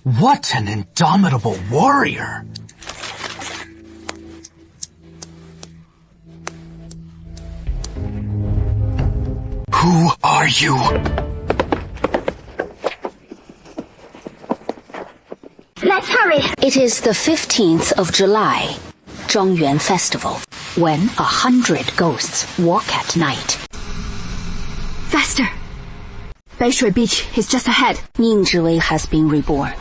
What an indomitable warrior! Who are you? Let's hurry! It is the 15th of July, Zhongyuan Festival, when 100 ghosts walk at night. Faster! Beishui Beach is just ahead. Ningzhiwei has been reborn.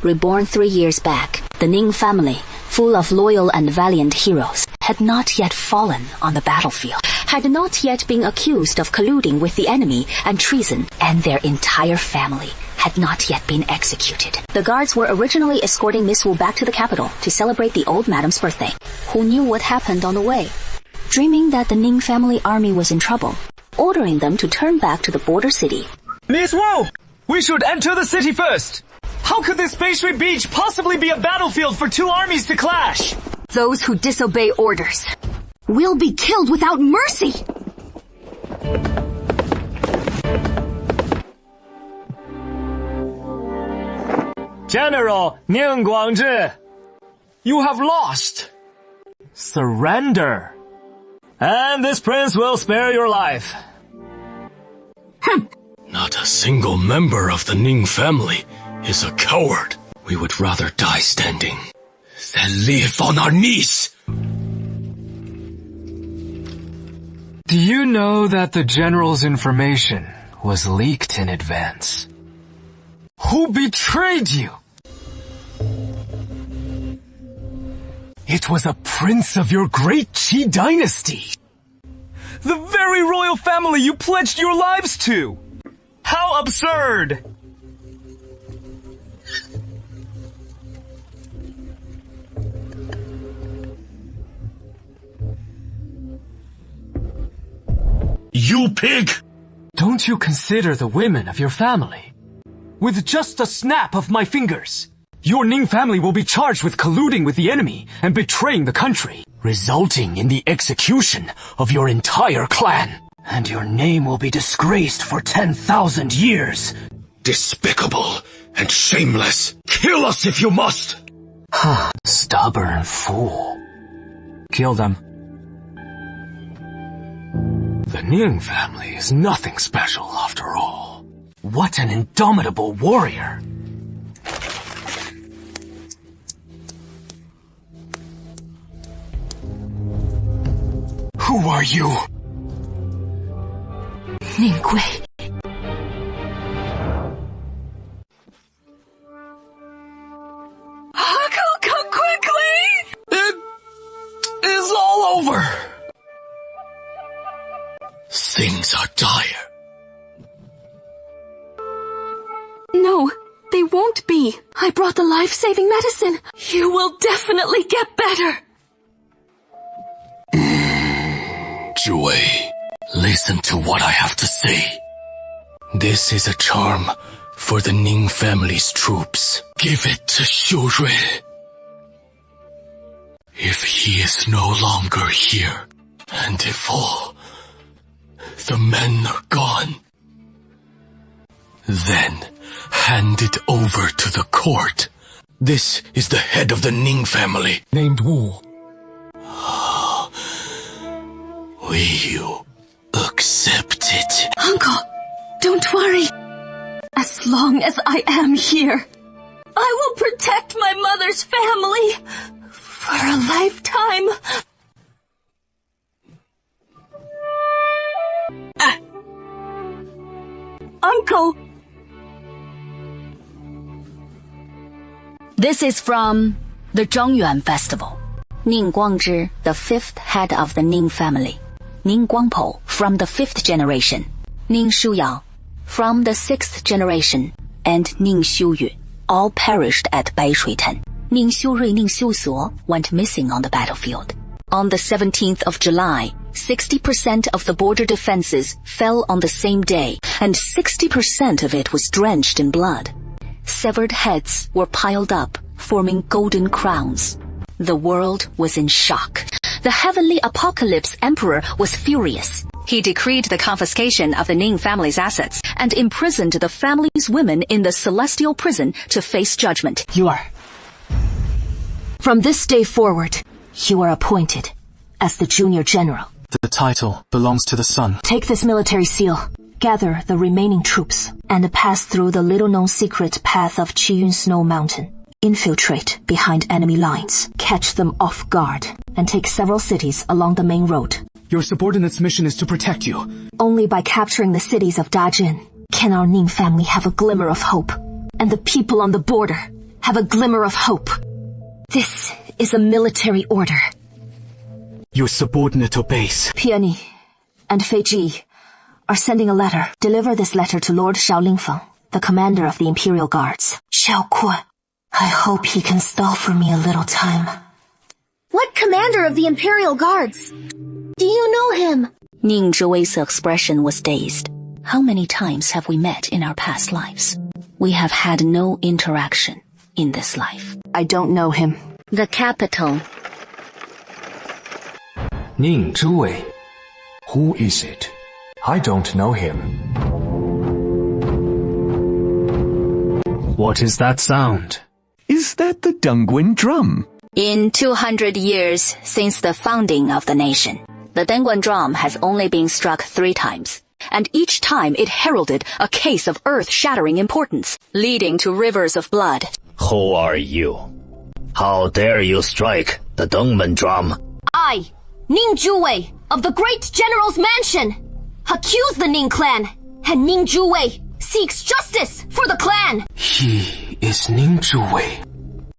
Reborn 3 years back, the Ning family, full of loyal and valiant heroes, had not yet fallen on the battlefield, had not yet been accused of colluding with the enemy and treason, and their entire family had not yet been executed. The guards were originally escorting Miss Wu back to the capital to celebrate the old madam's birthday. Who knew what happened on the way? Dreaming that the Ning family army was in trouble, ordering them to turn back to the border city. Miss Wu! We should enter the city first! How could this Beishui Beach possibly be a battlefield for two armies to clash? Those who disobey orders will be killed without mercy! General Ning Guangzhi, you have lost. Surrender. And this prince will spare your life. Not a single member of the Ning family is a coward. We would rather die standing than live on our knees. Do you know that the general's information was leaked in advance? Who betrayed you? It was a prince of your great Qi dynasty. The very royal family you pledged your lives to! How absurd! You pig! Don't you consider the women of your family? With just a snap of my fingers, your Ning family will be charged with colluding with the enemy and betraying the country, resulting in the execution of your entire clan. And your name will be disgraced for 10,000 years. Despicable and shameless. Kill us if you must! Stubborn fool. Kill them. The Ning family is nothing special after all. What an indomitable warrior! Who are you? Ningwei. Come quickly! It is all over. Things are dire. No, they won't be. I brought the life-saving medicine. You will definitely get better. Zhiwei, listen to what I have to say. This is a charm for the Ning family's troops. Give it to Xiurui. If he is no longer here, and if all the men are gone, then hand it over to the court. This is the head of the Ning family, Named Wu. Will you accept it? Uncle, don't worry. As long as I am here, I will protect my mother's family for a lifetime. Uncle! This is from the Zhongyuan Festival. Ning Guangzhi, the 5th head of the Ning family. Ning Guangpo, from the 5th generation. Ning Shuyao, from the 6th generation. And Ning Xiuyu, all perished at Baishuitan. Ning Xiurui, Ning Xiusuo went missing on the battlefield. On the 17th of July, 60% of the border defenses fell on the same day, and 60% of it was drenched in blood. Severed heads were piled up, forming golden crowns. The world was in shock. The heavenly apocalypse emperor was furious. He decreed the confiscation of the Ning family's assets and imprisoned the family's women in the celestial prison to face judgment. You are. From this day forward, you are appointed as the junior general. The title belongs to the sun. Take this military seal, gather the remaining troops, and pass through the little-known secret path of Qiyun Snow Mountain. Infiltrate behind enemy lines, catch them off guard, and take several cities along the main road. Your subordinate's mission is to protect you. Only by capturing the cities of Dajin can our Ning family have a glimmer of hope, and the people on the border have a glimmer of hope. This is a military order. Your subordinate obeys. Peony and Fei Ji are sending a letter. Deliver this letter to Lord Xiao Lingfeng, the commander of the Imperial Guards. Xiao Kuo, I hope he can stall for me a little time. What commander of the Imperial Guards? Do you know him? Ning Zhiwei's expression was dazed. How many times have we met in our past lives? We have had no interaction in this life. I don't know him. The capital. Ning Zhiwei. Who is it? I don't know him. What is that sound? Is that the Dongguan drum? In 200 years since the founding of the nation, the Dongguan drum has only been struck 3 times, and each time it heralded a case of earth-shattering importance, leading to rivers of blood. Who are you? How dare you strike the Dongguan drum? I, Ning Zhiwei, of the Great General's Mansion, accuse the Ning clan, and Ning Zhiwei seeks justice for the clan. He is Ning Zhiwei.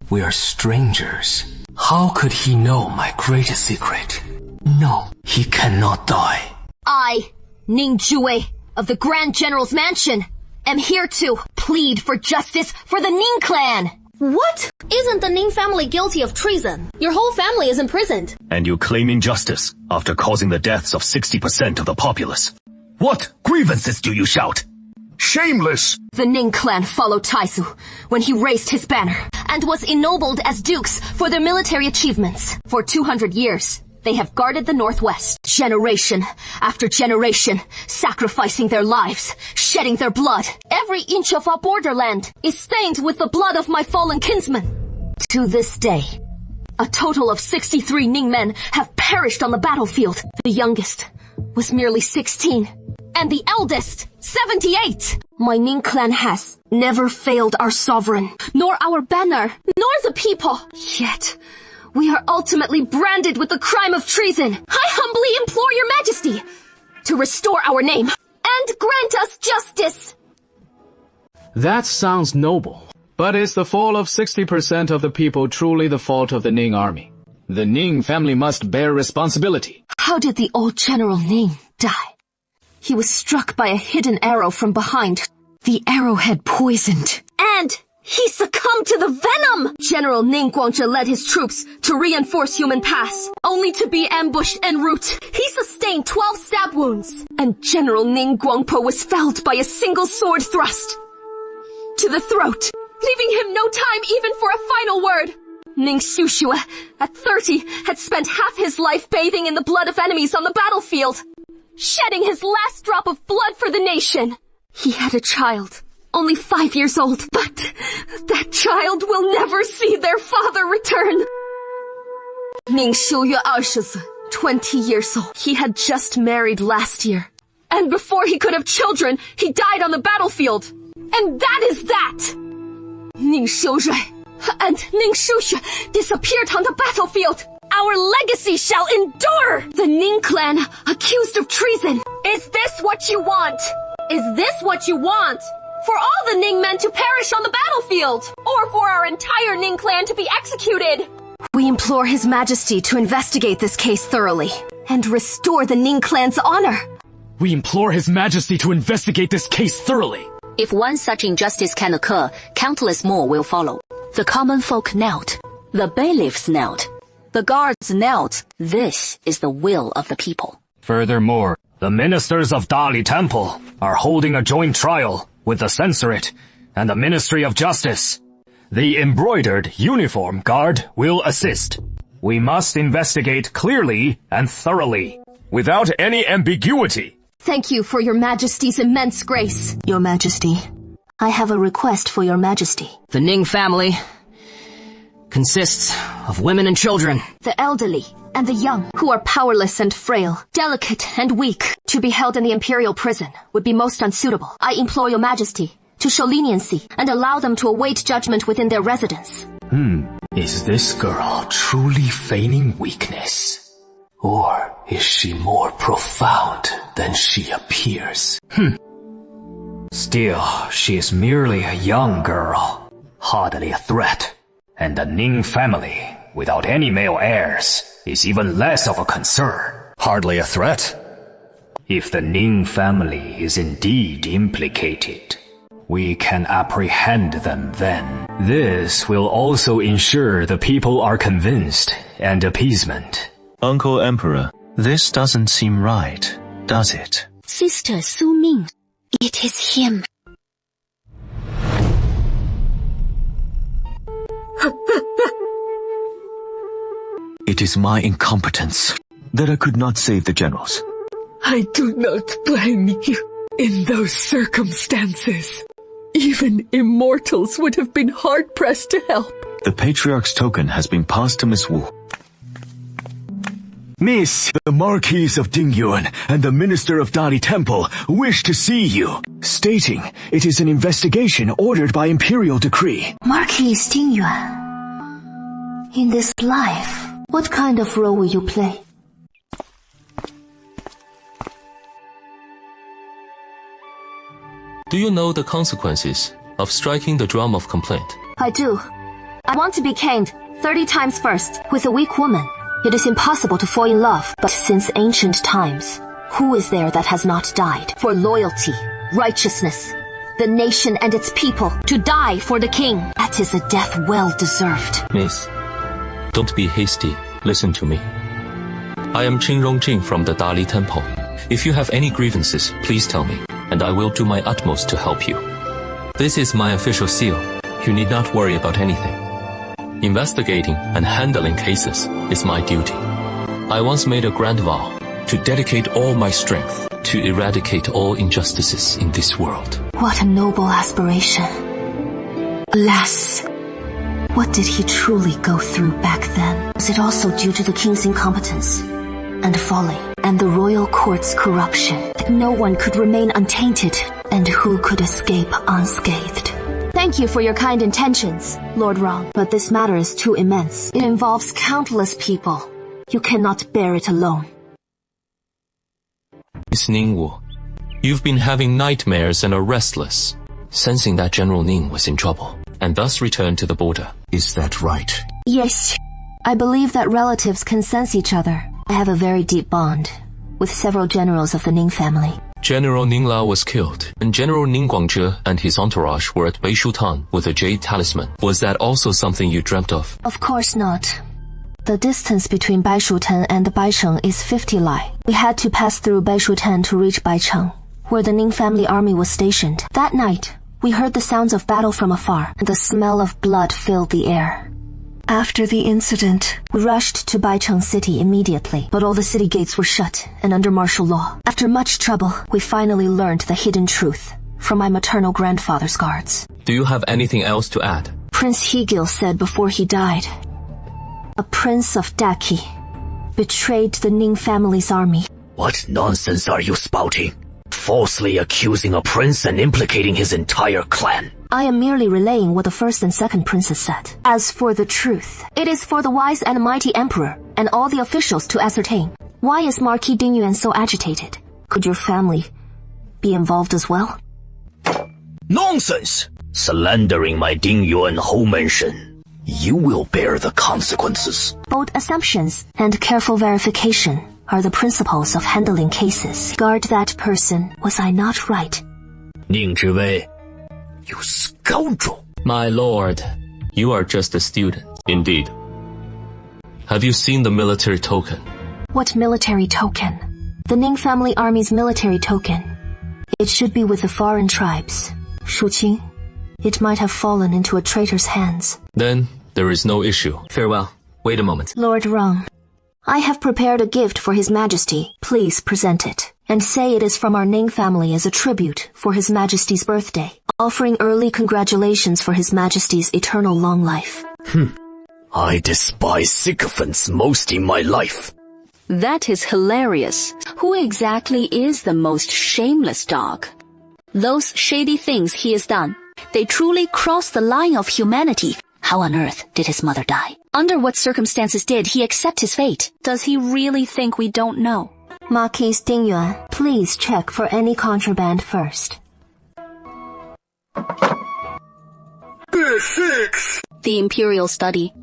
We are strangers. How could he know my greatest secret? No, he cannot die. I, Ning Zhiwei, of the Grand General's Mansion, am here to plead for justice for the Ning clan. What? Isn't the Ning family guilty of treason? Your whole family is imprisoned. And you claim injustice after causing the deaths of 60% of the populace. What grievances do you shout? Shameless! The Ning clan followed Taisu when he raised his banner and was ennobled as dukes for their military achievements. For 200 years, they have guarded the Northwest, generation after generation, sacrificing their lives, shedding their blood. Every inch of our borderland is stained with the blood of my fallen kinsmen. To this day, a total of 63 Ning men have perished on the battlefield. The youngest was merely 16, and the eldest, 78. My Ning clan has never failed our sovereign, nor our banner, nor the people. Yet, we are ultimately branded with the crime of treason. I humbly implore your majesty to restore our name and grant us justice. That sounds noble. But is the fall of 60% of the people truly the fault of the Ning army? The Ning family must bear responsibility. How did the old General Ning die? He was struck by a hidden arrow from behind. The arrow had poisoned. And he succumbed to the venom! General Ning Guangzhe led his troops to reinforce Human Pass, only to be ambushed en route. He sustained 12 stab wounds. And General Ning Guangpo was felled by a single sword thrust to the throat, leaving him no time even for a final word. Ning Xuxue, at 30, had spent half his life bathing in the blood of enemies on the battlefield, shedding his last drop of blood for the nation. He had a child, only 5 years old, but that child will never see their father return. Ning Xiuyue 20岁, 20 years old. He had just married last year. And before he could have children, he died on the battlefield. And that is that! Ning Xiurui and Ning Xuxue disappeared on the battlefield. Our legacy shall endure! The Ning clan accused of treason. Is this what you want? Is this what you want? For all the Ning men to perish on the battlefield? Or for our entire Ning clan to be executed? We implore His Majesty to investigate this case thoroughly and restore the Ning clan's honor. We implore His Majesty to investigate this case thoroughly. If one such injustice can occur, countless more will follow. The common folk knelt. The bailiffs knelt. The guards knelt. This is the will of the people. Furthermore, the ministers of Dali Temple are holding a joint trial with the Censorate and the Ministry of Justice. The embroidered uniform guard will assist. We must investigate clearly and thoroughly. without any ambiguity. Thank you for your Majesty's immense grace. Your Majesty, I have a request for Your Majesty. The Ning family consists of women and children. The elderly and the young, who are powerless and frail, delicate and weak. To be held in the imperial prison would be most unsuitable. I implore Your Majesty to show leniency and allow them to await judgment within their residence. Is this girl truly feigning weakness? Or is she more profound than she appears? Still, she is merely a young girl, hardly a threat. And the Ning family, without any male heirs, is even less of a concern. Hardly a threat. If the Ning family is indeed implicated, we can apprehend them then. This will also ensure the people are convinced and appeasement. Uncle Emperor, this doesn't seem right, does it? Sister Su Ming, it is him. It is my incompetence that I could not save the generals. I do not blame you. In those circumstances, even immortals would have been hard-pressed to help. The Patriarch's token has been passed to Miss Wu. Miss, the Marquis of Dingyuan and the Minister of Dali Temple wish to see you, stating it is an investigation ordered by imperial decree. Marquis Dingyuan, in this life, what kind of role will you play? Do you know the consequences of striking the drum of complaint? I do. I want to be caned 30 times first. With a weak woman, it is impossible to fall in love. But since ancient times, who is there that has not died for loyalty, righteousness, the nation and its people? To die for the king. That is a death well deserved. Miss, don't be hasty. Listen to me. I am Qingrong Jing from the Dali Temple. If you have any grievances, please tell me, and I will do my utmost to help you. This is my official seal. You need not worry about anything. Investigating and handling cases is my duty. I once made a grand vow to dedicate all my strength to eradicate all injustices in this world. What a noble aspiration. Alas, what did he truly go through back then? Was it also due to the king's incompetence and folly and the royal court's corruption that no one could remain untainted, and who could escape unscathed? Thank you for your kind intentions, Lord Rong. But this matter is too immense. It involves countless people. You cannot bear it alone. Miss Ningwu, you've been having nightmares and are restless, sensing that General Ning was in trouble, and thus returned to the border. Is that right? Yes. I believe that relatives can sense each other. I have a very deep bond with several generals of the Ning family. General Ning Lao was killed, and General Ning Guangzhe and his entourage were at Beishu Town with a jade talisman. Was that also something you dreamt of? Of course not. The distance between Baishutan and Baicheng is 50 li. We had to pass through Baishutan to reach Baicheng, where the Ning family army was stationed. That night, we heard the sounds of battle from afar, and the smell of blood filled the air. After the incident, we rushed to Baicheng city immediately, but all the city gates were shut and under martial law. After much trouble, we finally learned the hidden truth from my maternal grandfather's guards. Do you have anything else to add? Prince Hegil said before he died, a prince of Daki betrayed the Ning family's army. What nonsense are you spouting? Falsely accusing a prince and implicating his entire clan. I am merely relaying what the first and second princes said. As for the truth, it is for the wise and mighty emperor and all the officials to ascertain. Why is Marquis Dingyuan so agitated? Could your family be involved as well? Nonsense! Slandering my Dingyuan Hou-Mention. You will bear the consequences. Bold assumptions and careful verification are the principles of handling cases. Guard that person. Was I not right? Ning Zhiwei, you scoundrel! My lord, you are just a student. Indeed. Have you seen the military token? What military token? The Ning family army's military token. It should be with the foreign tribes. Shuqing, it might have fallen into a traitor's hands. Then, there is no issue. Farewell. Wait a moment. Lord Rong, I have prepared a gift for His Majesty. Please present it, and say it is from our Ning family as a tribute for His Majesty's birthday, offering early congratulations for His Majesty's eternal long life. I despise sycophants most in my life. That is hilarious. Who exactly is the most shameless dog? Those shady things he has done, they truly cross the line of humanity. How on earth did his mother die? Under what circumstances did he accept his fate? Does he really think we don't know? Marquis Ding Yuan, please check for any contraband first. The Imperial Study.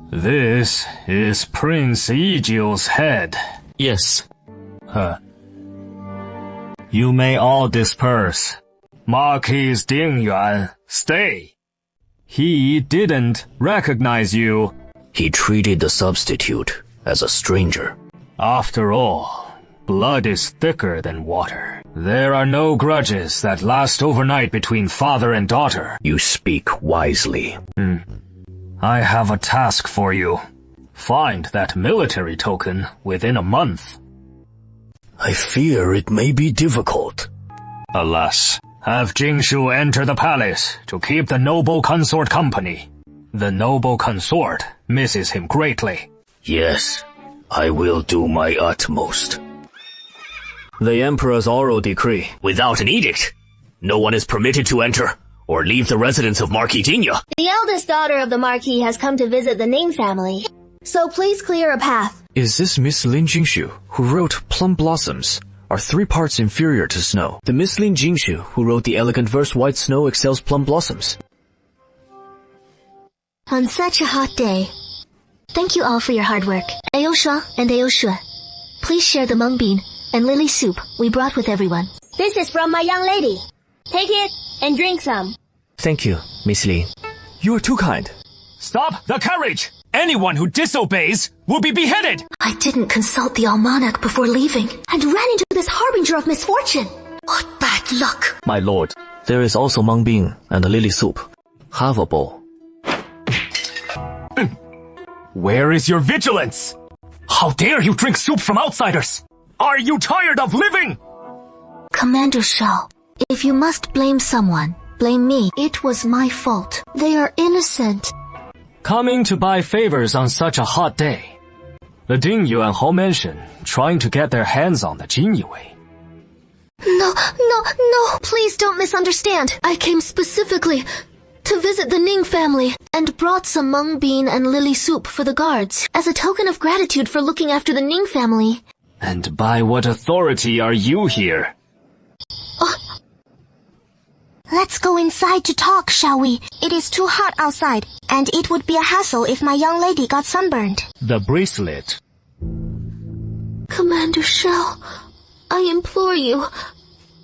This is Prince Yijio's head. Yes. You may all disperse. Marquis Ding Yuan, stay. He didn't recognize you. He treated the substitute as a stranger. After all, blood is thicker than water. There are no grudges that last overnight between father and daughter. You speak wisely. I have a task for you. Find that military token within a month. I fear it may be difficult. Alas, have Jingshu enter the palace to keep the noble consort company. The noble consort misses him greatly. Yes, I will do my utmost. The Emperor's oral decree. Without an edict, no one is permitted to enter or leave the residence of Marquis Jingya. The eldest daughter of the Marquis has come to visit the Ning family, so please clear a path. Is this Miss Lin Jingshu, who wrote Plum Blossoms, are 3 parts inferior to snow? The Miss Lin Jingshu, who wrote the elegant verse White Snow excels Plum Blossoms. On such a hot day, thank you all for your hard work. Aosha and Aoshe, please share the mung bean and lily soup we brought with everyone. This is from my young lady. Take it and drink some. Thank you, Miss Lin. You are too kind. Stop the carriage! Anyone who disobeys will be beheaded! I didn't consult the almanac before leaving and ran into this harbinger of misfortune. What bad luck! My lord, there is also mung bean and lily soup. Have a bowl. Where is your vigilance? How dare you drink soup from outsiders? Are you tired of living? Commander Shao, if you must blame someone, blame me. It was my fault. They are innocent. Coming to buy favors on such a hot day. The Dingyuan Hou Mansion trying to get their hands on the Jinyue. No. Please don't misunderstand. I came specifically to visit the Ning family and brought some mung bean and lily soup for the guards as a token of gratitude for looking after the Ning family. And by what authority are you here? Let's go inside to talk, shall we? It is too hot outside, and it would be a hassle if my young lady got sunburned. The bracelet. Commander Shao, I implore you,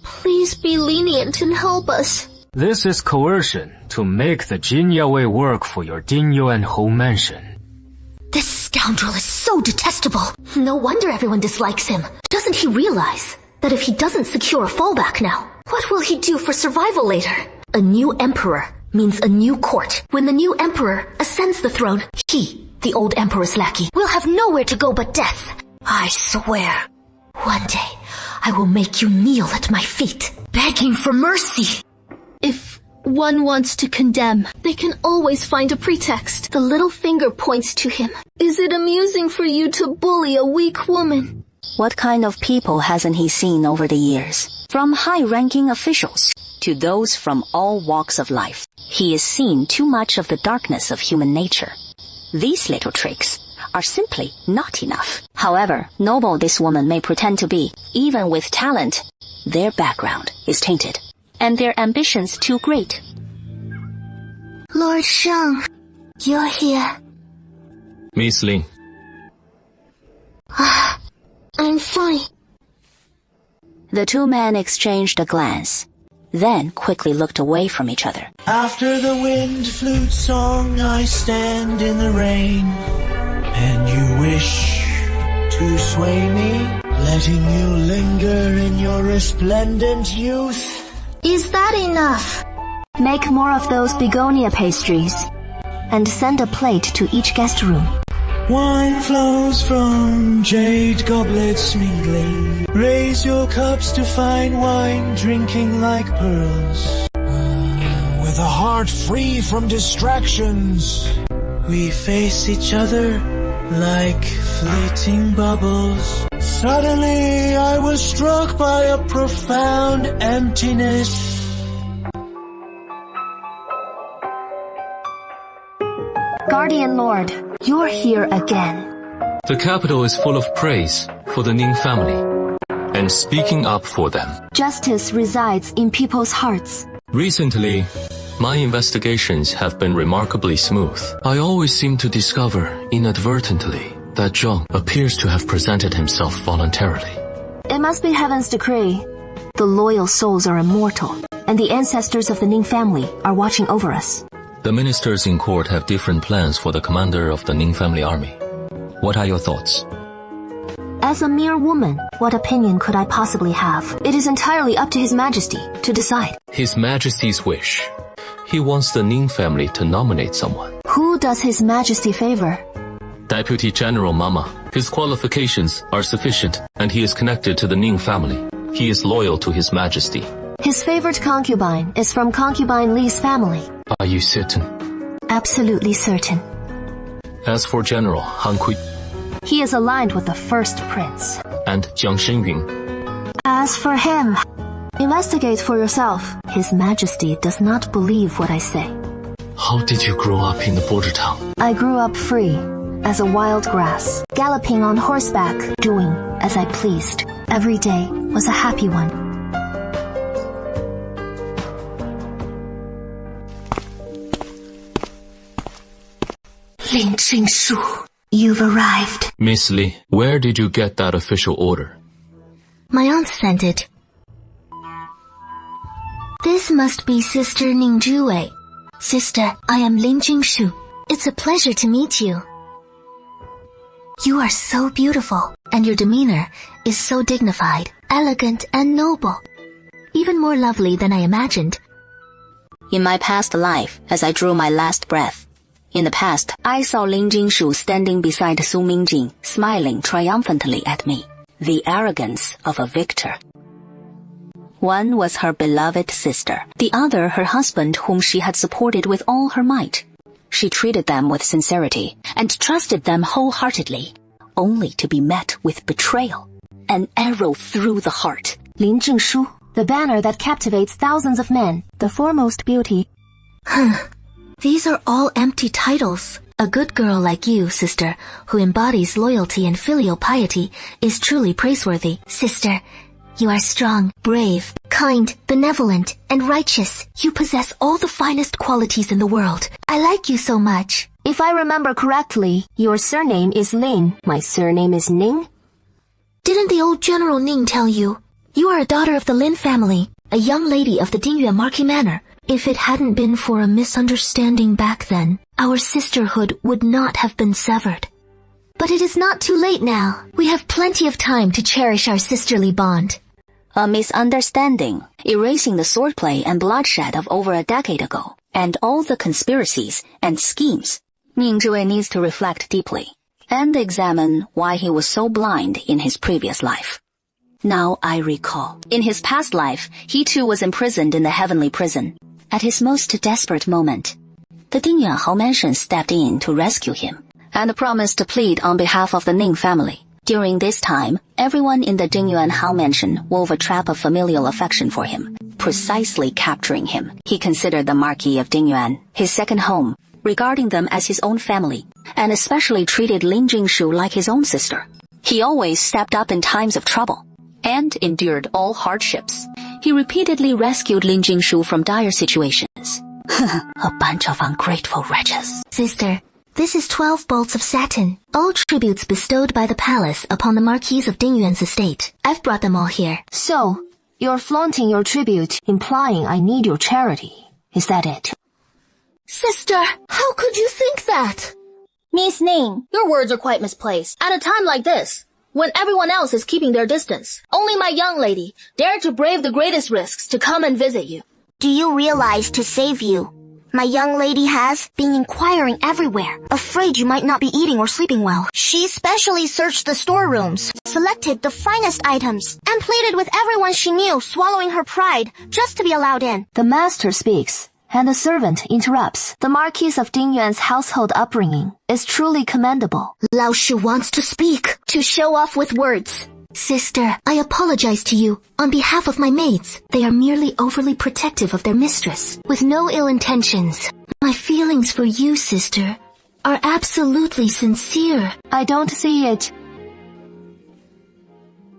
please be lenient and help us. This is coercion to make the Jinyue work for your Dingyuan Hou Mansion. This scoundrel is so detestable. No wonder everyone dislikes him. Doesn't he realize that if he doesn't secure a fallback now, what will he do for survival later? A new emperor means a new court. When the new emperor ascends the throne, he, the old emperor's lackey, will have nowhere to go but death. I swear, one day I will make you kneel at my feet, begging for mercy. If one wants to condemn, they can always find a pretext. The little finger points to him. Is it amusing for you to bully a weak woman? What kind of people hasn't he seen over the years? From high-ranking officials to those from all walks of life, he has seen too much of the darkness of human nature. These little tricks are simply not enough. However noble this woman may pretend to be, even with talent, their background is tainted, and their ambitions too great. Lord Shang, you're here. Miss Lin. I'm fine. The 2 men exchanged a glance, then quickly looked away from each other. After the wind flute song, I stand in the rain, and you wish to sway me, letting you linger in your resplendent youth. Is that enough? Make more of those begonia pastries, and send a plate to each guest room. Wine flows from jade goblets mingling. Raise your cups to fine wine, drinking like pearls. With a heart free from distractions, we face each other like fleeting bubbles. Suddenly I was struck by a profound emptiness. Guardian Lord, you're here again. The capital is full of praise for the Ning family and speaking up for them. Justice resides in people's hearts. Recently, my investigations have been remarkably smooth. I always seem to discover, inadvertently, that Zheng appears to have presented himself voluntarily. It must be heaven's decree. The loyal souls are immortal, and the ancestors of the Ning family are watching over us. The ministers in court have different plans for the commander of the Ning family army. What are your thoughts? As a mere woman, what opinion could I possibly have? It is entirely up to His Majesty to decide. His Majesty's wish. He wants the Ning family to nominate someone. Who does His Majesty favor? Deputy General Mama. His qualifications are sufficient, and he is connected to the Ning family. He is loyal to His Majesty. His favorite concubine is from concubine Li's family. Are you certain? Absolutely certain. As for General Han Kui he is aligned with the first prince. And Jiang Shengyun. As for him, investigate for yourself. His Majesty does not believe what I say. How did you grow up in the border town? I grew up free, as a wild grass, galloping on horseback, doing as I pleased. Every day was a happy one. Lin Jingshu, you've arrived. Miss Li, where did you get that official order? My aunt sent it. This must be Sister Ning Zhuwei. Sister, I am Lin Jingshu. It's a pleasure to meet you. You are so beautiful, and your demeanor is so dignified, elegant, and noble. Even more lovely than I imagined. In my past life, as I drew my last breath, in the past, I saw Lin Jingshu standing beside Su Mingjing, smiling triumphantly at me. The arrogance of a victor. One was her beloved sister, the other her husband whom she had supported with all her might. She treated them with sincerity and trusted them wholeheartedly, only to be met with betrayal. An arrow through the heart. Lin Jingshu, the banner that captivates thousands of men, the foremost beauty. These are all empty titles. A good girl like you, sister, who embodies loyalty and filial piety, is truly praiseworthy. Sister, you are strong, brave, kind, benevolent, and righteous. You possess all the finest qualities in the world. I like you so much. If I remember correctly, your surname is Lin. My surname is Ning. Didn't the old General Ning tell you? You are a daughter of the Lin family, a young lady of the Dingyuan Marquis Manor. If it hadn't been for a misunderstanding back then, our sisterhood would not have been severed. But it is not too late now. We have plenty of time to cherish our sisterly bond. A misunderstanding, erasing the swordplay and bloodshed of over a decade ago, and all the conspiracies and schemes. Ning Zhuwei needs to reflect deeply, and examine why he was so blind in his previous life. Now I recall. In his past life, he too was imprisoned in the heavenly prison. At his most desperate moment, the Dingyuan Hao Mansion stepped in to rescue him, and promised to plead on behalf of the Ning family. During this time, everyone in the Dingyuan Hao Mansion wove a trap of familial affection for him, precisely capturing him. He considered the Marquis of Dingyuan his second home, regarding them as his own family, and especially treated Lin Jingshu like his own sister. He always stepped up in times of trouble, and endured all hardships. He repeatedly rescued Lin Jingshu from dire situations. A bunch of ungrateful wretches. Sister, this is 12 bolts of satin, all tributes bestowed by the palace upon the Marquis of Dingyuan's estate. I've brought them all here. So, you're flaunting your tribute, implying I need your charity. Is that it? Sister, how could you think that? Miss Ning, your words are quite misplaced. At a time like this, when everyone else is keeping their distance, only my young lady dared to brave the greatest risks to come and visit you. Do you realize to save you, My young lady has been inquiring everywhere, afraid you might not be eating or sleeping well. She specially searched the storerooms, selected the finest items, and pleaded with everyone she knew, swallowing her pride, just to be allowed in. The master speaks, and the servant interrupts. The Marquis of Dingyuan's household upbringing is truly commendable. Lao Shu wants to speak, to show off with words. Sister, I apologize to you on behalf of my maids. They are merely overly protective of their mistress, with no ill intentions. My feelings for you, sister, are absolutely sincere. I don't see it.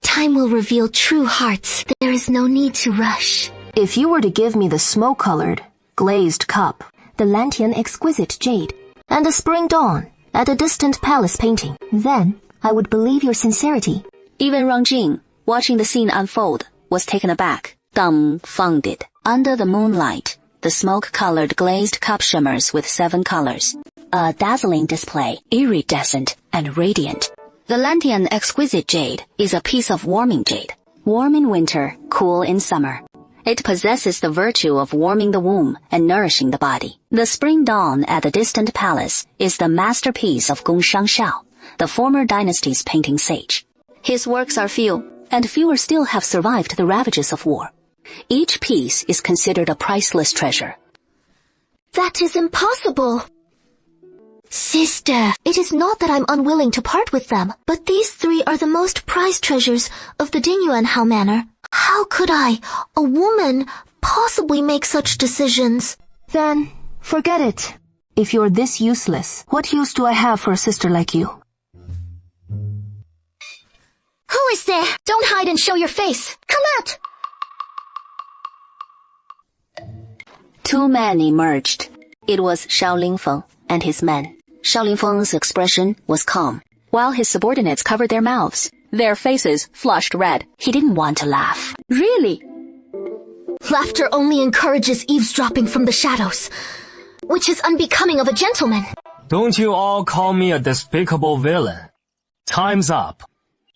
Time will reveal true hearts. There is no need to rush. If you were to give me the smoke-colored, glazed cup, the Lantian exquisite jade, and a spring dawn at a distant palace painting, then I would believe your sincerity. Even Rangjing, watching the scene unfold, was taken aback, dumbfounded. Under the moonlight, the smoke-colored glazed cup shimmers with 7 colors. A dazzling display, iridescent and radiant. The Lantian exquisite jade is a piece of warming jade. Warm in winter, cool in summer. It possesses the virtue of warming the womb and nourishing the body. The spring dawn at the distant palace is the masterpiece of Gong Shangxiao, the former dynasty's painting sage. His works are few, and fewer still have survived the ravages of war. Each piece is considered a priceless treasure. That is impossible. Sister, it is not that I'm unwilling to part with them, but these 3 are the most prized treasures of the Dingyuanhao manor. How could I, a woman, possibly make such decisions? Then, forget it. If you're this useless, what use do I have for a sister like you? Who is there? Don't hide and show your face. Come out! 2 men emerged. It was Xiao Lingfeng and his men. Xiao Lingfeng's expression was calm, while his subordinates covered their mouths. Their faces flushed red. He didn't want to laugh. Really? Laughter only encourages eavesdropping from the shadows, which is unbecoming of a gentleman. Don't you all call me a despicable villain. Time's up.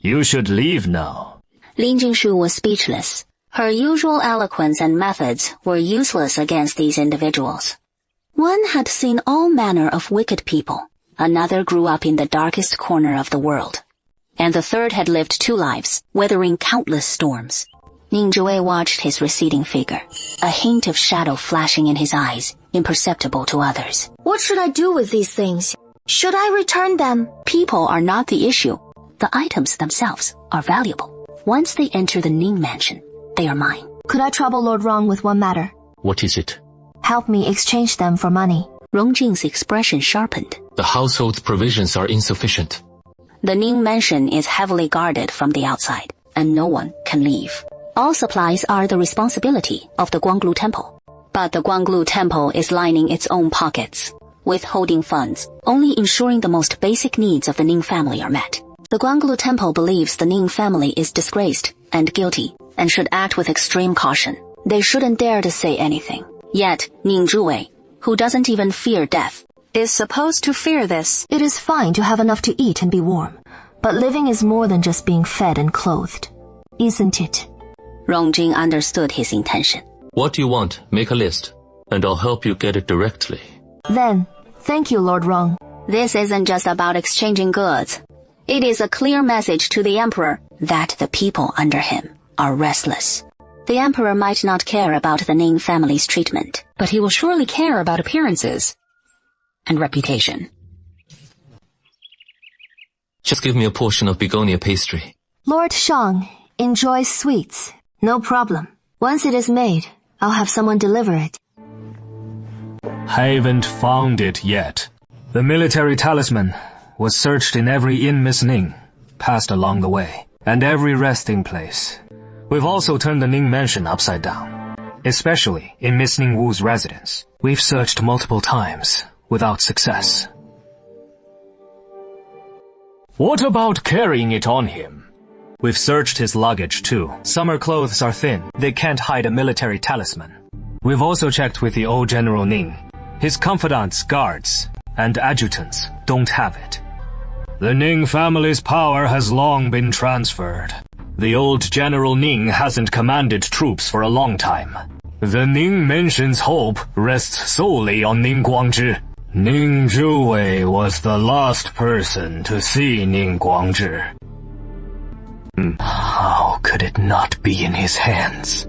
You should leave now. Lin Jingshu was speechless. Her usual eloquence and methods were useless against these individuals. One had seen all manner of wicked people. Another grew up in the darkest corner of the world. And the third had lived 2 lives, weathering countless storms. Ning Zhuwei watched his receding figure, a hint of shadow flashing in his eyes, imperceptible to others. What should I do with these things? Should I return them? People are not the issue. The items themselves are valuable. Once they enter the Ning mansion, they are mine. Could I trouble Lord Rong with one matter? What is it? Help me exchange them for money. Rongjing's expression sharpened. The household's provisions are insufficient. The Ning mansion is heavily guarded from the outside, and no one can leave. All supplies are the responsibility of the Guanglu Temple. But the Guanglu Temple is lining its own pockets, withholding funds, only ensuring the most basic needs of the Ning family are met. The Guanglu Temple believes the Ning family is disgraced and guilty, and should act with extreme caution. They shouldn't dare to say anything. Yet, Ning Zhuwei, who doesn't even fear death, is supposed to fear this. It is fine to have enough to eat and be warm, but living is more than just being fed and clothed. Isn't it? Rongjing understood his intention. What do you want? Make a list, and I'll help you get it directly. Then, thank you, Lord Rong. This isn't just about exchanging goods. It is a clear message to the Emperor that the people under him are restless. The Emperor might not care about the Ning family's treatment, but he will surely care about appearances and reputation. Just give me a portion of begonia pastry. Lord Shang enjoys sweets. No problem. Once it is made, I'll have someone deliver it. Haven't found it yet. The military talisman was searched in every inn Miss Ning passed along the way, and every resting place. We've also turned the Ning mansion upside down, especially in Miss Ning Wu's residence. We've searched multiple times, without success. What about carrying it on him? We've searched his luggage too. Summer clothes are thin. They can't hide a military talisman. We've also checked with the old General Ning. His confidants, guards, and adjutants don't have it. The Ning family's power has long been transferred. The old General Ning hasn't commanded troops for a long time. The Ning Mansion's hope rests solely on Ning Guangzhi. Ning Zhuwei was the last person to see Ning Guangzhi. How could it not be in his hands?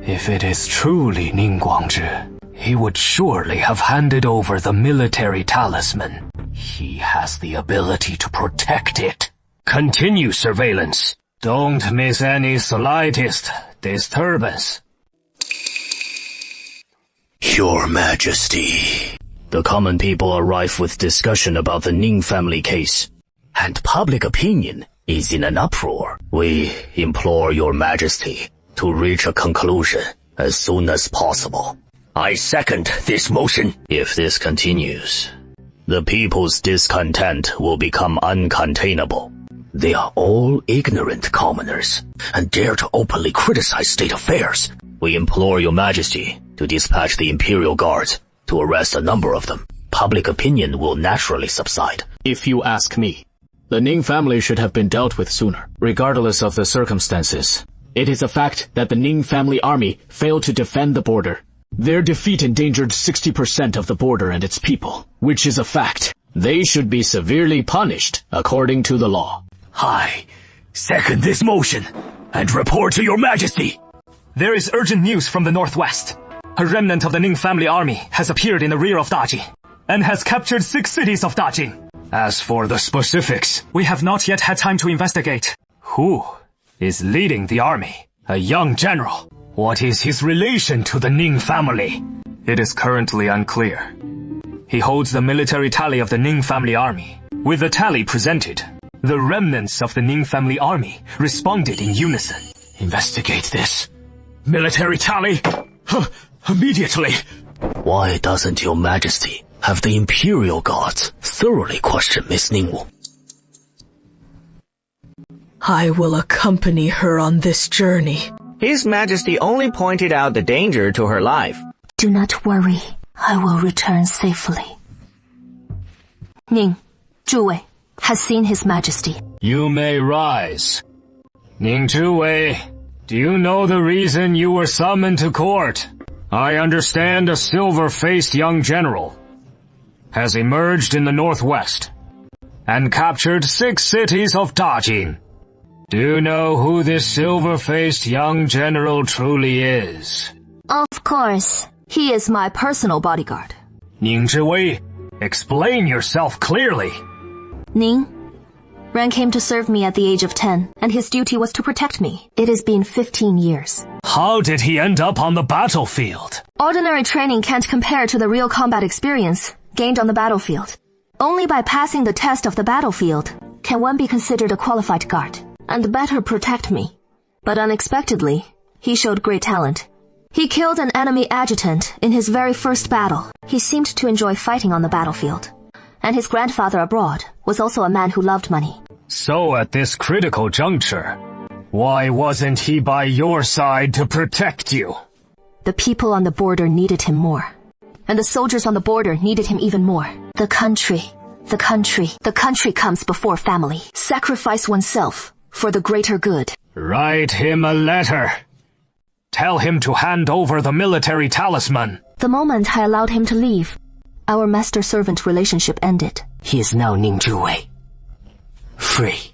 If it is truly Ning Guangzhi, he would surely have handed over the military talisman. He has the ability to protect it. Continue surveillance. Don't miss any slightest disturbance. Your Majesty. The common people are rife with discussion about the Ning family case, and public opinion is in an uproar. We implore your Majesty to reach a conclusion as soon as possible. I second this motion. If this continues, the people's discontent will become uncontainable. They are all ignorant commoners and dare to openly criticize state affairs. We implore your Majesty to dispatch the Imperial Guards to arrest a number of them. Public opinion will naturally subside. If you ask me, the Ning family should have been dealt with sooner. Regardless of the circumstances, it is a fact that the Ning family army failed to defend the border. Their defeat endangered 60% of the border and its people, which is a fact. They should be severely punished according to the law. I second this motion and report to your Majesty. There is urgent news from the northwest. A remnant of the Ning family army has appeared in the rear of Dajing and has captured 6 cities of Dajing. As for the specifics, we have not yet had time to investigate. Who is leading the army? A young general. What is his relation to the Ning family? It is currently unclear. He holds the military tally of the Ning family army. With the tally presented, the remnants of the Ning family army responded in unison. Investigate this. Military tally. Immediately. Why doesn't your Majesty have the Imperial Guards thoroughly question Miss Ningwu? I will accompany her on this journey. His Majesty only pointed out the danger to her life. Do not worry. I will return safely. Ning, Zhuwei, has seen His Majesty. You may rise. Ning Zhuwei, do you know the reason you were summoned to court? I understand a silver-faced young general has emerged in the northwest and captured 6 cities of Dajing. Do you know who this silver-faced young general truly is? Of course. He is my personal bodyguard. Ning Zhiwei, explain yourself clearly. Ning, Ren came to serve me at the age of 10, and his duty was to protect me. It has been 15 years. How did he end up on the battlefield? Ordinary training can't compare to the real combat experience gained on the battlefield. Only by passing the test of the battlefield can one be considered a qualified guard and better protect me. But unexpectedly, he showed great talent. He killed an enemy adjutant in his very first battle. He seemed to enjoy fighting on the battlefield. And his grandfather abroad was also a man who loved money. So at this critical juncture, why wasn't he by your side to protect you? The people on the border needed him more. And the soldiers on the border needed him even more. The country comes before family. Sacrifice oneself for the greater good. Write him a letter. Tell him to hand over the military talisman. The moment I allowed him to leave, our master-servant relationship ended. He is now Ning Zhuwei. Free.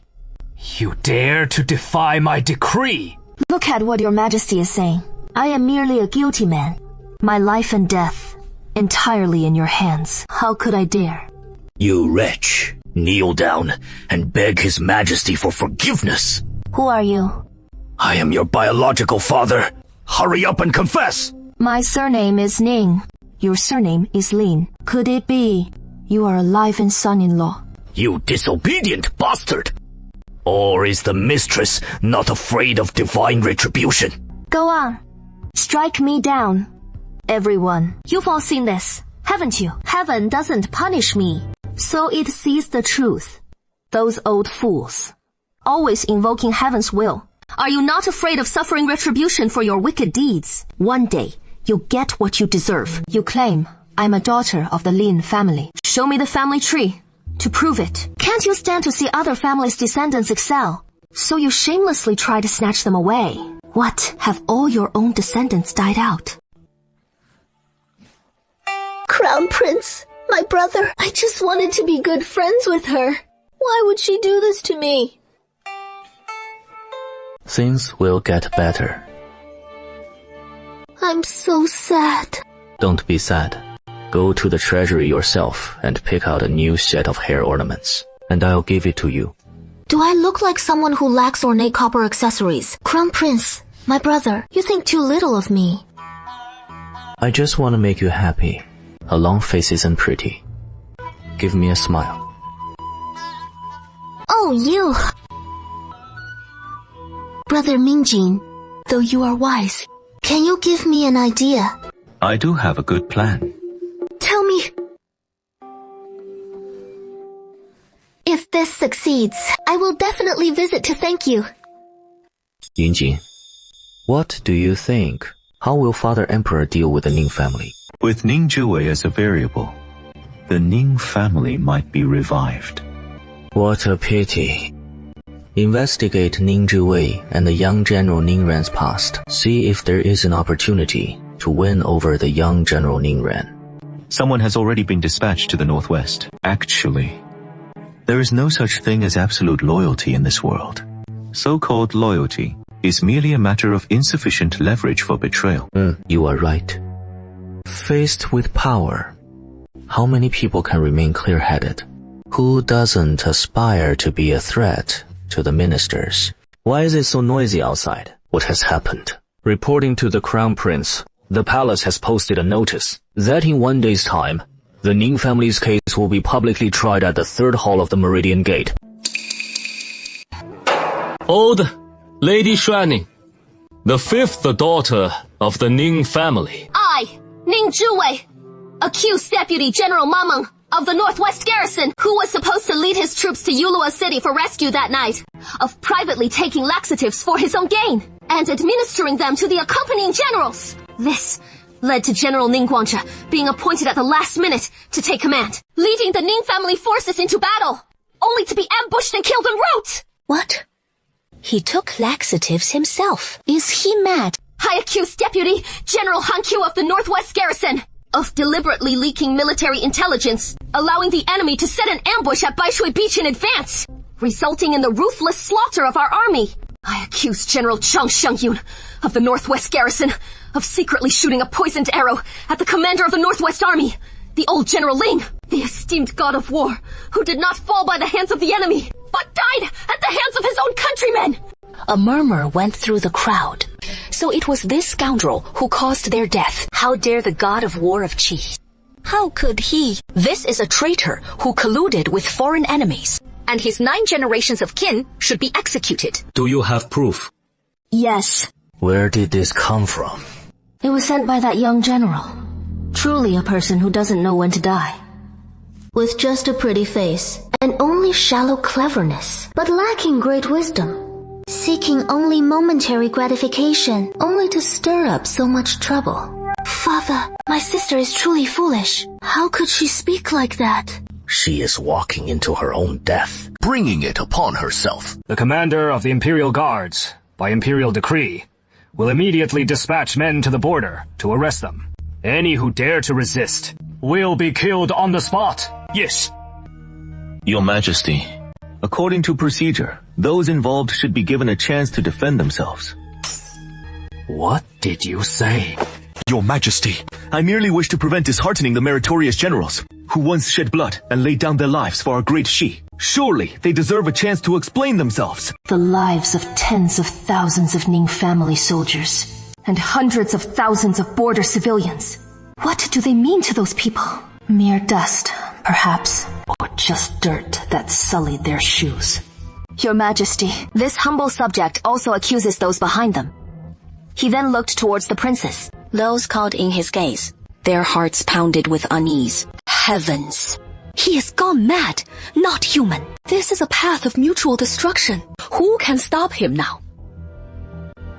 You dare to defy my decree? Look at what your Majesty is saying. I am merely a guilty man. My life and death, entirely in your hands. How could I dare? You wretch, kneel down and beg His Majesty for forgiveness. Who are you? I am your biological father. Hurry up and confess! My surname is Ning. Your surname is Lin. Could it be you are a live-in son-in-law? You disobedient bastard! Or is the mistress not afraid of divine retribution? Go on. Strike me down. Everyone, you've all seen this, haven't you? Heaven doesn't punish me, so it sees the truth. Those old fools, always invoking heaven's will. Are you not afraid of suffering retribution for your wicked deeds? One day, you'll get what you deserve. You claim I'm a daughter of the Lin family. Show me the family tree to prove it. Can't you stand to see other families' descendants excel? So you shamelessly try to snatch them away. What? Have all your own descendants died out? Crown Prince, my brother, I just wanted to be good friends with her. Why would she do this to me? Things will get better. I'm so sad. Don't be sad. Go to the treasury yourself and pick out a new set of hair ornaments, and I'll give it to you. Do I look like someone who lacks ornate copper accessories? Crown Prince, my brother, you think too little of me. I just want to make you happy. A long face isn't pretty. Give me a smile. Oh, you! Brother Mingjin, though you are wise, can you give me an idea? I do have a good plan. Tell me. If this succeeds, I will definitely visit to thank you. Yunjin, what do you think? How will Father Emperor deal with the Ning family? With Ning Zhiwei as a variable, the Ning family might be revived. What a pity. Investigate Ning Zhiwei and the young General Ning Ran's past. See if there is an opportunity to win over the young General Ning Ran. Someone has already been dispatched to the northwest. Actually, there is no such thing as absolute loyalty in this world. So-called loyalty is merely a matter of insufficient leverage for betrayal. You are right. Faced with power, how many people can remain clear-headed? Who doesn't aspire to be a threat to the ministers? Why is it so noisy outside? What has happened? Reporting to the Crown Prince, the palace has posted a notice that in 1 day's time, the Ning family's case will be publicly tried at the 3rd hall of the Meridian Gate. Old Lady Xuanning, the 5th daughter of the Ning family. I, Ning Zhiwei, accused Deputy General Ma Meng of the Northwest Garrison, who was supposed to lead his troops to Yulua City for rescue that night, of privately taking laxatives for his own gain, and administering them to the accompanying generals. This led to General Ning Guangzhe being appointed at the last minute to take command, leading the Ning family forces into battle, only to be ambushed and killed en route. What? He took laxatives himself. Is he mad? I accuse Deputy General Han Qiu of the Northwest Garrison of deliberately leaking military intelligence, allowing the enemy to set an ambush at Baishui Beach in advance, resulting in the ruthless slaughter of our army. I accuse General Chang Shengyun of the Northwest Garrison of secretly shooting a poisoned arrow at the commander of the Northwest Army, the old General Ling, the esteemed god of war, who did not fall by the hands of the enemy, but died at the hands of his own countrymen. A murmur went through the crowd. So it was this scoundrel who caused their death. How dare the god of war of Qi? How could he? This is a traitor who colluded with foreign enemies, and his 9 generations of kin should be executed. Do you have proof? Yes. Where did this come from? It was sent by that young general. Truly a person who doesn't know when to die. With just a pretty face, and only shallow cleverness, but lacking great wisdom. Seeking only momentary gratification, only to stir up so much trouble. Father, my sister is truly foolish. How could she speak like that? She is walking into her own death, bringing it upon herself. The commander of the Imperial Guards, by imperial decree, will immediately dispatch men to the border to arrest them. Any who dare to resist will be killed on the spot. Yes. Your Majesty, according to procedure, those involved should be given a chance to defend themselves. What did you say? Your Majesty, I merely wish to prevent disheartening the meritorious generals, who once shed blood and laid down their lives for our great Xi. Surely they deserve a chance to explain themselves. The lives of tens of thousands of Ning family soldiers, and hundreds of thousands of border civilians. What do they mean to those people? Mere dust, perhaps, or just dirt that sullied their shoes. Your Majesty, this humble subject also accuses those behind them. He then looked towards the princes. Those caught in his gaze, their hearts pounded with unease. Heavens! He has gone mad, not human. This is a path of mutual destruction. Who can stop him now?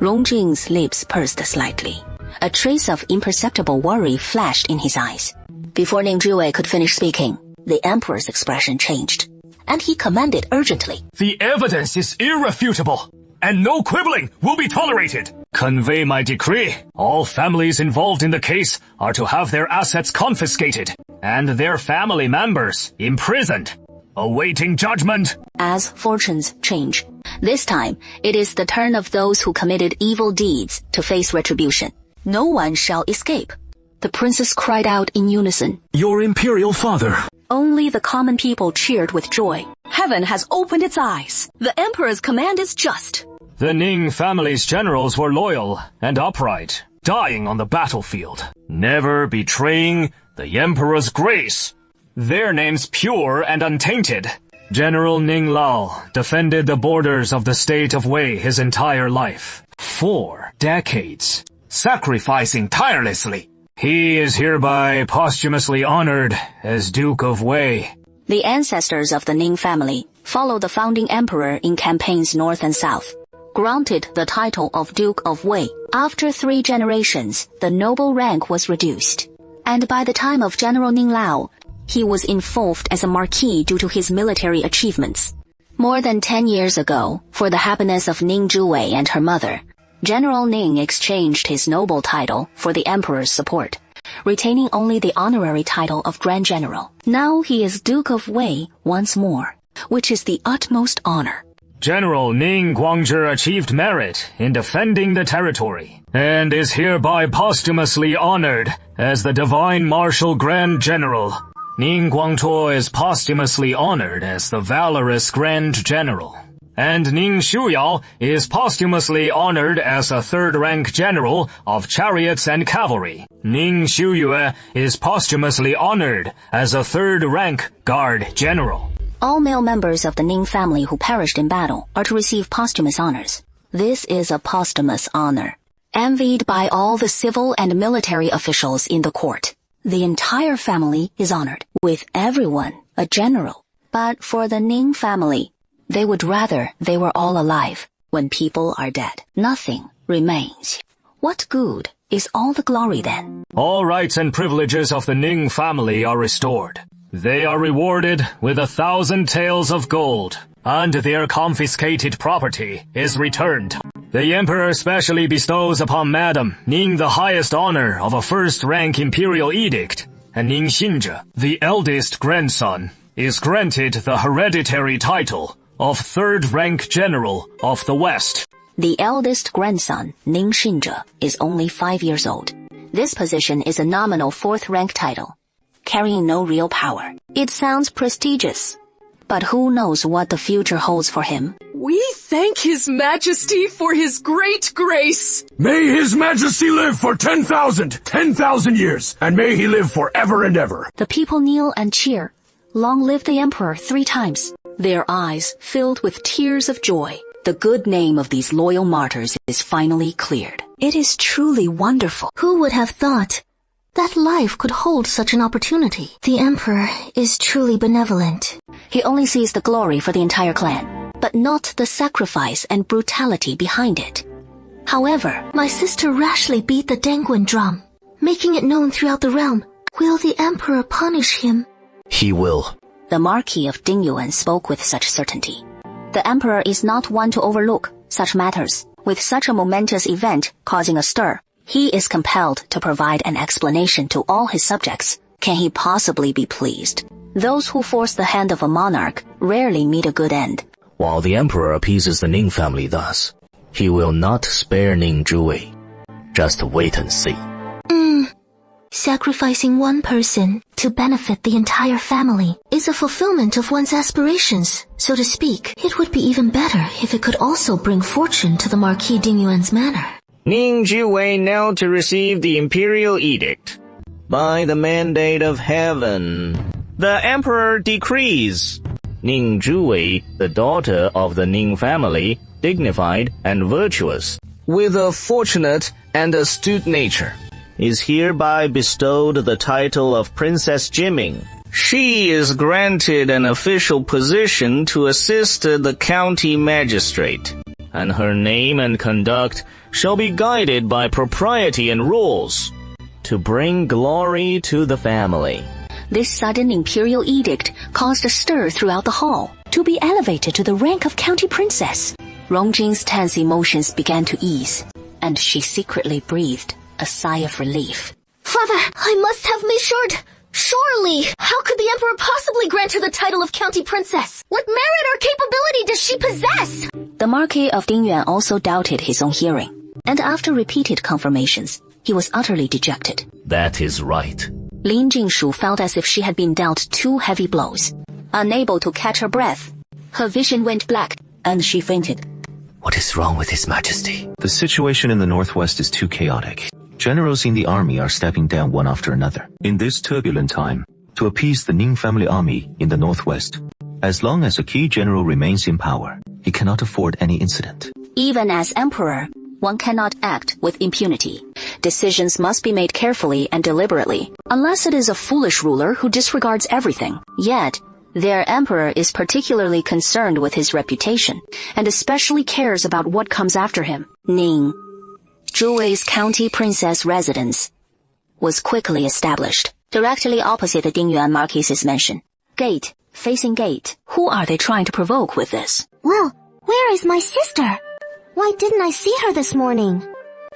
Rongjing's lips pursed slightly. A trace of imperceptible worry flashed in his eyes. Before Ning Zhiwei could finish speaking, the Emperor's expression changed, and he commanded urgently. The evidence is irrefutable, and no quibbling will be tolerated. Convey my decree. All families involved in the case are to have their assets confiscated and their family members imprisoned, awaiting judgment. As fortunes change, this time it is the turn of those who committed evil deeds to face retribution. No one shall escape. The princess cried out in unison. Your imperial father. Only the common people cheered with joy. Heaven has opened its eyes. The emperor's command is just. The Ning family's generals were loyal and upright, dying on the battlefield, never betraying the emperor's grace. Their names pure and untainted. General Ning Lao defended the borders of the state of Wei his entire life. 4 decades, sacrificing tirelessly. He is hereby posthumously honored as Duke of Wei. The ancestors of the Ning family followed the founding emperor in campaigns north and south, granted the title of Duke of Wei. After 3 generations, the noble rank was reduced. And by the time of General Ning Lao, he was involved as a marquis due to his military achievements. More than 10 years ago, for the happiness of Ning Zhuwei and her mother, General Ning exchanged his noble title for the emperor's support, retaining only the honorary title of Grand General. Now he is Duke of Wei once more, which is the utmost honor. General Ning Guangzhi achieved merit in defending the territory, and is hereby posthumously honored as the Divine Martial Grand General. Ning Guangtuo is posthumously honored as the Valorous Grand General. And Ning Shuyao is posthumously honored as a 3rd-rank general of chariots and cavalry. Ning Shuyue is posthumously honored as a 3rd-rank guard general. All male members of the Ning family who perished in battle are to receive posthumous honors. This is a posthumous honor, envied by all the civil and military officials in the court. The entire family is honored, with everyone a general. But for the Ning family, they would rather they were all alive. When people are dead, nothing remains. What good is all the glory then? All rights and privileges of the Ning family are restored. They are rewarded with 1,000 taels of gold, and their confiscated property is returned. The emperor specially bestows upon Madam Ning the highest honor of a 1st-rank imperial edict, and Ning Xinzhe, the eldest grandson, is granted the hereditary title of 3rd-rank general of the West. The eldest grandson, Ning Xinzhe, is only 5 years old. This position is a nominal 4th-rank title, carrying no real power. It sounds prestigious, but who knows what the future holds for him? We thank His Majesty for his great grace. May His Majesty live for 10,000 years, and may he live forever and ever. The people kneel and cheer. Long live the emperor 3 times. Their eyes filled with tears of joy. The good name of these loyal martyrs is finally cleared. It is truly wonderful. Who would have thought that life could hold such an opportunity? The emperor is truly benevolent. He only sees the glory for the entire clan, but not the sacrifice and brutality behind it. However, my sister rashly beat the Dangguan drum, making it known throughout the realm. Will the emperor punish him? He will. The Marquis of Dingyuan spoke with such certainty. The emperor is not one to overlook such matters. With such a momentous event causing a stir, he is compelled to provide an explanation to all his subjects. Can he possibly be pleased? Those who force the hand of a monarch rarely meet a good end. While the emperor appeases the Ning family thus, he will not spare Ning Zhuwei. Just wait and see. Sacrificing one person to benefit the entire family is a fulfillment of one's aspirations, so to speak. It would be even better if it could also bring fortune to the Marquis Dingyuan's manor. Ning Zhuwei now to receive the imperial edict. By the mandate of heaven, the emperor decrees. Ning Zhuwei, the daughter of the Ning family, dignified and virtuous, with a fortunate and astute nature, is hereby bestowed the title of Princess Jiming. She is granted an official position to assist the county magistrate, and her name and conduct shall be guided by propriety and rules, to bring glory to the family. This sudden imperial edict caused a stir throughout the hall. To be elevated to the rank of county princess. Rongjing's tense emotions began to ease, and she secretly breathed a sigh of relief. Father, I must have measured. Surely, how could the Emperor possibly grant her the title of County Princess? What merit or capability does she possess? The Marquis of Dingyuan also doubted his own hearing, and after repeated confirmations, he was utterly dejected. That is right. Lin Jingshu felt as if she had been dealt 2 heavy blows. Unable to catch her breath, her vision went black, and she fainted. What is wrong with His Majesty? The situation in the northwest is too chaotic. Generals in the army are stepping down one after another. In this turbulent time, to appease the Ning family army in the northwest, as long as a key general remains in power, he cannot afford any incident. Even as emperor, one cannot act with impunity. Decisions must be made carefully and deliberately, unless it is a foolish ruler who disregards everything. Yet, their emperor is particularly concerned with his reputation, and especially cares about what comes after him. Ning, Zhuwei's county princess residence, was quickly established, directly opposite the Dingyuan Marquis's mansion. Gate, facing gate. Who are they trying to provoke with this? Well, where is my sister? Why didn't I see her this morning?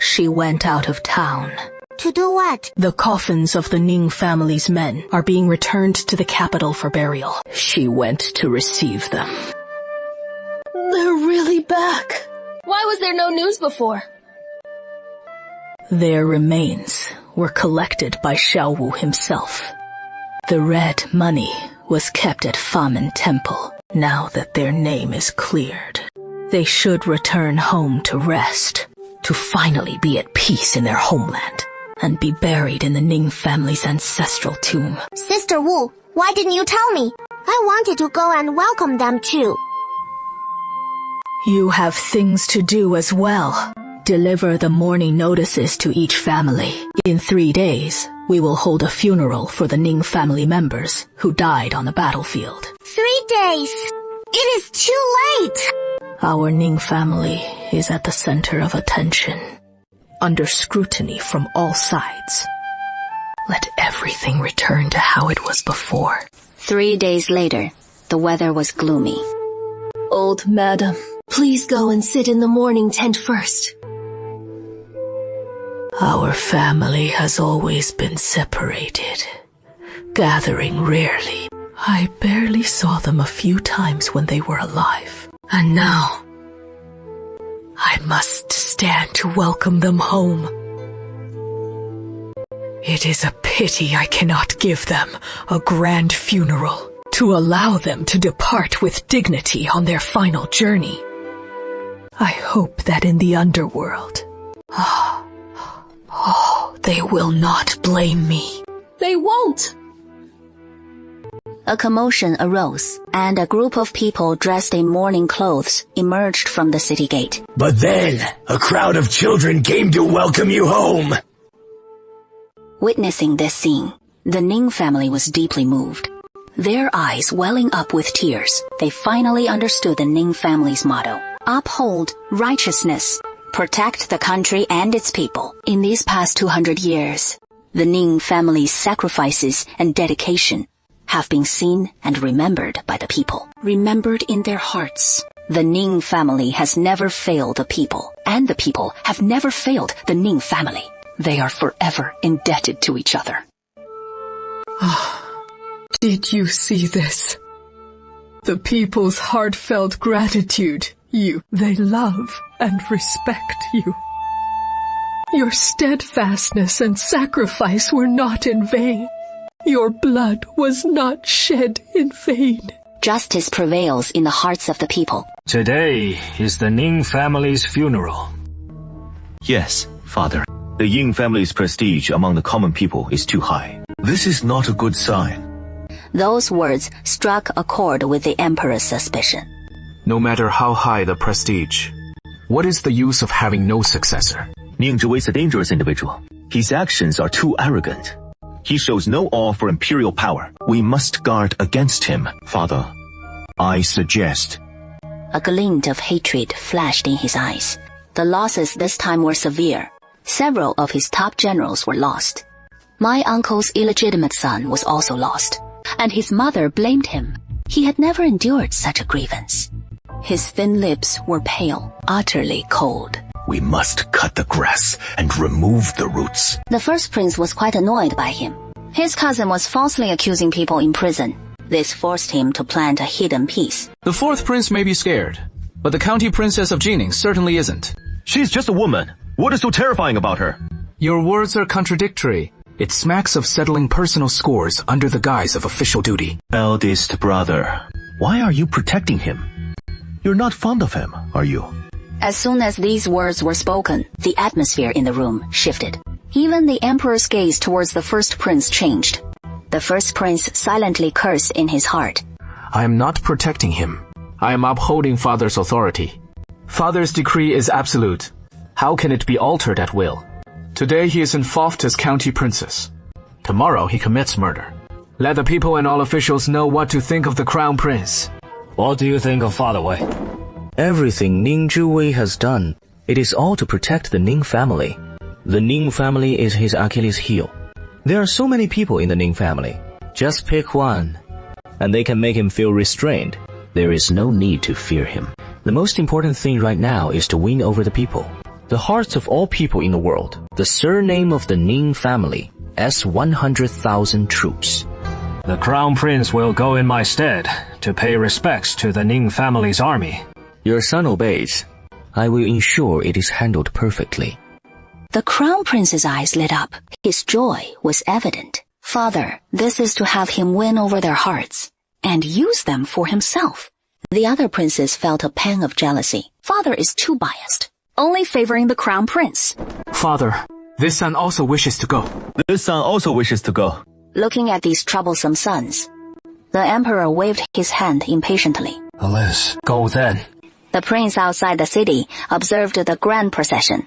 She went out of town. To do what? The coffins of the Ning family's men are being returned to the capital for burial. She went to receive them. They're really back. Why was there no news before? Their remains were collected by Xiaowu himself. The red money was kept at Famen Temple. Now that their name is cleared, they should return home to rest, to finally be at peace in their homeland, and be buried in the Ning family's ancestral tomb. Sister Wu, why didn't you tell me? I wanted to go and welcome them too. You have things to do as well. Deliver the mourning notices to each family. In 3 days, we will hold a funeral for the Ning family members who died on the battlefield. 3 days? It is too late! Our Ning family is at the center of attention, under scrutiny from all sides. Let everything return to how it was before. 3 days later, the weather was gloomy. Old madam, please go and sit in the mourning tent first. Our family has always been separated, gathering rarely. I barely saw them a few times when they were alive. And now, I must stand to welcome them home. It is a pity I cannot give them a grand funeral to allow them to depart with dignity on their final journey. I hope that in the underworld, they will not blame me. They won't. A commotion arose, and a group of people dressed in mourning clothes emerged from the city gate. But then, a crowd of children came to welcome you home. Witnessing this scene, the Ning family was deeply moved. Their eyes welling up with tears, they finally understood the Ning family's motto: uphold righteousness, protect the country and its people. In these past 200 years, the Ning family's sacrifices and dedication have been seen and remembered by the people, remembered in their hearts. The Ning family has never failed the people, and the people have never failed the Ning family. They are forever indebted to each other. Did you see this? The people's heartfelt gratitude. They love and respect you. Your steadfastness and sacrifice were not in vain. Your blood was not shed in vain. Justice prevails in the hearts of the people. Today is the Ning family's funeral. Yes, Father. The Ying family's prestige among the common people is too high. This is not a good sign. Those words struck a chord with the emperor's suspicion. No matter how high the prestige, what is the use of having no successor? Ning Zhuwei is a dangerous individual. His actions are too arrogant. He shows no awe for imperial power. We must guard against him, Father. I suggest. A glint of hatred flashed in his eyes. The losses this time were severe. Several of his top generals were lost. My uncle's illegitimate son was also lost, and his mother blamed him. He had never endured such a grievance. His thin lips were pale, utterly cold. We must cut the grass and remove the roots. The first prince was quite annoyed by him. His cousin was falsely accusing people in prison. This forced him to plant a hidden peace. The fourth prince may be scared, but the county princess of Jining certainly isn't. She's just a woman. What is so terrifying about her? Your words are contradictory. It smacks of settling personal scores under the guise of official duty. Eldest brother, why are you protecting him? You're not fond of him, are you? As soon as these words were spoken, the atmosphere in the room shifted. Even the emperor's gaze towards the first prince changed. The first prince silently cursed in his heart. I am not protecting him. I am upholding Father's authority. Father's decree is absolute. How can it be altered at will? Today he is involved as county princess. Tomorrow he commits murder. Let the people and all officials know what to think of the crown prince. What do you think of Father Wei? Everything Ning Zhiwei has done, it is all to protect the Ning family. The Ning family is his Achilles heel. There are so many people in the Ning family. Just pick one, and they can make him feel restrained. There is no need to fear him. The most important thing right now is to win over the people. The hearts of all people in the world. The surname of the Ning family as 100,000 troops. The crown prince will go in my stead to pay respects to the Ning family's army. Your son obeys. I will ensure it is handled perfectly. The crown prince's eyes lit up. His joy was evident. Father, this is to have him win over their hearts and use them for himself. The other princes felt a pang of jealousy. Father is too biased, only favoring the crown prince. Father, this son also wishes to go. This son also wishes to go. Looking at these troublesome sons, the emperor waved his hand impatiently. Let's go then. The prince outside the city observed the grand procession.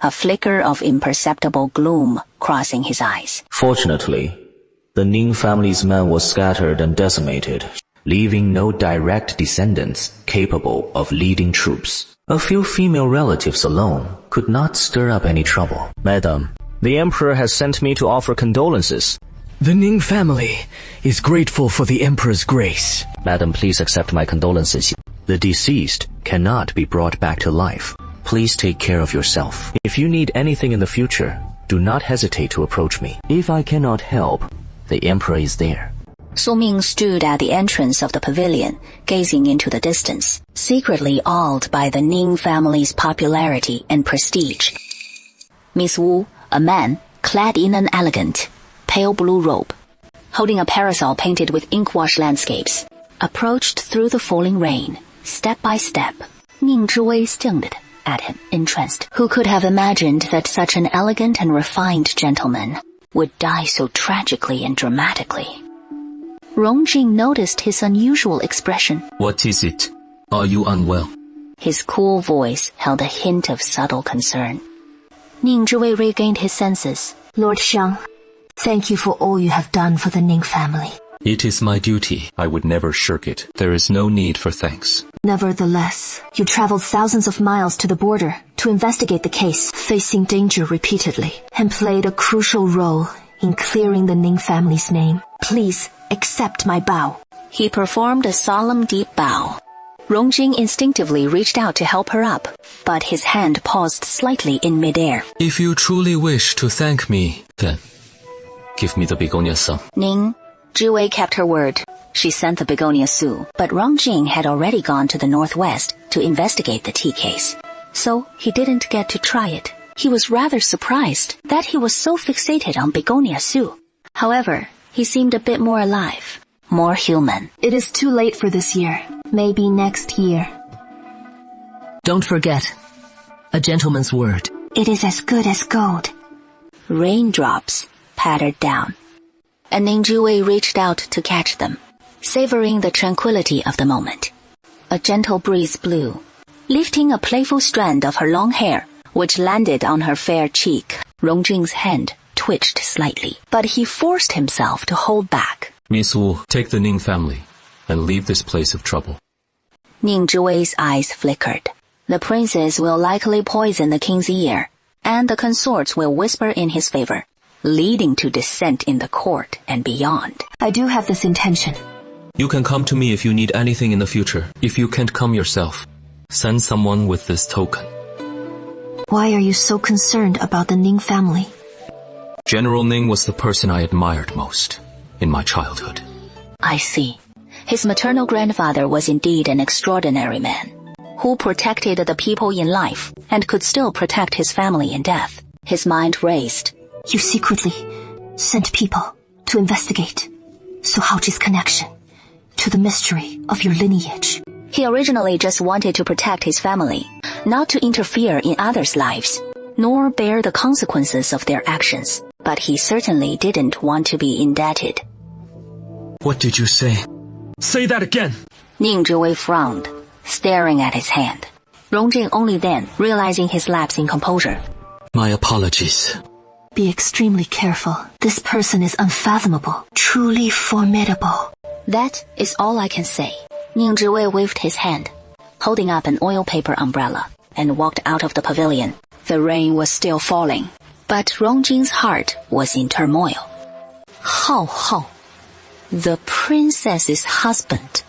A flicker of imperceptible gloom crossing his eyes. Fortunately, the Ning family's men was scattered and decimated, leaving no direct descendants capable of leading troops. A few female relatives alone could not stir up any trouble. Madam, the emperor has sent me to offer condolences. The Ning family is grateful for the emperor's grace. Madam, please accept my condolences. The deceased cannot be brought back to life. Please take care of yourself. If you need anything in the future, do not hesitate to approach me. If I cannot help, the emperor is there. Su Ming stood at the entrance of the pavilion, gazing into the distance, secretly awed by the Ning family's popularity and prestige. Miss Wu, a man, clad in an elegant, pale blue robe, holding a parasol painted with ink-wash landscapes, approached through the falling rain, step by step. Ning Zhiwei stared at him, entranced. Who could have imagined that such an elegant and refined gentleman would die so tragically and dramatically? Rongjing noticed his unusual expression. What is it? Are you unwell? His cool voice held a hint of subtle concern. Ning Zhiwei regained his senses. Lord Xiang, thank you for all you have done for the Ning family. It is my duty. I would never shirk it. There is no need for thanks. Nevertheless, you traveled thousands of miles to the border to investigate the case, facing danger repeatedly, and played a crucial role in clearing the Ning family's name. Please accept my bow. He performed a solemn deep bow. Rongjing instinctively reached out to help her up, but his hand paused slightly in midair. If you truly wish to thank me, then give me the begonia sum. Ning Zhiwei kept her word. She sent the begonia sue, but Rongjing had already gone to the northwest to investigate the tea case, so he didn't get to try it. He was rather surprised that he was so fixated on begonia sue. However, he seemed a bit more alive, more human. It is too late for this year. Maybe next year. Don't forget, a gentleman's word. It is as good as gold. Raindrops pattered down, and Ning Zhiwei reached out to catch them, savoring the tranquility of the moment. A gentle breeze blew, lifting a playful strand of her long hair, which landed on her fair cheek. Rongjing's hand twitched slightly, but he forced himself to hold back. Miss Wu, take the Ning family and leave this place of trouble. Ning Zhiwei's eyes flickered. The princes will likely poison the king's ear, and the consorts will whisper in his favor, leading to dissent in the court and beyond. I do have this intention. You can come to me if you need anything in the future. If you can't come yourself, send someone with this token. Why are you so concerned about the Ning family? General Ning was the person I admired most in my childhood. I see. His maternal grandfather was indeed an extraordinary man, who protected the people in life and could still protect his family in death. His mind raced. You secretly sent people to investigate Su Haoji's connection to the mystery of your lineage. He originally just wanted to protect his family, not to interfere in others' lives, nor bear the consequences of their actions. But he certainly didn't want to be indebted. What did you say? Say that again! Ning Zhiwei frowned, staring at his hand. Rongjing only then, realizing his lapse in composure. My apologies. Be extremely careful. This person is unfathomable, truly formidable. That is all I can say. Ning Zhiwei waved his hand, holding up an oil paper umbrella, and walked out of the pavilion. The rain was still falling, but Rongjing's heart was in turmoil. Hao Hao, the princess's husband,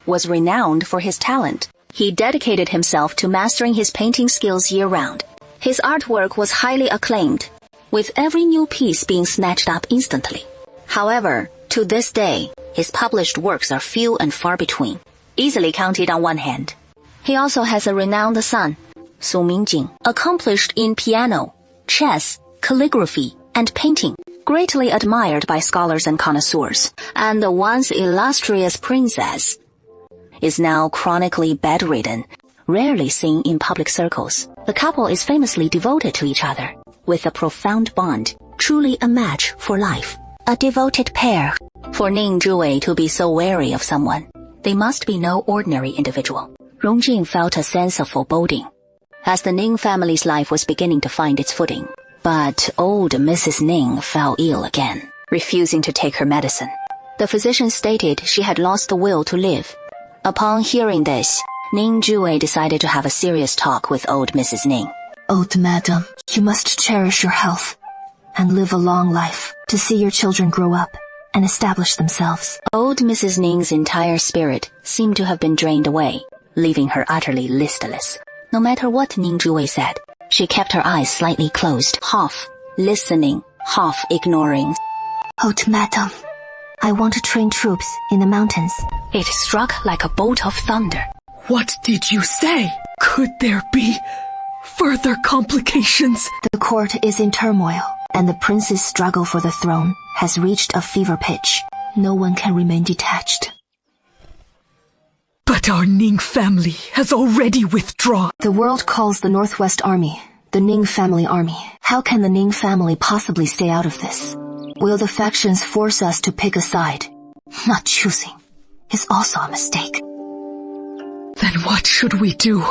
was renowned for his talent. He dedicated himself to mastering his painting skills year-round. His artwork was highly acclaimed, with every new piece being snatched up instantly. However, to this day, his published works are few and far between, easily counted on one hand. He also has a renowned son, Su Mingjing, accomplished in piano, chess, calligraphy, and painting, greatly admired by scholars and connoisseurs, and the once illustrious princess is now chronically bedridden, rarely seen in public circles. The couple is famously devoted to each other, with a profound bond, truly a match for life. A devoted pair. For Ning Zhiwei to be so wary of someone, they must be no ordinary individual. Rongjing felt a sense of foreboding, as the Ning family's life was beginning to find its footing. But old Mrs. Ning fell ill again, refusing to take her medicine. The physician stated she had lost the will to live. Upon hearing this, Ning Zhiwei decided to have a serious talk with old Mrs. Ning. Old madam, you must cherish your health and live a long life to see your children grow up and establish themselves. Old Mrs. Ning's entire spirit seemed to have been drained away, leaving her utterly listless. No matter what Ning Zhiwei said, she kept her eyes slightly closed, half listening, half ignoring. Old madam, I want to train troops in the mountains. It struck like a bolt of thunder. What did you say? Could there be further complications? The court is in turmoil, and the prince's struggle for the throne has reached a fever pitch. No one can remain detached. But our Ning family has already withdrawn. The world calls the Northwest Army the Ning family army. How can the Ning family possibly stay out of this? Will the factions force us to pick a side? Not choosing is also a mistake. Then what should we do?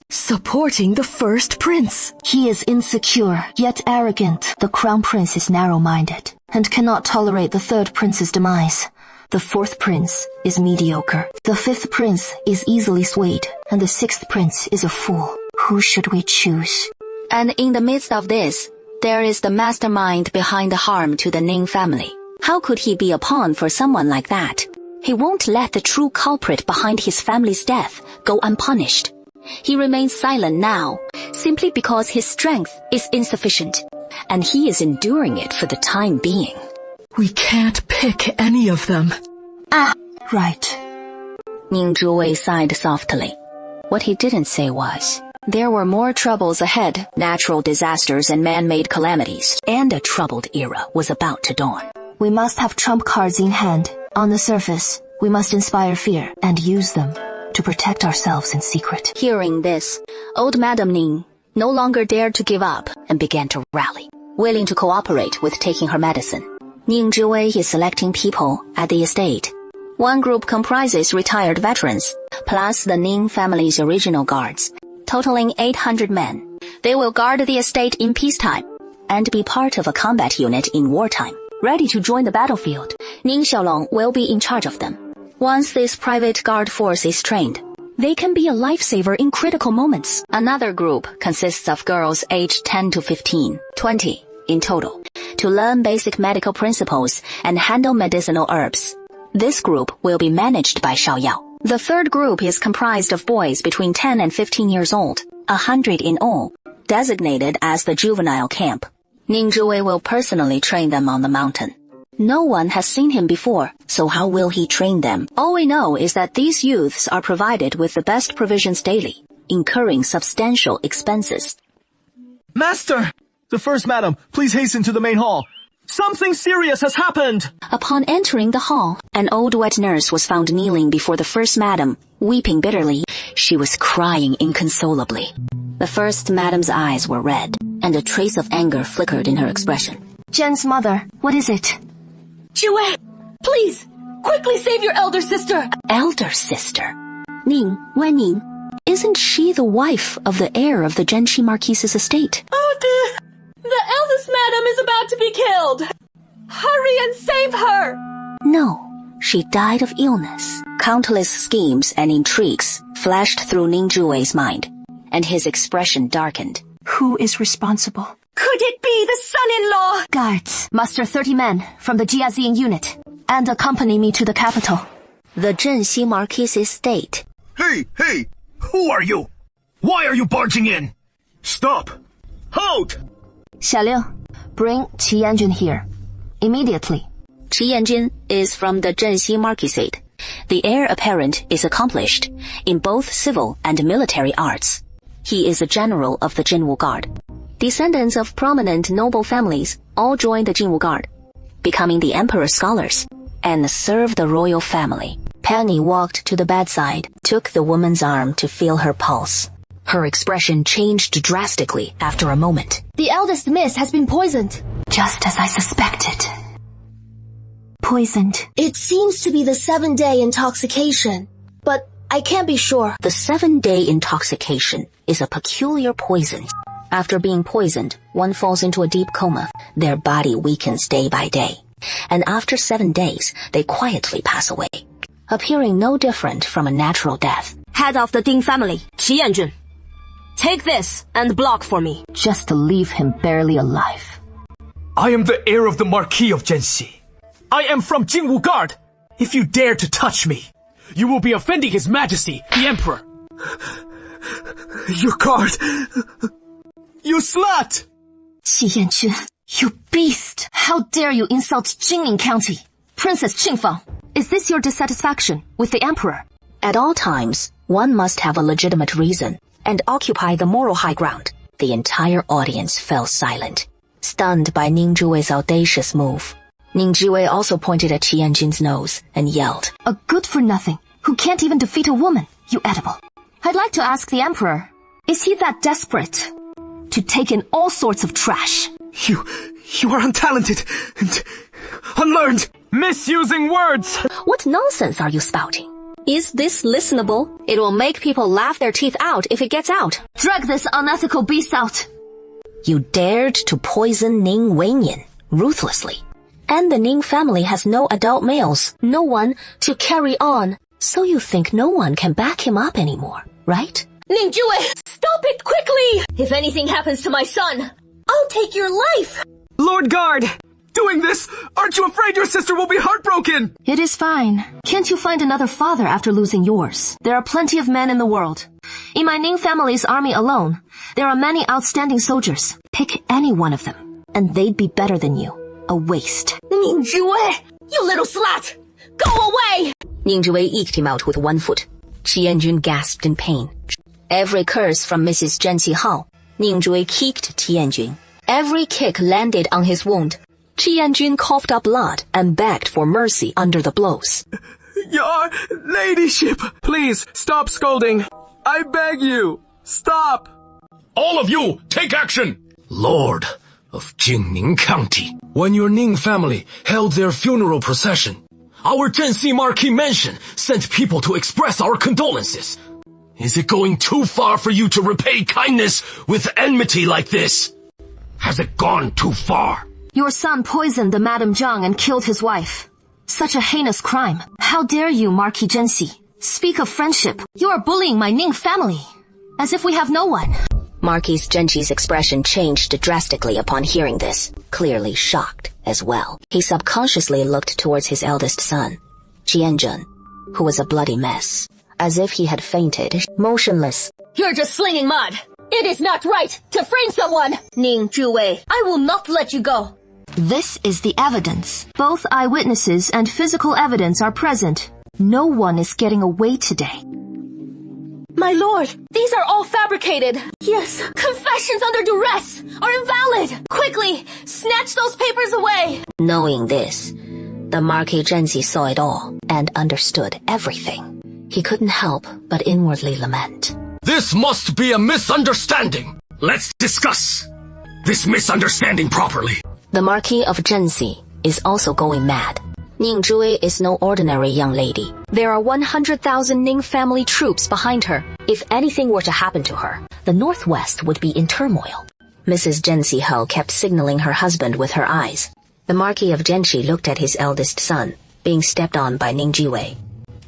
Supporting the first prince. He is insecure, yet arrogant. The crown prince is narrow-minded and cannot tolerate the third prince's demise. The fourth prince is mediocre. The fifth prince is easily swayed, and the sixth prince is a fool. Who should we choose? And in the midst of this, there is the mastermind behind the harm to the Ning family. How could he be a pawn for someone like that? He won't let the true culprit behind his family's death go unpunished. He remains silent now, simply because his strength is insufficient, and he is enduring it for the time being. We can't pick any of them. Ah, right. Ning Zhiwei sighed softly. What he didn't say was, there were more troubles ahead, natural disasters and man-made calamities, and a troubled era was about to dawn. We must have trump cards in hand. On the surface, we must inspire fear and use them to protect ourselves in secret. Hearing this, old Madam Ning no longer dared to give up and began to rally, willing to cooperate with taking her medicine. Ning Zhiwei is selecting people at the estate. One group comprises retired veterans, plus the Ning family's original guards, totaling 800 men. They will guard the estate in peacetime and be part of a combat unit in wartime, ready to join the battlefield. Ning Xiaolong will be in charge of them. Once this private guard force is trained, they can be a lifesaver in critical moments. Another group consists of girls aged 10 to 15, 20 in total, to learn basic medical principles and handle medicinal herbs. This group will be managed by Shao Yao. The third group is comprised of boys between 10 and 15 years old, 100 in all, designated as the juvenile camp. Ning Zhiwei will personally train them on the mountain. No one has seen him before, so how will he train them? All we know is that these youths are provided with the best provisions daily, incurring substantial expenses. Master! The first madam, please hasten to the main hall. Something serious has happened! Upon entering the hall, an old wet nurse was found kneeling before the first madam, weeping bitterly. She was crying inconsolably. The first madam's eyes were red, and a trace of anger flickered in her expression. Jen's mother, what is it? Zhiwei, please, quickly save your elder sister. Elder sister? Ning, Wenning. Isn't she the wife of the heir of the Zhenqi Marquise's estate? Oh dear, the eldest madam is about to be killed. Hurry and save her. No, she died of illness. Countless schemes and intrigues flashed through Ning Zhiwei's mind, and his expression darkened. Who is responsible? Could it be the son-in-law? Guards, muster 30 men from the Jiazin unit and accompany me to the capital. The Zhenxi Marquise estate. Hey! Who are you? Why are you barging in? Stop! Halt! Xia Liu, bring Qi Yanjun here. Immediately. Qi Yanjun is from the Zhenxi Marquisate. The heir apparent is accomplished in both civil and military arts. He is a general of the Jinwu Guard. Descendants of prominent noble families all joined the Jinwu Guard, becoming the emperor's scholars, and serve the royal family. Penny walked to the bedside, took the woman's arm to feel her pulse. Her expression changed drastically after a moment. The eldest miss has been poisoned. Just as I suspected. Poisoned. It seems to be the 7-day intoxication, but I can't be sure. The 7-day intoxication is a peculiar poison. After being poisoned, one falls into a deep coma. Their body weakens day by day, and after 7 days, they quietly pass away, appearing no different from a natural death. Head of the Ding family, Qi Yanjun. Take this and block for me, just to leave him barely alive. I am the heir of the Marquis of Zhenxi. I am from Jinwu Guard. If you dare to touch me, you will be offending His Majesty, the Emperor. Your guard! You slut! Qi Yanjun, you beast! How dare you insult Jingning County? Princess Qingfang, is this your dissatisfaction with the Emperor? At all times, one must have a legitimate reason and occupy the moral high ground. The entire audience fell silent, stunned by Ning Zhiwei's audacious move. Ning Zhiwei also pointed at Qi Yanjun's nose and yelled, "A good-for-nothing who can't even defeat a woman, you edible. I'd like to ask the Emperor, is he that desperate to take in all sorts of trash?" You are untalented and unlearned, misusing words. What nonsense are you spouting? Is this listenable? It will make people laugh their teeth out if it gets out. Drag this unethical beast out. You dared to poison Ning Wenyin ruthlessly. And the Ning family has no adult males, no one to carry on. So you think no one can back him up anymore, right? Ning Zhiwei, stop it quickly! If anything happens to my son, I'll take your life! Lord Guard, doing this, aren't you afraid your sister will be heartbroken? It is fine. Can't you find another father after losing yours? There are plenty of men in the world. In my Ning family's army alone, there are many outstanding soldiers. Pick any one of them, and they'd be better than you. A waste. Ning Zhiwei, you little slut! Go away! Ning Zhiwei eked him out with one foot. Qi Yanjun gasped in pain. Every curse from Mrs. Zhenqi Hao. Ning Zhiwei kicked Qi Yanjun. Every kick landed on his wound. Qi Yanjun coughed up blood and begged for mercy under the blows. Your ladyship, please stop scolding. I beg you, stop. All of you, take action! Lord of Jingning County, when your Ning family held their funeral procession, our Zhenxi Marquis Mansion sent people to express our condolences. Is it going too far for you to repay kindness with enmity like this? Has it gone too far? Your son poisoned the Madame Zhang and killed his wife. Such a heinous crime. How dare you, Marquis Zhenxi? Speak of friendship. You are bullying my Ning family. As if we have no one. Marquis Zhenqi's expression changed drastically upon hearing this, clearly shocked as well. He subconsciously looked towards his eldest son, Jianzhen. who was a bloody mess. As if he had fainted, motionless. You're just slinging mud. It is not right to frame someone. Ning Zhuwei, I will not let you go. This is the evidence. Both eyewitnesses and physical evidence are present. No one is getting away today. My lord, these are all fabricated. Yes. Confessions under duress are invalid. Quickly, snatch those papers away. Knowing this, the Marquis Zhenzi saw it all and understood everything. He couldn't help but inwardly lament. This must be a misunderstanding. Let's discuss this misunderstanding properly. The Marquis of Zhenzi is also going mad. Ning Zhuwei is no ordinary young lady. There are 100,000 Ning family troops behind her. If anything were to happen to her, the Northwest would be in turmoil. Mrs. Zhenzi Hou kept signaling her husband with her eyes. The Marquis of Zhenzi looked at his eldest son, being stepped on by Ning Zhiwei,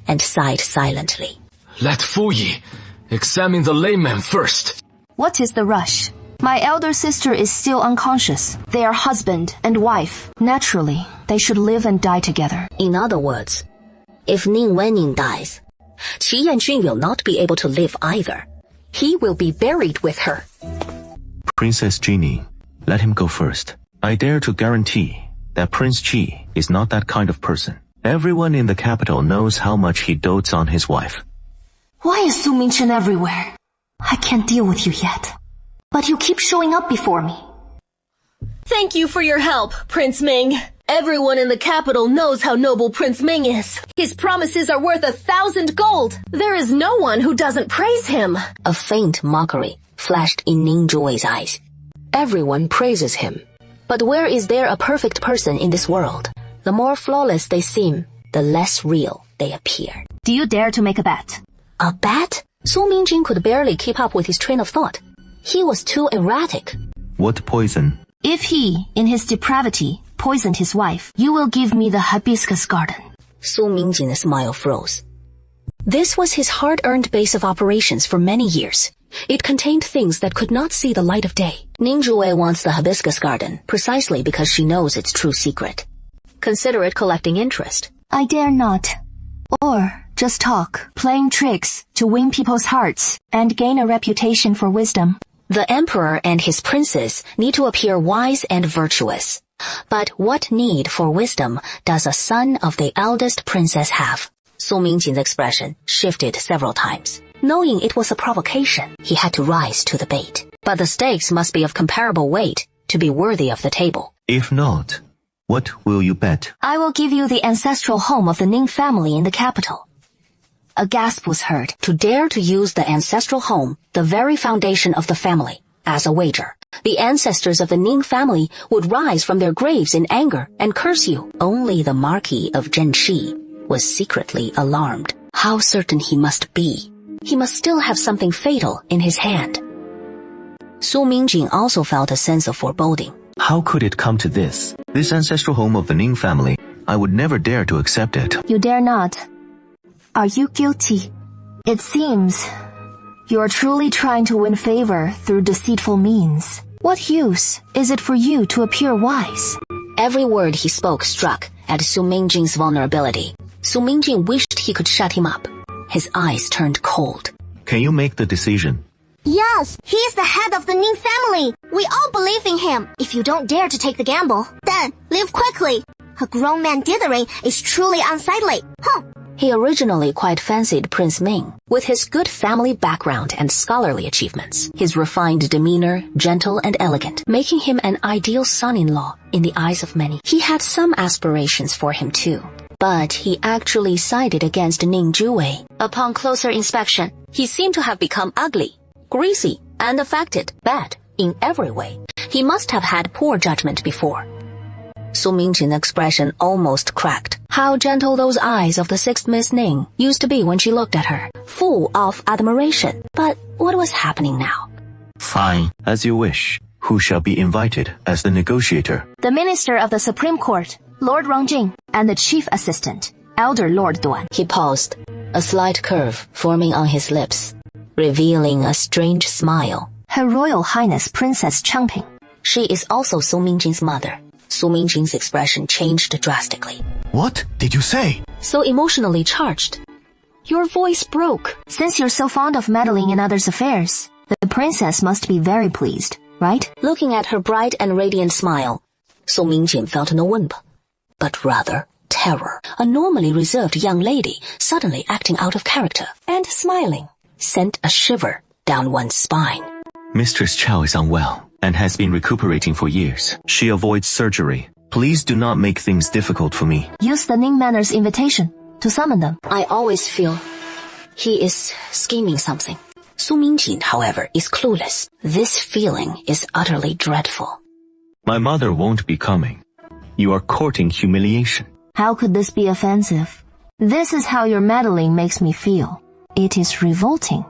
and sighed silently. Let Fu Yi examine the layman first. What is the rush? My elder sister is still unconscious. They are husband and wife. Naturally, they should live and die together. In other words, if Ning Wenning dies, Qi Yanjun will not be able to live either. He will be buried with her. Princess Genie, let him go first. I dare to guarantee that Prince Qi is not that kind of person. Everyone in the capital knows how much he dotes on his wife. Why is Su Mingchen everywhere? I can't deal with you yet. But you keep showing up before me. Thank you for your help, Prince Ming. Everyone in the capital knows how noble Prince Ming is. His promises are worth 1,000 gold. There is no one who doesn't praise him. A faint mockery flashed in Ning Zhuwei's eyes. Everyone praises him. But where is there a perfect person in this world? The more flawless they seem, the less real they appear. Do you dare to make a bet? A bet? Su Mingjing could barely keep up with his train of thought. He was too erratic. What poison? If he, in his depravity, poisoned his wife, you will give me the hibiscus garden. Su Mingjing's smile froze. This was his hard-earned base of operations for many years. It contained things that could not see the light of day. Ning Zhuwei wants the hibiscus garden precisely because she knows its true secret. Consider it collecting interest. I dare not. Or just talk, playing tricks to win people's hearts and gain a reputation for wisdom. The emperor and his princes need to appear wise and virtuous. But what need for wisdom does a son of the eldest princess have? Su Mingjing's expression shifted several times. Knowing it was a provocation, he had to rise to the bait. But the stakes must be of comparable weight to be worthy of the table. If not, what will you bet? I will give you the ancestral home of the Ning family in the capital. A gasp was heard. To dare to use the ancestral home, the very foundation of the family, as a wager. The ancestors of the Ning family would rise from their graves in anger and curse you. Only the Marquis of Zhenshi was secretly alarmed. How certain he must be. He must still have something fatal in his hand. Su Mingjing also felt a sense of foreboding. How could it come to this? This ancestral home of the Ning family, I would never dare to accept it. You dare not. Are you guilty? It seems you are truly trying to win favor through deceitful means. What use is it for you to appear wise? Every word he spoke struck at Su Mingjing's vulnerability. Su Mingjing wished he could shut him up. His eyes turned cold. Can you make the decision? Yes, he is the head of the Ning family. We all believe in him. If you don't dare to take the gamble, then leave quickly. A grown man dithering is truly unsightly. He originally quite fancied Prince Ming. With his good family background and scholarly achievements, his refined demeanor, gentle and elegant, making him an ideal son-in-law in the eyes of many. He had some aspirations for him too. But he actually sided against Ning Zhuwei. Upon closer inspection, he seemed to have become ugly, greasy, and affected, bad in every way. He must have had poor judgment before. Su Mingjing's expression almost cracked. How gentle those eyes of the sixth Miss Ning used to be when she looked at her, full of admiration. But what was happening now? Fine. As you wish. Who shall be invited as the negotiator? The Minister of the Supreme Court, Lord Rongjing, and the Chief Assistant, Elder Lord Duan. He paused, a slight curve forming on his lips, revealing a strange smile. Her Royal Highness Princess Changping. She is also Su Mingjing's mother. Su Mingjing's expression changed drastically. What did you say? So emotionally charged, Your voice broke. Since you're so fond of meddling in others' affairs, the princess must be very pleased, right? Looking at her bright and radiant smile, Su Mingjing felt no wimp, but rather terror. A normally reserved young lady suddenly acting out of character and smiling sent a shiver down one's spine. Mistress Chao is unwell and has been recuperating for years. She avoids surgery. Please do not make things difficult for me. Use the Ning Manor's invitation to summon them. I always feel he is scheming something. Su Mingjing, however, is clueless. This feeling is utterly dreadful. My mother won't be coming. You are courting humiliation. How could this be offensive? This is how your meddling makes me feel. It is revolting,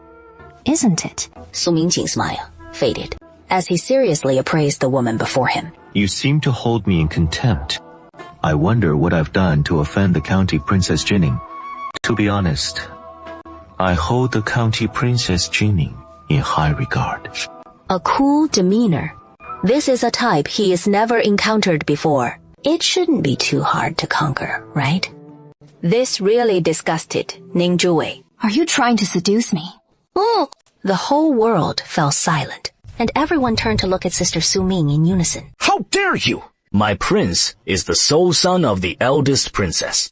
isn't it? Su Mingjing's smile faded as he seriously appraised the woman before him. You seem to hold me in contempt. I wonder what I've done to offend the County Princess Jinning. To be honest, I hold the County Princess Jinning in high regard. A cool demeanor. This is a type he has never encountered before. It shouldn't be too hard to conquer, right? This really disgusted Ning Zhuwei. Are you trying to seduce me? The whole world fell silent, and everyone turned to look at Sister Su Ming in unison. How dare you! My prince is the sole son of the eldest princess,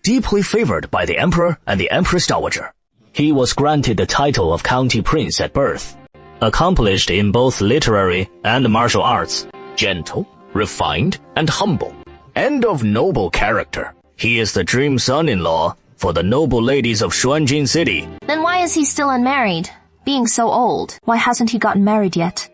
deeply favored by the emperor and the empress dowager. He was granted the title of county prince at birth, accomplished in both literary and martial arts, gentle, refined, and humble, and of noble character. He is the dream son-in-law for the noble ladies of Xuanjin City. Then why is he still unmarried? Being so old, why hasn't he gotten married yet?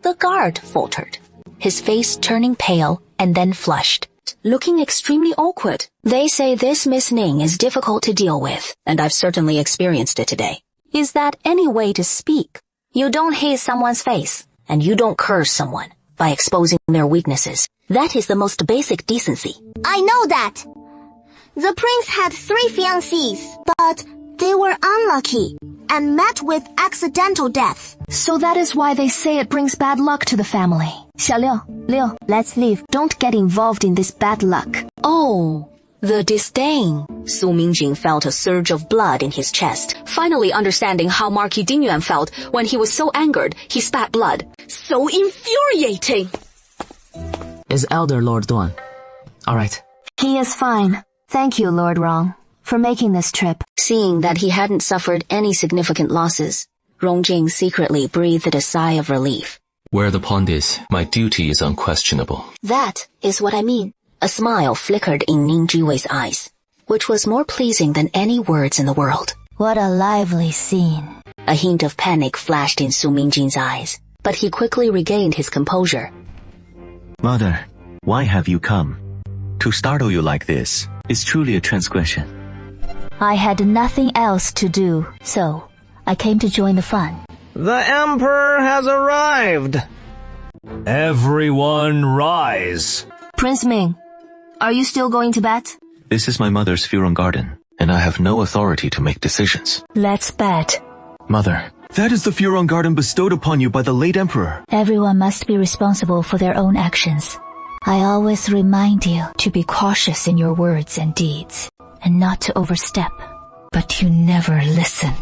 The guard faltered, his face turning pale and then flushed, looking extremely awkward. They say this Miss Ning is difficult to deal with, and I've certainly experienced it today. Is that any way to speak? You don't hate someone's face, and you don't curse someone by exposing their weaknesses. That is the most basic decency. I know that. The prince had 3 fiancées, but they were unlucky and met with accidental death. So that is why they say it brings bad luck to the family. Xiao Liu, let's leave. Don't get involved in this bad luck. Oh, the disdain. Su Mingjing felt a surge of blood in his chest, finally understanding how Marquis Dingyuan felt when he was so angered he spat blood. So infuriating! Is Elder Lord Duan all right? He is fine. Thank you, Lord Rong, for making this trip. Seeing that he hadn't suffered any significant losses, Rongjing secretly breathed a sigh of relief. Where the pond is, my duty is unquestionable. That is what I mean. A smile flickered in Ning Zhiwei's eyes, which was more pleasing than any words in the world. What a lively scene. A hint of panic flashed in Su Mingjing's eyes, but he quickly regained his composure. Mother, why have you come? To startle you like this is truly a transgression. I had nothing else to do, so I came to join the fun. The Emperor has arrived! Everyone rise! Prince Ming, are you still going to bet? This is my mother's Heroine garden, and I have no authority to make decisions. Let's bet. Mother, that is the Heroine garden bestowed upon you by the late Emperor. Everyone must be responsible for their own actions. I always remind you to be cautious in your words and deeds, and not to overstep. But you never listen.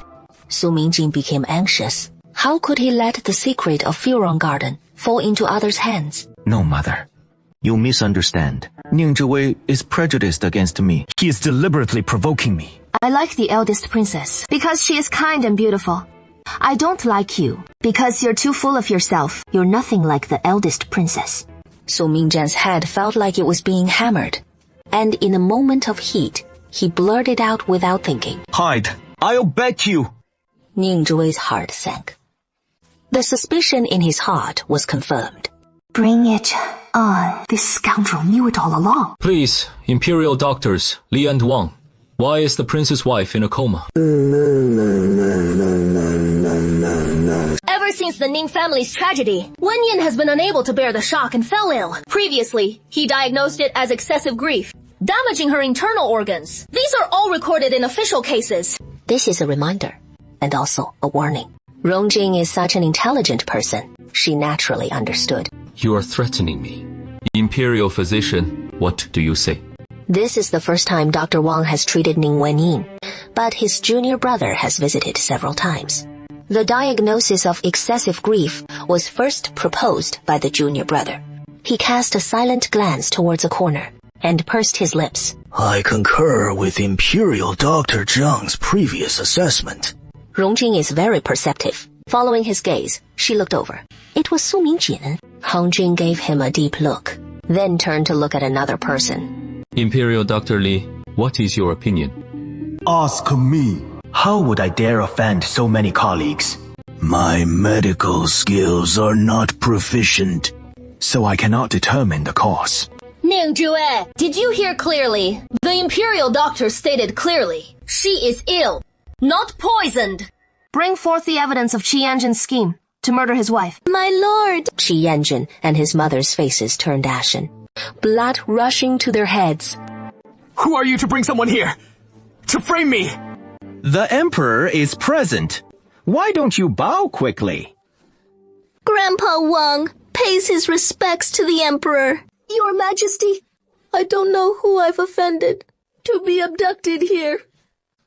Su Mingjing became anxious. How could he let the secret of Heroine garden fall into others' hands? No, Mother. You misunderstand. Ning Zhiwei is prejudiced against me. He is deliberately provoking me. I like the eldest princess because she is kind and beautiful. I don't like you because you're too full of yourself. You're nothing like the eldest princess. Su Mingjing's head felt like it was being hammered, and in a moment of heat, he blurted out without thinking. Hide! I'll bet you! Ning Zhiwei's heart sank. The suspicion in his heart was confirmed. Bring it on. This scoundrel knew it all along. Please, Imperial Doctors, Li and Wang, why is the prince's wife in a coma? Ever since the Ning family's tragedy, Wen Yin has been unable to bear the shock and fell ill. Previously, he diagnosed it as excessive grief, damaging her internal organs. These are all recorded in official cases. This is a reminder, and also a warning. Rongjing is such an intelligent person. She naturally understood. You are threatening me. Imperial physician, what do you say? This is the first time Dr. Wang has treated Ning Wenyin, but his junior brother has visited several times. The diagnosis of excessive grief was first proposed by the junior brother. He cast a silent glance towards a corner and pursed his lips. I concur with Imperial Dr. Zhang's previous assessment. Rongjing is very perceptive. Following his gaze, she looked over. It was Su Mingjin. Hongjing gave him a deep look, then turned to look at another person. Imperial Dr. Li, what is your opinion? Ask me. How would I dare offend so many colleagues? My medical skills are not proficient, so I cannot determine the cause. Ning Zhuwei, did you hear clearly? The Imperial Doctor stated clearly, she is ill, not poisoned. Bring forth the evidence of Qi Yanjin's scheme to murder his wife. My lord! Qi Yanjin and his mother's faces turned ashen, blood rushing to their heads. Who are you to bring someone here? To frame me? The Emperor is present. Why don't you bow quickly? Grandpa Wang pays his respects to the Emperor. Your Majesty, I don't know who I've offended to be abducted here.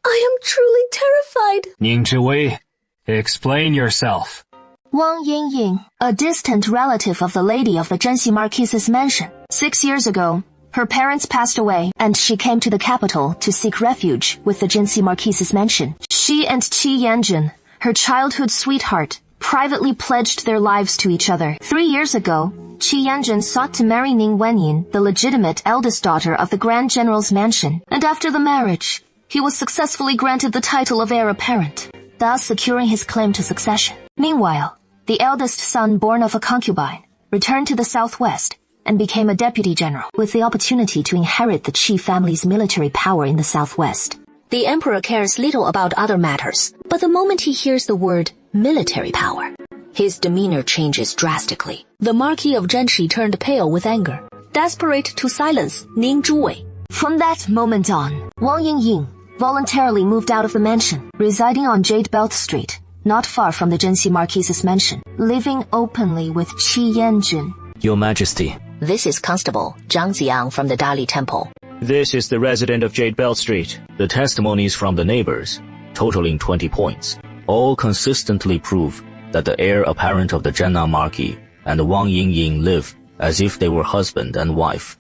I am truly terrified. Ning Zhiwei, explain yourself. Wang Yingying, a distant relative of the lady of the Zhenxi Marquise's mansion. 6 years ago, her parents passed away, and she came to the capital to seek refuge with the Zhenxi Marquise's mansion. She and Qi Yanjin, her childhood sweetheart, privately pledged their lives to each other. 3 years ago, Qi Yanjin sought to marry Ning Wenyin, the legitimate eldest daughter of the Grand General's mansion, and after the marriage, he was successfully granted the title of heir apparent, thus securing his claim to succession. Meanwhile, the eldest son born of a concubine returned to the southwest and became a deputy general, with the opportunity to inherit the Qi family's military power in the southwest. The emperor cares little about other matters, but the moment he hears the word military power, his demeanor changes drastically. The Marquis of Zhenxi turned pale with anger, desperate to silence Ning Zhuwei. From that moment on, Wang Yingying voluntarily moved out of the mansion, residing on Jade Belt Street, not far from the Zhenxi Marquise's mansion, living openly with Qi Yanjin. Your Majesty. This is Constable Zhang Ziang from the Dali Temple. This is the resident of Jade Belt Street. The testimonies from the neighbors, totaling 20 points, all consistently prove that the heir apparent of the Zhenna Marquis and Wang Yingying live as if they were husband and wife.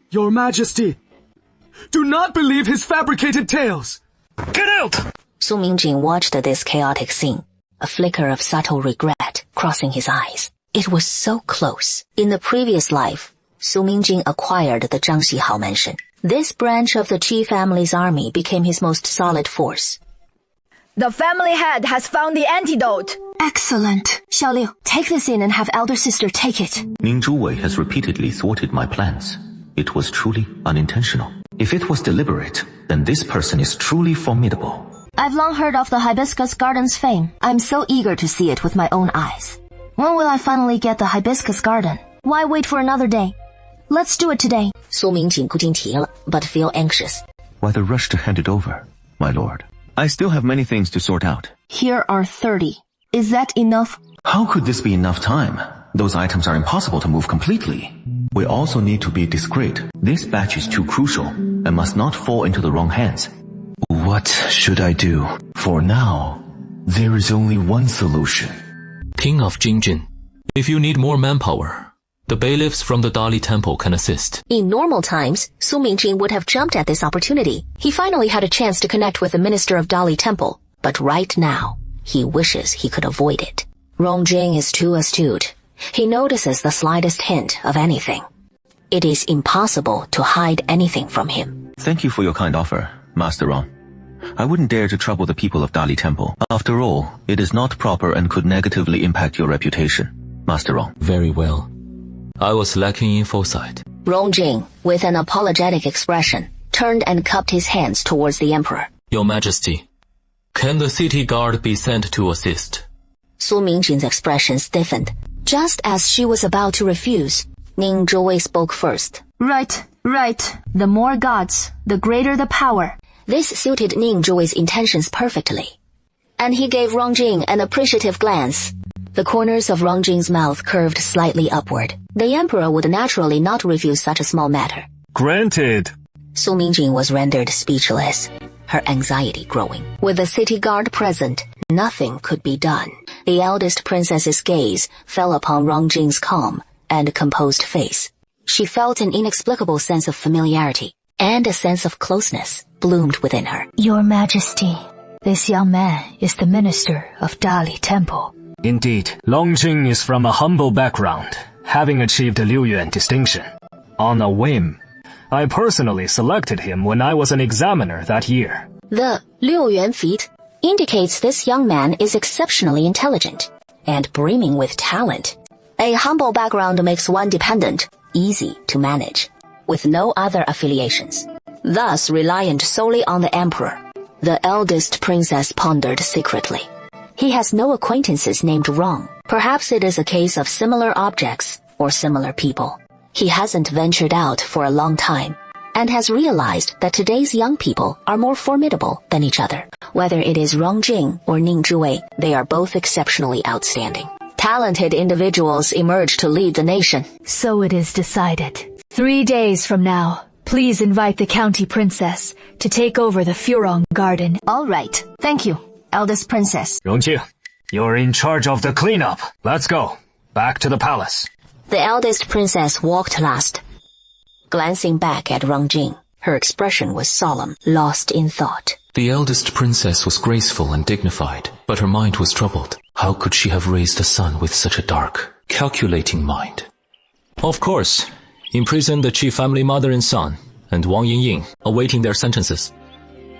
Your Majesty, do not believe his fabricated tales! Get out! Su Mingjing watched this chaotic scene, a flicker of subtle regret crossing his eyes. It was so close. In the previous life, Su Mingjing acquired the Zhangxi Hao mansion. This branch of the Qi family's army became his most solid force. The family head has found the antidote. Excellent. Xiao Liu, take this in and have elder sister take it. Ning Zhuwei has repeatedly thwarted my plans. It was truly unintentional. If it was deliberate, then this person is truly formidable. I've long heard of the Hibiscus Garden's fame. I'm so eager to see it with my own eyes. When will I finally get the Hibiscus Garden? Why wait for another day? Let's do it today. Su Mingjing 不禁提了, but feel anxious. Why the rush to hand it over, my lord? I still have many things to sort out. Here are 30. Is that enough? How could this be enough time? Those items are impossible to move completely. We also need to be discreet. This batch is too crucial and must not fall into the wrong hands. What should I do? For now, there is only one solution. King of Jingjin, if you need more manpower, the bailiffs from the Dali Temple can assist. In normal times, Su Mingjing would have jumped at this opportunity. He finally had a chance to connect with the minister of Dali Temple, but right now, he wishes he could avoid it. Rongjing is too astute. He notices the slightest hint of anything. It is impossible to hide anything from him. Thank you for your kind offer, Master Rong. I wouldn't dare to trouble the people of Dali Temple. After all, it is not proper and could negatively impact your reputation, Master Rong. Very well. I was lacking in foresight. Rongjing, with an apologetic expression, turned and cupped his hands towards the emperor. Your Majesty, can the city guard be sent to assist? Su Mingjing's expression stiffened. Just as she was about to refuse, Ning Zhuwei spoke first. Right. The more gods, the greater the power. This suited Ning Zhuwei's intentions perfectly. And he gave Rongjing an appreciative glance. The corners of Rongjing's mouth curved slightly upward. The emperor would naturally not refuse such a small matter. Granted. Su Mingjing was rendered speechless. her anxiety growing. With the city guard present, nothing could be done. The eldest princess's gaze fell upon Rongjing's calm and composed face. She felt an inexplicable sense of familiarity, and a sense of closeness bloomed within her. Your Majesty, this young man is the minister of Dali Temple. Indeed, Longjing is from a humble background, having achieved a Liu Yuan distinction. On a whim, I personally selected him when I was an examiner that year. The Liu Yuan feat indicates this young man is exceptionally intelligent and brimming with talent. A humble background makes one dependent, easy to manage, with no other affiliations. Thus reliant solely on the emperor, the eldest princess pondered secretly. He has no acquaintances named Rong. Perhaps it is a case of similar objects or similar people. He hasn't ventured out for a long time, and has realized that today's young people are more formidable than each other. Whether it is Rongjing or Ning Zhiwei, they are both exceptionally outstanding. Talented individuals emerge to lead the nation. So it is decided. 3 days from now, please invite the county princess to take over the Furong garden. All right. Thank you, eldest princess. Rongjing, you're in charge of the cleanup. Let's go. Back to the palace. The eldest princess walked last, glancing back at Rongjing. Her expression was solemn, lost in thought. The eldest princess was graceful and dignified, but her mind was troubled. How could she have raised a son with such a dark, calculating mind? Of course, imprison the chief family mother and son, and Wang Yingying, awaiting their sentences.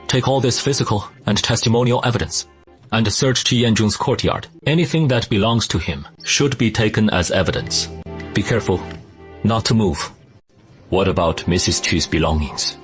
Take all this physical and testimonial evidence, and search Qi Yanzhong's courtyard. Anything that belongs to him should be taken as evidence. Be careful not to move. What about Mrs. Qi's belongings?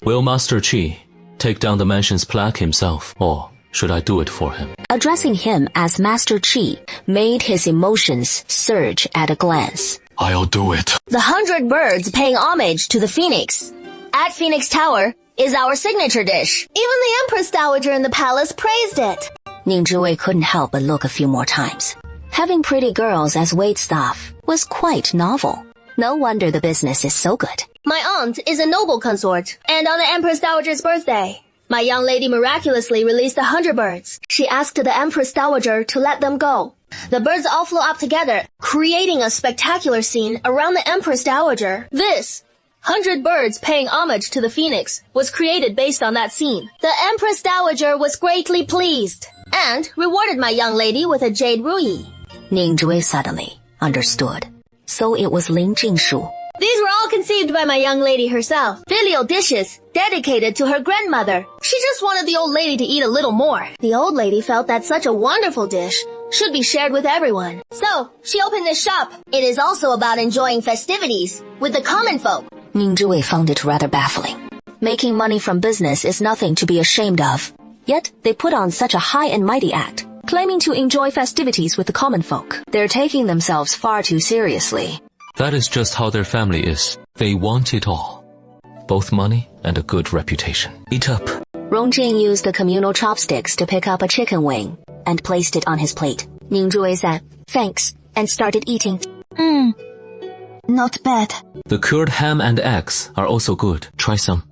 Will Master Qi take down the mansion's plaque himself, or should I do it for him? Addressing him as Master Qi made his emotions surge at a glance. I'll do it. The 100 birds paying homage to the phoenix at Phoenix Tower is our signature dish. Even the Empress Dowager in the palace praised it. Ning Zhiwei couldn't help but look a few more times. Having pretty girls as waitstaff was quite novel. No wonder the business is so good. My aunt is a noble consort, and on the Empress Dowager's birthday, my young lady miraculously released 100 birds. She asked the Empress Dowager to let them go. The birds all flew up together, creating a spectacular scene around the Empress Dowager. This 100 birds paying homage to the phoenix was created based on that scene. The Empress Dowager was greatly pleased and rewarded my young lady with a jade ruyi. Ning Zhiwei suddenly understood. So it was Lin Jingshu. These were all conceived by my young lady herself. Filial dishes dedicated to her grandmother. She just wanted the old lady to eat a little more. The old lady felt that such a wonderful dish should be shared with everyone. So, she opened this shop. It is also about enjoying festivities with the common folk. Ning Zhiwei found it rather baffling. Making money from business is nothing to be ashamed of. Yet, they put on such a high and mighty act, claiming to enjoy festivities with the common folk. They're taking themselves far too seriously. That is just how their family is. They want it all. Both money and a good reputation. Eat up. Rongjing used the communal chopsticks to pick up a chicken wing and placed it on his plate. Ning Zhiwei said, "Thanks," and started eating. Not bad. The cured ham and eggs are also good. Try some.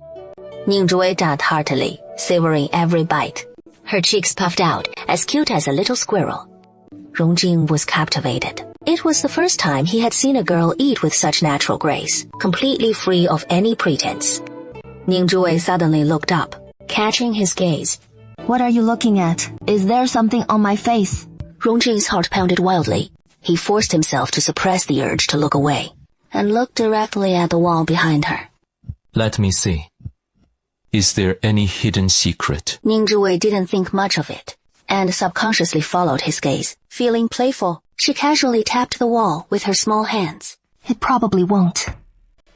Ning Zhiwei died heartily, savoring every bite. Her cheeks puffed out, as cute as a little squirrel. Rongjing was captivated. It was the first time he had seen a girl eat with such natural grace, completely free of any pretense. Ning Zhiwei suddenly looked up, catching his gaze. What are you looking at? Is there something on my face? Rongjing's heart pounded wildly. He forced himself to suppress the urge to look away, and looked directly at the wall behind her. Let me see. Is there any hidden secret? Ning Zhiwei didn't think much of it, and subconsciously followed his gaze. Feeling playful, she casually tapped the wall with her small hands. It probably won't.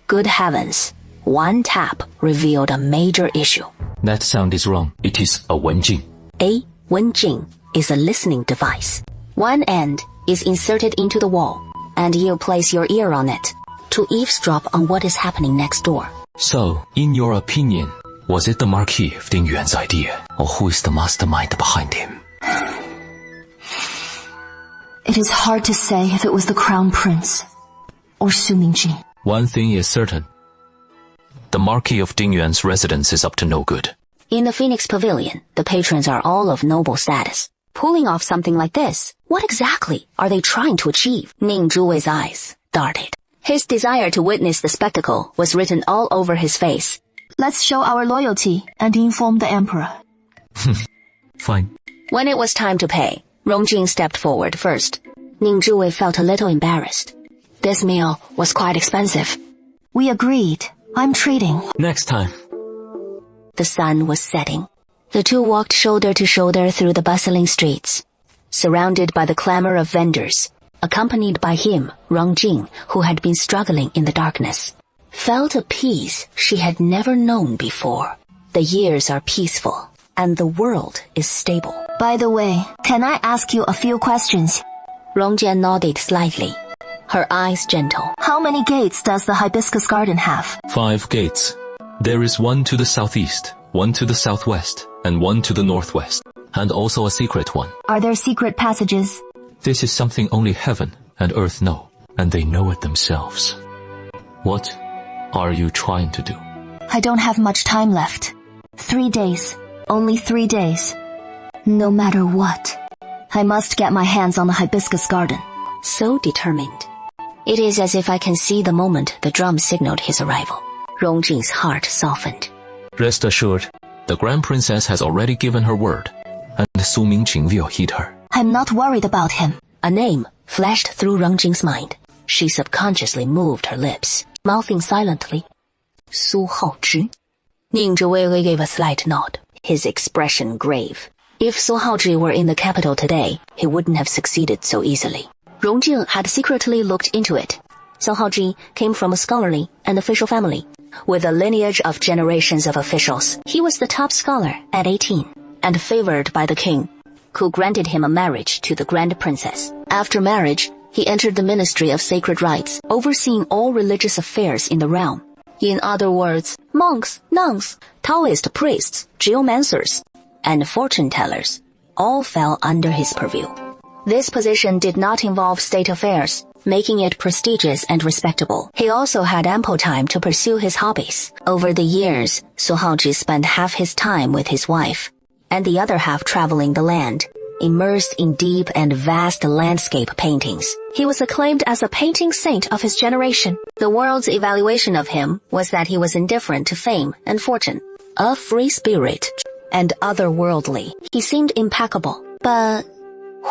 Good heavens. One tap revealed a major issue. That sound is wrong. It is a wenjing. A wenjing is a listening device. One end is inserted into the wall, and you place your ear on it to eavesdrop on what is happening next door. So, in your opinion, was it the Marquis of Ding Yuan's idea, or who is the mastermind behind him? It is hard to say if it was the Crown Prince or Su Mingjing. One thing is certain. The Marquis of Ding Yuan's residence is up to no good. In the Phoenix Pavilion, the patrons are all of noble status. Pulling off something like this, what exactly are they trying to achieve? Ning Zhuwei's eyes darted. His desire to witness the spectacle was written all over his face. Let's show our loyalty and inform the Emperor. Fine. When it was time to pay, Rongjing stepped forward first. Ning Zhuwei felt a little embarrassed. This meal was quite expensive. We agreed. I'm treating. Next time. The sun was setting. The two walked shoulder to shoulder through the bustling streets, surrounded by the clamor of vendors, accompanied by him, Rongjing, who had been struggling in the darkness, felt a peace she had never known before. The years are peaceful, and the world is stable. By the way, can I ask you a few questions? Rongjian nodded slightly, her eyes gentle. How many gates does the hibiscus garden have? 5 gates. There is one to the southeast, one to the southwest, and one to the northwest, and also a secret one. Are there secret passages? This is something only heaven and earth know, and they know it themselves. What are you trying to do? I don't have much time left. 3 days. Only 3 days. No matter what, I must get my hands on the hibiscus garden. So determined. It is as if I can see the moment the drum signaled his arrival. Rongjing's heart softened. Rest assured, the Grand Princess has already given her word, and Su Mingqing will heed her. I'm not worried about him. A name flashed through Rongjing's mind. She subconsciously moved her lips, mouthing silently. Su Haozhi. Ning Zhuwei gave a slight nod, his expression grave. If Su Haozhi were in the capital today, he wouldn't have succeeded so easily. Rongjing had secretly looked into it. Su Haozhi came from a scholarly and official family, with a lineage of generations of officials. He was the top scholar at 18, and favored by the king, who granted him a marriage to the Grand Princess. After marriage, he entered the Ministry of Sacred Rites, overseeing all religious affairs in the realm. In other words, monks, nuns, Taoist priests, geomancers, and fortune-tellers all fell under his purview. This position did not involve state affairs, making it prestigious and respectable. He also had ample time to pursue his hobbies. Over the years, Su Haozhi spent half his time with his wife, and the other half traveling the land, immersed in deep and vast landscape paintings. He was acclaimed as a painting saint of his generation. The world's evaluation of him was that he was indifferent to fame and fortune, a free spirit, and otherworldly. He seemed impeccable. But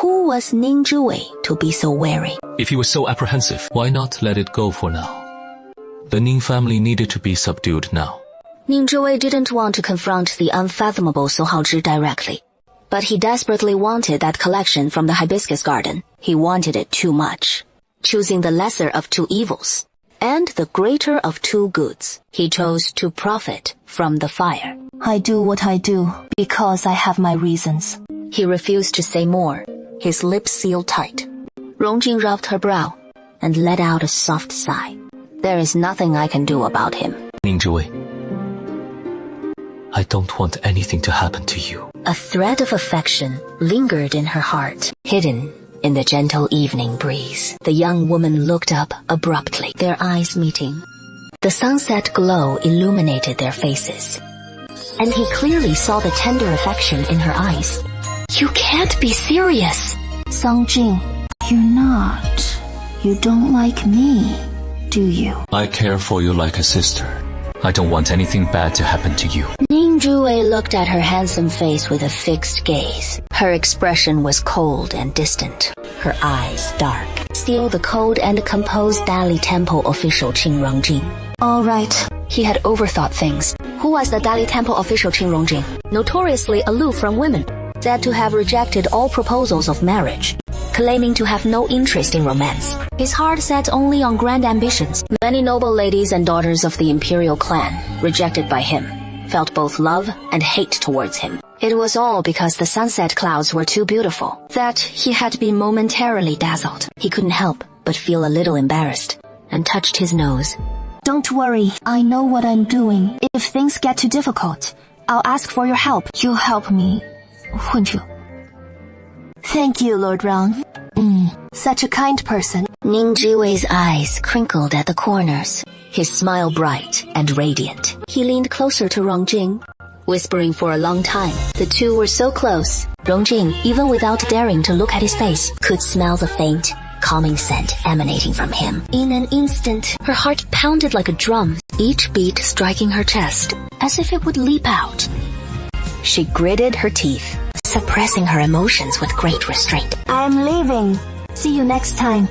who was Ning Zhuwei to be so wary? If he was so apprehensive, why not let it go for now? The Ning family needed to be subdued now. Ning Zhuwei didn't want to confront the unfathomable Su Haozhi directly, but he desperately wanted that collection from the hibiscus garden. He wanted it too much. Choosing the lesser of two evils, and the greater of two goods, he chose to profit from the fire. I do what I do because I have my reasons. He refused to say more, his lips sealed tight. Rongjing rubbed her brow and let out a soft sigh. There is nothing I can do about him. Ning Zhuwei, I don't want anything to happen to you. A thread of affection lingered in her heart, hidden in the gentle evening breeze. The young woman looked up abruptly, their eyes meeting. The sunset glow illuminated their faces, and he clearly saw the tender affection in her eyes. You can't be serious. Songjing, you're not. You don't like me, do you? I care for you like a sister. I don't want anything bad to happen to you. Ning Zhuwei looked at her handsome face with a fixed gaze. Her expression was cold and distant, her eyes dark. Still the cold and composed Dali Temple official Qing Rongjing. All right. He had overthought things. Who was the Dali Temple official Qing Rongjing? Notoriously aloof from women, said to have rejected all proposals of marriage, claiming to have no interest in romance. His heart set only on grand ambitions. Many noble ladies and daughters of the imperial clan, rejected by him, felt both love and hate towards him. It was all because the sunset clouds were too beautiful, that he had been momentarily dazzled. He couldn't help but feel a little embarrassed, and touched his nose. Don't worry, I know what I'm doing. If things get too difficult, I'll ask for your help. You'll help me, won't you? Thank you, Lord Rang. Such a kind person. Ning Zhuwei's eyes crinkled at the corners, his smile bright and radiant. He leaned closer to Rongjing, whispering for a long time. The two were so close. Rongjing, even without daring to look at his face, could smell the faint, calming scent emanating from him. In an instant, her heart pounded like a drum, each beat striking her chest, as if it would leap out. She gritted her teeth, suppressing her emotions with great restraint. I'm leaving. See you next time.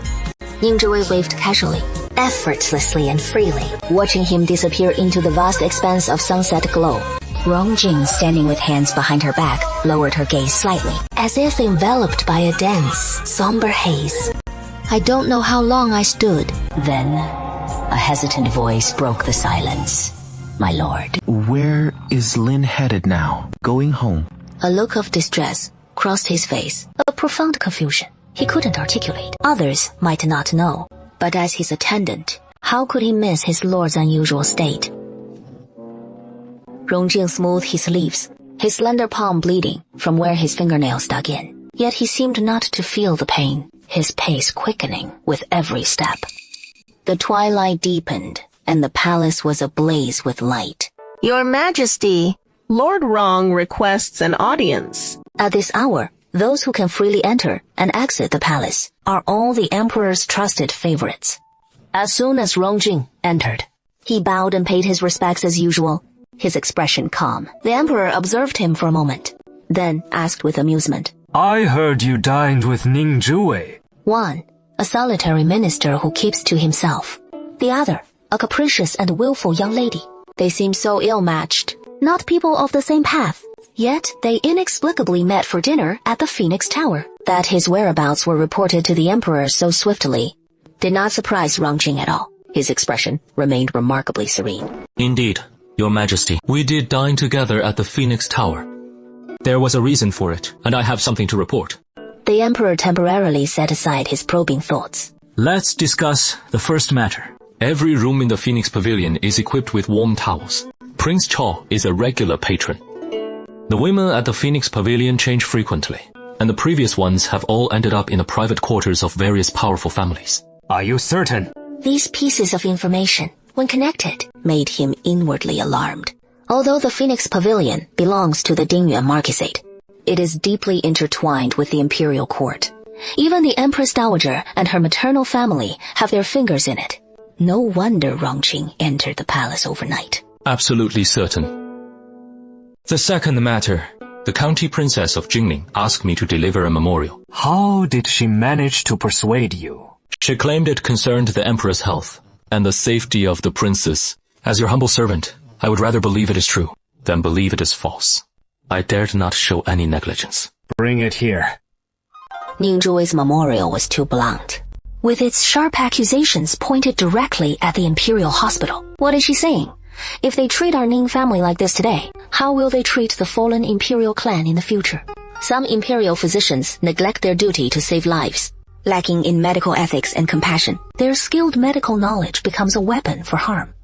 Ning Zhiwei waved casually, effortlessly and freely, watching him disappear into the vast expanse of sunset glow. Rongjing, standing with hands behind her back, lowered her gaze slightly, as if enveloped by a dense, somber haze. I don't know how long I stood. Then, a hesitant voice broke the silence. My lord. Where is Lin headed now? Going home. A look of distress crossed his face, a profound confusion. He couldn't articulate. Others might not know, but as his attendant, how could he miss his lord's unusual state? Rongjing smoothed his sleeves, his slender palm bleeding from where his fingernails dug in. Yet he seemed not to feel the pain, his pace quickening with every step. The twilight deepened, and the palace was ablaze with light. Your Majesty, Lord Rong requests an audience. At this hour, those who can freely enter and exit the palace are all the Emperor's trusted favorites. As soon as Rongjing entered, he bowed and paid his respects as usual, his expression calm. The Emperor observed him for a moment, then asked with amusement, I heard you dined with Ning Zhiwei. One, a solitary minister who keeps to himself. The other, a capricious and willful young lady. They seemed so ill-matched, not people of the same path. Yet they inexplicably met for dinner at the Phoenix Tower. That his whereabouts were reported to the Emperor so swiftly did not surprise Rongjing at all. His expression remained remarkably serene. Indeed, Your Majesty, we did dine together at the Phoenix Tower. There was a reason for it, and I have something to report. The Emperor temporarily set aside his probing thoughts. Let's discuss the first matter. Every room in the Phoenix Pavilion is equipped with warm towels. Prince Chaw is a regular patron. The women at the Phoenix Pavilion change frequently, and the previous ones have all ended up in the private quarters of various powerful families. Are you certain? These pieces of information, when connected, made him inwardly alarmed. Although the Phoenix Pavilion belongs to the Dingyuan Marquisate, it is deeply intertwined with the imperial court. Even the Empress Dowager and her maternal family have their fingers in it. No wonder Rongjing entered the palace overnight. Absolutely certain. The second matter, the County Princess of Jingning asked me to deliver a memorial. How did she manage to persuade you? She claimed it concerned the Emperor's health and the safety of the princess. As your humble servant, I would rather believe it is true than believe it is false. I dared not show any negligence. Bring it here. Ning Zhiwei's memorial was too blunt, with its sharp accusations pointed directly at the Imperial Hospital. What is she saying? If they treat our Ning family like this today, how will they treat the fallen imperial clan in the future? Some imperial physicians neglect their duty to save lives. Lacking in medical ethics and compassion, their skilled medical knowledge becomes a weapon for harm.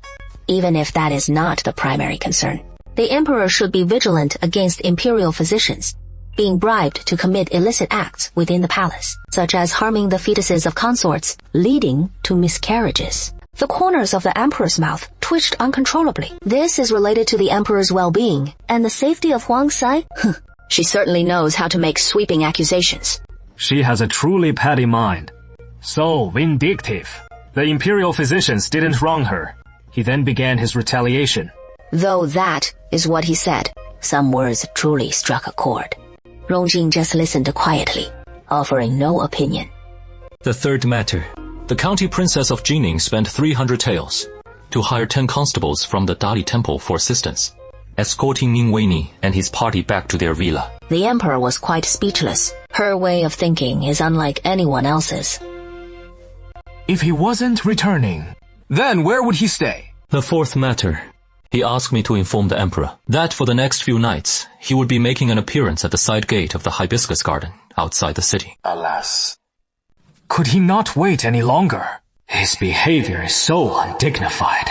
Even if that is not the primary concern, the Emperor should be vigilant against imperial physicians being bribed to commit illicit acts within the palace, such as harming the fetuses of consorts, leading to miscarriages. The corners of the Emperor's mouth twitched uncontrollably. This is related to the Emperor's well-being and the safety of Huang Sai. She certainly knows how to make sweeping accusations. She has a truly petty mind. So vindictive. The imperial physicians didn't wrong her. He then began his retaliation. Though that is what he said. Some words truly struck a chord. Rongjing just listened quietly, offering no opinion. The third matter. The County Princess of Jingning spent 300 taels to hire 10 constables from the Dali Temple for assistance, escorting Ning Weini and his party back to their villa. The Emperor was quite speechless. Her way of thinking is unlike anyone else's. If he wasn't returning, then where would he stay? The fourth matter. He asked me to inform the Emperor that for the next few nights, he would be making an appearance at the side gate of the Hibiscus Garden outside the city. Alas. Could he not wait any longer? His behavior is so undignified.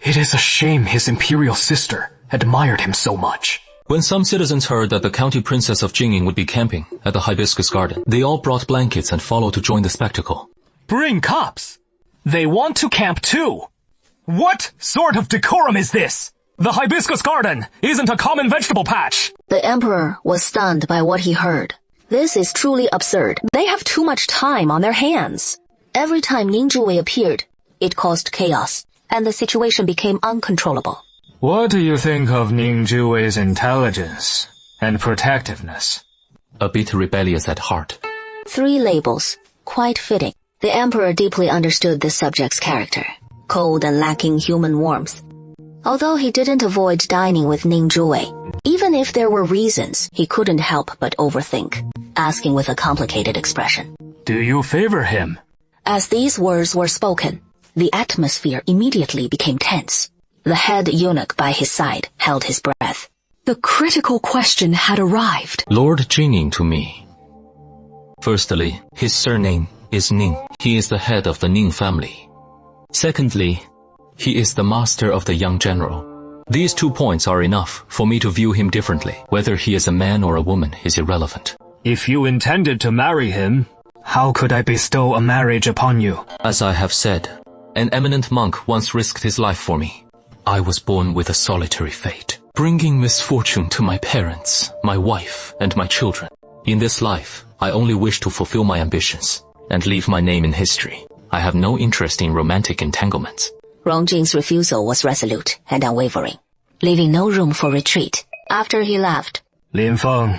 It is a shame his imperial sister admired him so much. When some citizens heard that the County Princess of Jingning would be camping at the Hibiscus Garden, they all brought blankets and followed to join the spectacle. Bring cops! They want to camp too! What sort of decorum is this? The hibiscus garden isn't a common vegetable patch. The emperor was stunned by what he heard. This is truly absurd. They have too much time on their hands. Every time Ning Zhuwei appeared, it caused chaos, and the situation became uncontrollable. What do you think of Ning Zhuwei's intelligence and protectiveness? A bit rebellious at heart. 3 labels, quite fitting. The emperor deeply understood the subject's character, cold and lacking human warmth. Although he didn't avoid dining with Ning Zhuwei, even if there were reasons, he couldn't help but overthink, asking with a complicated expression. Do you favor him? As these words were spoken, the atmosphere immediately became tense. The head eunuch by his side held his breath. The critical question had arrived. Lord Jining to me. Firstly, his surname is Ning. He is the head of the Ning family. Secondly, he is the master of the young general. These 2 points are enough for me to view him differently. Whether he is a man or a woman is irrelevant. If you intended to marry him, how could I bestow a marriage upon you? As I have said, an eminent monk once risked his life for me. I was born with a solitary fate, bringing misfortune to my parents, my wife, and my children. In this life, I only wish to fulfill my ambitions and leave my name in history. I have no interest in romantic entanglements. Rongjing's refusal was resolute and unwavering, leaving no room for retreat. After he left, Lin Feng,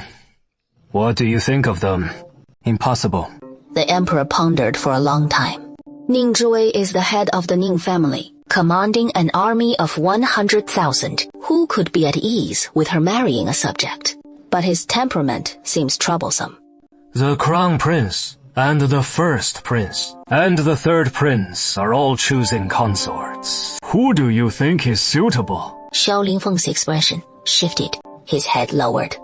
what do you think of them? Impossible. The emperor pondered for a long time. Ning Zhuwei is the head of the Ning family, commanding an army of 100,000. Who could be at ease with her marrying a subject? But his temperament seems troublesome. The crown prince and the first prince and the third prince are all choosing consorts. Who do you think is suitable? Xiao Lingfeng's expression shifted, his head lowered,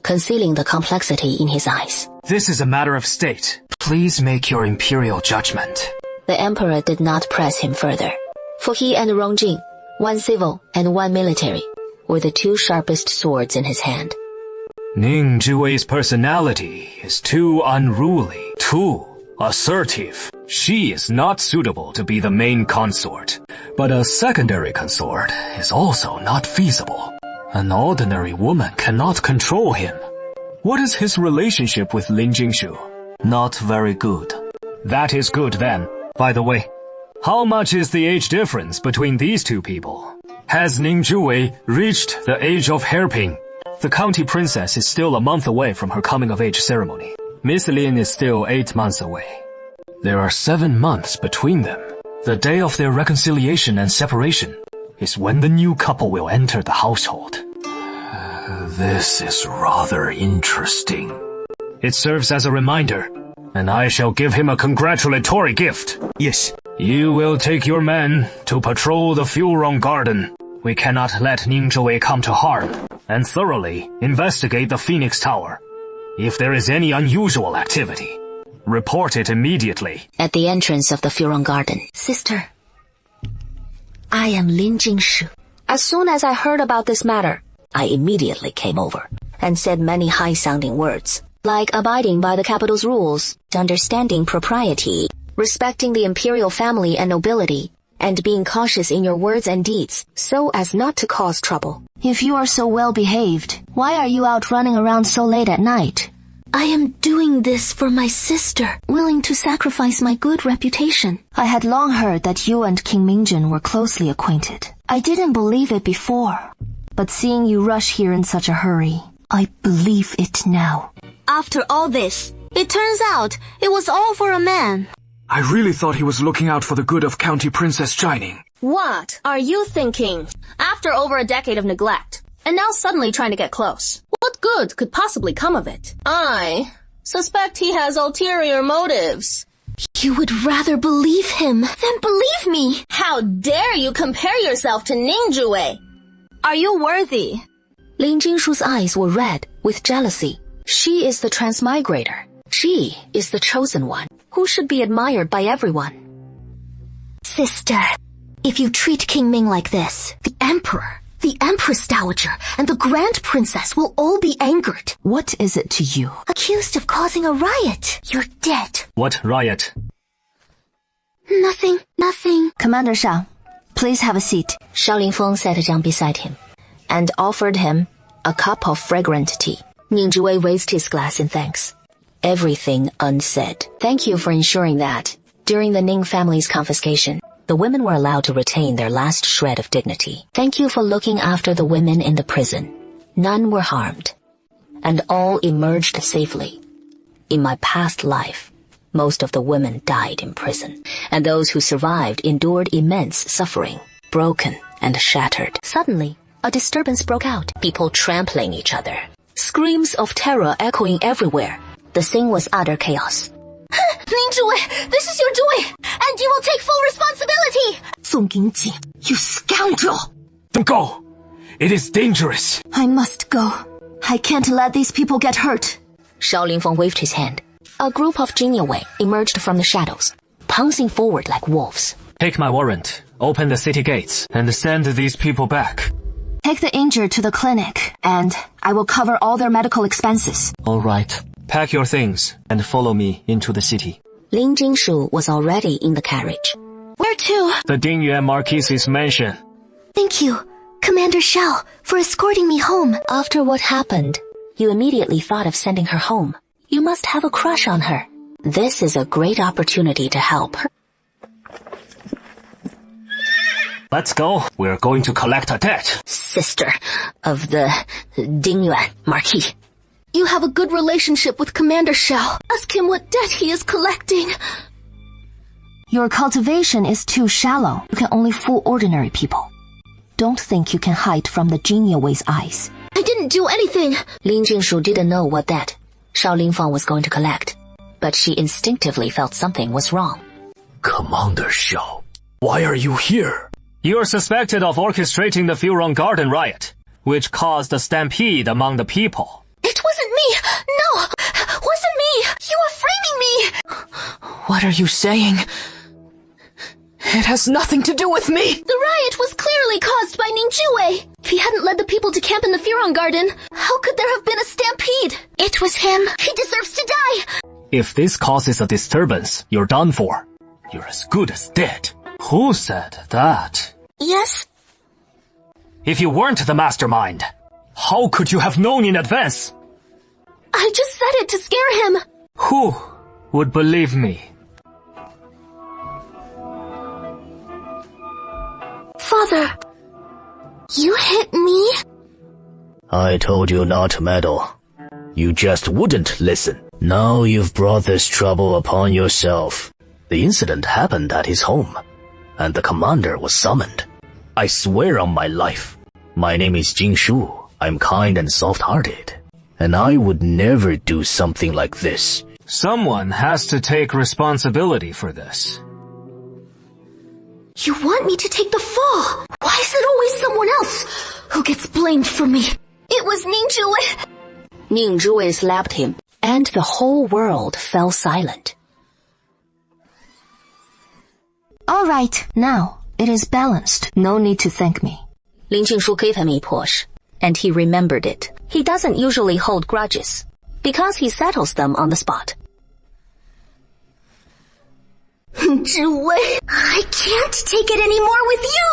concealing the complexity in his eyes. This is a matter of state. Please make your imperial judgment. The emperor did not press him further, for he and Rongjing, one civil and one military, were the 2 sharpest swords in his hand. Ning Zhuwei's personality is too unruly, too assertive. She is not suitable to be the main consort, but a secondary consort is also not feasible. An ordinary woman cannot control him. What is his relationship with Lin Jingshu? Not very good. That is good then. By the way, how much is the age difference between these 2 people? Has Ning Zhuwei reached the age of hairpin? The county princess is still a month away from her coming-of-age ceremony. Miss Lin is still 8 months away. There are 7 months between them. The day of their reconciliation and separation is when the new couple will enter the household. This is rather interesting. It serves as a reminder, and I shall give him a congratulatory gift. Yes. You will take your men to patrol the Heroine garden. We cannot let Ning Zhuwei come to harm, and thoroughly investigate the Phoenix Tower. If there is any unusual activity, report it immediately. At the entrance of the Heroine garden, Sister, I am Lin Jingshu. As soon as I heard about this matter, I immediately came over and said many high-sounding words, like abiding by the capital's rules, understanding propriety, respecting the imperial family and nobility, and being cautious in your words and deeds, so as not to cause trouble. If you are so well behaved, why are you out running around so late at night? I am doing this for my sister. Willing to sacrifice my good reputation. I had long heard that you and King Mingjun were closely acquainted. I didn't believe it before, but seeing you rush here in such a hurry, I believe it now. After all this, it turns out it was all for a man. I really thought he was looking out for the good of County Princess Jining. What are you thinking? After over a decade of neglect, and now suddenly trying to get close. What good could possibly come of it? I suspect he has ulterior motives. You would rather believe him than believe me. How dare you compare yourself to Ning Zhuwei? Are you worthy? Lin Jingshu's eyes were red with jealousy. She is the transmigrator. She is the chosen one, who should be admired by everyone. Sister, if you treat King Ming like this, the Emperor, the Empress Dowager, and the Grand Princess will all be angered. What is it to you? Accused of causing a riot. You're dead. What riot? Nothing. Commander Shao, please Please have a seat. Shao Lingfeng sat down beside him and offered him a cup of fragrant tea. Ning Zhiwei raised his glass in thanks. Everything unsaid. Thank you for ensuring that, during the Ning family's confiscation, the women were allowed to retain their last shred of dignity. Thank you for looking after the women in the prison. None were harmed, and all emerged safely. In my past life, most of the women died in prison, and those who survived endured immense suffering, broken and shattered. Suddenly, a disturbance broke out, people trampling each other, screams of terror echoing everywhere. The scene was utter chaos. Ning Zhiwei, this is your doing, and you will take full responsibility! Song Gingjing, you scoundrel! Don't go! It is dangerous! I must go. I can't let these people get hurt. Shao Lingfeng waved his hand. A group of Jingyue emerged from the shadows, pouncing forward like wolves. Take my warrant, open the city gates, and send these people back. Take the injured to the clinic, and I will cover all their medical expenses. All right. Pack your things and follow me into the city. Lin Jingshu was already in the carriage. Where to? The Dingyuan Marquise's mansion. Thank you, Commander Shao, for escorting me home. After what happened, you immediately thought of sending her home. You must have a crush on her. This is a great opportunity to help her. Let's go. We're going to collect a debt. Sister of the Dingyuan Marquis. You have a good relationship with Commander Shao. Ask him what debt he is collecting. Your cultivation is too shallow. You can only fool ordinary people. Don't think you can hide from the Jingyue's eyes. I didn't do anything. Lin Jingshu didn't know what debt Shao Lingfeng was going to collect, but she instinctively felt something was wrong. Commander Shao, why are you here? You're suspected of orchestrating the Heroine Garden riot, which caused a stampede among the people. It wasn't me! No! Wasn't me! You are framing me! What are you saying? It has nothing to do with me! The riot was clearly caused by Ning Zhiwei. If he hadn't led the people to camp in the Heroine Garden, how could there have been a stampede? It was him. He deserves to die! If this causes a disturbance, you're done for. You're as good as dead. Who said that? Yes? If you weren't the mastermind, how could you have known in advance? I just said it to scare him. Who would believe me? Father, you hit me? I told you not to meddle. You just wouldn't listen. Now you've brought this trouble upon yourself. The incident happened at his home, and the commander was summoned. I swear on my life. My name is Jing Shu. I'm kind and soft-hearted, and I would never do something like this. Someone has to take responsibility for this. You want me to take the fall? Why is it always someone else who gets blamed for me? It was Ning Zhiwei. Ning Zhiwei slapped him, and the whole world fell silent. All right, now it is balanced. No need to thank me. Lin Jingshu gave him a push, and he remembered it. He doesn't usually hold grudges, because he settles them on the spot. Zhiwei, I can't take it anymore with you!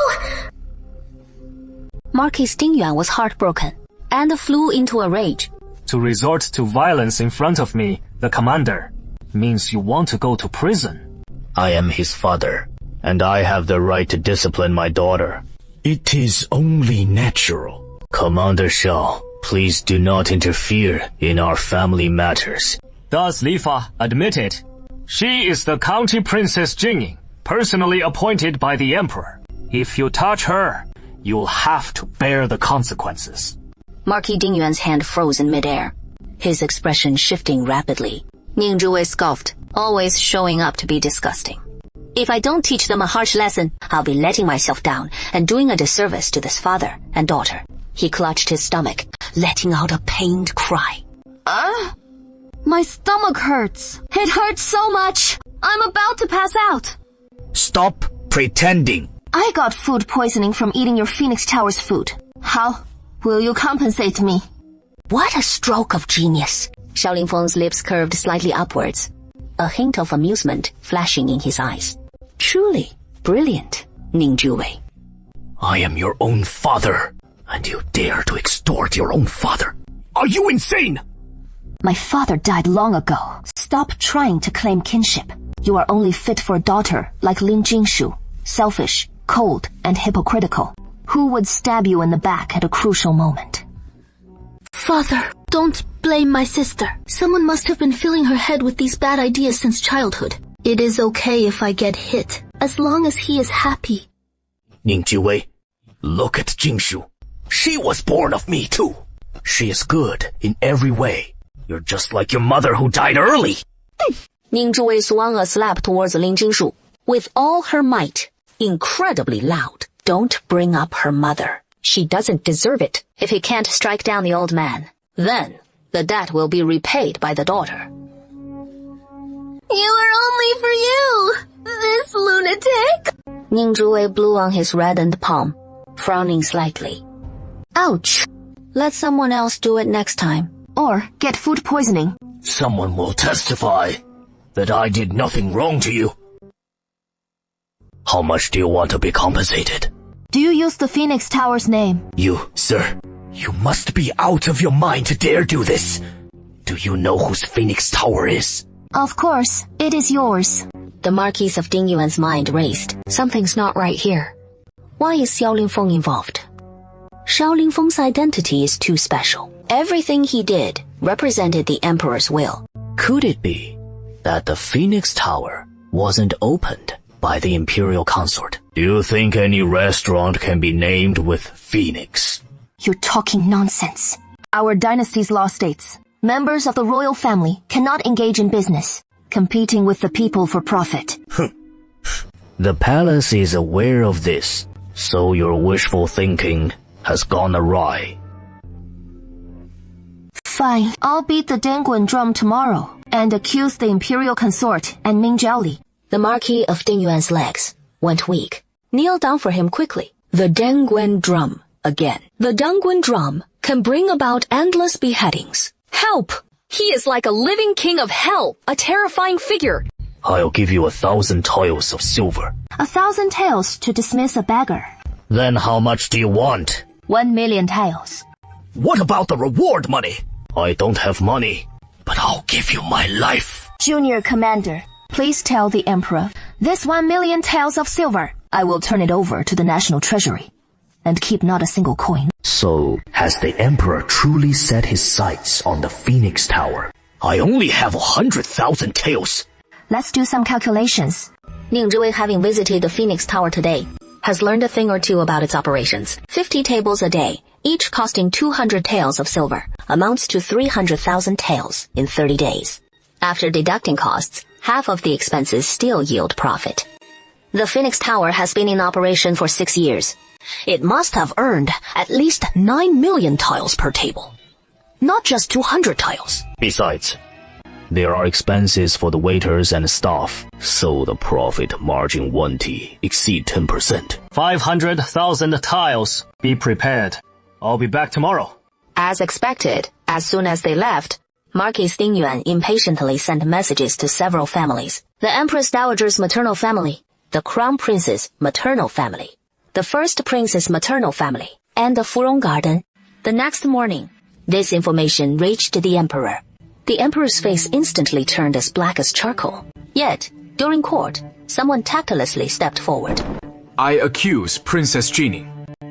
Marquis Dingyuan was heartbroken, and flew into a rage. To resort to violence in front of me, the commander, means you want to go to prison. I am his father, and I have the right to discipline my daughter. It is only natural. Commander Shao, please do not interfere in our family matters. Does Li Fa admit it? She is the county princess Jingying, personally appointed by the emperor. If you touch her, you'll have to bear the consequences. Marquis Dingyuan's hand froze in midair, his expression shifting rapidly. Ning Zhiwei scoffed, always showing up to be disgusting. If I don't teach them a harsh lesson, I'll be letting myself down and doing a disservice to this father and daughter. He clutched his stomach, letting out a pained cry. My stomach hurts. It hurts so much. I'm about to pass out. Stop pretending. I got food poisoning from eating your Phoenix Tower's food. How will you compensate me? What a stroke of genius. Shao Lingfeng's lips curved slightly upwards, a hint of amusement flashing in his eyes. Truly brilliant, Ning Zhiwei. I am your own father, and you dare to extort your own father. Are you insane? My father died long ago. Stop trying to claim kinship. You are only fit for a daughter like Lin Jingshu, selfish, cold, and hypocritical. Who would stab you in the back at a crucial moment? Father, don't blame my sister. Someone must have been filling her head with these bad ideas since childhood. It is okay if I get hit, as long as he is happy. Ning Jiwei, look at Jingshu. She was born of me too. She is good in every way. You're just like your mother who died early. Ning Zhuwei swung a slap towards Lin Jingshu with all her might, incredibly loud. Don't bring up her mother. She doesn't deserve it. If he can't strike down the old man, then the debt will be repaid by the daughter. You are only for you, this lunatic. Ning Zhuwei blew on his reddened palm, frowning slightly. Ouch. Let someone else do it next time. Or get food poisoning. Someone will testify that I did nothing wrong to you. How much do you want to be compensated? Do you use the Phoenix Tower's name? You, sir, you must be out of your mind to dare do this. Do you know whose Phoenix Tower is? Of course, it is yours. The Marquis of Dingyuan's mind raced. Something's not right here. Why is Xiao Lingfeng involved? Xiao Lingfeng's identity is too special. Everything he did represented the Emperor's will. Could it be that the Phoenix Tower wasn't opened by the Imperial Consort? Do you think any restaurant can be named with Phoenix? You're talking nonsense. Our dynasty's law states, members of the royal family cannot engage in business, competing with the people for profit. The palace is aware of this, so your wishful thinking has gone awry. Fine, I'll beat the Dangguan drum tomorrow and accuse the Imperial Consort and Ming Jiaoli. The Marquis of Dingyuan's legs went weak. Kneel down for him quickly. The Dangguan drum again. The Dangguan drum can bring about endless beheadings. Help! He is like a living king of hell, a terrifying figure. I'll give you 1,000 taels of silver. 1,000 taels to dismiss a beggar. Then how much do you want? 1 million taels. What about the reward money? I don't have money, but I'll give you my life. Junior Commander, please tell the Emperor, this 1 million taels of silver, I will turn it over to the National Treasury, and keep not a single coin. So, has the Emperor truly set his sights on the Phoenix Tower? I only have 100,000 taels. Let's do some calculations. Ning Zhiwei, having visited the Phoenix Tower today, has learned a thing or two about its operations. 50 tables a day, each costing 200 taels of silver, amounts to 300,000 taels in 30 days. After deducting costs, half of the expenses still yield profit. The Phoenix Tower has been in operation for 6 years. It must have earned at least 9 million taels per table. Not just 200 taels. Besides, there are expenses for the waiters and staff, so the profit margin won't exceed 10%. 500,000 tiles. Be prepared. I'll be back tomorrow. As expected, as soon as they left, Marquis Dingyuan impatiently sent messages to several families. The Empress Dowager's maternal family, the Crown Prince's maternal family, the First Prince's maternal family, and the Furong Garden. The next morning, this information reached the Emperor. The Emperor's face instantly turned as black as charcoal. Yet, during court, someone tactlessly stepped forward. I accuse Princess Jeannie.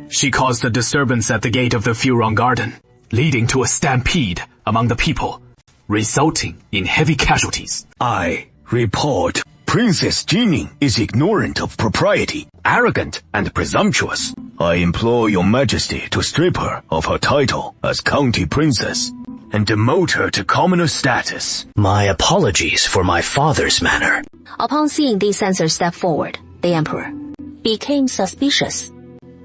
She caused a disturbance at the gate of the Furong Garden, leading to a stampede among the people, resulting in heavy casualties. I report Princess Jeannie is ignorant of propriety, arrogant and presumptuous. I implore your majesty to strip her of her title as county princess and demote her to commoner status. My apologies for my father's manner. Upon seeing these censors step forward, the Emperor became suspicious.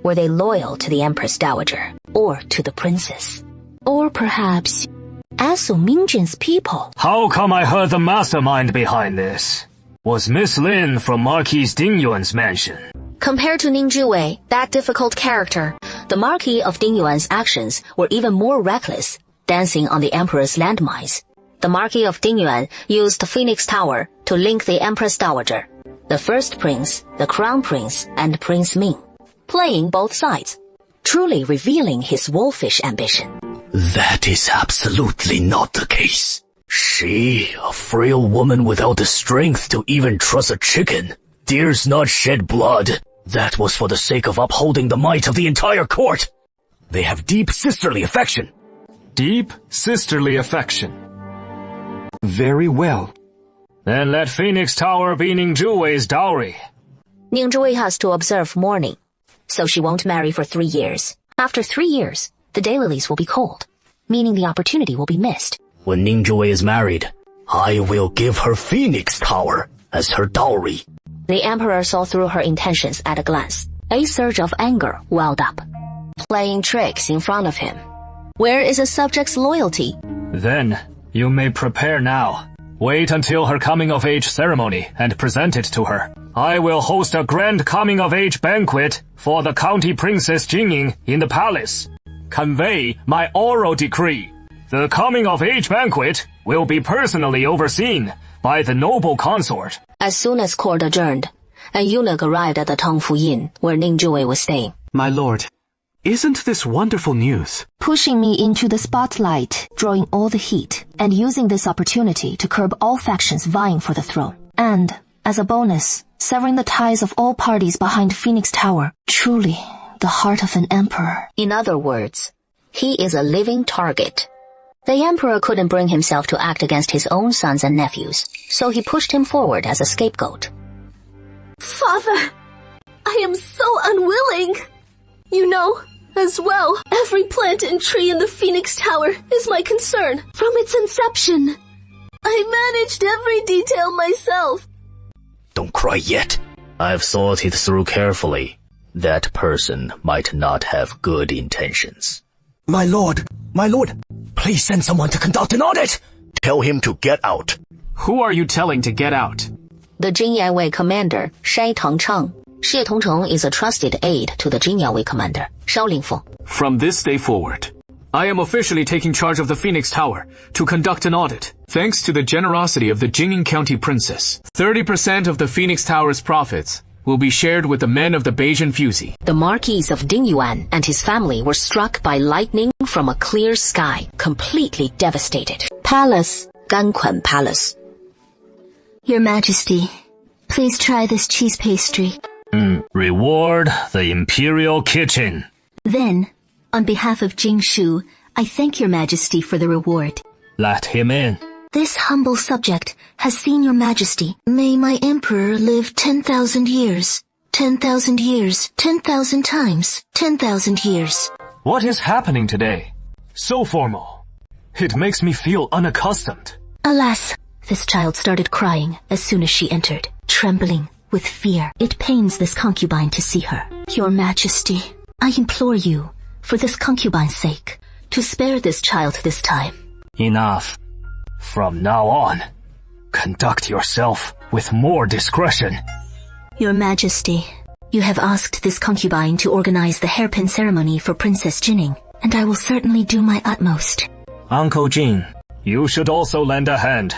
Were they loyal to the Empress Dowager, or to the princess? Or perhaps Asu Mingjin's people? How come I heard the mastermind behind this was Miss Lin from Marquis Dingyuan's mansion? Compared to Ning Zhiwei, that difficult character, the Marquis of Dingyuan's actions were even more reckless, dancing on the Emperor's landmines. The Marquis of Dingyuan used the Phoenix Tower to link the Empress Dowager, the First Prince, the Crown Prince, and Prince Ming. playing both sides, truly revealing his wolfish ambition. That is absolutely not the case. She, a frail woman without the strength to even trust a chicken, dares not shed blood. That was for the sake of upholding the might of the entire court. They have deep sisterly affection. Deep sisterly affection. Very well. Then let Phoenix Tower be Ning Zhuwei's dowry. Ning Zhuwei has to observe mourning, so she won't marry for 3 years. After 3 years, the daylilies will be cold, meaning the opportunity will be missed. When Ning Zhuwei is married, I will give her Phoenix Tower as her dowry. The emperor saw through her intentions at a glance. A surge of anger welled up, playing tricks in front of him. Where is a subject's loyalty? Then, you may prepare now. Wait until her coming-of-age ceremony and present it to her. I will host a grand coming-of-age banquet for the county princess Jingning in the palace. Convey my oral decree. The coming-of-age banquet will be personally overseen by the noble consort. As soon as court adjourned, a eunuch arrived at the Tongfu Inn where Ning Zhuwei was staying. My lord, isn't this wonderful news? Pushing me into the spotlight, drawing all the heat, and using this opportunity to curb all factions vying for the throne. And, as a bonus, severing the ties of all parties behind Phoenix Tower. Truly, the heart of an emperor. In other words, he is a living target. The emperor couldn't bring himself to act against his own sons and nephews, so he pushed him forward as a scapegoat. Father, I am so unwilling. You know, as well, every plant and tree in the Phoenix Tower is my concern from its inception. I managed every detail myself. Don't cry yet. I've thought it through carefully. That person might not have good intentions. My lord, please send someone to conduct an audit. Tell him to get out. Who are you telling to get out? The Jingyanwei commander, Shai Tongcheng. Xie Tongcheng is a trusted aide to the Jingyanwei commander, Shao Lingfu. From this day forward, I am officially taking charge of the Phoenix Tower to conduct an audit. Thanks to the generosity of the Jingning County Princess, 30% of the Phoenix Tower's profits will be shared with the men of the Beijing Fuzi. The Marquis of Dingyuan and his family were struck by lightning from a clear sky, completely devastated. Palace, Ganquan Palace. Your Majesty, please try this cheese pastry. Reward the Imperial Kitchen. Then, on behalf of Jingshu, I thank your Majesty for the reward. Let him in. This humble subject has seen your Majesty. May my emperor live 10,000 years. 10,000 years. 10,000 times. 10,000 years. What is happening today? So formal. It makes me feel unaccustomed. Alas, this child started crying as soon as she entered, trembling with fear. It pains this concubine to see her. Your Majesty, I implore you, for this concubine's sake, to spare this child this time. Enough. From now on, conduct yourself with more discretion. Your Majesty, you have asked this concubine to organize the hairpin ceremony for Princess Jingning, and I will certainly do my utmost. Uncle Jing, you should also lend a hand.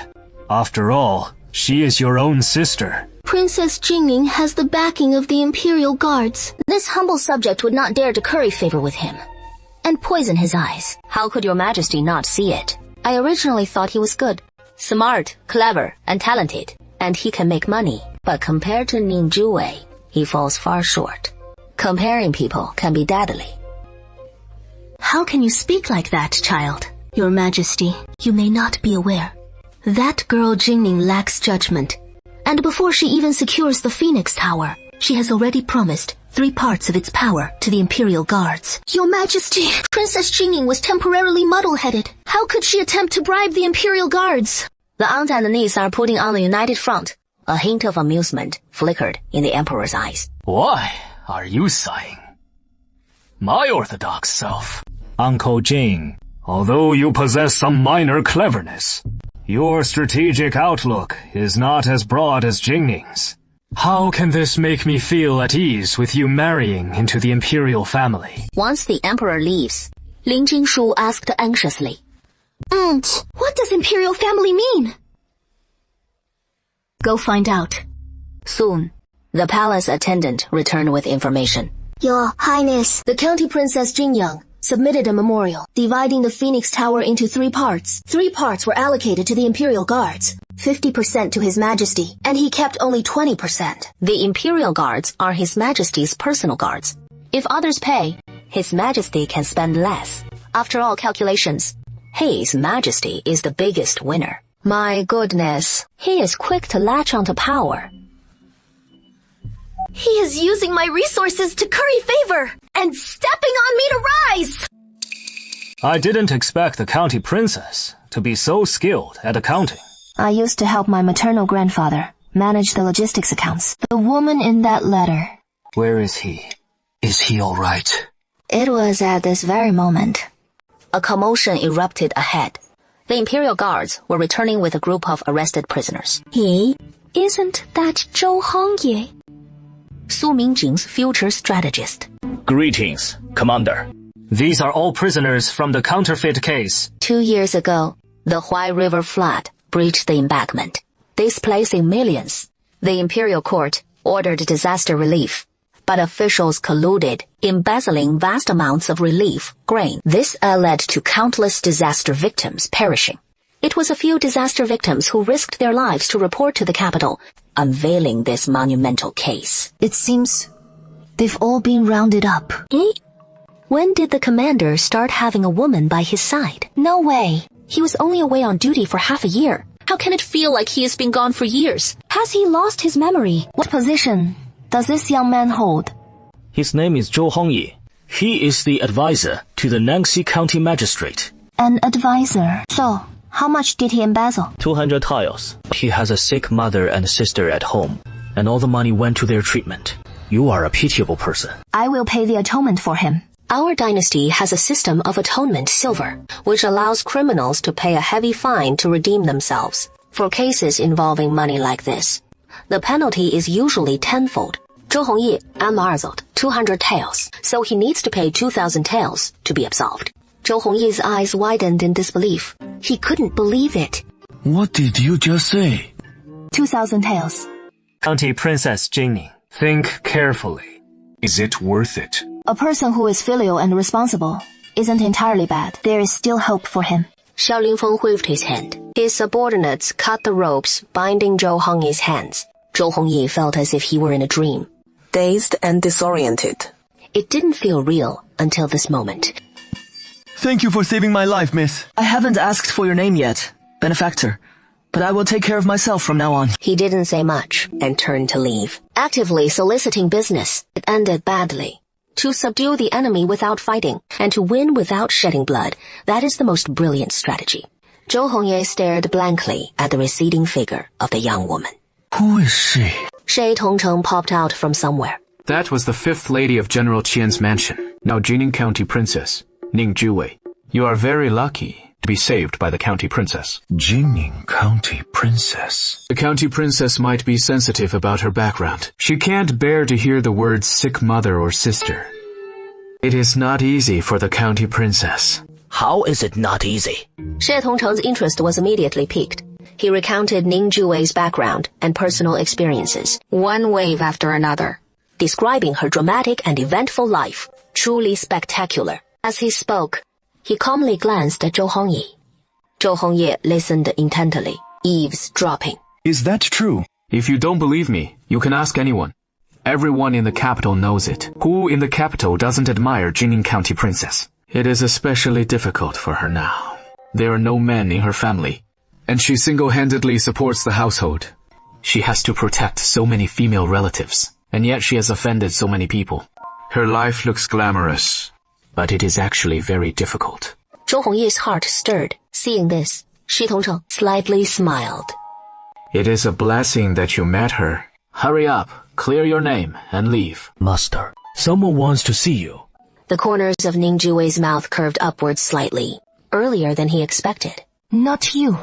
After all, she is your own sister. Princess Jingning has the backing of the Imperial Guards. This humble subject would not dare to curry favor with him and poison his eyes. How could your Majesty not see it? I originally thought he was good, smart, clever, and talented, and he can make money. But compared to Ning Zhuwei, he falls far short. Comparing people can be deadly. How can you speak like that, child? Your Majesty, you may not be aware. That girl Jingning lacks judgment. And before she even secures the Phoenix Tower, she has already promised 3 parts of its power to the Imperial Guards. Your Majesty, Princess Jingning was temporarily muddle-headed. How could she attempt to bribe the Imperial Guards? The aunt and the niece are putting on a united front. A hint of amusement flickered in the Emperor's eyes. Why are you sighing? My orthodox self. Uncle Jing, although you possess some minor cleverness, your strategic outlook is not as broad as Jingning's. How can this make me feel at ease with you marrying into the imperial family? Once the Emperor leaves, Lin Jingshu asked anxiously, What does imperial family mean? Go find out. Soon, the palace attendant returned with information. Your Highness, the County Princess Jingyang submitted a memorial, dividing the Phoenix Tower into 3 parts. 3 parts were allocated to the Imperial Guards, 50% to His Majesty, and he kept only 20%. The Imperial Guards are His Majesty's personal guards. If others pay, His Majesty can spend less. After all calculations, His Majesty is the biggest winner. My goodness, he is quick to latch onto power. He is using my resources to curry favor and stepping on me to rise! I didn't expect the county princess to be so skilled at accounting. I used to help my maternal grandfather manage the logistics accounts. The woman in that letter. Where is he? Is he all right? It was at this very moment. A commotion erupted ahead. The Imperial Guards were returning with a group of arrested prisoners. Hey, isn't that Zhou Hongye? Su Mingjing's future strategist. Greetings, Commander. These are all prisoners from the counterfeit case. 2 years ago, the Huai River flood breached the embankment, displacing millions. The Imperial Court ordered disaster relief, but officials colluded, embezzling vast amounts of relief grain. This led to countless disaster victims perishing. It was a few disaster victims who risked their lives to report to the capital, unveiling this monumental case. It seems they've all been rounded up. When did the commander start having a woman by his side? No way. He was only away on duty for half a year. How can it feel like he has been gone for years? Has he lost his memory? What position does this young man hold? His name is Zhou Hongye. He is the advisor to the Nanxi County Magistrate. An advisor. So, how much did he embezzle? 200 tiles. He has a sick mother and sister at home, and all the money went to their treatment. You are a pitiable person. I will pay the atonement for him. Our dynasty has a system of atonement silver, which allows criminals to pay a heavy fine to redeem themselves. For cases involving money like this, the penalty is usually tenfold. Zhou Hongye embezzled 200 taels, so he needs to pay 2,000 taels to be absolved. Zhou Hongye's eyes widened in disbelief. He couldn't believe it. What did you just say? 2,000 taels. County Princess Jingning, think carefully. Is it worth it? A person who is filial and responsible isn't entirely bad. There is still hope for him. Xiao Lingfeng waved his hand. His subordinates cut the ropes binding Zhou Hongye's hands. Zhou Hongye felt as if he were in a dream. Dazed and disoriented. It didn't feel real until this moment. Thank you for saving my life, miss. I haven't asked for your name yet, benefactor, but I will take care of myself from now on. He didn't say much and turned to leave. Actively soliciting business, it ended badly. To subdue the enemy without fighting, and to win without shedding blood, that is the most brilliant strategy. Zhou Hongye stared blankly at the receding figure of the young woman. Who is she? Shay Tongcheng popped out from somewhere. That was the 5th lady of General Qian's mansion, now Jining County Princess, Ning Juwei. You are very lucky to be saved by the County Princess. Jining County Princess. The County Princess might be sensitive about her background. She can't bear to hear the words sick mother or sister. It is not easy for the County Princess. How is it not easy? Shay Tongcheng's interest was immediately piqued. He recounted Ning Juwei's background and personal experiences, one wave after another, describing her dramatic and eventful life, truly spectacular. As he spoke, he calmly glanced at Zhou Hongye. Zhou Hongye listened intently, eavesdropping. Is that true? If you don't believe me, you can ask anyone. Everyone in the capital knows it. Who in the capital doesn't admire Jining County Princess? It is especially difficult for her now. There are no men in her family, and she single-handedly supports the household. She has to protect so many female relatives, and yet she has offended so many people. Her life looks glamorous, but it is actually very difficult. Zhou Hongye's heart stirred. Seeing this, Shi Tongcheng slightly smiled. It is a blessing that you met her. Hurry up, clear your name, and leave. Master, someone wants to see you. The corners of Ning Juwei's mouth curved upwards slightly, earlier than he expected. Not you.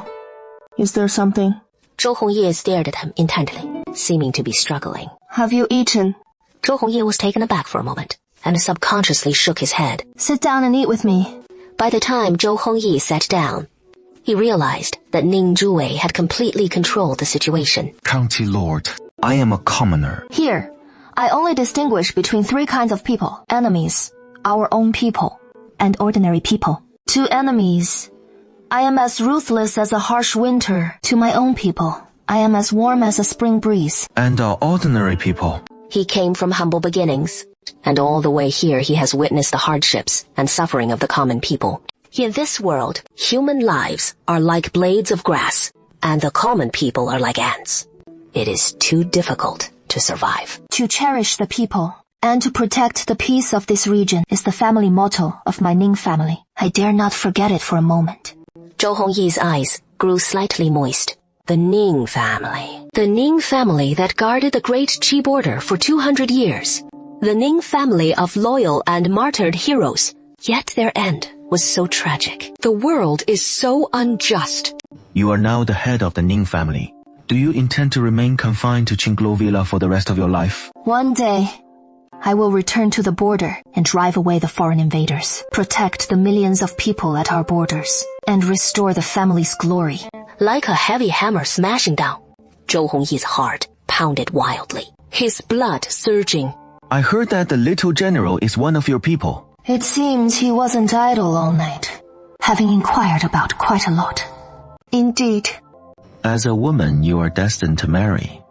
Is there something? Zhou Hongye stared at him intently, seeming to be struggling. Have you eaten? Zhou Hongye was taken aback for a moment, and subconsciously shook his head. Sit down and eat with me. By the time Zhou Hongye sat down, he realized that Ning Juwei had completely controlled the situation. County Lord, I am a commoner. Here, I only distinguish between 3 kinds of people. Enemies, our own people, and ordinary people. To enemies, I am as ruthless as a harsh winter. To my own people, I am as warm as a spring breeze. And our ordinary people. He came from humble beginnings, and all the way here he has witnessed the hardships and suffering of the common people. In this world, human lives are like blades of grass, and the common people are like ants. It is too difficult to survive. To cherish the people and to protect the peace of this region is the family motto of my Ning family. I dare not forget it for a moment. Zhou Hongyi's eyes grew slightly moist. The Ning family. The Ning family that guarded the great Qi border for 200 years. The Ning family of loyal and martyred heroes. Yet their end was so tragic. The world is so unjust. You are now the head of the Ning family. Do you intend to remain confined to Qinglo Villa for the rest of your life? One day, I will return to the border and drive away the foreign invaders, protect the millions of people at our borders, and restore the family's glory. Like a heavy hammer smashing down, Zhou Hongyi's heart pounded wildly, his blood surging. I heard that the little general is one of your people. It seems he wasn't idle all night, having inquired about quite a lot. Indeed. As a woman, you are destined to marry.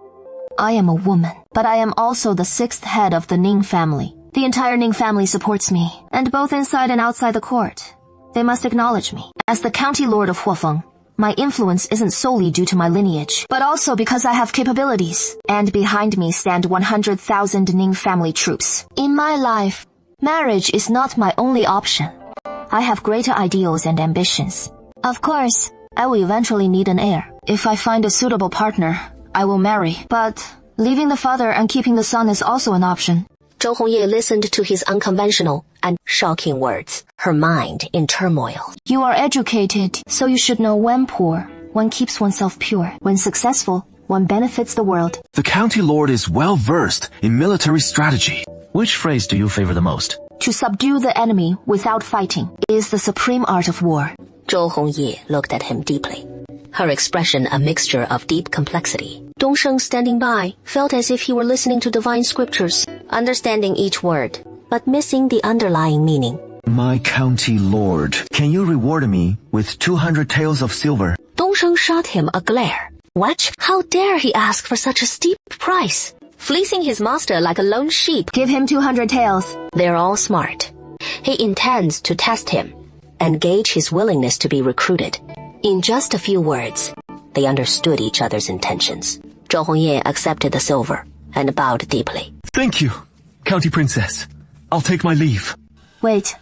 I am a woman, but I am also the 6th head of the Ning family. The entire Ning family supports me, and both inside and outside the court. They must acknowledge me. As the county lord of Huofeng, my influence isn't solely due to my lineage, but also because I have capabilities. And behind me stand 100,000 Ning family troops. In my life, marriage is not my only option. I have greater ideals and ambitions. Of course, I will eventually need an heir. If I find a suitable partner, I will marry. But leaving the father and keeping the son is also an option. Zhou Hongyi listened to his unconventional and shocking words, her mind in turmoil. You are educated, so you should know when poor, one keeps oneself pure. When successful, one benefits the world. The county lord is well versed in military strategy. Which phrase do you favor the most? To subdue the enemy without fighting is the supreme art of war. Zhou Hongyi looked at him deeply, her expression a mixture of deep complexity. Dongsheng, standing by, felt as if he were listening to divine scriptures, understanding each word, but missing the underlying meaning. My county lord, can you reward me with 200 taels of silver? Dongsheng shot him a glare. What? How dare he ask for such a steep price? Fleecing his master like a lone sheep. Give him 200 taels. They're all smart. He intends to test him and gauge his willingness to be recruited. In just a few words, they understood each other's intentions. Zhou Hongyi accepted the silver and bowed deeply. Thank you, County Princess. I'll take my leave. Wait.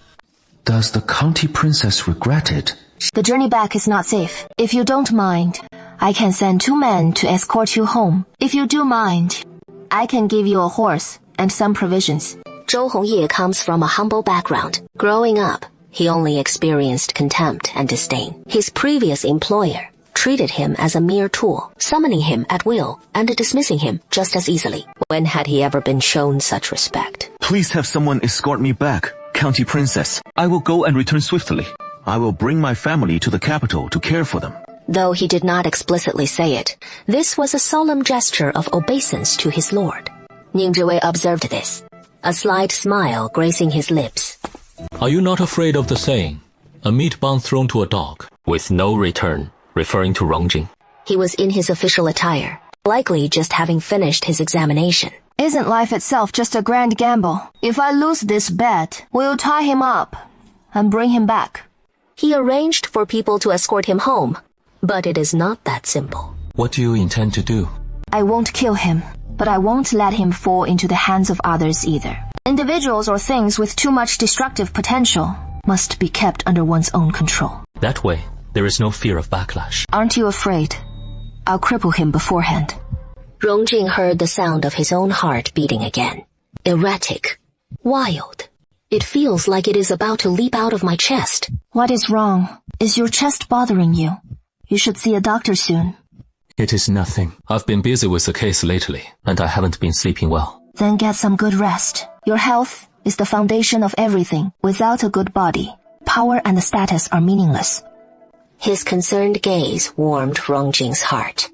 Does the County Princess regret it? The journey back is not safe. If you don't mind, I can send 2 men to escort you home. If you do mind, I can give you a horse and some provisions. Zhou Hongyi comes from a humble background. Growing up, he only experienced contempt and disdain. His previous employer treated him as a mere tool, summoning him at will and dismissing him just as easily. When had he ever been shown such respect? Please have someone escort me back, County Princess. I will go and return swiftly. I will bring my family to the capital to care for them. Though he did not explicitly say it, this was a solemn gesture of obeisance to his lord. Ning Zhiwei observed this, a slight smile gracing his lips. Are you not afraid of the saying, a meat bun thrown to a dog, with no return, referring to Rongjing? He was in his official attire, likely just having finished his examination. Isn't life itself just a grand gamble? If I lose this bet, we'll tie him up and bring him back. He arranged for people to escort him home, but it is not that simple. What do you intend to do? I won't kill him, but I won't let him fall into the hands of others either. Individuals or things with too much destructive potential must be kept under one's own control. That way, there is no fear of backlash. Aren't you afraid? I'll cripple him beforehand. Rongjing heard the sound of his own heart beating again. Erratic. Wild. It feels like it is about to leap out of my chest. What is wrong? Is your chest bothering you? You should see a doctor soon. It is nothing. I've been busy with the case lately, and I haven't been sleeping well. Then get some good rest. Your health is the foundation of everything. Without a good body, power and status are meaningless. His concerned gaze warmed Rongjing's heart,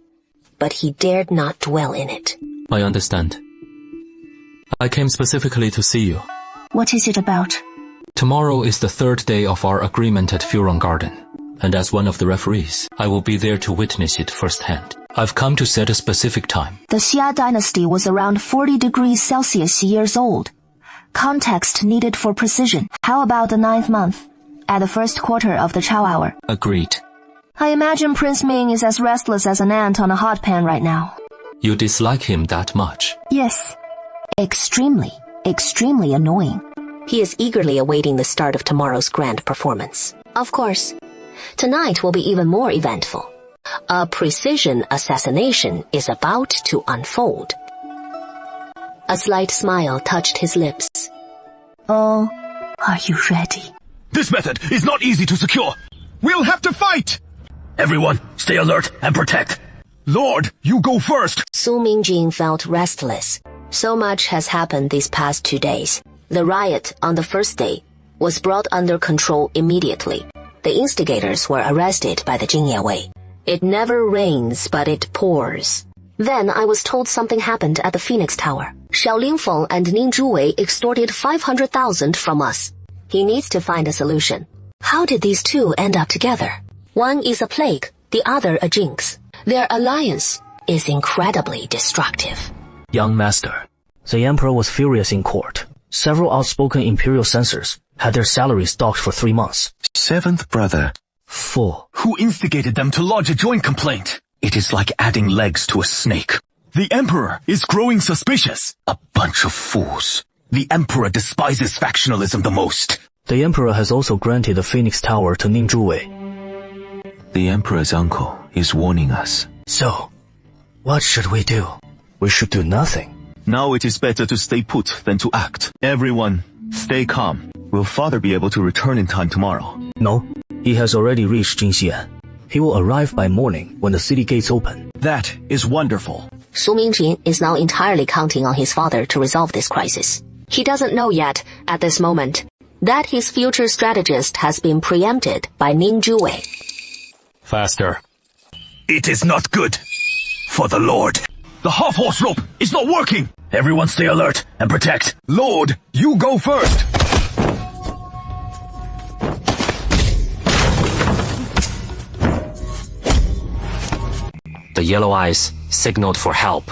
but he dared not dwell in it. I understand. I came specifically to see you. What is it about? Tomorrow is the 3rd day of our agreement at Heroine Garden, and as one of the referees, I will be there to witness it firsthand. I've come to set a specific time. The Xia dynasty was around 40 degrees Celsius years old. Context needed for precision. How about the 9th month, at the 1st quarter of the Chow hour? Agreed. I imagine Prince Ming is as restless as an ant on a hot pan right now. You dislike him that much? Yes. Extremely annoying. He is eagerly awaiting the start of tomorrow's grand performance. Of course, tonight will be even more eventful. A precision assassination is about to unfold. A slight smile touched his lips. Oh, are you ready? This method is not easy to secure. We'll have to fight! Everyone, stay alert and protect. Lord, you go first! Su Mingjing felt restless. So much has happened these past 2 days. The riot on the 1st day was brought under control immediately. The instigators were arrested by the Jingye Wei. It never rains, but it pours. Then I was told something happened at the Phoenix Tower. Xiao Lingfeng and Ning Zhuwei extorted 500,000 from us. He needs to find a solution. How did these two end up together? One is a plague, the other a jinx. Their alliance is incredibly destructive. Young master, the emperor was furious in court. Several outspoken imperial censors had their salaries docked for 3 months. 7th brother. 4. Who instigated them to lodge a joint complaint? It is like adding legs to a snake. The emperor is growing suspicious. A bunch of fools. The emperor despises factionalism the most. The emperor has also granted the Phoenix Tower to Ning Zhuwei. The emperor's uncle is warning us. So, what should we do? We should do nothing. Now it is better to stay put than to act. Everyone, stay calm. Will father be able to return in time tomorrow? No, he has already reached Jingxian. He will arrive by morning when the city gates open. That is wonderful. Su Mingjing is now entirely counting on his father to resolve this crisis. He doesn't know yet, at this moment, that his future strategist has been preempted by Ning Zhuwei. Faster. It is not good. For the Lord. The half-horse rope is not working. Everyone stay alert and protect. Lord, you go first. The yellow eyes signaled for help,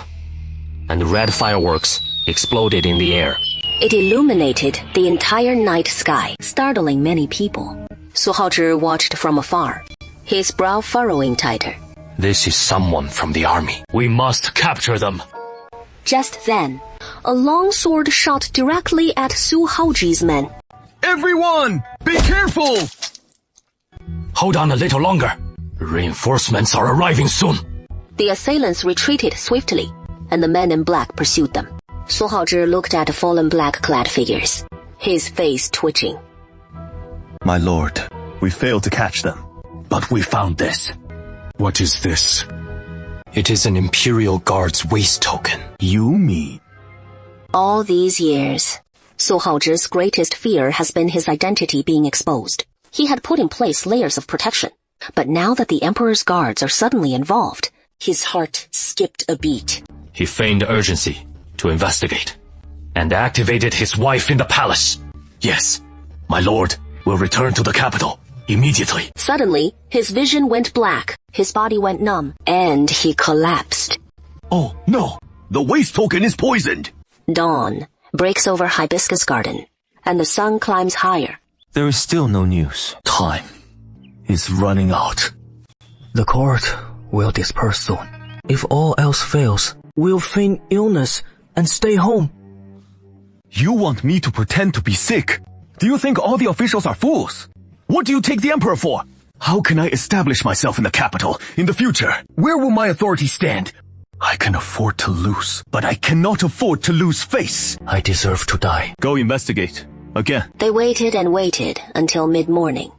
and red fireworks exploded in the air. It illuminated the entire night sky, startling many people. Su Haozhi watched from afar, his brow furrowing tighter. This is someone from the army. We must capture them. Just then, a long sword shot directly at Su Haozhi's men. Everyone, be careful! Hold on a little longer. Reinforcements are arriving soon. The assailants retreated swiftly, and the men in black pursued them. Su Haozhi looked at the fallen black-clad figures, his face twitching. My lord, we failed to catch them. But we found this. What is this? It is an Imperial Guard's waist token. You mean? All these years, Su Haozhi's greatest fear has been his identity being exposed. He had put in place layers of protection. But now that the Emperor's guards are suddenly involved, his heart skipped a beat. He feigned urgency to investigate, and activated his wife in the palace. Yes, my lord will return to the capital immediately. Suddenly, his vision went black, his body went numb, and he collapsed. Oh, no! The waist token is poisoned! Dawn breaks over Hibiscus Garden, and the sun climbs higher. There is still no news. Time is running out. The court will disperse soon. If all else fails, we'll feign illness and stay home. You want me to pretend to be sick? Do you think all the officials are fools? What do you take the emperor for? How can I establish myself in the capital in the future? Where will my authority stand? I can afford to lose, but I cannot afford to lose face. I deserve to die. Go investigate. Again. They waited and waited until mid-morning,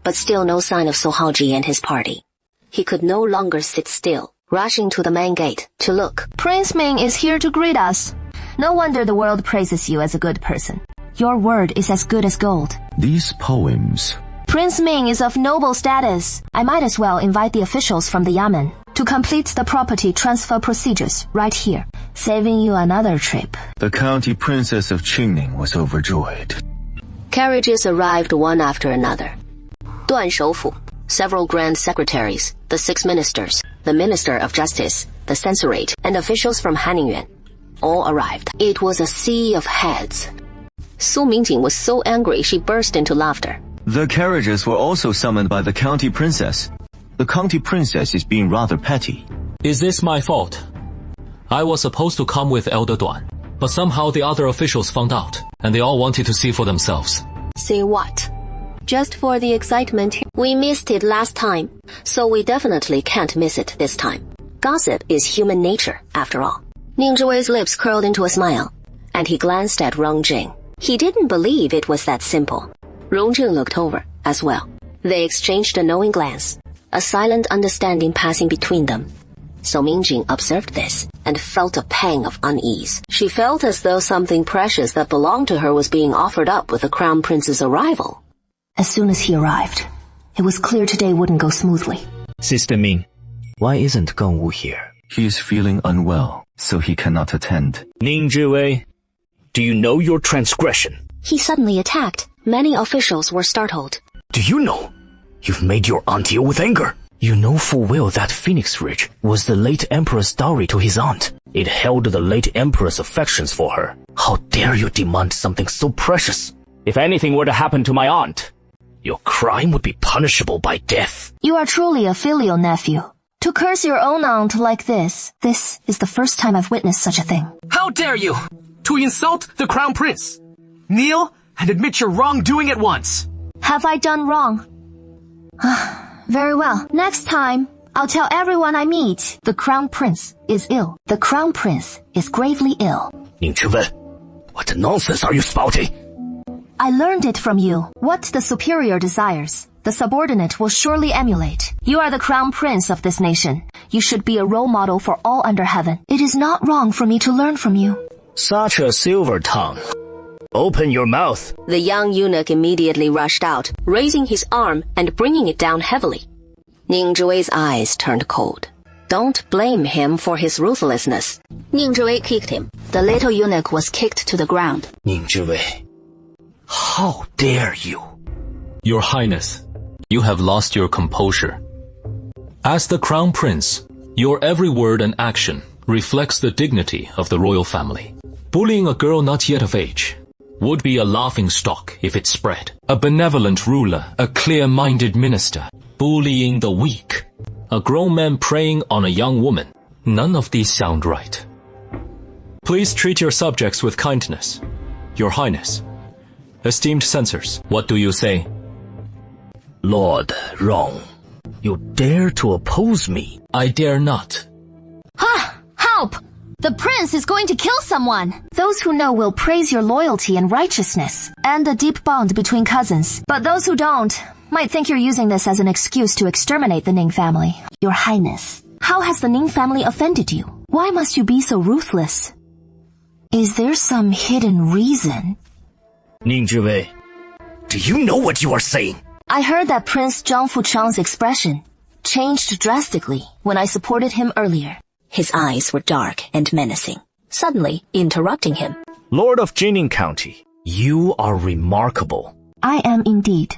but still no sign of Su Haozhi and his party. He could no longer sit still, rushing to the main gate to look. Prince Ming is here to greet us. No wonder the world praises you as a good person. Your word is as good as gold. These poems... Prince Ming is of noble status. I might as well invite the officials from the Yamen to complete the property transfer procedures right here. saving you another trip. The county princess of Qingning was overjoyed. Carriages arrived one after another. Duan Shoufu, several grand secretaries, the 6 ministers, the minister of justice, the censorate, and officials from Hanyuan all arrived. It was a sea of heads. Su Mingjing was so angry she burst into laughter. The carriages were also summoned by the county princess. The county princess is being rather petty. Is this my fault? I was supposed to come with Elder Duan, but somehow the other officials found out, and they all wanted to see for themselves. See what? Just for the excitement. We missed it last time, so we definitely can't miss it this time. Gossip is human nature, after all. Ning Zhiwei's lips curled into a smile, and he glanced at Rong Jing. He didn't believe it was that simple. Rong Jing looked over, as well. They exchanged a knowing glance, a silent understanding passing between them. So Mingjing observed this, and felt a pang of unease. She felt as though something precious that belonged to her was being offered up with the Crown Prince's arrival. As soon as he arrived, it was clear today wouldn't go smoothly. Sister Ming, why isn't Gongwu here? He is feeling unwell, so he cannot attend. Ning Zhiwei, do you know your transgression? He suddenly attacked. Many officials were startled. Do you know? You've made your aunt ill with anger. You know full well that Phoenix Ridge was the late Emperor's dowry to his aunt. It held the late Emperor's affections for her. How dare you demand something so precious? If anything were to happen to my aunt, your crime would be punishable by death. You are truly a filial nephew. To curse your own aunt like this is the first time I've witnessed such a thing. How dare you! To insult the Crown Prince! Kneel and admit your wrongdoing at once! Have I done wrong? Very well. Next time, I'll tell everyone I meet. The Crown Prince is ill. The Crown Prince is gravely ill. Ning Zhiwen, what nonsense are you spouting? I learned it from you. What the superior desires, the subordinate will surely emulate. You are the Crown Prince of this nation. You should be a role model for all under heaven. It is not wrong for me to learn from you. Such a silver tongue. Open your mouth. The young eunuch immediately rushed out, raising his arm and bringing it down heavily. Ning Zhiwei's eyes turned cold. Don't blame him for his ruthlessness. Ning Zhiwei kicked him. The little eunuch was kicked to the ground. Ning Zhiwei, how dare you? Your Highness, you have lost your composure. As the Crown Prince, your every word and action reflects the dignity of the royal family. Bullying a girl not yet of age would be a laughing stock if it spread. A benevolent ruler, a clear-minded minister, bullying the weak, a grown man preying on a young woman. None of these sound right. Please treat your subjects with kindness. Your Highness. Esteemed censors, what do you say? Lord Rong, you dare to oppose me? I dare not. Ha! Help! The prince is going to kill someone. Those who know will praise your loyalty and righteousness, and a deep bond between cousins. But those who don't might think you're using this as an excuse to exterminate the Ning family. Your Highness, how has the Ning family offended you? Why must you be so ruthless? Is there some hidden reason? Ning Zhiwei, do you know what you are saying? I heard that Prince Zhang Fuchang's expression changed drastically when I supported him earlier. His eyes were dark and menacing, suddenly interrupting him. Lord of Jingning County, you are remarkable. I am indeed.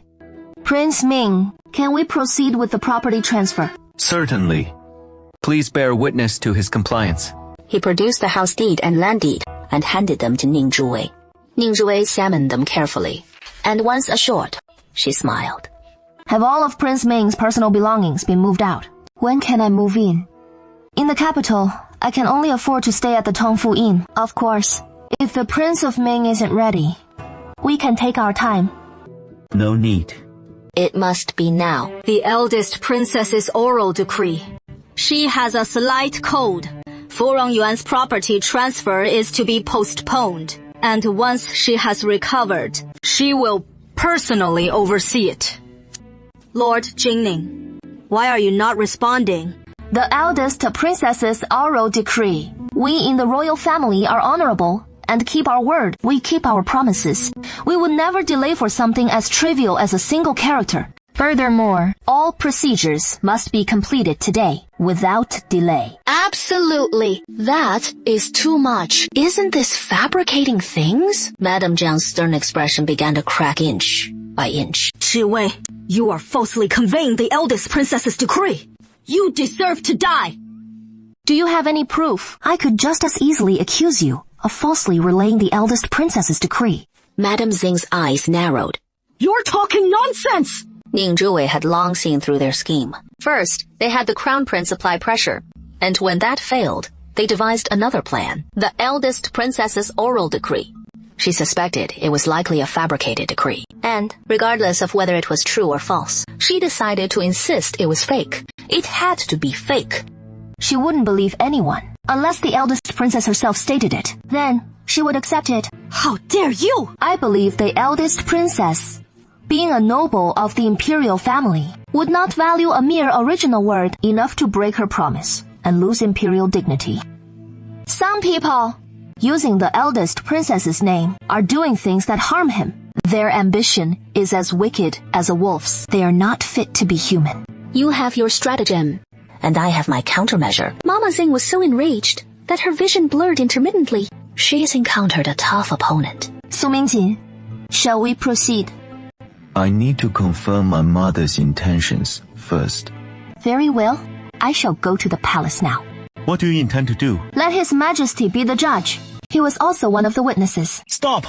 Prince Ming, can we proceed with the property transfer? Certainly. Please bear witness to his compliance. He produced the house deed and land deed and handed them to Ning Zhiwei. Ning Zhiwei examined them carefully, and once assured, she smiled. Have all of Prince Ming's personal belongings been moved out? When can I move in? In the capital, I can only afford to stay at the Tongfu Inn. Of course, if the Prince of Ming isn't ready, we can take our time. No need. It must be now. The eldest princess's oral decree. She has a slight cold. Fu Rongyuan's property transfer is to be postponed, and once she has recovered, she will personally oversee it. Lord Jingning, why are you not responding? The eldest princess's oral decree. We in the royal family are honorable and keep our word. We keep our promises. We would never delay for something as trivial as a single character. Furthermore, all procedures must be completed today. without delay. Absolutely. That is too much. Isn't this fabricating things? Madame Jiang's stern expression began to crack inch by inch. Wei, you are falsely conveying the eldest princess's decree. You deserve to die. Do you have any proof? I could just as easily accuse you of falsely relaying the eldest princess's decree. Madame Xing's eyes narrowed. You're talking nonsense! Ning Zhiwei had long seen through their scheme. First, they had the crown prince apply pressure, and when that failed, they devised another plan, the eldest princess's oral decree. She suspected it was likely a fabricated decree, and, regardless of whether it was true or false, she decided to insist it was fake. It had to be fake. She wouldn't believe anyone, unless the eldest princess herself stated it. Then, she would accept it. How dare you! I believe the eldest princess, being a noble of the imperial family, would not value a mere original word enough to break her promise and lose imperial dignity. Some people, using the eldest princess's name, are doing things that harm him. Their ambition is as wicked as a wolf's. They are not fit to be human. You have your stratagem, and I have my countermeasure. Mama Xing was so enraged that her vision blurred intermittently. She's encountered a tough opponent. Su Mingjin, shall we proceed? I need to confirm my mother's intentions first. Very well. I shall go to the palace now. What do you intend to do? Let His Majesty be the judge. He was also one of the witnesses. Stop!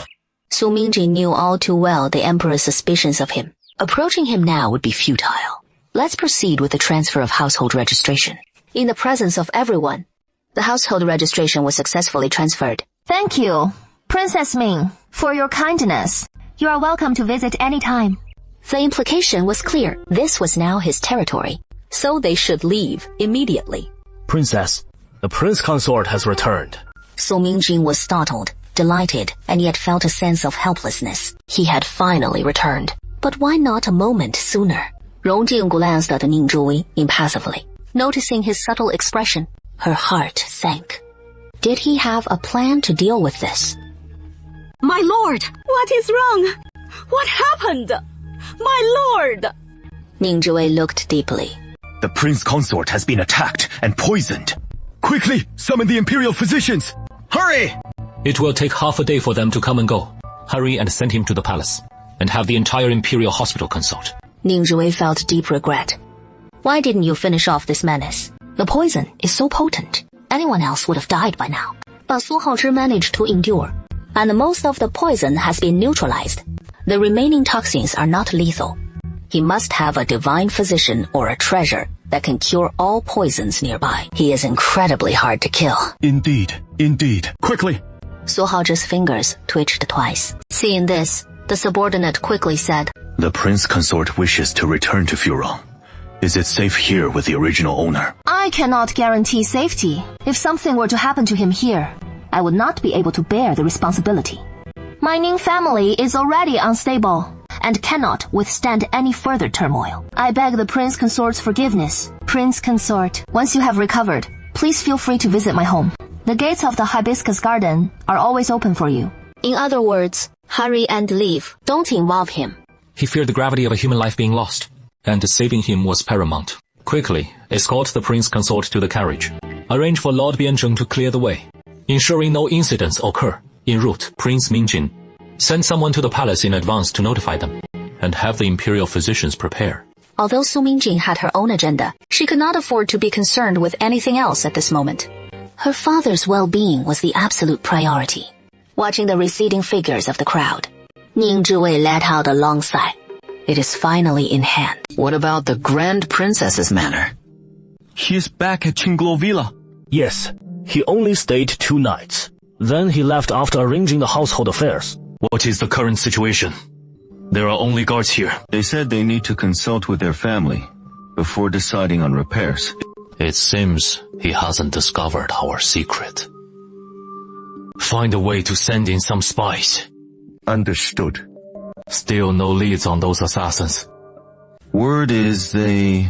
Su Mingjin knew all too well the Emperor's suspicions of him. Approaching him now would be futile. Let's proceed with the transfer of household registration. In the presence of everyone, the household registration was successfully transferred. Thank you, Princess Ming, for your kindness. You are welcome to visit any time. The implication was clear. This was now his territory, so they should leave immediately. Princess, the prince consort has returned. Su Mingjin was startled, delighted, and yet felt a sense of helplessness. He had finally returned. But why not a moment sooner? Rong Jing glanced at Ning Zhiwei impassively. Noticing his subtle expression, her heart sank. Did he have a plan to deal with this? My lord! What is wrong? What happened? My lord! Ning Zhiwei looked deeply. The prince consort has been attacked and poisoned. Quickly, summon the imperial physicians! Hurry! It will take half a day for them to come and go. Hurry and send him to the palace, and have the entire imperial hospital consult. Ning Zhiwei felt deep regret. Why didn't you finish off this menace? The poison is so potent. Anyone else would have died by now. But Su Haozhi managed to endure, and most of the poison has been neutralized. The remaining toxins are not lethal. He must have a divine physician or a treasure that can cure all poisons nearby. He is incredibly hard to kill. Indeed, indeed. Quickly! Su Haozhi's fingers twitched twice. Seeing this, the subordinate quickly said, The prince consort wishes to return to Furong. Is it safe here with the original owner? I cannot guarantee safety. If something were to happen to him here, I would not be able to bear the responsibility. My Ning family is already unstable and cannot withstand any further turmoil. I beg the prince consort's forgiveness. Prince consort, once you have recovered, please feel free to visit my home. The gates of the hibiscus garden are always open for you. In other words, hurry and leave. Don't involve him. He feared the gravity of a human life being lost, and saving him was paramount. Quickly, escort the prince consort to the carriage. Arrange for Lord Bianzheng to clear the way, ensuring no incidents occur. En route, Prince Mingjin, send someone to the palace in advance to notify them, and have the imperial physicians prepare. Although Su Mingjin had her own agenda, she could not afford to be concerned with anything else at this moment. Her father's well-being was the absolute priority. Watching the receding figures of the crowd, Ning Zhiwei let out a long sigh. It is finally in hand. What about the Grand Princess's manor? He is back at Qingluo Villa. Yes, he only stayed 2 nights. Then he left after arranging the household affairs. What is the current situation? There are only guards here. They said they need to consult with their family before deciding on repairs. It seems he hasn't discovered our secret. Find a way to send in some spies. Understood. Still no leads on those assassins. Word is they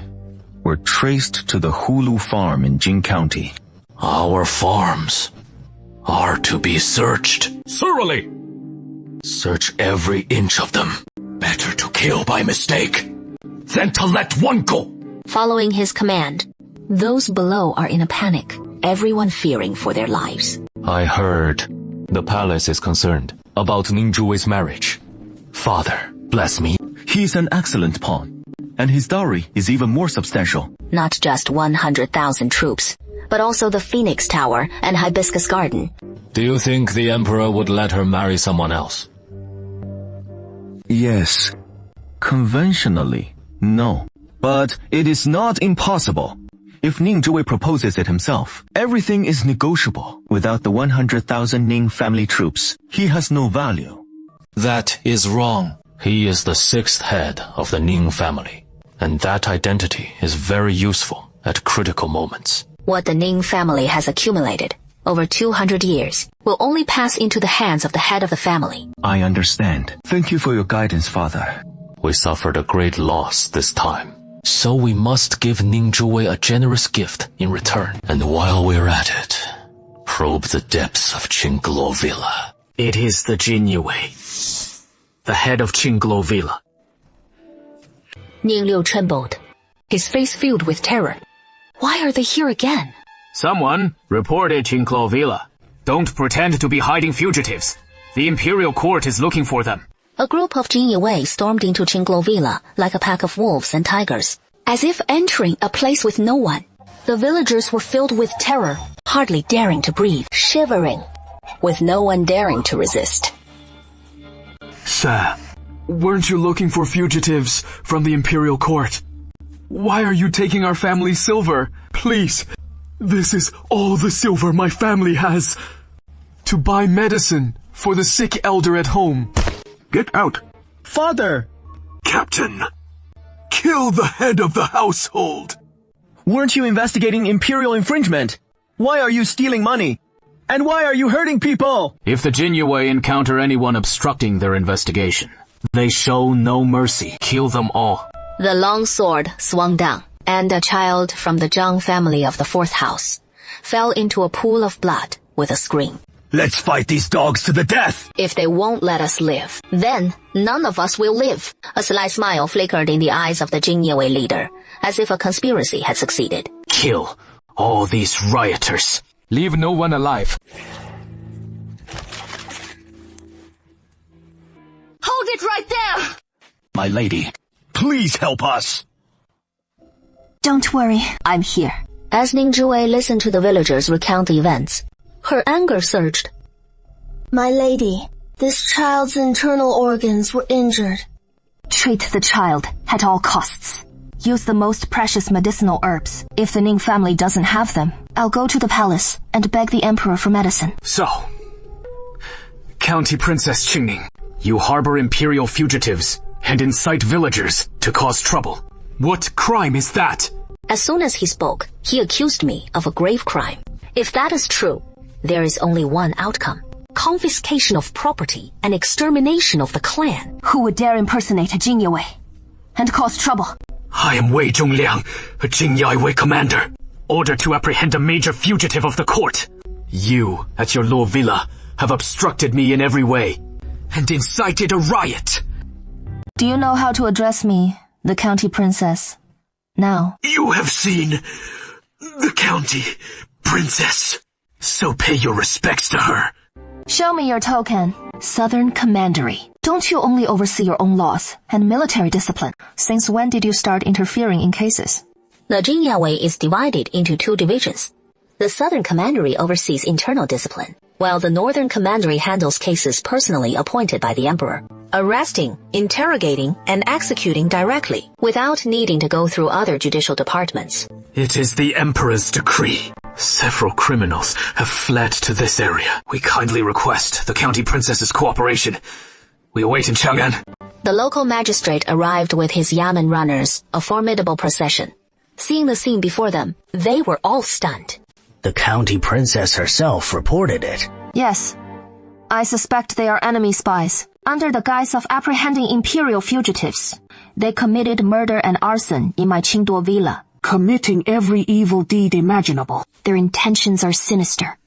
were traced to the Hulu farm in Jing County. Our farms are to be searched. Thoroughly! Search every inch of them. Better to kill by mistake than to let one go. Following his command, Those below are in a panic, everyone fearing for their lives. I heard the palace is concerned about Ning Zhuwei's marriage. Father, bless me. He's an excellent pawn, and his dowry is even more substantial. Not just 100,000 troops, but also the Phoenix Tower and Hibiscus Garden. Do you think the emperor would let her marry someone else? Yes. Conventionally, no. But it is not impossible. If Ning Zhuwei proposes it himself, everything is negotiable. Without the 100,000 Ning family troops, he has no value. That is wrong. He is the 6th head of the Ning family, and that identity is very useful at critical moments. What the Ning family has accumulated over 200 years will only pass into the hands of the head of the family. I understand. Thank you for your guidance, Father. We suffered a great loss this time, so we must give Ning Zhuwei a generous gift in return. And while we're at it, probe the depths of Qingluo Villa. It is the Jin Yue, the head of Qingluo Villa. Ning Liu trembled, his face filled with terror. Why are they here again? Someone reported Qingluo Villa. Don't pretend to be hiding fugitives. The imperial court is looking for them. A group of Jin Yue stormed into Qingluo Villa like a pack of wolves and tigers, as if entering a place with no one. The villagers were filled with terror, hardly daring to breathe, shivering, with no one daring to resist. Sir, weren't you looking for fugitives from the imperial court? Why are you taking our family's silver? Please, this is all the silver my family has to buy medicine for the sick elder at home. Get out. Father! Captain, kill the head of the household. Weren't you investigating imperial infringement? Why are you stealing money? And why are you hurting people? If the Jin Yue encounter anyone obstructing their investigation, they show no mercy. Kill them all. The long sword swung down, and a child from the Zhang family of the 4th house fell into a pool of blood with a scream. Let's fight these dogs to the death! If they won't let us live, then none of us will live. A sly smile flickered in the eyes of the Jin Yue leader, as if a conspiracy had succeeded. Kill all these rioters. Leave no one alive. Hold it right there! My lady, please help us. Don't worry, I'm here. As Ning Zhuwei listened to the villagers recount the events, her anger surged. My lady, this child's internal organs were injured. Treat the child at all costs. Use the most precious medicinal herbs. If the Ning family doesn't have them, I'll go to the palace and beg the emperor for medicine. So, County Princess Qingning, you harbor imperial fugitives and incite villagers to cause trouble. What crime is that? As soon as he spoke, he accused me of a grave crime. If that is true, there is only one outcome: confiscation of property and extermination of the clan. Who would dare impersonate a Jin Yue and cause trouble? I am Wei Zhongliang, a Jin Yue commander, ordered to apprehend a major fugitive of the court. You, at your Luo Villa, have obstructed me in every way and incited a riot. Do you know how to address me, the county princess? Now. You have seen the county princess, so pay your respects to her. Show me your token. Southern Commandery. Don't you only oversee your own laws and military discipline? Since when did you start interfering in cases? The Jin Yue is divided into 2 divisions. The Southern Commandery oversees internal discipline, while the Northern Commandery handles cases personally appointed by the emperor, arresting, interrogating, and executing directly, without needing to go through other judicial departments. It is the emperor's decree. Several criminals have fled to this area. We kindly request the county princess's cooperation. We await in Chang'an. The local magistrate arrived with his yamen runners, a formidable procession. Seeing the scene before them, they were all stunned. The county princess herself reported it. Yes. I suspect they are enemy spies. Under the guise of apprehending imperial fugitives, they committed murder and arson in my Qingduo Villa. Committing every evil deed imaginable. Their intentions are sinister.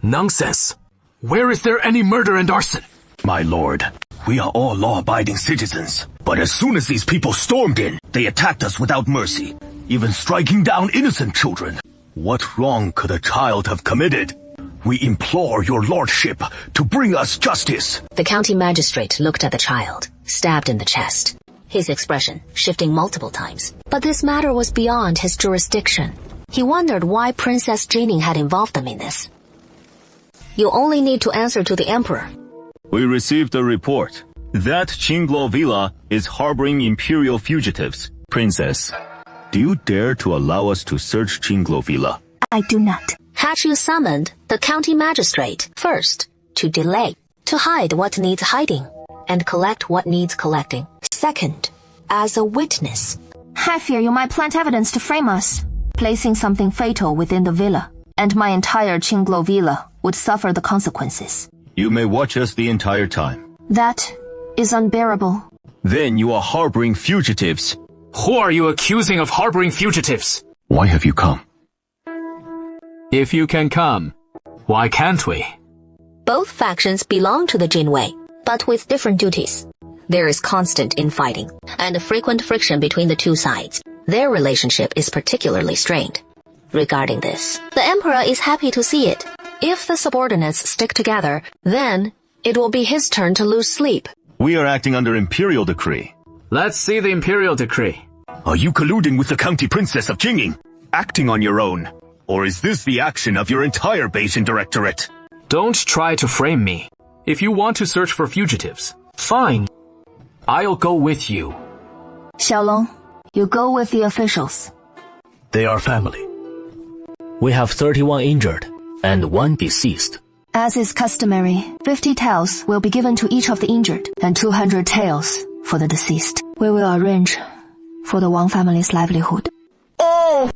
Nonsense. Where is there any murder and arson? My lord, we are all law-abiding citizens. But as soon as these people stormed in, they attacked us without mercy. even striking down innocent children. What wrong could a child have committed? We implore your lordship to bring us justice. The county magistrate looked at the child, stabbed in the chest, his expression shifting multiple times. But this matter was beyond his jurisdiction. He wondered why Princess Jining had involved them in this. You only need to answer to the emperor. We received a report that Qingluo Villa is harboring imperial fugitives. Princess, do you dare to allow us to search Qingluo Villa? I do not. Had you summoned the county magistrate first to delay, to hide what needs hiding, and collect what needs collecting. Second, as a witness. I fear you might plant evidence to frame us, placing something fatal within the villa, and my entire Qingluo Villa would suffer the consequences. You may watch us the entire time. That is unbearable. Then you are harboring fugitives. Who are you accusing of harboring fugitives? Why have you come? If you can come, why can't we? Both factions belong to the Jinwei, but with different duties. There is constant infighting, and frequent friction between the two sides. Their relationship is particularly strained. Regarding this, the emperor is happy to see it. If the subordinates stick together, then it will be his turn to lose sleep. We are acting under imperial decree. Let's see the imperial decree. Are you colluding with the county princess of Jinging? Acting on your own? Or is this the action of your entire Beijing directorate? Don't try to frame me. If you want to search for fugitives, fine. I'll go with you. Xiaolong, you go with the officials. They are family. We have 31 injured and 1 deceased. As is customary, 50 taels will be given to each of the injured and 200 taels for the deceased. We will arrange for the Wang family's livelihood. Oh!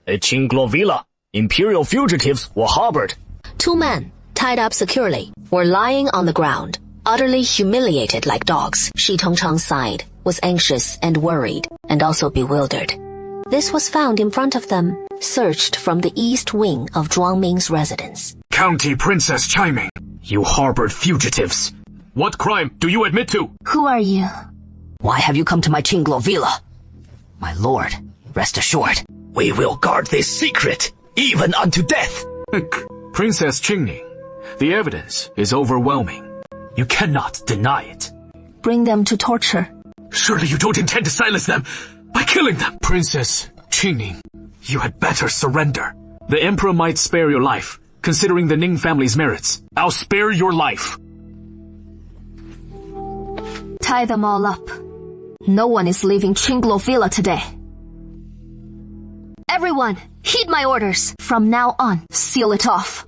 At Qingluo Villa, imperial fugitives were harbored. 2 men, tied up securely, were lying on the ground, utterly humiliated like dogs. Shi Tongcheng sighed, was anxious and worried, and also bewildered. This was found in front of them, searched from the east wing of Zhuang Ming's residence. County Princess Chiming, you harbored fugitives. What crime do you admit to? Who are you? Why have you come to my Qingluo Villa? My lord, rest assured. We will guard this secret, even unto death. Princess Qingning, the evidence is overwhelming. You cannot deny it. Bring them to torture. Surely you don't intend to silence them by killing them. Princess Qingning, you had better surrender. The emperor might spare your life, considering the Ning family's merits. I'll spare your life. Tie them all up. No one is leaving Qingluo Villa today. Everyone, heed my orders. From now on, seal it off.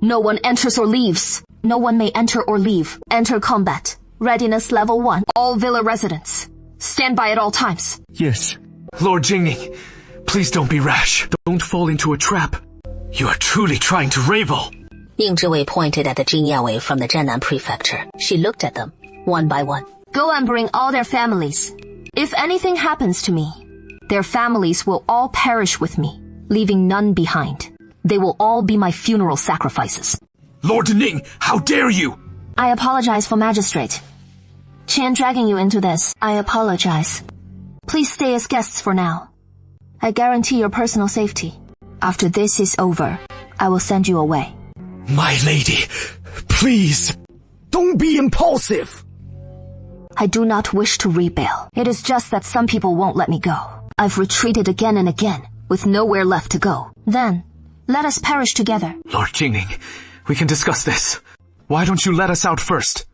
No one enters or leaves. No one may enter or leave. Enter combat. Readiness level 1. All villa residents. Stand by at all times. Yes. Lord Jingning, please don't be rash. Don't fall into a trap. You are truly trying to ravel. Ying Zhiwei pointed at the Jin Yawei from the Zhenan prefecture. She looked at them, one by one. Go and bring all their families. If anything happens to me, their families will all perish with me, leaving none behind. They will all be my funeral sacrifices. Lord Ning, how dare you! I apologize for magistrate. Qian dragging you into this. I apologize. Please stay as guests for now. I guarantee your personal safety. After this is over, I will send you away. My lady, please, don't be impulsive. I do not wish to rebel. It is just that some people won't let me go. I've retreated again and again, with nowhere left to go. Then, let us perish together. Lord Jingning, we can discuss this. Why don't you let us out first?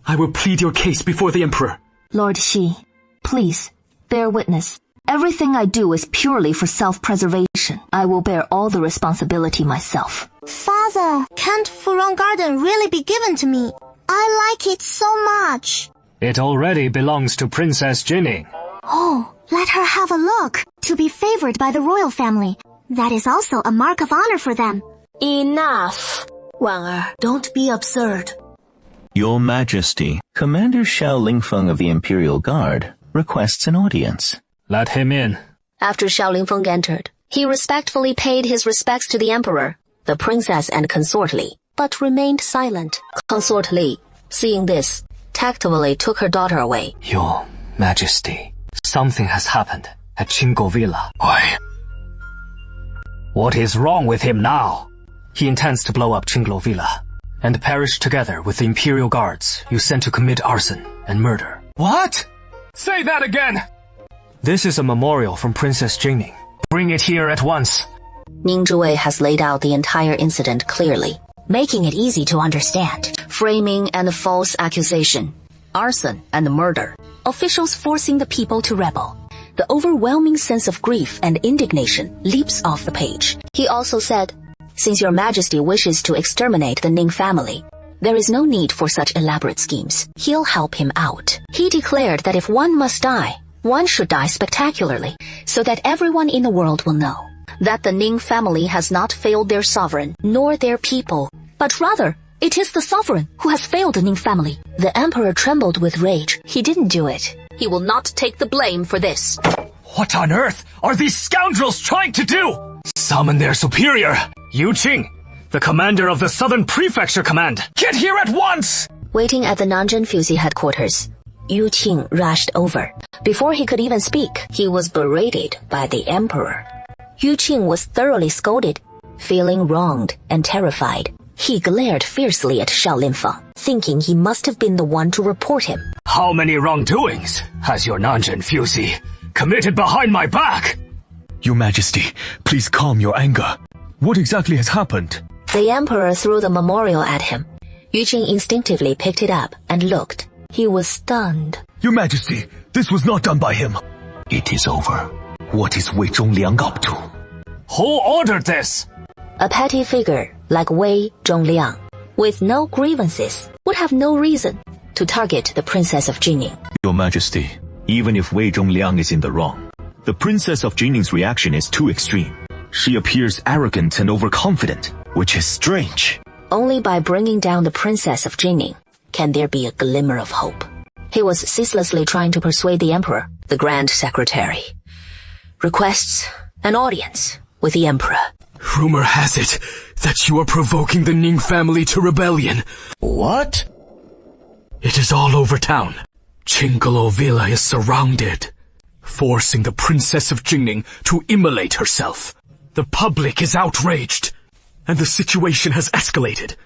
I will plead your case before the emperor. Lord Xi, please, bear witness. Everything I do is purely for self-preservation. I will bear all the responsibility myself. Father, can't Furong Garden really be given to me? I like it so much. It already belongs to Princess Jining. Oh, let her have a look. To be favored by the royal family. That is also a mark of honor for them. Enough. Wang don't be absurd. Your Majesty, Commander Xiao Lingfeng of the Imperial Guard requests an audience. Let him in. After Xiao Lingfeng entered, he respectfully paid his respects to the emperor, the princess and Consort Li, but remained silent. Consort Li, seeing this, tactfully took her daughter away. Your Majesty, something has happened. at Qinggo Villa. Why? What is wrong with him now? He intends to blow up Qinglo Villa and perish together with the Imperial Guards you sent to commit arson and murder. What? Say that again! This is a memorial from Princess Jingning. Bring it here at once. Ning Zhiwei has laid out the entire incident clearly, making it easy to understand. Framing and false accusation, arson and murder, officials forcing the people to rebel. The overwhelming sense of grief and indignation leaps off the page. He also said, "Since your majesty wishes to exterminate the Ning family, there is no need for such elaborate schemes. He'll help him out." He declared that if one must die, one should die spectacularly, so that everyone in the world will know that the Ning family has not failed their sovereign nor their people, but rather it is the sovereign who has failed the Ning family. The emperor trembled with rage. He didn't do it. He will not take the blame for this. What on earth are these scoundrels trying to do? Summon their superior, Yu Qing, the commander of the Southern Prefecture Command. Get here at once! Waiting at the Nanjun Fuzi headquarters, Yu Qing rushed over. Before he could even speak, he was berated by the emperor. Yu Qing was thoroughly scolded. Feeling wronged and terrified, he glared fiercely at Xiao Linfeng, thinking he must have been the one to report him. How many wrongdoings has your Nanjun Fuzi committed behind my back? Your Majesty, please calm your anger. What exactly has happened? The emperor threw the memorial at him. Yu Qing instinctively picked it up and looked. He was stunned. Your Majesty, this was not done by him. It is over. What is Wei Zhongliang up to? Who ordered this? A petty figure like Wei Zhongliang, with no grievances, would have no reason to target the Princess of Jingning. Your Majesty, even if Wei Zhongliang is in the wrong, the Princess of Jingning's reaction is too extreme. She appears arrogant and overconfident, which is strange. Only by bringing down the Princess of Jingning can there be a glimmer of hope. He was ceaselessly trying to persuade the emperor. The Grand Secretary requests an audience with the emperor. Rumor has it that you are provoking the Ning family to rebellion. What? It is all over town. Qinglo Villa is surrounded, forcing the Princess of Jingning to immolate herself. The public is outraged, and the situation has escalated.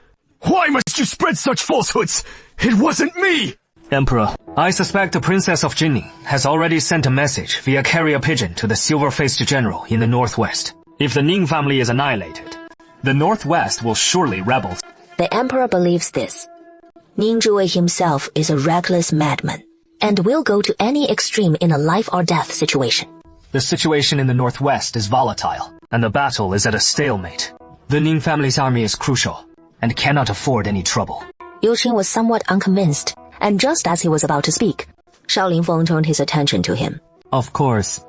Why must you spread such falsehoods? It wasn't me! Emperor, I suspect the Princess of Jingning has already sent a message via carrier pigeon to the silver-faced general in the northwest. If the Ning family is annihilated, the northwest will surely rebel. The emperor believes this. Ning Zhiwei himself is a reckless madman, and will go to any extreme in a life-or-death situation. The situation in the northwest is volatile, and the battle is at a stalemate. The Ning family's army is crucial, and cannot afford any trouble. Yu Qing was somewhat unconvinced, and just as he was about to speak, Xiao Linfeng turned his attention to him. Of course.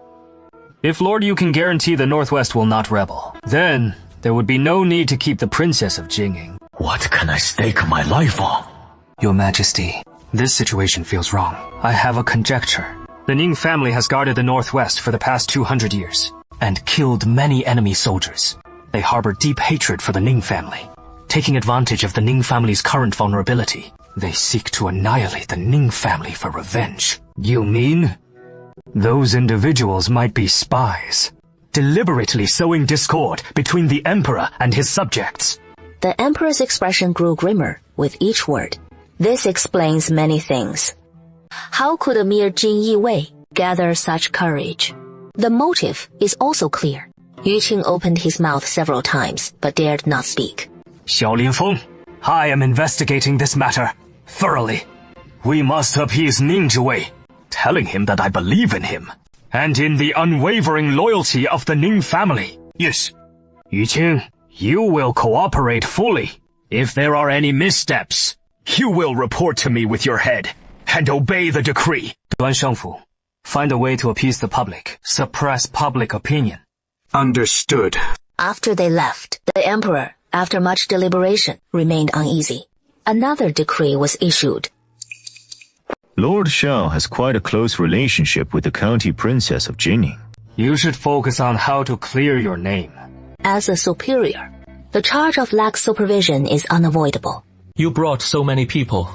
If Lord Yu can guarantee the northwest will not rebel, then there would be no need to keep the Princess of Jingning. What can I stake my life on? Your Majesty, this situation feels wrong. I have a conjecture. The Ning family has guarded the northwest for the past 200 years, and killed many enemy soldiers. They harbor deep hatred for the Ning family. Taking advantage of the Ning family's current vulnerability, they seek to annihilate the Ning family for revenge. You mean? Those individuals might be spies, deliberately sowing discord between the emperor and his subjects. The emperor's expression grew grimmer with each word. This explains many things. How could a mere Jin Yiwei gather such courage? The motive is also clear. Yu Qing opened his mouth several times, but dared not speak. Xiao Linfeng, I am investigating this matter thoroughly. We must appease Ning Zhiwei, telling him that I believe in him, and in the unwavering loyalty of the Ning family. Yes. Yu Qing, you will cooperate fully. If there are any missteps, you will report to me with your head, and obey the decree. Duan Shengfu, find a way to appease the public, suppress public opinion. Understood. After they left, the emperor, after much deliberation, remained uneasy. Another decree was issued. Lord Xiao has quite a close relationship with the county princess of Jingning. You should focus on how to clear your name. As a superior, the charge of lax supervision is unavoidable. You brought so many people.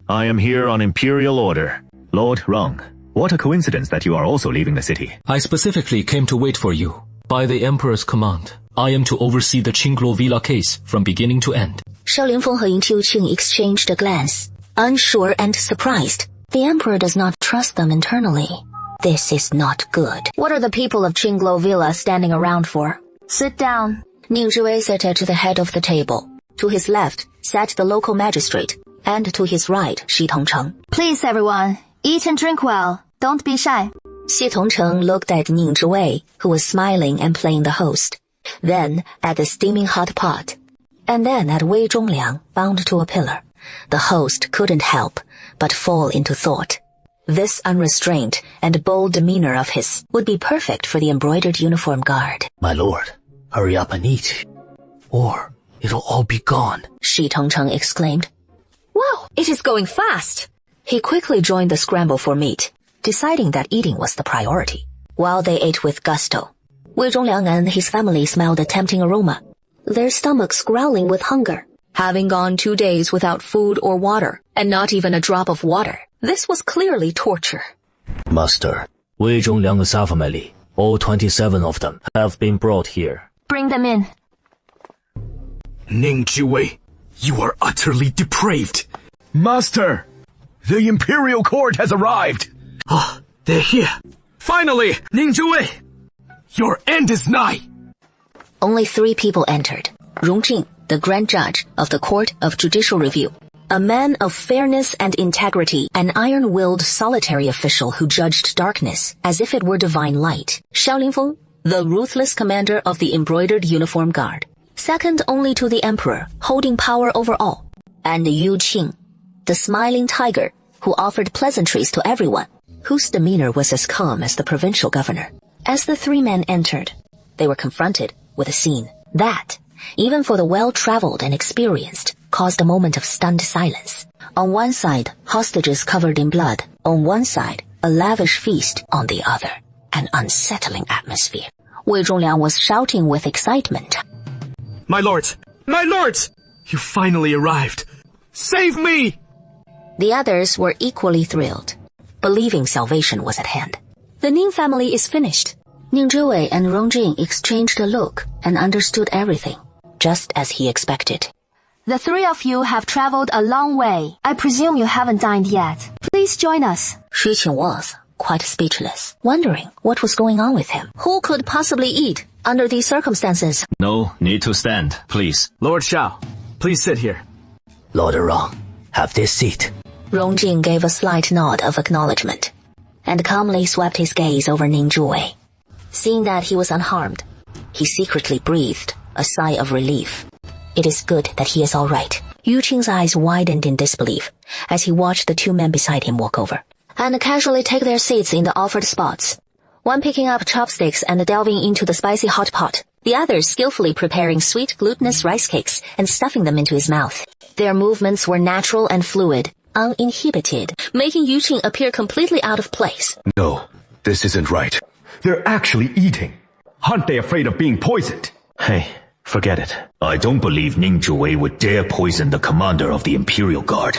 I am here on imperial order. Lord Rong, What a coincidence that you are also leaving the city. I specifically came to wait for you. By the Emperor's command, I am to oversee the Qingluo Villa case from beginning to end. 邵凌风和尹秋庆 exchanged a glance, unsure and surprised. The Emperor does not trust them internally. This is not good. What are the people of Qingluo Villa standing around for? Sit down. Ning Zhiwei sat at the head of the table. To his left sat the local magistrate, and to his right, Xi Tongcheng. Please, everyone, eat and drink well. Don't be shy. Xi Tongcheng looked at Ning Zhiwei, who was smiling and playing the host, then at the steaming hot pot, and then at Wei Zhongliang bound to a pillar. The host couldn't help but fall into thought. This unrestrained and bold demeanor of his would be perfect for the embroidered uniform guard. My lord, hurry up and eat, or it'll all be gone. Xi Tongcheng exclaimed. Wow, it is going fast. He quickly joined the scramble for meat, deciding that eating was the priority. While they ate with gusto, Wei Zhongliang and his family smelled a tempting aroma, their stomachs growling with hunger. Having gone 2 days without food or water, and not even a drop of water, this was clearly torture. Master, Wei Zhongliang's family, all 27 of them, have been brought here. Bring them in. Ning Zhiwei, you are utterly depraved. Master, the Imperial Court has arrived. Ah, they're here. Finally, Ning Zhiwei, your end is nigh. Only 3 people entered. Rongjing, the Grand Judge of the Court of Judicial Review, a man of fairness and integrity, an iron-willed solitary official who judged darkness as if it were divine light. Xiao Linfeng, the ruthless commander of the embroidered uniform guard, second only to the Emperor, holding power over all. And Yu Qing, the smiling tiger who offered pleasantries to everyone, whose demeanor was as calm as the provincial governor. As the 3 men entered, they were confronted with a scene that, even for the well-traveled and experienced, caused a moment of stunned silence. On one side, hostages covered in blood. On one side, a lavish feast. On the other, an unsettling atmosphere. Wei Zhongliang was shouting with excitement. My lords! My lords! You finally arrived! Save me! The others were equally thrilled, believing salvation was at hand. The Ning family is finished. Ning Zhiwei and Rongjing exchanged a look and understood everything, just as he expected. The 3 of you have traveled a long way. I presume you haven't dined yet. Please join us. Shi Qing was quite speechless, wondering what was going on with him. Who could possibly eat under these circumstances? No need to stand, please. Lord Xiao, please sit here. Lord Rong, have this seat. Rongjing gave a slight nod of acknowledgement, and calmly swept his gaze over Ning Zhiwei. Seeing that he was unharmed, he secretly breathed a sigh of relief. It is good that he is all right. Yu Qing's eyes widened in disbelief as he watched the 2 men beside him walk over and casually take their seats in the offered spots, one picking up chopsticks and delving into the spicy hot pot, the other skillfully preparing sweet glutinous rice cakes and stuffing them into his mouth. Their movements were natural and fluid, uninhibited, making Yu Qing appear completely out of place. No, this isn't right. They're actually eating. Aren't they afraid of being poisoned? Hey, forget it. I don't believe Ning Zhiwei would dare poison the commander of the Imperial Guard.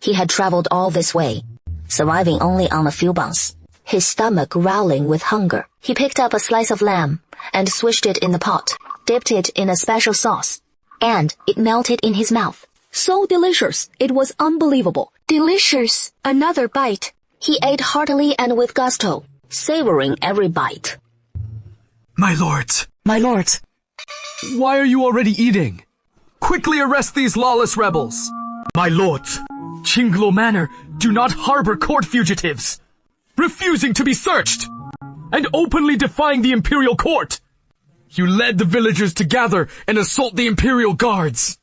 He had traveled all this way, surviving only on a few buns, his stomach growling with hunger. He picked up a slice of lamb and swished it in the pot, dipped it in a special sauce, and it melted in his mouth. So delicious, it was unbelievable. Delicious! Another bite. He ate heartily and with gusto, savoring every bite. My lords! My lords! Why are you already eating? Quickly arrest these lawless rebels! My lords, Qingluo Manor do not harbor court fugitives, refusing to be searched, and openly defying the Imperial Court. You led the villagers to gather and assault the Imperial Guards,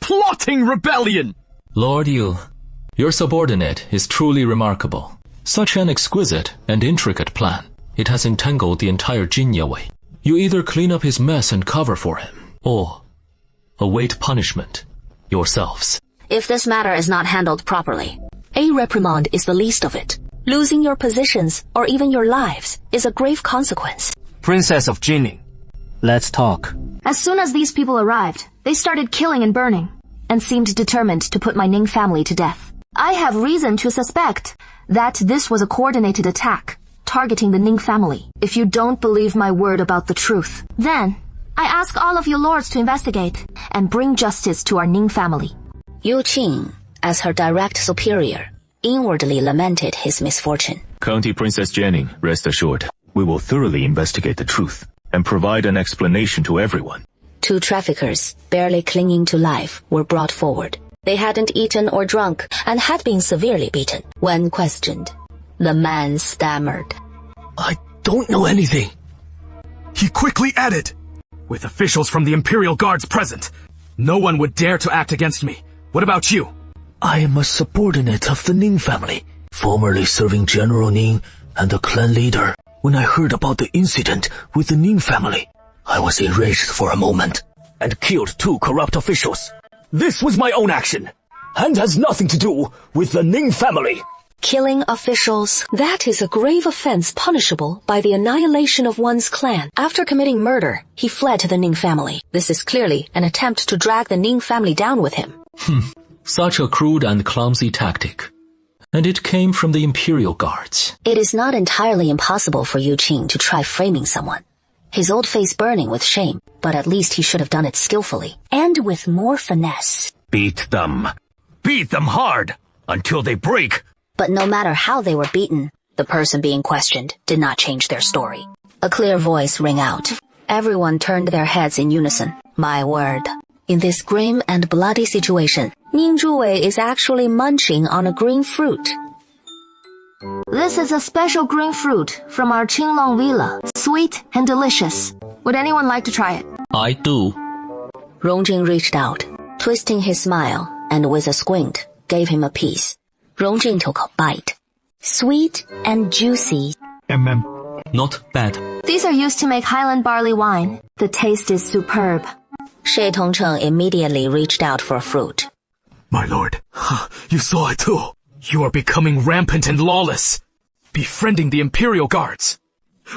plotting rebellion! Lord Yu, your subordinate is truly remarkable. Such an exquisite and intricate plan. It has entangled the entire Jinyawei. You either clean up his mess and cover for him, or await punishment yourselves. If this matter is not handled properly, a reprimand is the least of it. Losing your positions or even your lives is a grave consequence. Princess of Jining, let's talk. As soon as these people arrived, they started killing and burning, and seemed determined to put my Ning family to death. I have reason to suspect that this was a coordinated attack targeting the Ning family. If you don't believe my word about the truth, then I ask all of you lords to investigate and bring justice to our Ning family. Yu Qing, as her direct superior, inwardly lamented his misfortune. County Princess Jining, rest assured, we will thoroughly investigate the truth and provide an explanation to everyone. 2 traffickers, barely clinging to life, were brought forward. They hadn't eaten or drunk and had been severely beaten. When questioned, the man stammered. I don't know anything. He quickly added, "With officials from the Imperial Guards present, no one would dare to act against me. What about you?" I am a subordinate of the Ning family, formerly serving General Ning and the clan leader. When I heard about the incident with the Ning family, I was enraged for a moment and killed 2 corrupt officials. This was my own action and has nothing to do with the Ning family. Killing officials, that is a grave offense punishable by the annihilation of one's clan. After committing murder, he fled to the Ning family. This is clearly an attempt to drag the Ning family down with him. Such a crude and clumsy tactic. And it came from the Imperial Guards. It is not entirely impossible for Yu Qing to try framing someone. His old face burning with shame, but at least he should have done it skillfully, and with more finesse. Beat them. Beat them hard, until they break. But no matter how they were beaten, the person being questioned did not change their story. A clear voice rang out. Everyone turned their heads in unison. My word. In this grim and bloody situation, Ning Zhuwei is actually munching on a green fruit. This is a special green fruit from our Qinglong Villa. Sweet and delicious. Would anyone like to try it? I do. Rongjing reached out, twisting his smile, and with a squint, gave him a piece. Rongjing took a bite. Sweet and juicy. Not bad. These are used to make Highland barley wine. The taste is superb. She Tongcheng immediately reached out for a fruit. My lord, you saw it too. You are becoming rampant and lawless, befriending the Imperial Guards,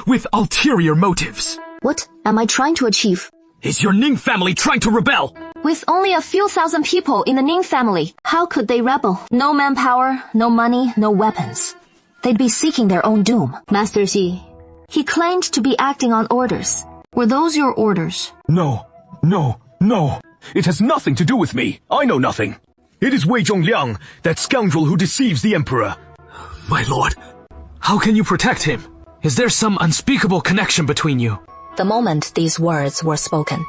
with ulterior motives. What am I trying to achieve? Is your Ning family trying to rebel? With only a few thousand people in the Ning family, how could they rebel? No manpower, no money, no weapons. They'd be seeking their own doom. Master Xi, he claimed to be acting on orders. Were those your orders? No. It has nothing to do with me. I know nothing. It is Wei Zhongliang, that scoundrel who deceives the Emperor. My lord, how can you protect him? Is there some unspeakable connection between you? The moment these words were spoken,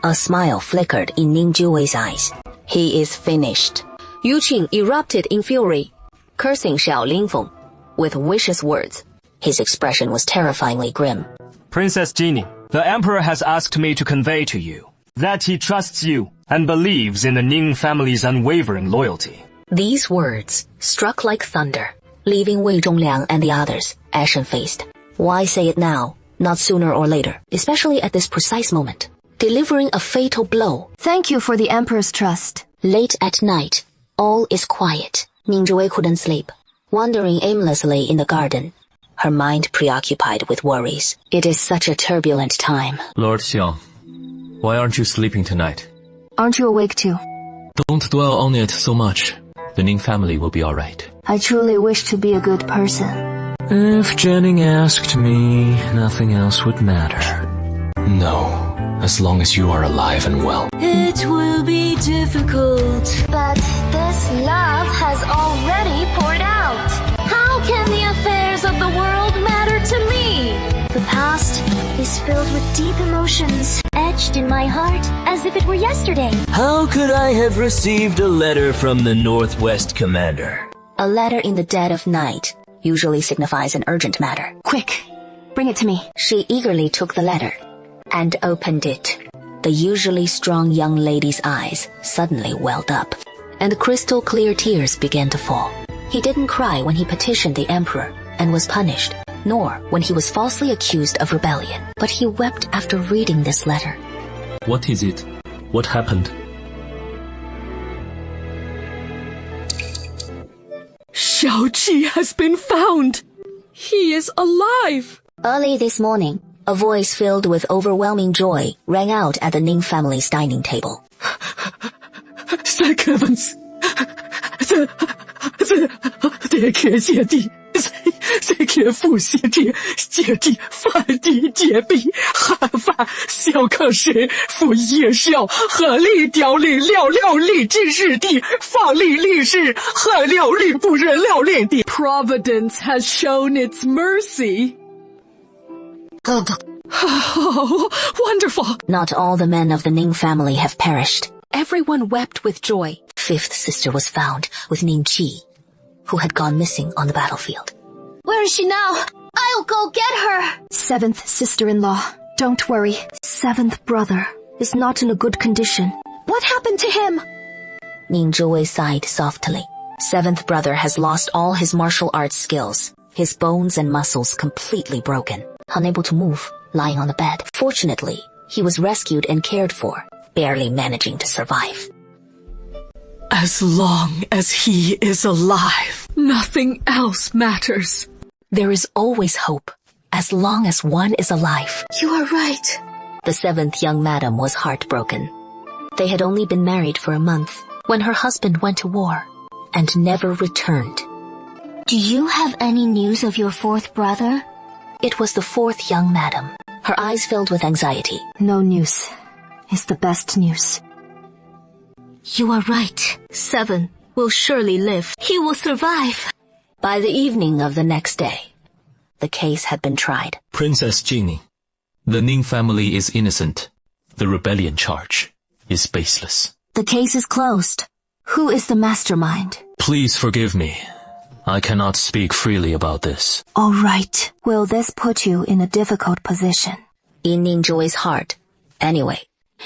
a smile flickered in Ning Zhuwei's eyes. He is finished. Yu Qing erupted in fury, cursing Xiao Lingfeng with vicious words. His expression was terrifyingly grim. Princess Jining, the Emperor has asked me to convey to you that he trusts you and believes in the Ning family's unwavering loyalty. These words struck like thunder, leaving Wei Zhongliang and the others ashen-faced. Why say it now, not sooner or later, especially at this precise moment, delivering a fatal blow? Thank you for the Emperor's trust. Late at night, all is quiet. Ning Zhuwei couldn't sleep, wandering aimlessly in the garden, her mind preoccupied with worries. It is such a turbulent time. Lord Xiang, why aren't you sleeping tonight? Aren't you awake too? Don't dwell on it so much. The Ning family will be alright. I truly wish to be a good person. If Jining asked me, nothing else would matter. No, as long as you are alive and well. It will be difficult, But this love has already poured out. how can the affairs of the world matter to me? The past is filled with deep emotions, etched in my heart as if it were yesterday. How could I have received a letter from the Northwest Commander? A letter in the dead of night usually signifies an urgent matter. Quick, bring it to me. She eagerly took the letter and opened it. The usually strong young lady's eyes suddenly welled up, and crystal clear tears began to fall. He didn't cry when he petitioned the Emperor and was punished, nor when he was falsely accused of rebellion, but he wept after reading this letter. What is it? What happened? Xiao Qi has been found. He is alive. Early this morning, a voice filled with overwhelming joy rang out at the Ning family's dining table. Thank heavens. 爹天谢地，谁天父谢天，姐弟反地结臂，汉法小康时父夜少，何力凋零寥寥立之日地，放立立世，何了立不忍了立地。Providence has shown its mercy. Oh, wonderful! Not all the men of the Ning family have perished. Everyone wept with joy. Fifth sister was found with Ning Qi, who had gone missing on the battlefield. Where is she now? I'll go get her! Seventh sister-in-law, don't worry. Seventh brother is not in a good condition. What happened to him? Ning Zhiwei sighed softly. Seventh brother has lost all his martial arts skills, his bones and muscles completely broken, unable to move, lying on the bed. Fortunately, he was rescued and cared for, barely managing to survive. As long as he is alive, nothing else matters. There is always hope, as long as one is alive. You are right. The seventh young madam was heartbroken. They had only been married for a month when her husband went to war and never returned. Do you have any news of your fourth brother? It was the fourth young madam, her eyes filled with anxiety. No news is the best news. You are right. Seven will surely live. He will survive. By the evening of the next day, the case had been tried. Princess Jingning, the Ning family is innocent. The rebellion charge is baseless. The case is closed. Who is the mastermind? Please forgive me. I cannot speak freely about this. All right. Will this put you in a difficult position? In Ning Zhiwei's heart, anyway,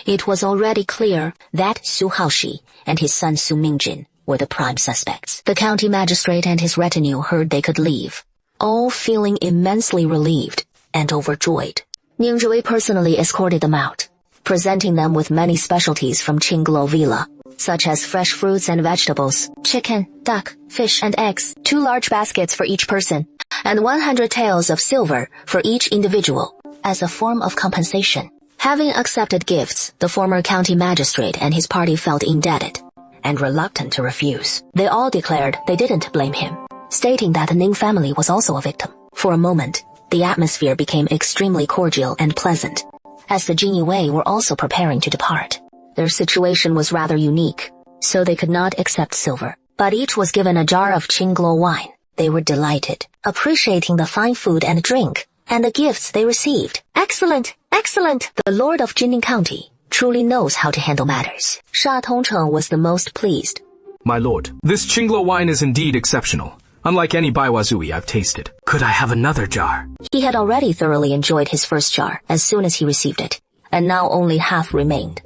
it was already clear that Su Haoshi and his son Su Mingjin were the prime suspects. The county magistrate and his retinue heard they could leave, all feeling immensely relieved and overjoyed. Ning Zhiwei personally escorted them out, presenting them with many specialties from Qinglo Villa, such as fresh fruits and vegetables, chicken, duck, fish and eggs, 2 large baskets for each person, and 100 taels of silver for each individual, as a form of compensation. Having accepted gifts, the former county magistrate and his party felt indebted, and reluctant to refuse. They all declared they didn't blame him, stating that the Ning family was also a victim. For a moment, the atmosphere became extremely cordial and pleasant, as the Jingyi Wei were also preparing to depart. Their situation was rather unique, so they could not accept silver, but each was given a jar of Qinglo wine. They were delighted, appreciating the fine food and drink, and the gifts they received. Excellent! Excellent! The Lord of Jinning County truly knows how to handle matters. Sha Tongcheng was the most pleased. My lord, this Qinglo wine is indeed exceptional, unlike any Baiwazui I've tasted. Could I have another jar? He had already thoroughly enjoyed his first jar as soon as he received it, and now only half remained.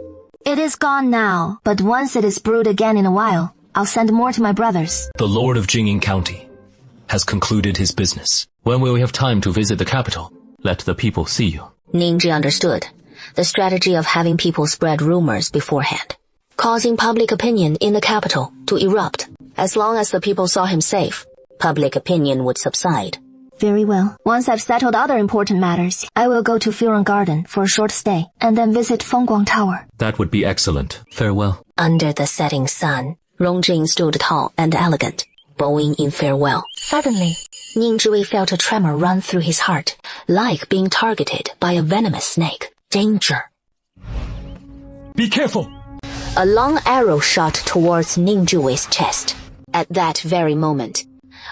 It is gone now, but once it is brewed again in a while, I'll send more to my brothers. The Lord of Jingyin County has concluded his business. When will we have time to visit the capital? Let the people see you. Ningzhi understood the strategy of having people spread rumors beforehand, causing public opinion in the capital to erupt. As long as the people saw him safe, public opinion would subside. Very well. Once I've settled other important matters, I will go to Furon Garden for a short stay, and then visit Fengguang Tower. That would be excellent. Farewell. Under the setting sun, Rongjing stood tall and elegant, bowing in farewell. Suddenly, Ning Zhiwei felt a tremor run through his heart, like being targeted by a venomous snake. Danger. Be careful! A long arrow shot towards Ning Zhiwei's chest. At that very moment,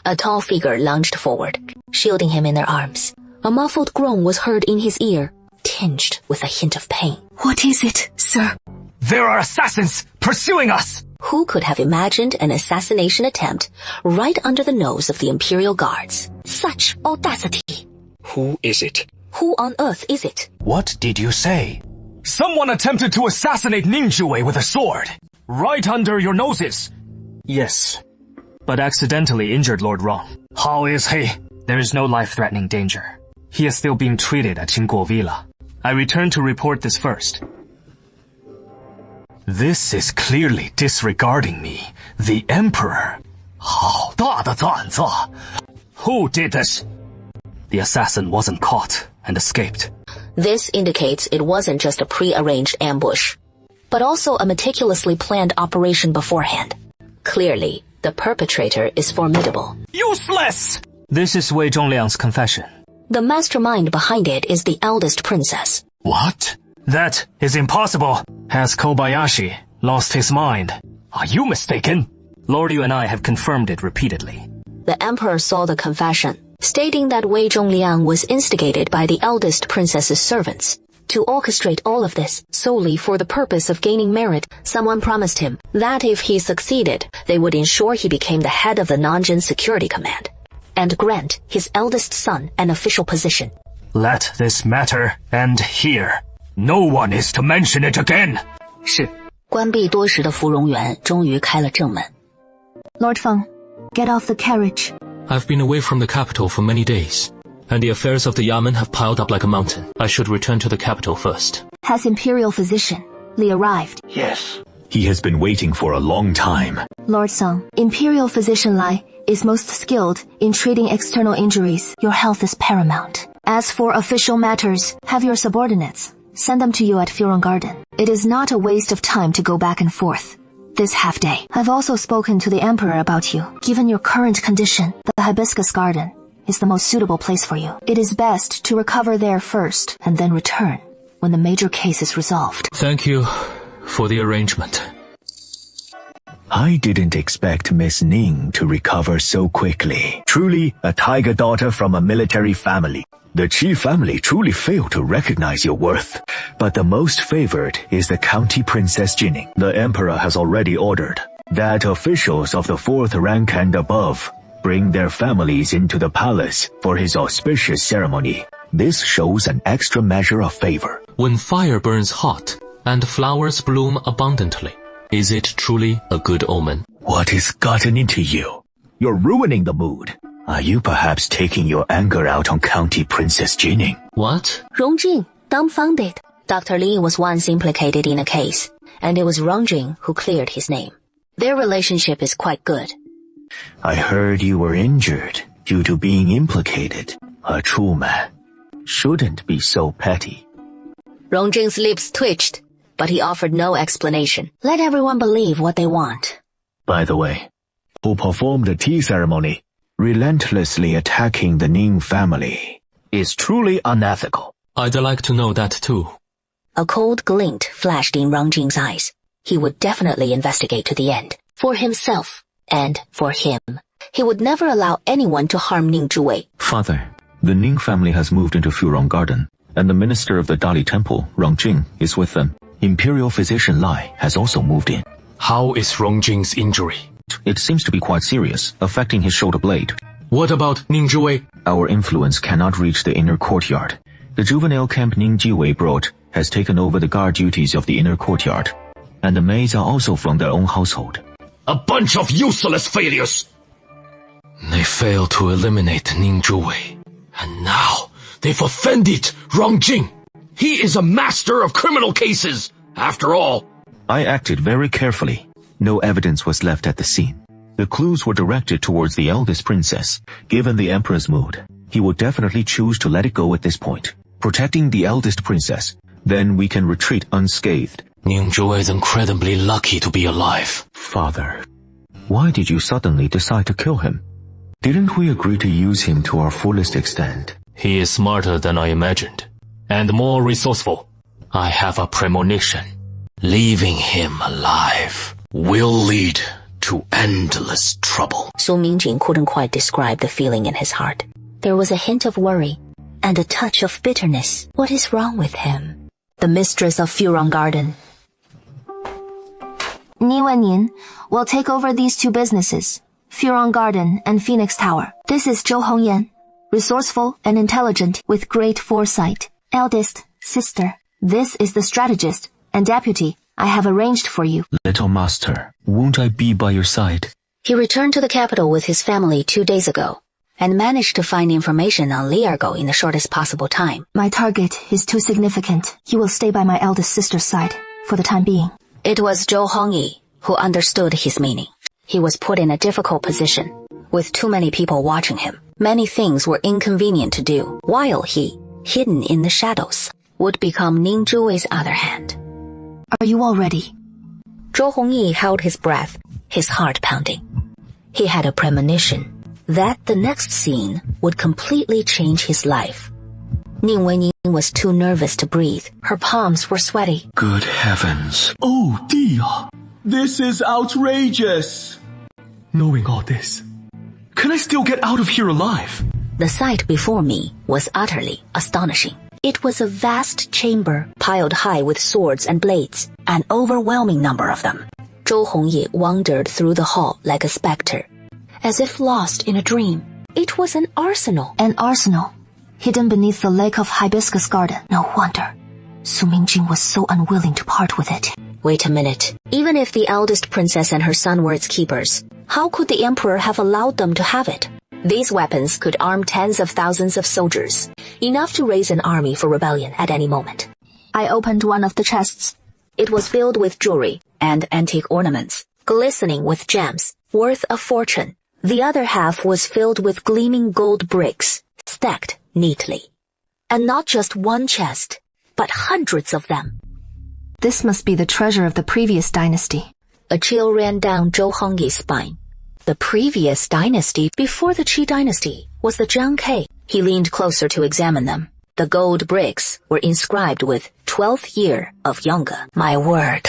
a tall figure lunged forward, shielding him in their arms. A muffled groan was heard in his ear, tinged with a hint of pain. What is it, sir? There are assassins pursuing us! Who could have imagined an assassination attempt right under the nose of the Imperial Guards? Such audacity! Who is it? Who on earth is it? What did you say? Someone attempted to assassinate Ning Zhiwei with a sword, right under your noses. Yes, but accidentally injured Lord Rong. How is he? There is no life-threatening danger. He is still being treated at Qingguo Villa. I returned to report this first. This is clearly disregarding me, the Emperor. 好大的胆子! Who did this? The assassin wasn't caught and escaped. This indicates it wasn't just a pre-arranged ambush, but also a meticulously planned operation beforehand. Clearly, The perpetrator is formidable. Useless! This is Wei Zhongliang's confession. The mastermind behind it is the eldest princess. What? That is impossible. Has Kobayashi lost his mind? Are you mistaken? Lord Yu and I have confirmed it repeatedly. The emperor saw the confession, stating that Wei Zhongliang was instigated by the eldest princess's servants to orchestrate all of this solely for the purpose of gaining merit. Someone promised him that if he succeeded, they would ensure he became the head of the Nanjing Security Command and grant his eldest son an official position. Let this matter end here. No one is to mention it again. 是，关闭多时的芙蓉园终于开了正门。Lord Feng, get off the carriage. I've been away from the capital for many days, and the affairs of the Yamen have piled up like a mountain. I should return to the capital first. Has Imperial Physician Li arrived? Yes. He has been waiting for a long time. Lord Song, Imperial Physician Lai is most skilled in treating external injuries. Your health is paramount. As for official matters, have your subordinates send them to you at Furon Garden. It is not a waste of time to go back and forth this half day. I've also spoken to the Emperor about you. Given your current condition, the Hibiscus Garden is the most suitable place for you. It is best to recover there first and then return when the major case is resolved. Thank you for the arrangement. I didn't expect Miss Ning to recover so quickly. Truly a tiger daughter from a military family. The Qi family truly failed to recognize your worth. But the most favored is the County Princess Jining. The Emperor has already ordered that officials of the 4th rank and above bring their families into the palace for his auspicious ceremony. This shows an extra measure of favor. When fire burns hot and flowers bloom abundantly, is it truly a good omen? What has gotten into you? You're ruining the mood. Are you perhaps taking your anger out on County Princess Jining? What? Rongjing, dumbfounded. Dr. Li was once implicated in a case, and it was Rongjing who cleared his name. Their relationship is quite good. I heard you were injured due to being implicated. A true man shouldn't be so petty. Rongjing's lips twitched, but he offered no explanation. Let everyone believe what they want. By the way, who performed the tea ceremony? Relentlessly attacking the Ning family is truly unethical. I'd like to know that too. A cold glint flashed in Rongjing's eyes. He would definitely investigate to the end. For himself and for him. He would never allow anyone to harm Ning Zhuwei. Father, the Ning family has moved into Furon Garden, and the minister of the Dali Temple, Rongjing, is with them. Imperial Physician Lai has also moved in. How is Rongjing's injury? It seems to be quite serious, affecting his shoulder blade. What about Ning Zhuwei? Our influence cannot reach the inner courtyard. The juvenile camp Ning Jiwei brought has taken over the guard duties of the inner courtyard, and the maids are also from their own household. A bunch of useless failures! They failed to eliminate Ning Zhuwei, and now they've offended Rongjing. He is a master of criminal cases, after all. I acted very carefully. No evidence was left at the scene. The clues were directed towards the eldest princess. Given the Emperor's mood, he would definitely choose to let it go at this point. Protecting the eldest princess, then we can retreat unscathed. Ning Zhuwei is incredibly lucky to be alive. Father, why did you suddenly decide to kill him? Didn't we agree to use him to our fullest extent? He is smarter than I imagined, and more resourceful. I have a premonition. Leaving him alive will lead to endless trouble. Su Mingjing couldn't quite describe the feeling in his heart. There was a hint of worry and a touch of bitterness. What is wrong with him? The mistress of Furon Garden. Ni Wenyin will take over these two businesses, Furon Garden and Phoenix Tower. This is Zhou Hongyan, resourceful and intelligent with great foresight. Eldest sister, this is the strategist and deputy I have arranged for you. Little master, won't I be by your side? He returned to the capital with his family 2 days ago and managed to find information on Liargo in the shortest possible time. My target is too significant. You will stay by my eldest sister's side for the time being. It was Zhou Hongyi who understood his meaning. He was put in a difficult position, with too many people watching him. Many things were inconvenient to do, while he, hidden in the shadows, would become Ning Zhuwei's other hand. Are you all ready? Zhou Hongyi held his breath, his heart pounding. He had a premonition that the next scene would completely change his life. Ning Weining was too nervous to breathe. Her palms were sweaty. Good heavens. Oh dear, this is outrageous. Knowing all this, can I still get out of here alive? The sight before me was utterly astonishing. It was a vast chamber piled high with swords and blades, an overwhelming number of them. Zhou Hongye wandered through the hall like a specter, as if lost in a dream. It was an arsenal. An arsenal, hidden beneath the lake of hibiscus garden. No wonder Su Mingjing was so unwilling to part with it. Wait a minute. Even if the eldest princess and her son were its keepers, how could the emperor have allowed them to have it? These weapons could arm tens of thousands of soldiers, enough to raise an army for rebellion at any moment. I opened one of the chests. It was filled with jewelry and antique ornaments, glistening with gems, worth a fortune. The other half was filled with gleaming gold bricks, stacked neatly. And not just one chest, but hundreds of them. This must be the treasure of the previous dynasty. A chill ran down Zhou Hongye's spine. The previous dynasty, before the Qi dynasty, was the Jiang Ke. He leaned closer to examine them. The gold bricks were inscribed with 12th year of Yonge. My word.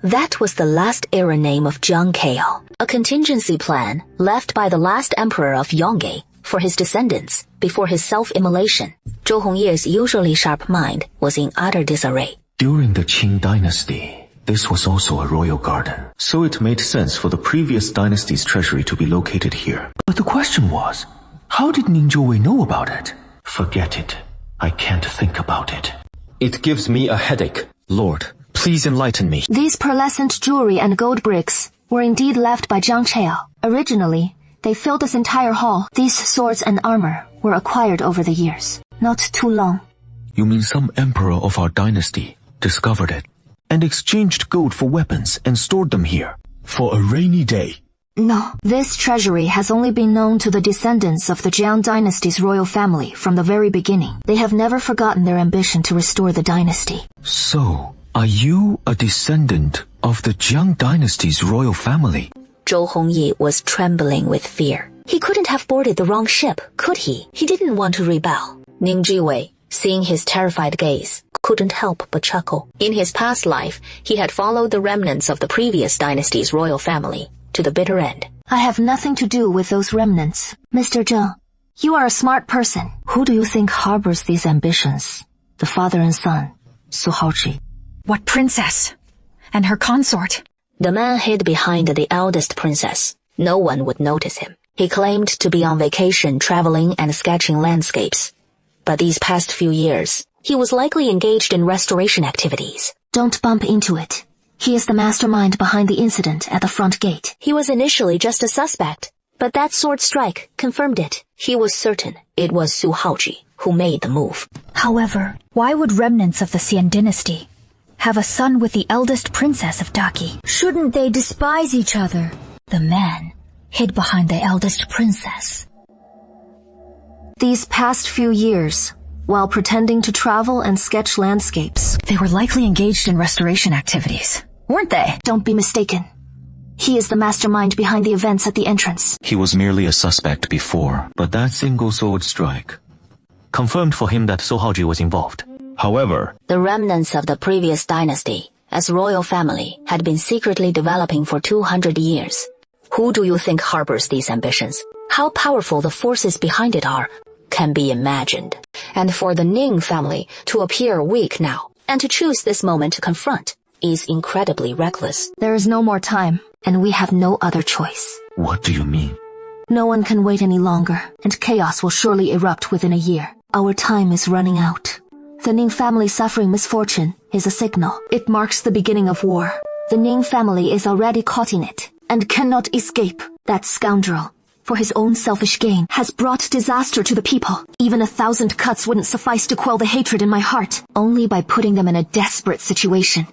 That was the last era name of Jiang Keo, a contingency plan left by the last emperor of Yonge for his descendants before his self-immolation. Zhou Hongye's usually sharp mind was in utter disarray. During the Qing dynasty, this was also a royal garden, so it made sense for the previous dynasty's treasury to be located here. But the question was, how did Ning Zhouwei know about it? Forget it. I can't think about it. It gives me a headache. Lord, please enlighten me. These pearlescent jewelry and gold bricks were indeed left by Jiang Cheo. Originally, they filled this entire hall. These swords and armor were acquired over the years. Not too long. You mean some emperor of our dynasty discovered it and exchanged gold for weapons and stored them here for a rainy day? No, this treasury has only been known to the descendants of the Jiang dynasty's royal family from the very beginning. They have never forgotten their ambition to restore the dynasty. So, are you a descendant of the Jiang dynasty's royal family? Zhou Hongye was trembling with fear. He couldn't have boarded the wrong ship, could he? He didn't want to rebel. Ning Zhiwei, seeing his terrified gaze, couldn't help but chuckle. In his past life, he had followed the remnants of the previous dynasty's royal family to the bitter end. I have nothing to do with those remnants. Mr. Zheng, you are a smart person. Who do you think harbors these ambitions? The father and son, Su Haoji. What princess? And her consort? The man hid behind the eldest princess. No one would notice him. He claimed to be on vacation traveling and sketching landscapes. But these past few years, he was likely engaged in restoration activities. Don't bump into it. He is the mastermind behind the incident at the front gate. He was initially just a suspect, but that sword strike confirmed it. He was certain it was Su Haoji who made the move. However, why would remnants of the Xian dynasty have a son with the eldest princess of Daqi? Shouldn't they despise each other? The man hid behind the eldest princess. These past few years, while pretending to travel and sketch landscapes, they were likely engaged in restoration activities, weren't they? Don't be mistaken. He is the mastermind behind the events at the entrance. He was merely a suspect before, but that single sword strike confirmed for him that Su Haoji was involved. However, the remnants of the previous dynasty, as royal family, had been secretly developing for 200 years. Who do you think harbors these ambitions? How powerful the forces behind it are can be imagined. And for the Ning family to appear weak now, and to choose this moment to confront, is incredibly reckless. There is no more time, and we have no other choice. What do you mean? No one can wait any longer, and chaos will surely erupt within a year. Our time is running out. The Ning family suffering misfortune is a signal. It marks the beginning of war. The Ning family is already caught in it, and cannot escape. That scoundrel, for his own selfish gain, has brought disaster to the people. Even 1,000 cuts wouldn't suffice to quell the hatred in my heart. Only by putting them in a desperate situation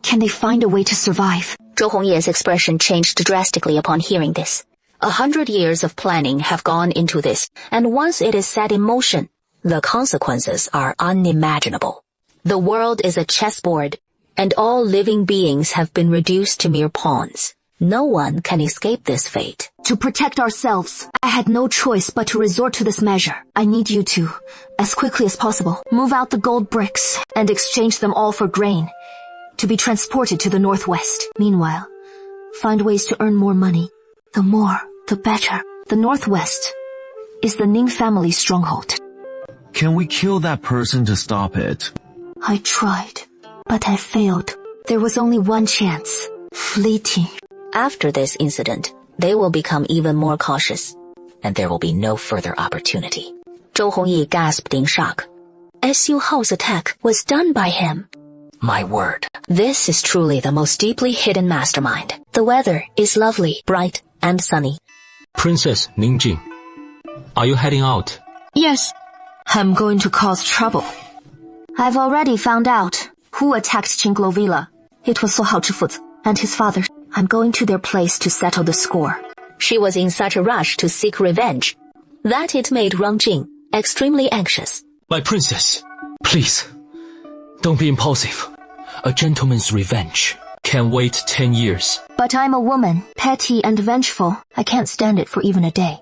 can they find a way to survive. Zhou Hongye's expression changed drastically upon hearing this. 100 years of planning have gone into this, and once it is set in motion, the consequences are unimaginable. The world is a chessboard, and all living beings have been reduced to mere pawns. No one can escape this fate. To protect ourselves, I had no choice but to resort to this measure. I need you to, as quickly as possible, move out the gold bricks and exchange them all for grain to be transported to the northwest. Meanwhile, find ways to earn more money. The more, the better. The northwest is the Ning family's stronghold. Can we kill that person to stop it? I tried, but I failed. There was only one chance. Fleeting. After this incident, they will become even more cautious, and there will be no further opportunity. Zhou Hongyi gasped in shock. SU Hao's attack was done by him. My word. This is truly the most deeply hidden mastermind. The weather is lovely, bright, and sunny. Princess Ningjing, are you heading out? Yes. I'm going to cause trouble. I've already found out who attacked Qinglo Villa. It was So Hao Zhifuzi and his father. I'm going to their place to settle the score. She was in such a rush to seek revenge that it made Rong Jing extremely anxious. My princess, please, don't be impulsive. A gentleman's revenge can wait 10 years. But I'm a woman, petty and vengeful. I can't stand it for even a day.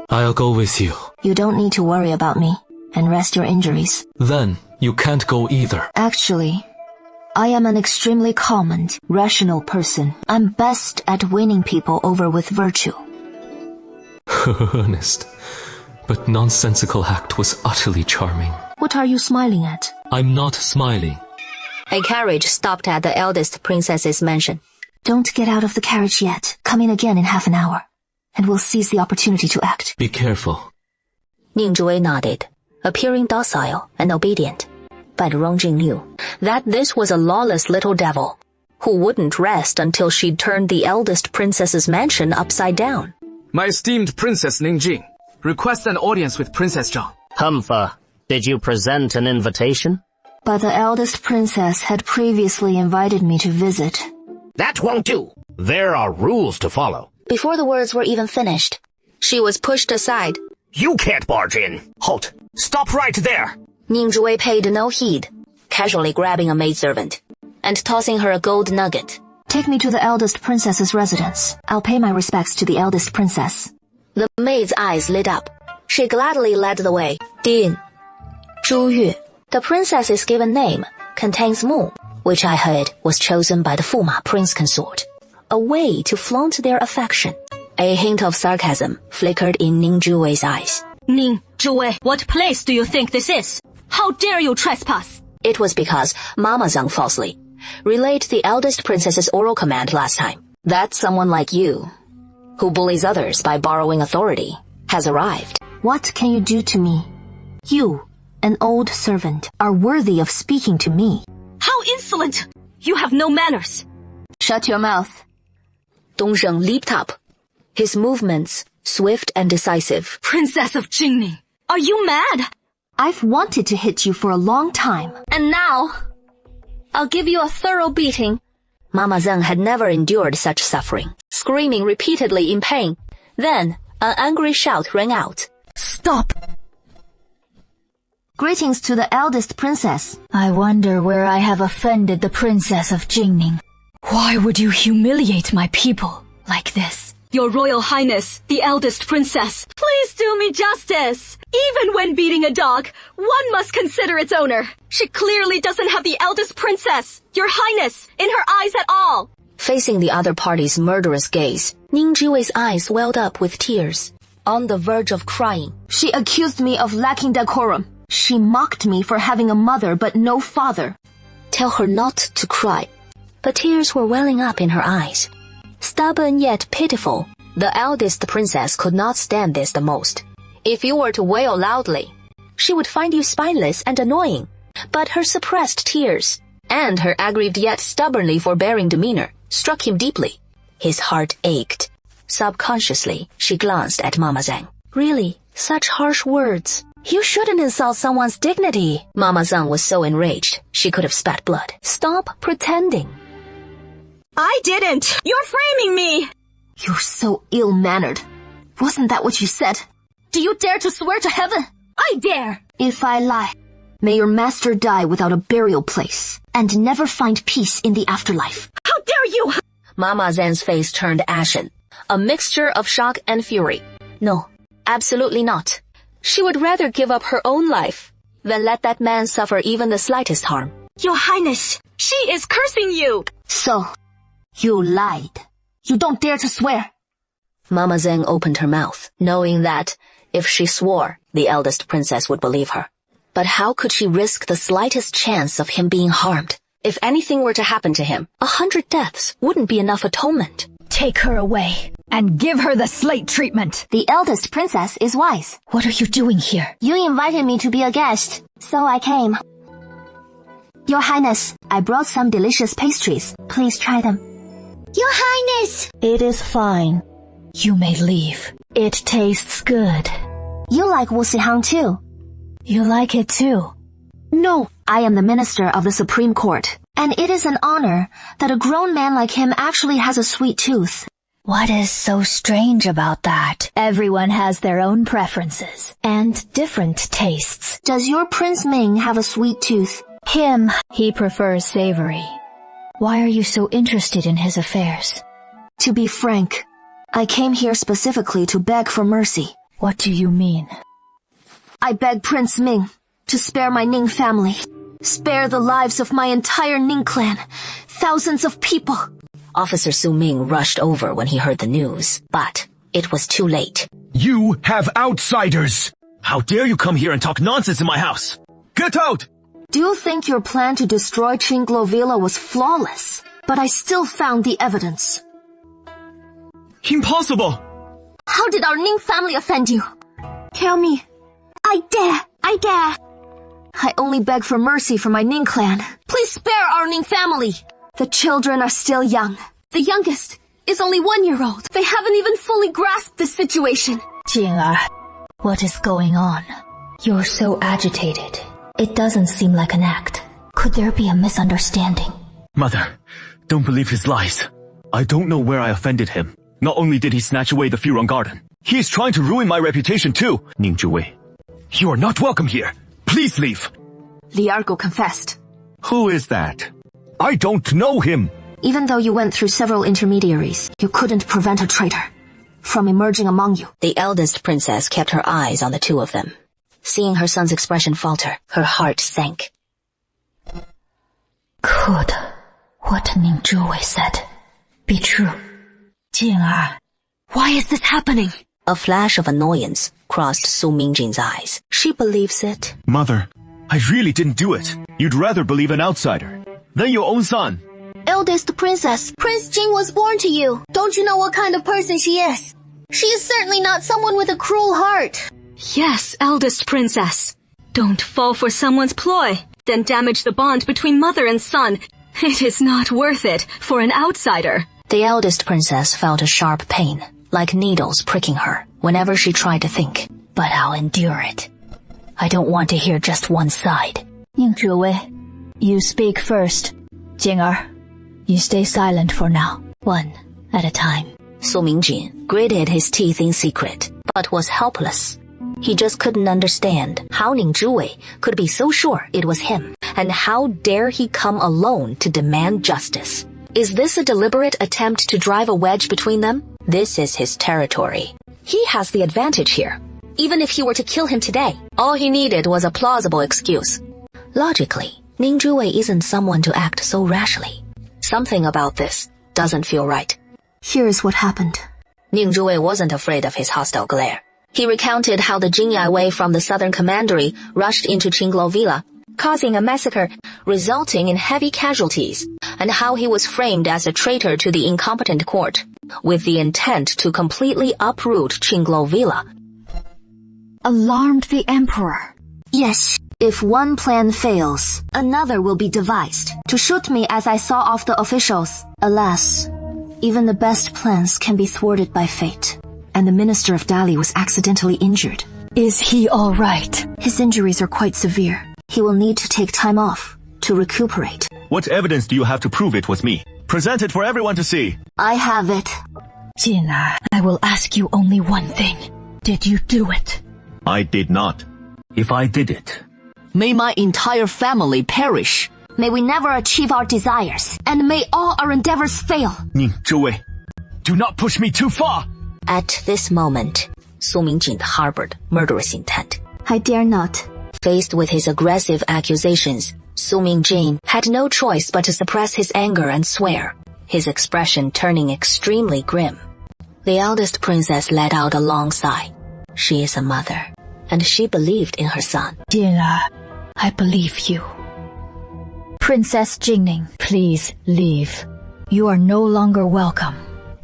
I'll go with you. You don't need to worry about me and rest your injuries. Then you can't go either. Actually, I am an extremely calm and rational person. I'm best at winning people over with virtue. Earnest, but nonsensical act was utterly charming. What are you smiling at? I'm not smiling. A carriage stopped at the eldest princess's mansion. Don't get out of the carriage yet. Come in again in half an hour, and we'll seize the opportunity to act. Be careful. Ning Zhuwei nodded, appearing docile and obedient. But Rong Jing knew that this was a lawless little devil who wouldn't rest until she'd turned the eldest princess's mansion upside down. My esteemed Princess Ningjing, request an audience with Princess Zhang. Humpha, did you present an invitation? But the eldest princess had previously invited me to visit. That won't do. There are rules to follow. Before the words were even finished, she was pushed aside. You can't barge in. Halt. Stop right there. Ning Zhuwei paid no heed, casually grabbing a maidservant and tossing her a gold nugget. Take me to the eldest princess's residence. I'll pay my respects to the eldest princess. The maid's eyes lit up. She gladly led the way. Din, Zhu Yue, the princess's given name, contains Mu, which I heard was chosen by the Fuma prince consort. A way to flaunt their affection. A hint of sarcasm flickered in Ning Zhuwei's eyes. Ning Zhuwei, what place do you think this is? How dare you trespass? It was because Mama Zhang falsely relayed the eldest princess's oral command last time. That someone like you, who bullies others by borrowing authority, has arrived. What can you do to me? You, an old servant, are worthy of speaking to me. How insolent! You have no manners. Shut your mouth. Dongzheng leaped up, his movements swift and decisive. Princess of Jingning, are you mad? I've wanted to hit you for a long time. And now, I'll give you a thorough beating. Mama Zheng had never endured such suffering, screaming repeatedly in pain. Then, an angry shout rang out. Stop! Greetings to the eldest princess. I wonder where I have offended the princess of Jingning. Why would you humiliate my people like this? Your Royal Highness, the eldest princess, please do me justice. Even when beating a dog, one must consider its owner. She clearly doesn't have the eldest princess, your highness, in her eyes at all. Facing the other party's murderous gaze, Ning Zhuwei's eyes welled up with tears, on the verge of crying. She accused me of lacking decorum. She mocked me for having a mother but no father. Tell her not to cry. But tears were welling up in her eyes. Stubborn yet pitiful, the eldest princess could not stand this the most. If you were to wail loudly, she would find you spineless and annoying. But her suppressed tears, and her aggrieved yet stubbornly forbearing demeanor, struck him deeply. His heart ached. Subconsciously, she glanced at Mama Zhang. Really, such harsh words. You shouldn't insult someone's dignity. Mama Zhang was so enraged, she could have spat blood. Stop pretending. I didn't! You're framing me! You're so ill-mannered. Wasn't that what you said? Do you dare to swear to heaven? I dare! If I lie, may your master die without a burial place, and never find peace in the afterlife. How dare you! Mama Zhen's face turned ashen, a mixture of shock and fury. No, absolutely not. She would rather give up her own life than let that man suffer even the slightest harm. Your Highness, she is cursing you! So, you lied. You don't dare to swear. Mama Zheng opened her mouth, knowing that if she swore, the eldest princess would believe her. But how could she risk the slightest chance of him being harmed? If anything were to happen to him, 100 deaths wouldn't be enough atonement. Take her away and give her the slate treatment. The eldest princess is wise. What are you doing here? You invited me to be a guest, so I came. Your Highness, I brought some delicious pastries. Please try them. Your Highness! It is fine. You may leave. It tastes good. You like Wusihang too. You like it too. No, I am the minister of the Supreme Court, and it is an honor that a grown man like him actually has a sweet tooth. What is so strange about that? Everyone has their own preferences and different tastes. Does your Prince Ming have a sweet tooth? He prefers savory. Why are you so interested in his affairs? To be frank, I came here specifically to beg for mercy. What do you mean? I beg Prince Ming to spare my Ning family. Spare the lives of my entire Ning clan. Thousands of people. Officer Su Ming rushed over when he heard the news, but it was too late. You have outsiders! How dare you come here and talk nonsense in my house? Get out! Do you think your plan to destroy Qinglo Villa was flawless? But I still found the evidence. Impossible! How did our Ning family offend you? Tell me. I dare! I only beg for mercy for my Ning clan. Please spare our Ning family! The children are still young. The youngest is only 1-year-old. They haven't even fully grasped the situation. Jing'er, what is going on? You're so agitated. It doesn't seem like an act. Could there be a misunderstanding? Mother, don't believe his lies. I don't know where I offended him. Not only did he snatch away the Heroine garden, he is trying to ruin my reputation too. Ning Zhuwei, you are not welcome here. Please leave. Li Ergo confessed. Who is that? I don't know him. Even though you went through several intermediaries, you couldn't prevent a traitor from emerging among you. The eldest princess kept her eyes on the two of them. Seeing her son's expression falter, her heart sank. Could what Ning Zhuwei said be true? Jing'er, why is this happening? A flash of annoyance crossed Su Mingjin's eyes. She believes it. Mother, I really didn't do it. You'd rather believe an outsider than your own son. Eldest princess, Prince Jing was born to you. Don't you know what kind of person she is? She is certainly not someone with a cruel heart. Yes, eldest princess. Don't fall for someone's ploy, then damage the bond between mother and son. It is not worth it for an outsider. The eldest princess felt a sharp pain, like needles pricking her, whenever she tried to think. But I'll endure it. I don't want to hear just one side. Ning Zhuwei, you speak first. Jing'er, you stay silent for now. One at a time. Su Mingjin gritted his teeth in secret, but was helpless. He just couldn't understand how Ning Zhuwei could be so sure it was him, and how dare he come alone to demand justice. Is this a deliberate attempt to drive a wedge between them? This is his territory. He has the advantage here. Even if he were to kill him today, all he needed was a plausible excuse. Logically, Ning Zhuwei isn't someone to act so rashly. Something about this doesn't feel right. Here's what happened. Ning Zhuwei wasn't afraid of his hostile glare. He recounted how the Jingyai Wei from the southern commandery rushed into Qinglo Villa, causing a massacre resulting in heavy casualties, and how he was framed as a traitor to the incompetent court, with the intent to completely uproot Qinglo Villa. Alarmed the emperor. Yes. If one plan fails, another will be devised to shoot me as I saw off the officials. Alas, even the best plans can be thwarted by fate. And the minister of Dali was accidentally injured. Is he all right? His injuries are quite severe. He will need to take time off to recuperate. What evidence do you have to prove it was me? Present it for everyone to see. I have it. Jing'er, I will ask you only one thing. Did you do it? I did not. If I did it, may my entire family perish. May we never achieve our desires, and may all our endeavors fail. 宁这位 do not push me too far. At this moment, Su Mingjin harbored murderous intent. I dare not. Faced with his aggressive accusations, Su Mingjin had no choice but to suppress his anger and swear, his expression turning extremely grim. The eldest princess let out a long sigh. She is a mother, and she believed in her son. Dear, I believe you. Princess Jingning, please leave. You are no longer welcome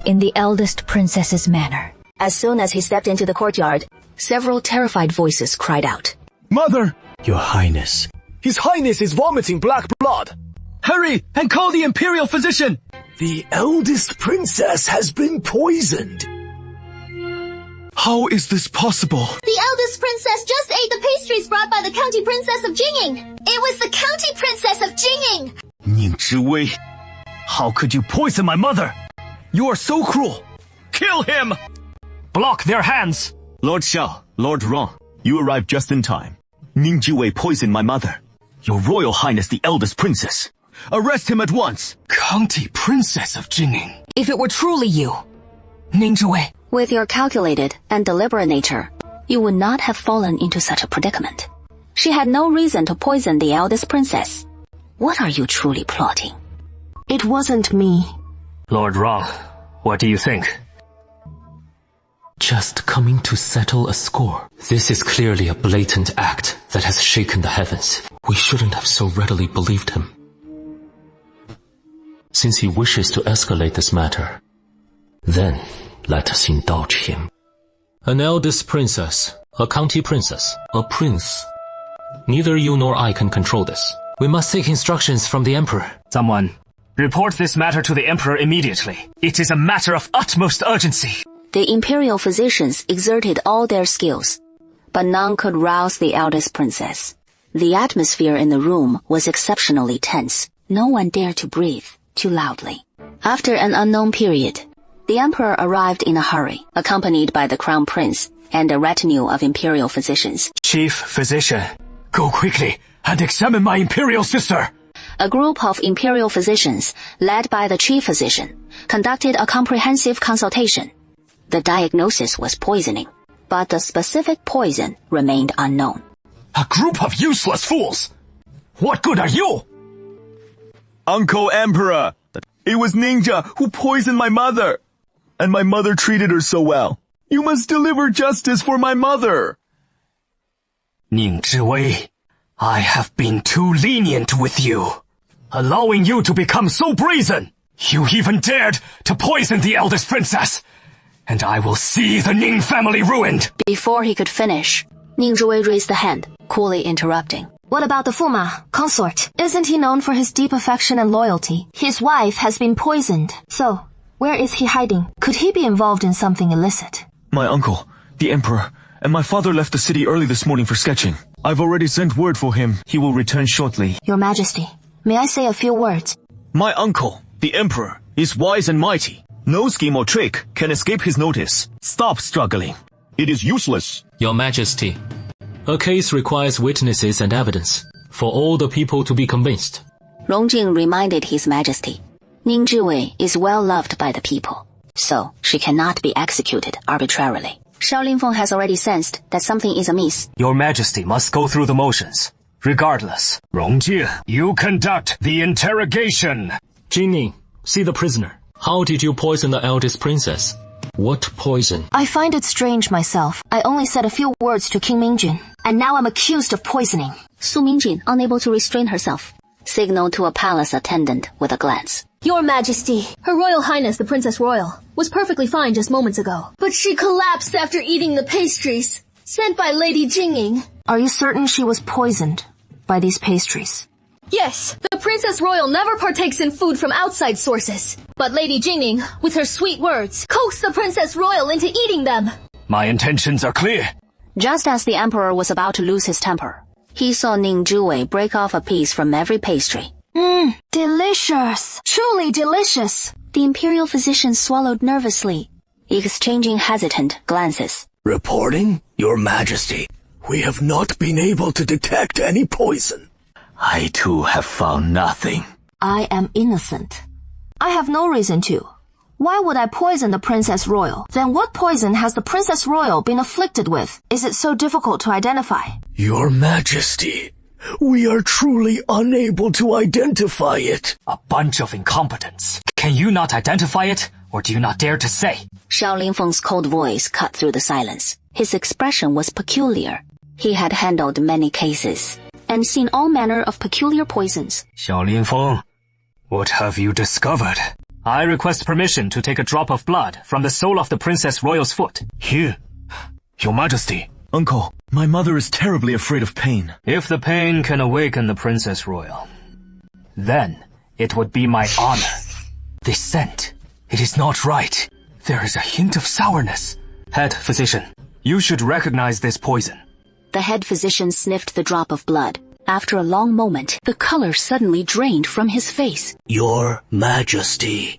in the eldest princess's manor. As soon as he stepped into the courtyard, several terrified voices cried out. Mother! Your Highness. His Highness is vomiting black blood. Hurry and call the imperial physician! The eldest princess has been poisoned. How is this possible? The eldest princess just ate the pastries brought by the county princess of Jingning. It was the county princess of Jingning. 宁之威 How could you poison my mother? You are so cruel! Kill him! Block their hands! Lord Xiao, Lord Rong, you arrived just in time. Ning Jiwei poisoned my mother. Your Royal Highness the eldest princess. Arrest him at once! County princess of Jingning. If it were truly you, Ning Zhuwei. With your calculated and deliberate nature, you would not have fallen into such a predicament. She had no reason to poison the eldest princess. What are you truly plotting? It wasn't me. Lord Rong, what do you think? Just coming to settle a score. This is clearly a blatant act that has shaken the heavens. We shouldn't have so readily believed him. Since he wishes to escalate this matter, then let us indulge him. An eldest princess, a county princess, a prince. Neither you nor I can control this. We must seek instructions from the Emperor. Someone, report this matter to the Emperor immediately. It is a matter of utmost urgency. The imperial physicians exerted all their skills, but none could rouse the eldest princess. The atmosphere in the room was exceptionally tense. No one dared to breathe too loudly. After an unknown period, the emperor arrived in a hurry, accompanied by the crown prince and a retinue of imperial physicians. Chief physician, go quickly and examine my imperial sister. A group of imperial physicians, led by the chief physician, conducted a comprehensive consultation. The diagnosis was poisoning, but the specific poison remained unknown. A group of useless fools! What good are you? Uncle Emperor! It was Ninja who poisoned my mother! And my mother treated her so well. You must deliver justice for my mother! Ning Zhiwei, I have been too lenient with you, allowing you to become so brazen. You even dared to poison the eldest princess, and I will see the Ning family ruined. Before he could finish, Ning Zhiwei raised a hand, coolly interrupting. What about the Fuma, consort? Isn't he known for his deep affection and loyalty? His wife has been poisoned. So, where is he hiding? Could he be involved in something illicit? My uncle, the Emperor, and my father left the city early this morning for sketching. I've already sent word for him. He will return shortly. Your Majesty, may I say a few words? My uncle, the Emperor, is wise and mighty. No scheme or trick can escape his notice. Stop struggling. It is useless. Your Majesty, a case requires witnesses and evidence for all the people to be convinced. Rongjing reminded His Majesty, Ning Zhiwei is well loved by the people, so she cannot be executed arbitrarily. Xiao Linfeng has already sensed that something is amiss. Your Majesty must go through the motions, regardless. Rongjie, you conduct the interrogation. Jingning, see the prisoner. How did you poison the eldest princess? What poison? I find it strange myself. I only said a few words to King Mingjin, and now I'm accused of poisoning. Su Mingjin, unable to restrain herself, signaled to a palace attendant with a glance. Your Majesty, Her Royal Highness the Princess Royal was perfectly fine just moments ago. But she collapsed after eating the pastries sent by Lady Jingning. Are you certain she was poisoned by these pastries? Yes, the Princess Royal never partakes in food from outside sources. But Lady Jingning, with her sweet words, coaxed the Princess Royal into eating them. My intentions are clear. Just as the emperor was about to lose his temper, he saw Ning Zhiwei break off a piece from every pastry. Delicious! Truly delicious! The imperial physician swallowed nervously, exchanging hesitant glances. Reporting, Your Majesty, we have not been able to detect any poison. I too have found nothing. I am innocent. I have no reason to. Why would I poison the Princess Royal? Then what poison has the Princess Royal been afflicted with? Is it so difficult to identify? Your Majesty, we are truly unable to identify it. A bunch of incompetents. Can you not identify it, or do you not dare to say? Xiao Lingfeng's cold voice cut through the silence. His expression was peculiar. He had handled many cases and seen all manner of peculiar poisons. Xiao Lingfeng, what have you discovered? I request permission to take a drop of blood from the sole of the Princess Royal's foot. Here, Your Majesty. Uncle, my mother is terribly afraid of pain. If the pain can awaken the Princess Royal, then it would be my honor. This scent, it is not right. There is a hint of sourness. Head physician, you should recognize this poison. The head physician sniffed the drop of blood. After a long moment, the color suddenly drained from his face. Your Majesty.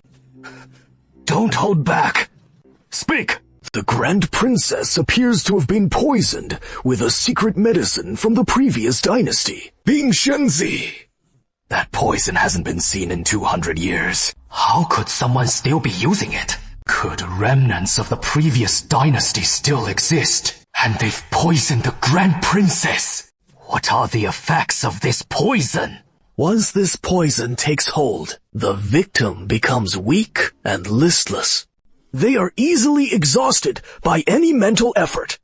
Don't hold back. Speak! The Grand Princess appears to have been poisoned with a secret medicine from the previous dynasty, Bing Shenzi. That poison hasn't been seen in 200 years. How could someone still be using it? Could remnants of the previous dynasty still exist? And they've poisoned the Grand Princess. What are the effects of this poison? Once this poison takes hold, the victim becomes weak and listless. They are easily exhausted by any mental effort.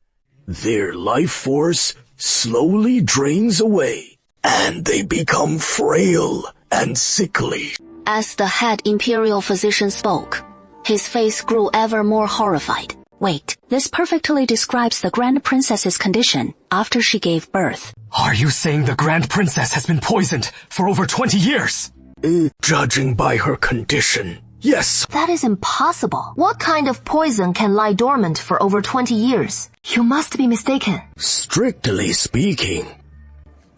Their life force slowly drains away, and they become frail and sickly. As the head imperial physician spoke, his face grew ever more horrified. Wait, this perfectly describes the Grand Princess's condition after she gave birth. Are you saying the Grand Princess has been poisoned for over 20 years? Judging by her condition, yes. That is impossible. What kind of poison can lie dormant for over 20 years? You must be mistaken. Strictly speaking,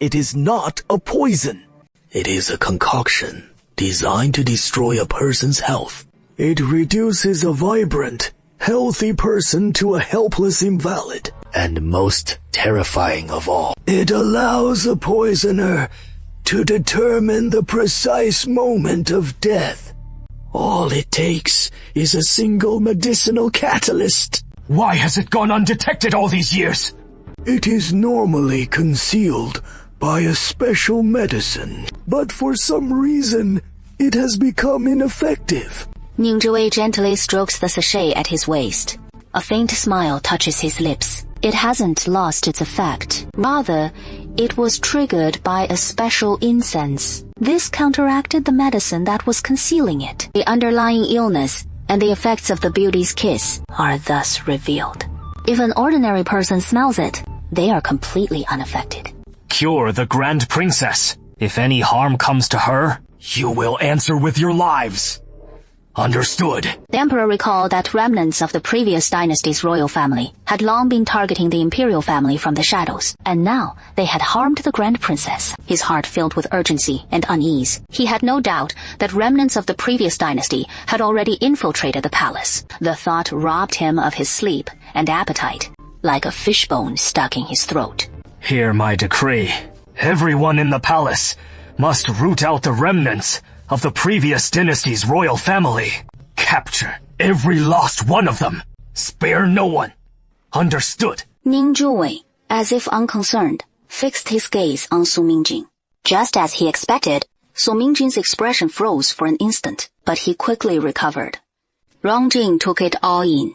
it is not a poison. It is a concoction designed to destroy a person's health. It reduces a vibrant, healthy person to a helpless invalid. And most terrifying of all, it allows a poisoner to determine the precise moment of death. All it takes is a single medicinal catalyst. Why has it gone undetected all these years? It is normally concealed by a special medicine, but for some reason, it has become ineffective. Ning Zhiwei gently strokes the sachet at his waist. A faint smile touches his lips. It hasn't lost its effect. Rather, it was triggered by a special incense. This counteracted the medicine that was concealing it. The underlying illness and the effects of the beauty's kiss are thus revealed. If an ordinary person smells it, they are completely unaffected. Cure the Grand Princess. If any harm comes to her, you will answer with your lives. Understood. The emperor recalled that remnants of the previous dynasty's royal family had long been targeting the imperial family from the shadows, and now they had harmed the Grand Princess. His heart filled with urgency and unease. He had no doubt that remnants of the previous dynasty had already infiltrated the palace. The thought robbed him of his sleep and appetite, like a fishbone stuck in his throat. Hear my decree. Everyone in the palace must root out the remnants of the previous dynasty's royal family. Capture every last one of them. Spare no one. Understood? Ning Zhiwei, as if unconcerned, fixed his gaze on Su Mingjing. Just as he expected, Su Mingjing's expression froze for an instant, but he quickly recovered. Rongjing took it all in.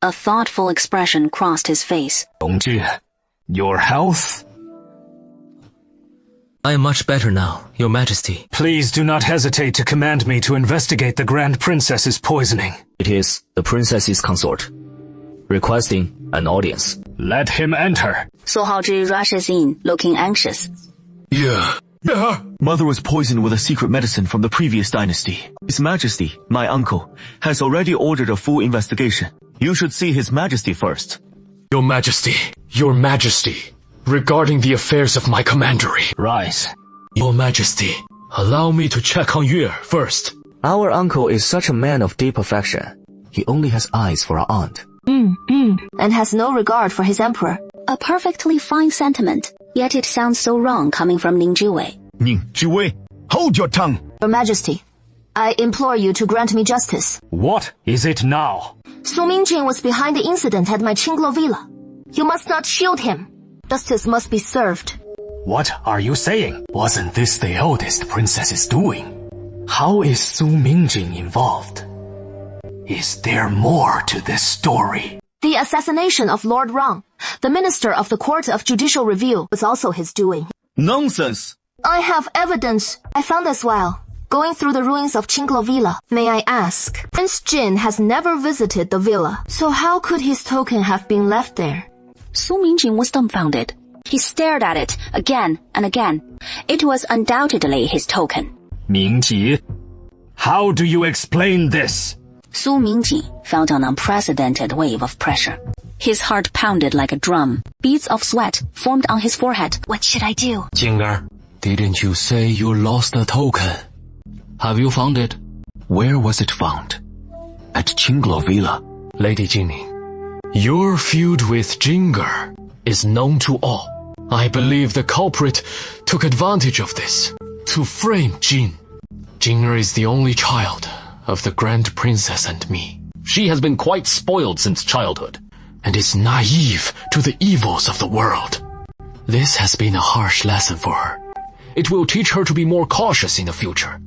A thoughtful expression crossed his face. Rongjing, your health? I am much better now, Your Majesty. Please do not hesitate to command me to investigate the Grand Princess's poisoning. It is the princess's consort, requesting an audience. Let him enter. Su Haozhi rushes in, looking anxious. Yeah. Mother was poisoned with a secret medicine from the previous dynasty. His Majesty, my uncle, has already ordered a full investigation. You should see His Majesty first. Your Majesty, Your Majesty. Regarding the affairs of my commandery. Rise. Your Majesty, allow me to check on Yue first. Our uncle is such a man of deep affection. He only has eyes for our aunt. And has no regard for his emperor. A perfectly fine sentiment, yet it sounds so wrong coming from Ning Zhiwei. Ning Zhiwei, hold your tongue! Your Majesty, I implore you to grant me justice. What is it now? Su Mingjing was behind the incident at my Qinglo Villa. You must not shield him. Justice must be served. What are you saying? Wasn't this the eldest princess's doing? How is Su Mingjing involved? Is there more to this story? The assassination of Lord Rong, the minister of the Court of Judicial Review, was also his doing. Nonsense! I have evidence. I found this while going through the ruins of Qinglo Villa. May I ask? Prince Jin has never visited the villa, so how could his token have been left there? Su Mingjing was dumbfounded. He stared at it again and again. It was undoubtedly his token. Mingji, how do you explain this? Su Mingjing felt an unprecedented wave of pressure. His heart pounded like a drum. Beads of sweat formed on his forehead. What should I do? Jing'er, didn't you say you lost a token? Have you found it? Where was it found? At Qinglo Villa. Lady Jingning, your feud with Jing'er is known to all. I believe the culprit took advantage of this to frame Jin. Jing'er is the only child of the Grand Princess and me. She has been quite spoiled since childhood and is naive to the evils of the world. This has been a harsh lesson for her. It will teach her to be more cautious in the future.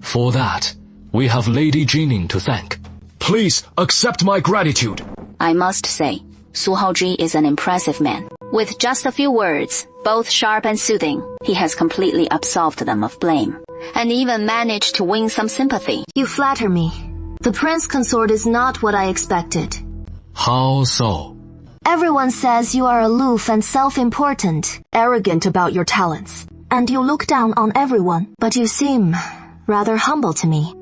For that, we have Lady Jingning to thank. Please accept my gratitude. I must say, Su Haozhi is an impressive man. With just a few words, both sharp and soothing, he has completely absolved them of blame, and even managed to win some sympathy. You flatter me. The prince consort is not what I expected. How so? Everyone says you are aloof and self-important, arrogant about your talents, and you look down on everyone, but you seem rather humble to me.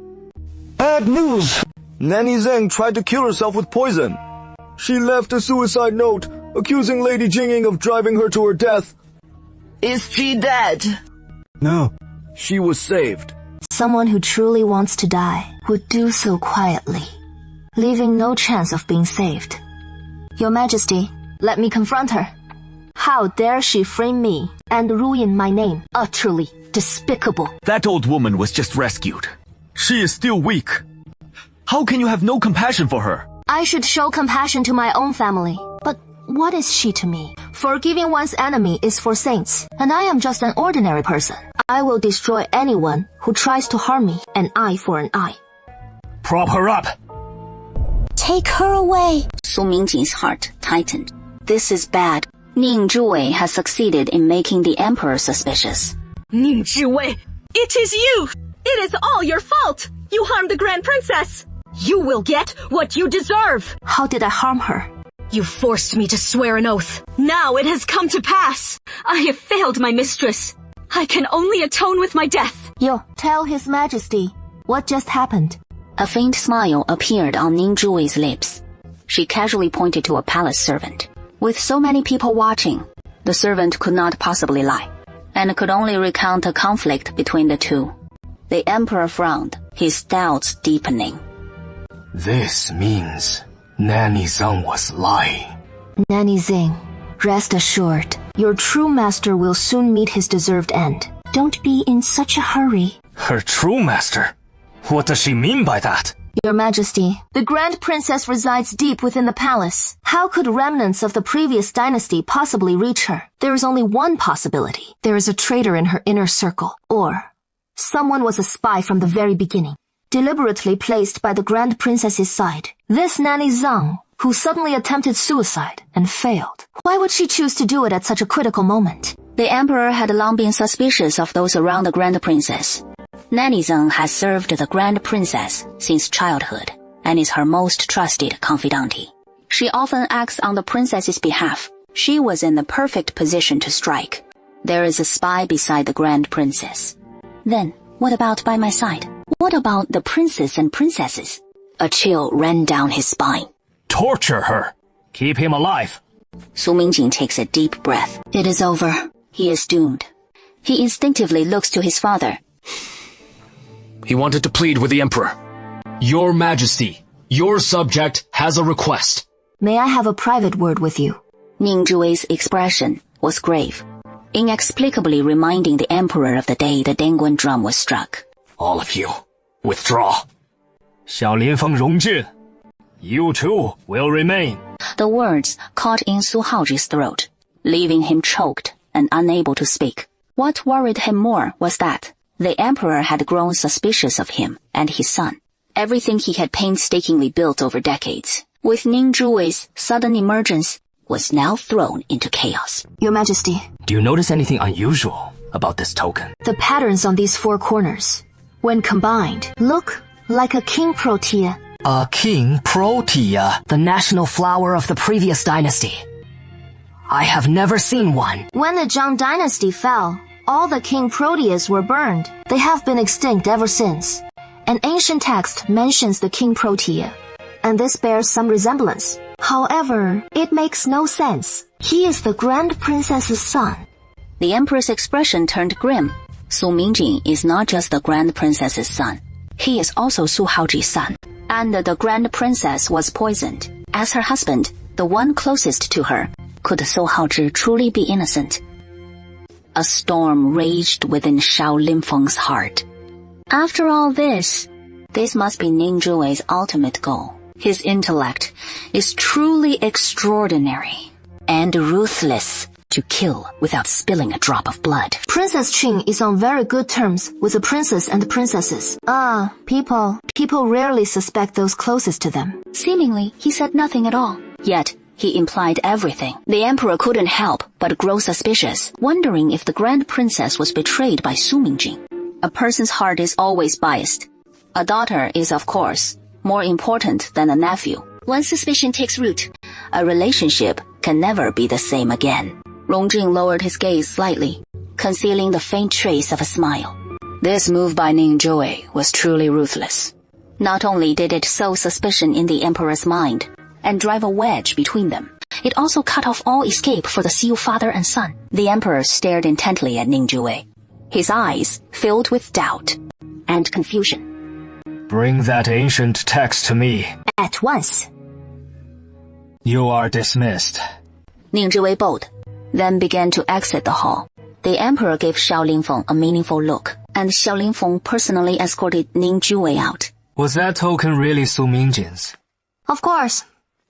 Bad news! Nanny Zheng tried to kill herself with poison. She left a suicide note accusing Lady Jingning of driving her to her death. Is she dead? No, she was saved. Someone who truly wants to die would do so quietly, leaving no chance of being saved. Your Majesty, let me confront her. How dare she frame me and ruin my name? Utterly despicable. That old woman was just rescued. She is still weak. How can you have no compassion for her? I should show compassion to my own family. But what is she to me? Forgiving one's enemy is for saints, and I am just an ordinary person. I will destroy anyone who tries to harm me, an eye for an eye. Prop her up! Take her away! Su Mingjing's heart tightened. This is bad. Ning Zhiwei has succeeded in making the emperor suspicious. Ning Zhiwei, it is you! It is all your fault! You harmed the Grand Princess! You will get what you deserve! How did I harm her? You forced me to swear an oath. Now it has come to pass. I have failed my mistress. I can only atone with my death. Yo, tell His Majesty what just happened. A faint smile appeared on Ning Zhiwei's lips. She casually pointed to a palace servant. With so many people watching, the servant could not possibly lie, and could only recount a conflict between the two. The emperor frowned, his doubts deepening. This means Nanny Zheng was lying. Nanny Zheng, rest assured, your true master will soon meet his deserved end. Don't be in such a hurry. Her true master? What does she mean by that? Your Majesty, the Grand Princess resides deep within the palace. How could remnants of the previous dynasty possibly reach her? There is only one possibility. There is a traitor in her inner circle. Or someone was a spy from the very beginning, deliberately placed by the Grand Princess's side. This Nanny Zheng, who suddenly attempted suicide and failed. Why would she choose to do it at such a critical moment? The emperor had long been suspicious of those around the Grand Princess. Nanny Zheng has served the Grand Princess since childhood and is her most trusted confidante. She often acts on the princess's behalf. She was in the perfect position to strike. There is a spy beside the Grand Princess. Then, what about by my side? What about the princes and princesses? A chill ran down his spine. Torture her. Keep him alive. Su Mingjing takes a deep breath. It is over. He is doomed. He instinctively looks to his father. He wanted to plead with the emperor. Your Majesty, your subject has a request. May I have a private word with you? Ning Zhiwei's expression was grave. inexplicably reminding the emperor of the day the Dangguan drum was struck. All of you, withdraw. 小林峰荣治, you too will remain. The words caught in Su Haoji's throat, leaving him choked and unable to speak. What worried him more was that the emperor had grown suspicious of him and his son. Everything he had painstakingly built over decades, with Ning Zhuwei's sudden emergence, was now thrown into chaos. Your Majesty. Do you notice anything unusual about this token? The patterns on these four corners, when combined, look like a king protea. A king protea, the national flower of the previous dynasty. I have never seen one. When the Zhang dynasty fell, all the king proteas were burned. They have been extinct ever since. An ancient text mentions the king protea, and this bears some resemblance. However, it makes no sense. He is the Grand Princess's son. The emperor's expression turned grim. Su Mingjing is not just the Grand Princess's son. He is also Su Haoji's son. And the Grand Princess was poisoned. As her husband, the one closest to her, could Su Haoji truly be innocent? A storm raged within Shao Linfeng's heart. After all this must be Ning Zhuwei's ultimate goal. His intellect is truly extraordinary and ruthless, to kill without spilling a drop of blood. Princess Qing is on very good terms with the princes and the princesses. People rarely suspect those closest to them. Seemingly, he said nothing at all. Yet, he implied everything. The emperor couldn't help but grow suspicious, wondering if the Grand Princess was betrayed by Su Mingjing. A person's heart is always biased. A daughter is, of course, more important than a nephew. Once suspicion takes root, a relationship can never be the same again. Rongjing lowered his gaze slightly, concealing the faint trace of a smile. This move by Ning Zhuwei was truly ruthless. Not only did it sow suspicion in the emperor's mind and drive a wedge between them, it also cut off all escape for the Xiu father and son. The emperor stared intently at Ning Zhuwei, his eyes filled with doubt and confusion. Bring that ancient text to me. At once. You are dismissed. Ning Zhuwei bowed, then began to exit the hall. The emperor gave Shao Linfeng a meaningful look, and Shao Linfeng personally escorted Ning Zhuwei out. Was that token really Su Mingjing's? Of course.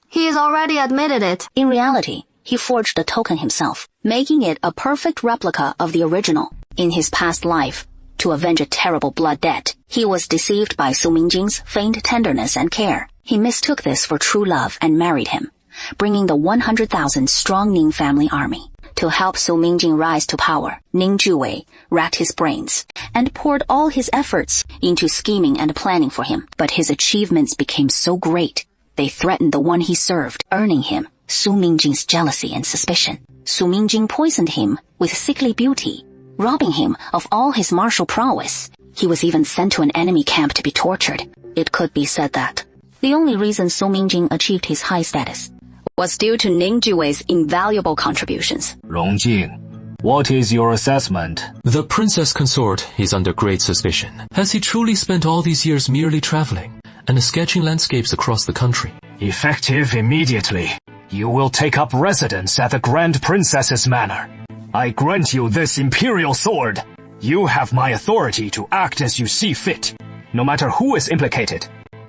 He has already admitted it. In reality, he forged the token himself, making it a perfect replica of the original. In his past life, to avenge a terrible blood debt, he was deceived by Su Mingjing's feigned tenderness and care. He mistook this for true love and married him, bringing the 100,000 strong Ning family army. To help Su Mingjing rise to power, Ning Zhuwei racked his brains and poured all his efforts into scheming and planning for him. But his achievements became so great, they threatened the one he served, earning him Su Mingjing's jealousy and suspicion. Su Mingjing poisoned him with sickly beauty, robbing him of all his martial prowess. He was even sent to an enemy camp to be tortured. It could be said that the only reason Su Mingjing achieved his high status was due to Ning Zhuwei's invaluable contributions. Rongjing, what is your assessment? The princess consort is under great suspicion. Has he truly spent all these years merely traveling and sketching landscapes across the country? Effective immediately. You will take up residence at the Grand Princess's manor. I grant you this imperial sword. You have my authority to act as you see fit, no matter who is implicated.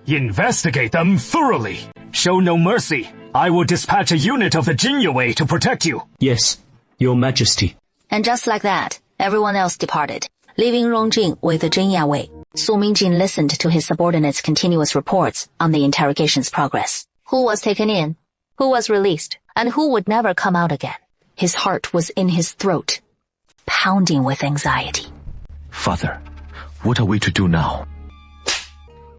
Investigate them thoroughly. Show no mercy. I will dispatch a unit of the Jinyue to protect you. Yes, Your Majesty. And just like that, everyone else departed, leaving Rongjing with the Jinyue. Su Mingjing listened to his subordinates' continuous reports on the interrogation's progress. Who was taken in, who was released, and who would never come out again. His heart was in his throat, pounding with anxiety. Father, what are we to do now?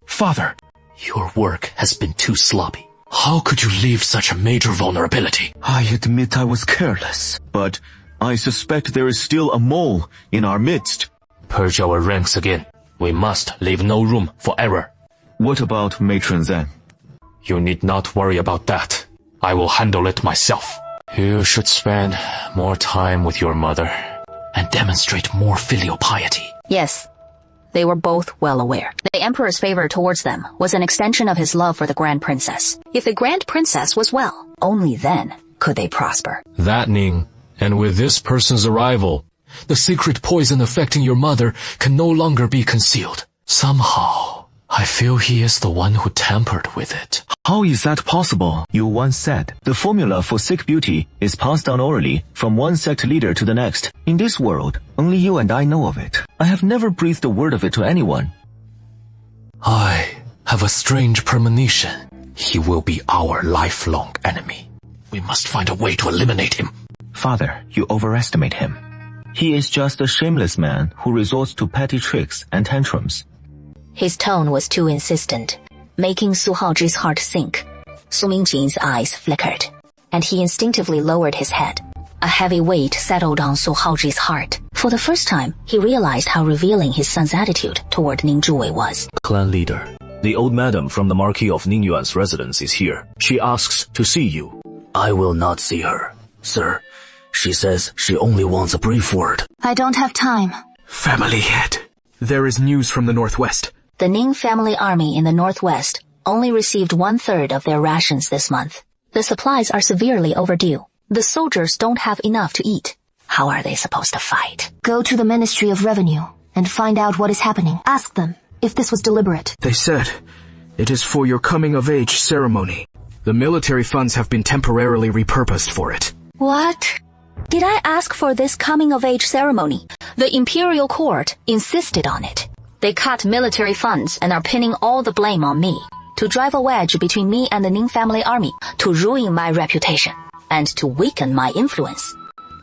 Father, your work has been too sloppy. How could you leave such a major vulnerability? I admit I was careless, but I suspect there is still a mole in our midst. Purge our ranks again. We must leave no room for error. What about Matron Zan? You need not worry about that. I will handle it myself. You should spend more time with your mother and demonstrate more filial piety. Yes, they were both well aware. The emperor's favor towards them was an extension of his love for the Grand Princess. If the Grand Princess was well, only then could they prosper. That Ning And with this person's arrival, the secret poison affecting your mother can no longer be concealed. Somehow, I feel he is the one who tampered with it. How is that possible? You once said the formula for sick beauty is passed down orally from one sect leader to the next. In this world, only you and I know of it. I have never breathed a word of it to anyone. I have a strange premonition. He will be our lifelong enemy. We must find a way to eliminate him. Father, you overestimate him. He is just a shameless man who resorts to petty tricks and tantrums. His tone was too insistent, making Su Haozhi's heart sink. Su Mingjin's eyes flickered, and he instinctively lowered his head. A heavy weight settled on Su Haozhi's heart. For the first time, he realized how revealing his son's attitude toward Ning Zhuwei was. Clan leader, the old madam from the Marquis of Ningyuan's residence is here. She asks to see you. I will not see her, sir. She says she only wants a brief word. I don't have time. Family head. There is news from the northwest. The Ning family army in the northwest only received 1/3 of their rations this month. The supplies are severely overdue. The soldiers don't have enough to eat. How are they supposed to fight? Go to the Ministry of Revenue and find out what is happening. Ask them if this was deliberate. They said it is for your coming-of-age ceremony. The military funds have been temporarily repurposed for it. What? Did I ask for this coming-of-age ceremony? The imperial court insisted on it. They cut military funds and are pinning all the blame on me, to drive a wedge between me and the Ning family army, to ruin my reputation, and to weaken my influence.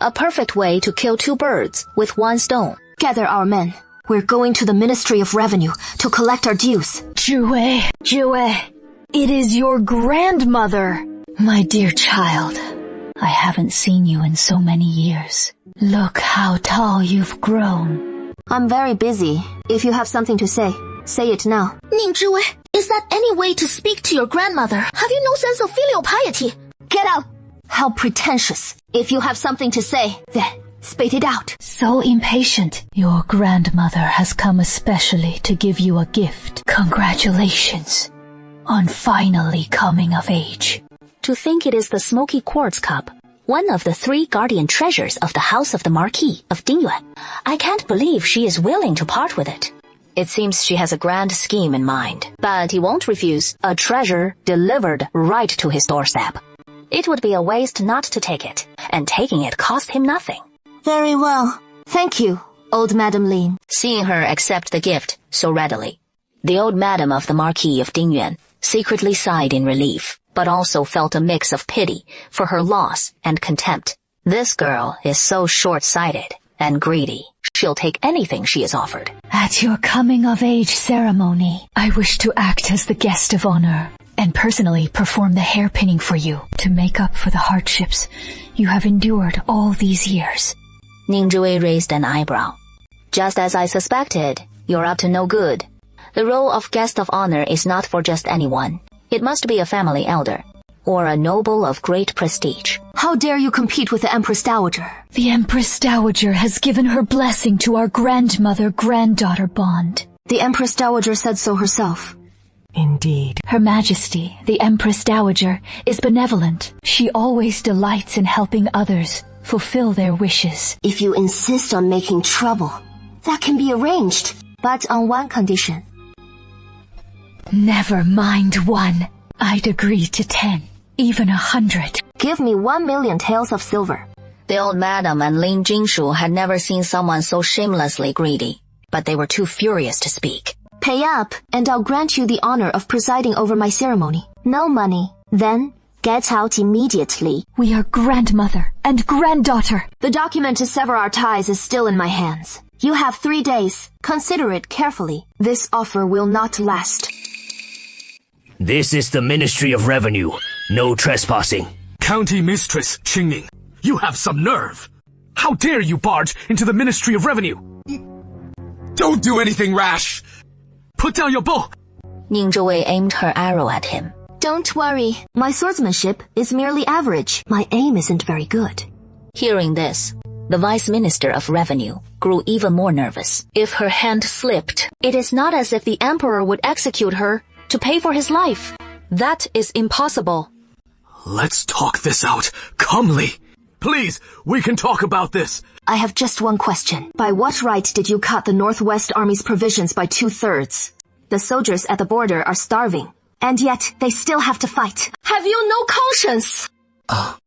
A perfect way to kill two birds with one stone. Gather our men. We're going to the Ministry of Revenue to collect our dues. Zhuwei, it is your grandmother. My dear child, I haven't seen you in so many years. Look how tall you've grown. I'm very busy. If you have something to say it now. Ning Zhuwei, is that any way to speak to your grandmother? Have you no sense of filial piety? Get out! How pretentious. If you have something to say, then spit it out. So impatient. Your grandmother has come especially to give you a gift. Congratulations on finally coming of age. To think it is the smoky quartz cup, one of the 3 guardian treasures of the House of the Marquis of Dingyuan. I can't believe she is willing to part with it. It seems she has a grand scheme in mind, but he won't refuse a treasure delivered right to his doorstep. It would be a waste not to take it, and taking it cost him nothing. Very well. Thank you, old Madam Lin. Seeing her accept the gift so readily, the old madam of the Marquis of Dingyuan secretly sighed in relief, but also felt a mix of pity for her loss and contempt. This girl is so short-sighted and greedy. She'll take anything she is offered. At your coming-of-age ceremony, I wish to act as the guest of honor and personally perform the hairpinning for you to make up for the hardships you have endured all these years. Ning Zhuwei raised an eyebrow. Just as I suspected, you're up to no good. The role of guest of honor is not for just anyone. It must be a family elder, or a noble of great prestige. How dare you compete with the Empress Dowager? The Empress Dowager has given her blessing to our grandmother-granddaughter bond. The Empress Dowager said so herself. Indeed. Her Majesty, the Empress Dowager, is benevolent. She always delights in helping others fulfill their wishes. If you insist on making trouble, that can be arranged, but on one condition. Never mind 1. I'd agree to 10, even 100. Give me 1 million taels of silver. The old madam and Lin Jingshu had never seen someone so shamelessly greedy, but they were too furious to speak. Pay up, and I'll grant you the honor of presiding over my ceremony. No money. Then, get out immediately. We are grandmother and granddaughter. The document to sever our ties is still in my hands. You have 3 days. Consider it carefully. This offer will not last. This is the Ministry of Revenue. No trespassing. County Mistress Qingning, you have some nerve. How dare you barge into the Ministry of Revenue? Don't do anything rash. Put down your bow. Ning Zhuwei aimed her arrow at him. Don't worry. My swordsmanship is merely average. My aim isn't very good. Hearing this, the Vice Minister of Revenue grew even more nervous. If her hand slipped, it is not as if the Emperor would execute her to pay for his life. That is impossible. Let's talk this out calmly. Please, we can talk about this. I have just one question. By what right did you cut the Northwest Army's provisions by 2/3? The soldiers at the border are starving, and yet they still have to fight. Have you no conscience?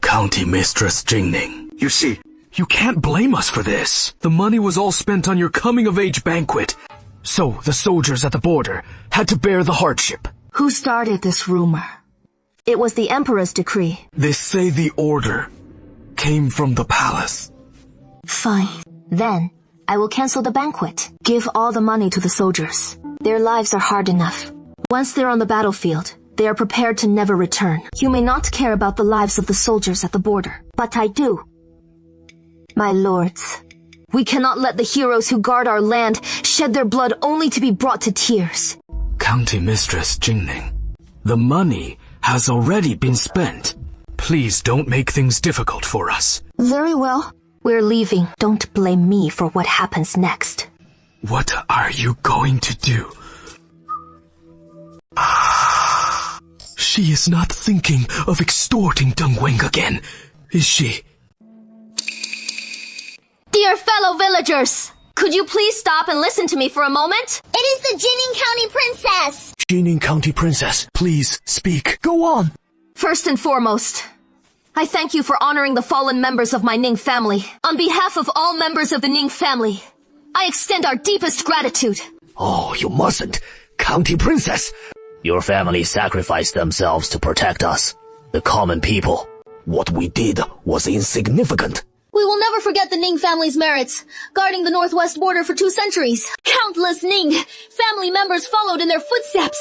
County Mistress Jingning, you see, you can't blame us for this. The money was all spent on your coming-of-age banquet, so the soldiers at the border had to bear the hardship. Who started this rumor? It was the Emperor's decree. They say the order came from the palace. Fine. Then, I will cancel the banquet. Give all the money to the soldiers. Their lives are hard enough. Once they're on the battlefield, they are prepared to never return. You may not care about the lives of the soldiers at the border, but I do. My lords, we cannot let the heroes who guard our land shed their blood only to be brought to tears. County Mistress Jingning, the money has already been spent. Please don't make things difficult for us. Very well. We're leaving. Don't blame me for what happens next. What are you going to do? She is not thinking of extorting Deng Wing again, is she? Dear fellow villagers, could you please stop and listen to me for a moment? It is the Jining County Princess! Jining County Princess, please speak. Go on. First and foremost, I thank you for honoring the fallen members of my Ning family. On behalf of all members of the Ning family, I extend our deepest gratitude. Oh, you mustn't. County Princess! Your family sacrificed themselves to protect us, the common people. What we did was insignificant. We will never forget the Ning family's merits, guarding the northwest border for 2 centuries. Countless Ning family members followed in their footsteps,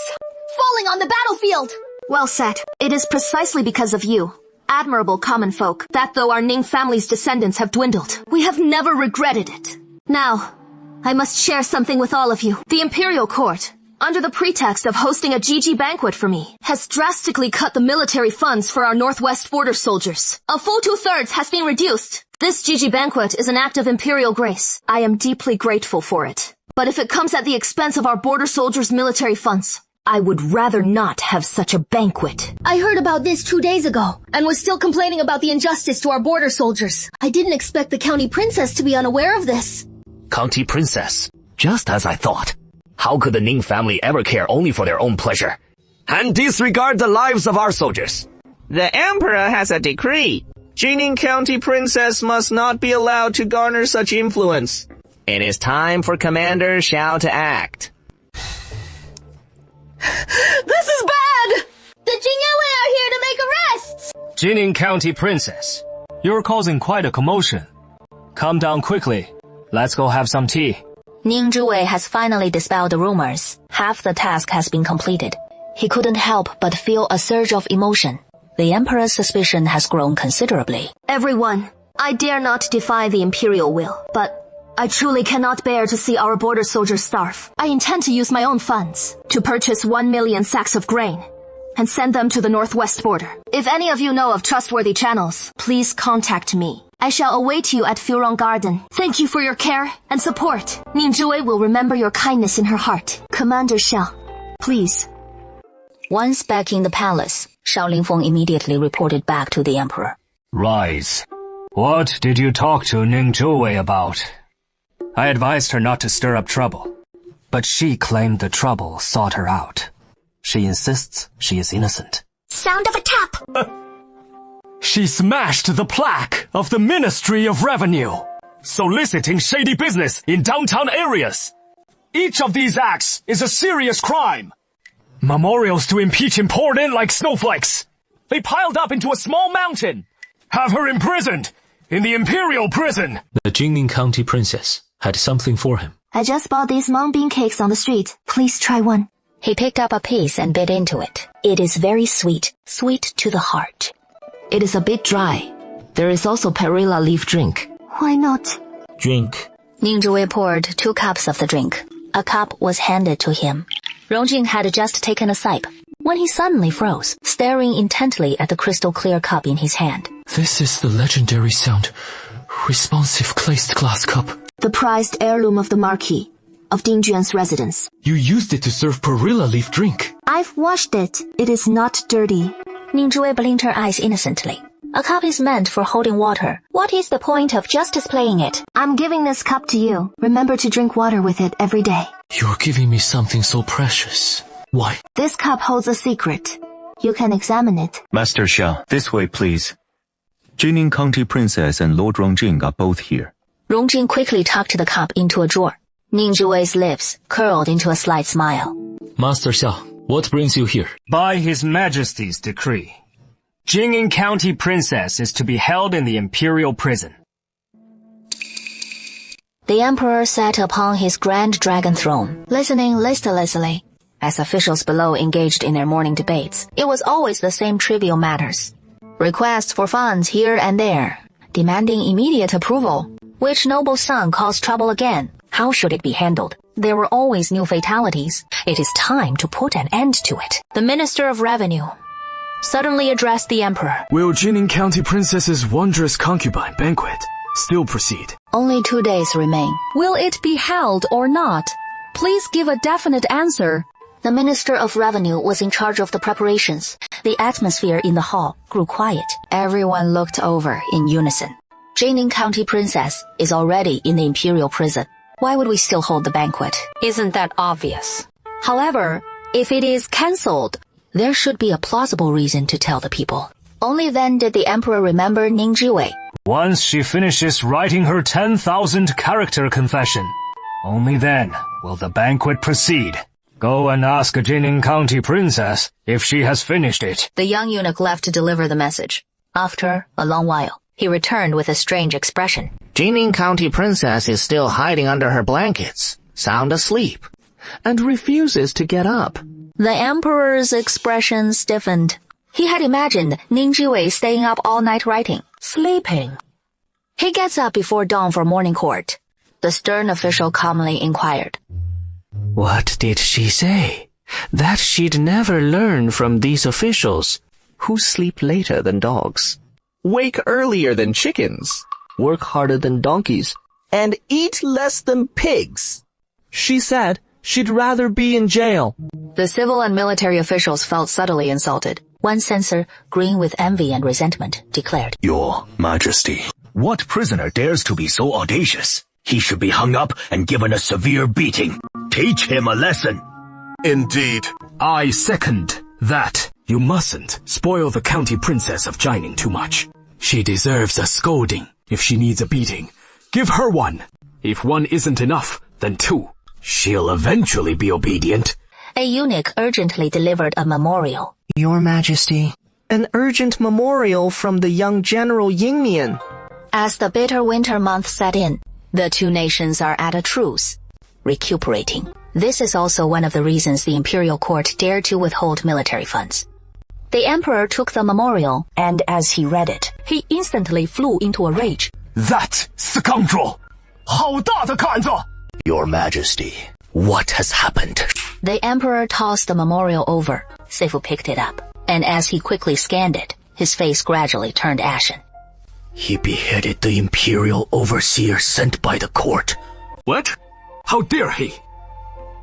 falling on the battlefield. Well said. It is precisely because of you, admirable common folk, that though our Ning family's descendants have dwindled, we have never regretted it. Now, I must share something with all of you. The Imperial Court, under the pretext of hosting a GG banquet for me, has drastically cut the military funds for our northwest border soldiers. A full 2/3 has been reduced. This GG banquet is an act of imperial grace. I am deeply grateful for it. But if it comes at the expense of our border soldiers' military funds, I would rather not have such a banquet. I heard about this 2 days ago, and was still complaining about the injustice to our border soldiers. I didn't expect the County Princess to be unaware of this. County Princess, just as I thought. How could the Ning family ever care only for their own pleasure? And disregard the lives of our soldiers. The Emperor has a decree. Jining County Princess must not be allowed to garner such influence. It is time for Commander Xiao to act. This is bad! The Jingyaoe are here to make arrests! Jining County Princess, you're causing quite a commotion. Calm down quickly. Let's go have some tea. Ning Zhuwei has finally dispelled the rumors. Half the task has been completed. He couldn't help but feel a surge of emotion. The Emperor's suspicion has grown considerably. Everyone, I dare not defy the imperial will, but I truly cannot bear to see our border soldiers starve. I intend to use my own funds to purchase 1 million sacks of grain and send them to the northwest border. If any of you know of trustworthy channels, please contact me. I shall await you at Heroine Garden. Thank you for your care and support. Ning Zhuwei will remember your kindness in her heart. Commander Xiao, please. Once back in the palace, Shao Lingfeng immediately reported back to the Emperor. Rise. What did you talk to Ning Zhuwei about? I advised her not to stir up trouble, but she claimed the trouble sought her out. She insists she is innocent. Sound of a tap! She smashed the plaque of the Ministry of Revenue, soliciting shady business in downtown areas. Each of these acts is a serious crime. Memorials to impeach him poured in like snowflakes. They piled up into a small mountain. Have her imprisoned in the Imperial Prison. The Jingning County Princess had something for him. I just bought these mung bean cakes on the street. Please try one. He picked up a piece and bit into it. It is very sweet, sweet to the heart. It is a bit dry. There is also perilla leaf drink. Why not? Drink. Ning Zhuwei poured 2 cups of the drink. A cup was handed to him. Rongjing had just taken a sipe when he suddenly froze, staring intently at the crystal-clear cup in his hand. This is the legendary sound. Responsive glazed glass cup. The prized heirloom of the Marquis of Dingjuan's residence. You used it to serve perilla leaf drink. I've washed it. It is not dirty. Ning Zhuwei blinked her eyes innocently. A cup is meant for holding water. What is the point of just displaying it? I'm giving this cup to you. Remember to drink water with it every day. You're giving me something so precious. Why? This cup holds a secret. You can examine it. Master Xia, this way please. Jining County Princess and Lord Rongjing are both here. Rongjing quickly tucked the cup into a drawer. Ning Zhiwei's lips curled into a slight smile. Master Xia, what brings you here? By His Majesty's decree, Jing'an County Princess is to be held in the imperial prison. The emperor sat upon his grand dragon throne, listening listlessly as officials below engaged in their morning debates. It was always the same trivial matters. Requests for funds here and there, demanding immediate approval. Which noble son caused trouble again? How should it be handled? There were always new fatalities. It is time to put an end to it. The Minister of Revenue suddenly addressed the emperor. Will Jining County Princess's wondrous concubine banquet still proceed? Only 2 days remain. Will it be held or not? Please give a definite answer. The Minister of Revenue was in charge of the preparations. The atmosphere in the hall grew quiet. Everyone looked over in unison. Jining County Princess is already in the imperial prison. Why would we still hold the banquet? Isn't that obvious? However, if it is cancelled, there should be a plausible reason to tell the people. Only then did the emperor remember Ning Zhiwei. Once she finishes writing her 10,000 character confession, only then will the banquet proceed. Go and ask Jining County Princess if she has finished it. The young eunuch left to deliver the message. After a long while, he returned with a strange expression. Jining County Princess is still hiding under her blankets, sound asleep, and refuses to get up. The emperor's expression stiffened. He had imagined Ning Zhiwei staying up all night writing, sleeping. He gets up before dawn for morning court. The stern official calmly inquired. What did she say? That she'd never learn from these officials, who sleep later than dogs, wake earlier than chickens, work harder than donkeys, and eat less than pigs. She said she'd rather be in jail. The civil and military officials felt subtly insulted. One censor, green with envy and resentment, declared, Your Majesty, what prisoner dares to be so audacious? He should be hung up and given a severe beating. Teach him a lesson. Indeed. I second that. You mustn't spoil the county princess of Jining too much. She deserves a scolding. If she needs a beating, give her one. If one isn't enough, then 2. She'll eventually be obedient. A eunuch urgently delivered a memorial. Your Majesty, an urgent memorial from the young General Yingmian. As the bitter winter month set in, the two nations are at a truce, recuperating. This is also one of the reasons the imperial court dared to withhold military funds. The emperor took the memorial, and as he read it, he instantly flew into a rage. That scoundrel! 好大的杆子! Your Majesty, what has happened? The emperor tossed the memorial over. Seifu picked it up, and as he quickly scanned it, his face gradually turned ashen. He beheaded the imperial overseer sent by the court. What? How dare he?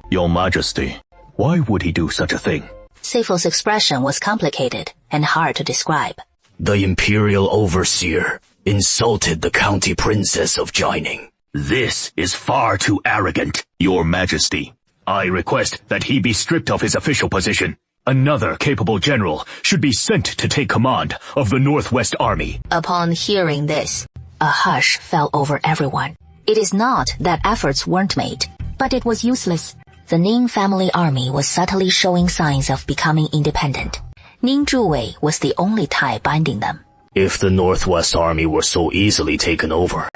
Your Majesty, why would he do such a thing? Seifu's expression was complicated and hard to describe. The imperial overseer insulted the county princess of Jining. This is far too arrogant, Your Majesty. I request that he be stripped of his official position. Another capable general should be sent to take command of the Northwest Army. Upon hearing this, a hush fell over everyone. It is not that efforts weren't made, but it was useless. The Ning family army was subtly showing signs of becoming independent. Ning Zhiwei was the only tie binding them. If the Northwest Army were so easily taken over,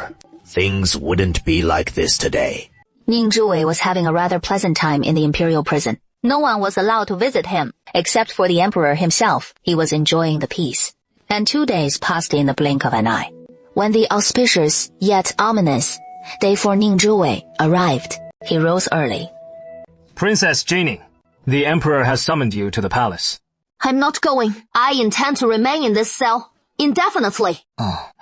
things wouldn't be like this today. Ning Zhiwei was having a rather pleasant time in the imperial prison. No one was allowed to visit him, except for the emperor himself. He was enjoying the peace. And 2 days passed in the blink of an eye. When the auspicious, yet ominous, day for Ning Zhiwei arrived, he rose early. Princess Jining, the emperor has summoned you to the palace. I'm not going. I intend to remain in this cell indefinitely.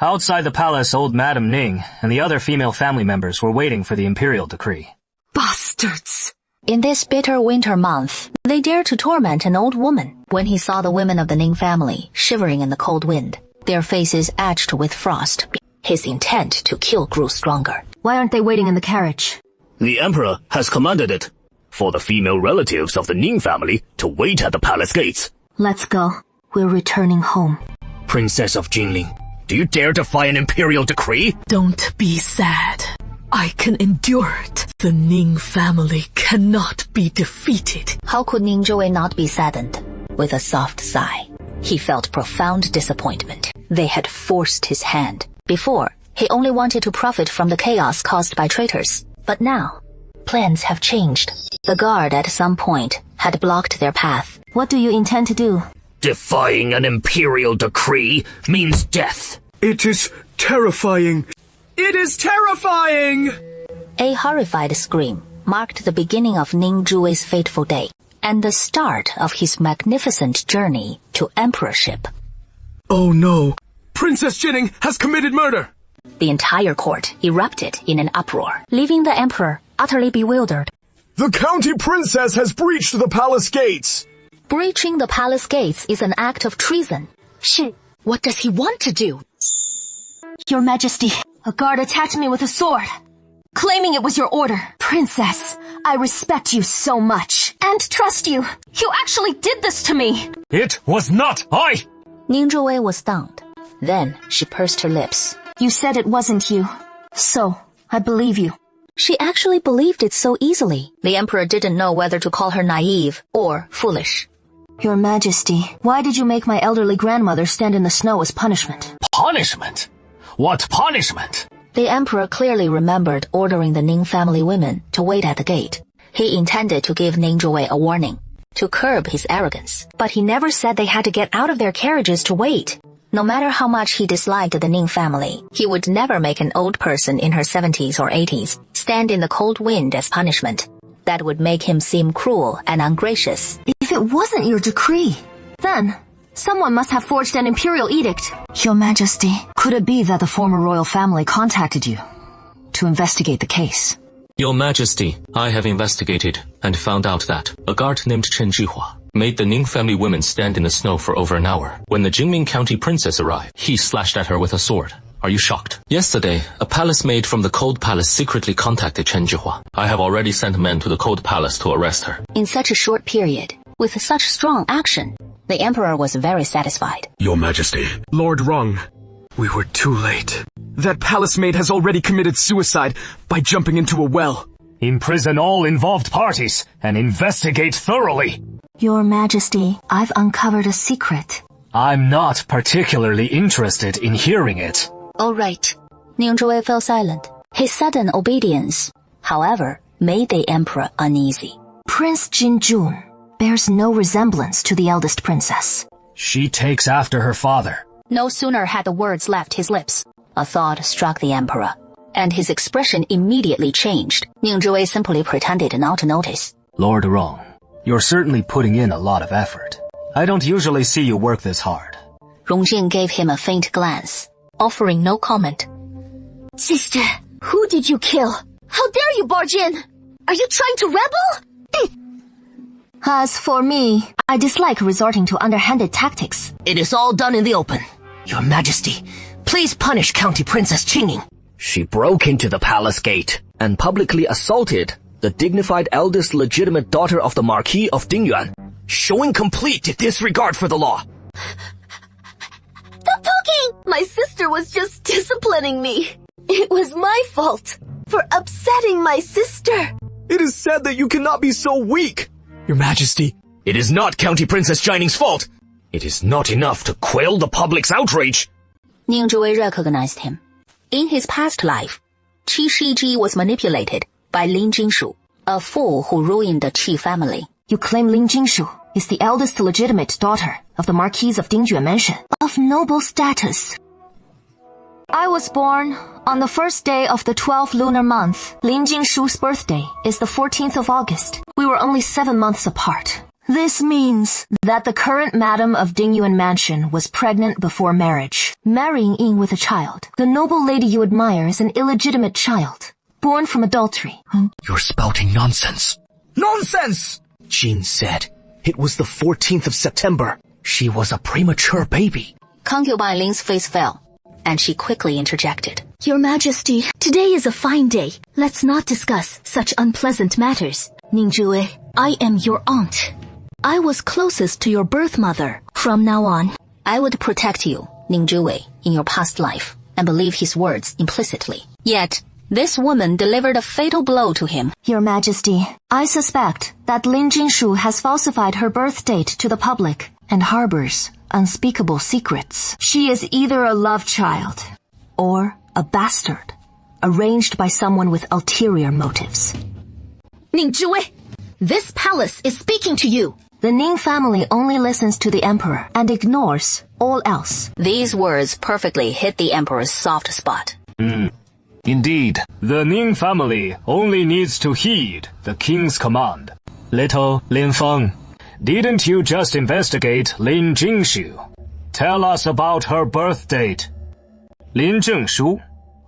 Outside the palace, old Madam Ning and the other female family members were waiting for the imperial decree. Bastards! In this bitter winter month, they dared to torment an old woman. When he saw the women of the Ning family shivering in the cold wind, their faces etched with frost. His intent to kill grew stronger. Why aren't they waiting in the carriage? The Emperor has commanded it for the female relatives of the Ning family to wait at the palace gates. Let's go. We're returning home. Princess of Jinling, do you dare defy an imperial decree? Don't be sad. I can endure it. The Ning family cannot be defeated. How could Ning Zhiwei not be saddened? With a soft sigh, he felt profound disappointment. They had forced his hand. Before, he only wanted to profit from the chaos caused by traitors. But now, plans have changed. The guard at some point had blocked their path. What do you intend to do? Defying an imperial decree means death. It is terrifying. It is terrifying! A horrified scream marked the beginning of Ning Zhiwei's fateful day, and the start of his magnificent journey to emperorship. Oh no! Princess Jinning has committed murder! The entire court erupted in an uproar, leaving the emperor utterly bewildered. The county princess has breached the palace gates! Breaching the palace gates is an act of treason. What does he want to do? Your Majesty, a guard attacked me with a sword, claiming it was your order. Princess, I respect you so much, and trust you. You actually did this to me! It was not I! Ning Zhiwei was stunned. Then she pursed her lips. You said it wasn't you, so I believe you. She actually believed it so easily. The emperor didn't know whether to call her naive or foolish. Your Majesty, why did you make my elderly grandmother stand in the snow as punishment? Punishment? What punishment? The emperor clearly remembered ordering the Ning family women to wait at the gate. He intended to give Ning Zhiwei a warning, to curb his arrogance. But he never said they had to get out of their carriages to wait. No matter how much he disliked the Ning family, he would never make an old person in her 70s or 80s stand in the cold wind as punishment. That would make him seem cruel and ungracious. If it wasn't your decree, then someone must have forged an imperial edict. Your Majesty, could it be that the former royal family contacted you to investigate the case? Your Majesty, I have investigated and found out that a guard named Chen Zhihua made the Ning family women stand in the snow for over an hour. When the Jingming County princess arrived, he slashed at her with a sword. Are you shocked? Yesterday, a palace maid from the Cold Palace secretly contacted Chen Zhihua. I have already sent men to the Cold Palace to arrest her. In such a short period, with such strong action, the emperor was very satisfied. Your Majesty. Lord Rong, we were too late. That palace maid has already committed suicide by jumping into a well. Imprison all involved parties and investigate thoroughly. Your Majesty, I've uncovered a secret. I'm not particularly interested in hearing it. All right. Ning Zhiwei fell silent. His sudden obedience, however, made the emperor uneasy. Prince Jinjun bears no resemblance to the eldest princess. She takes after her father. No sooner had the words left his lips, a thought struck the emperor, and his expression immediately changed. Ning Zhiwei simply pretended not to notice. Lord Rong, you're certainly putting in a lot of effort. I don't usually see you work this hard. Rongjing gave him a faint glance, offering no comment. Sister, who did you kill? How dare you barge in? Are you trying to rebel? As for me, I dislike resorting to underhanded tactics. It is all done in the open. Your Majesty, please punish County Princess Qingying. She broke into the palace gate and publicly assaulted the dignified eldest legitimate daughter of the Marquis of Dingyuan, showing complete disregard for the law. Stop talking! My sister was just disciplining me. It was my fault for upsetting my sister. It is said that you cannot be so weak. Your Majesty, it is not County Princess Jining's fault. It is not enough to quell the public's outrage. Ning Zhiwei recognized him. In his past life, Qi Shiji was manipulated by Lin Jingshu, a fool who ruined the Qi family. You claim Lin Jingshu is the eldest legitimate daughter of the Marquis of Dingyuan Mansion, of noble status. I was born on the first day of the 12th lunar month. Lin Jingshu's birthday is the 14th of August. We were only 7 months apart. This means that the current Madam of Dingyuan Mansion was pregnant before marriage, marrying in with a child. The noble lady you admire is an illegitimate child, born from adultery. You're spouting nonsense. Nonsense! Jin said it was the 14th of September. She was a premature baby. Concubine Lin's face fell, and she quickly interjected. Your Majesty, today is a fine day. Let's not discuss such unpleasant matters. Ningzhui, I am your aunt. I was closest to your birth mother. From now on, I would protect you, Ningzhui, in your past life, and believe his words implicitly. Yet, this woman delivered a fatal blow to him. Your Majesty, I suspect that Lin Jinshu has falsified her birth date to the public and harbors unspeakable secrets. She is either a love child or a bastard, arranged by someone with ulterior motives. Ningzhui, this palace is speaking to you. The Ning family only listens to the emperor and ignores all else. These words perfectly hit the emperor's soft spot. Indeed, the Ning family only needs to heed the king's command. Little Lin Feng, didn't you just investigate Lin Jingshu? Tell us about her birth date. Lin Zhengshu,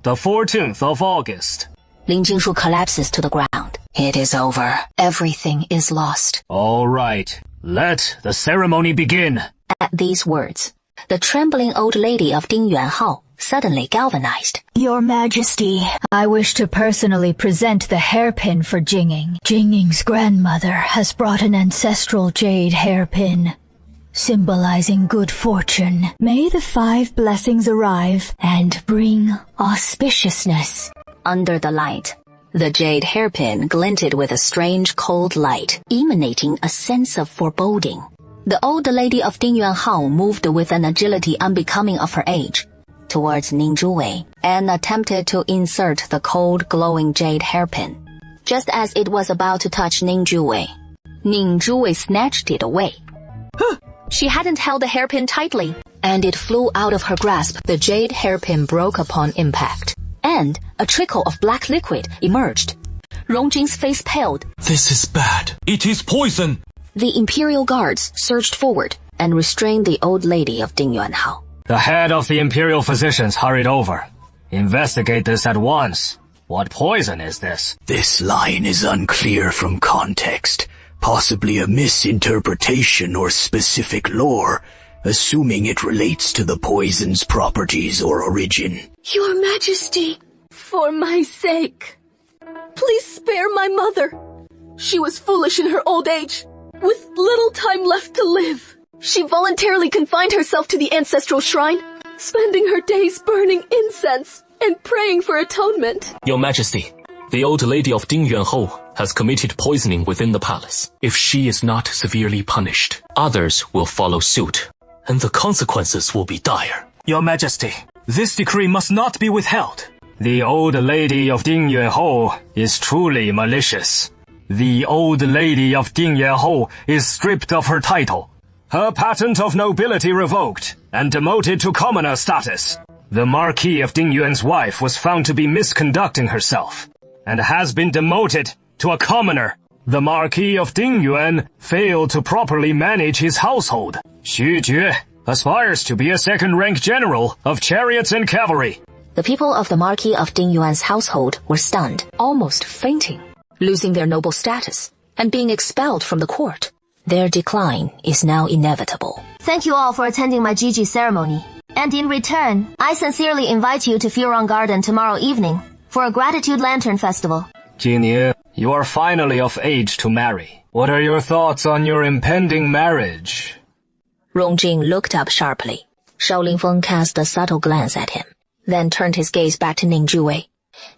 the 14th of August. Lin Jingshu collapses to the ground. It is over. Everything is lost. All right, let the ceremony begin. At these words, the trembling old lady of Ding Yuanhao suddenly galvanized. Your Majesty, I wish to personally present the hairpin for Jingning. Jingning's grandmother has brought an ancestral jade hairpin, symbolizing good fortune. May the 5 blessings arrive and bring auspiciousness. Under the light, the jade hairpin glinted with a strange cold light, emanating a sense of foreboding. The old lady of Ding Yuanhao moved with an agility unbecoming of her age towards Ningzhui and attempted to insert the cold, glowing jade hairpin. Just as it was about to touch Ningzhui snatched it away. She hadn't held the hairpin tightly, and it flew out of her grasp. The jade hairpin broke upon impact, and a trickle of black liquid emerged. Rongjing's face paled. This is bad. It is poison. The imperial guards surged forward and restrained the old lady of Ding Yuanhao. The head of the imperial physicians hurried over. Investigate this at once. What poison is this? This line is unclear from context. Possibly a misinterpretation or specific lore, assuming it relates to the poison's properties or origin. Your Majesty, for my sake, please spare my mother. She was foolish in her old age, with little time left to live. She voluntarily confined herself to the ancestral shrine, spending her days burning incense and praying for atonement. Your Majesty, the old lady of Ding Yuanhou has committed poisoning within the palace. If she is not severely punished, others will follow suit, and the consequences will be dire. Your Majesty, this decree must not be withheld. The old lady of Ding Yuanhou is truly malicious. The old lady of Ding Yuanhou is stripped of her title, her patent of nobility revoked, and demoted to commoner status. The Marquis of Ding Yuan's wife was found to be misconducting herself, and has been demoted to a commoner. The Marquis of Ding Yuan failed to properly manage his household. Xu Jue aspires to be a second-rank general of chariots and cavalry. The people of the Marquis of Ding Yuan's household were stunned, almost fainting, losing their noble status, and being expelled from the court. Their decline is now inevitable. Thank you all for attending my Gigi ceremony. And in return, I sincerely invite you to Heroine Garden tomorrow evening for a Gratitude Lantern Festival. Jingnie, you are finally of age to marry. What are your thoughts on your impending marriage? Rongjing looked up sharply. Shao Lingfeng cast a subtle glance at him, then turned his gaze back to Ningzhui.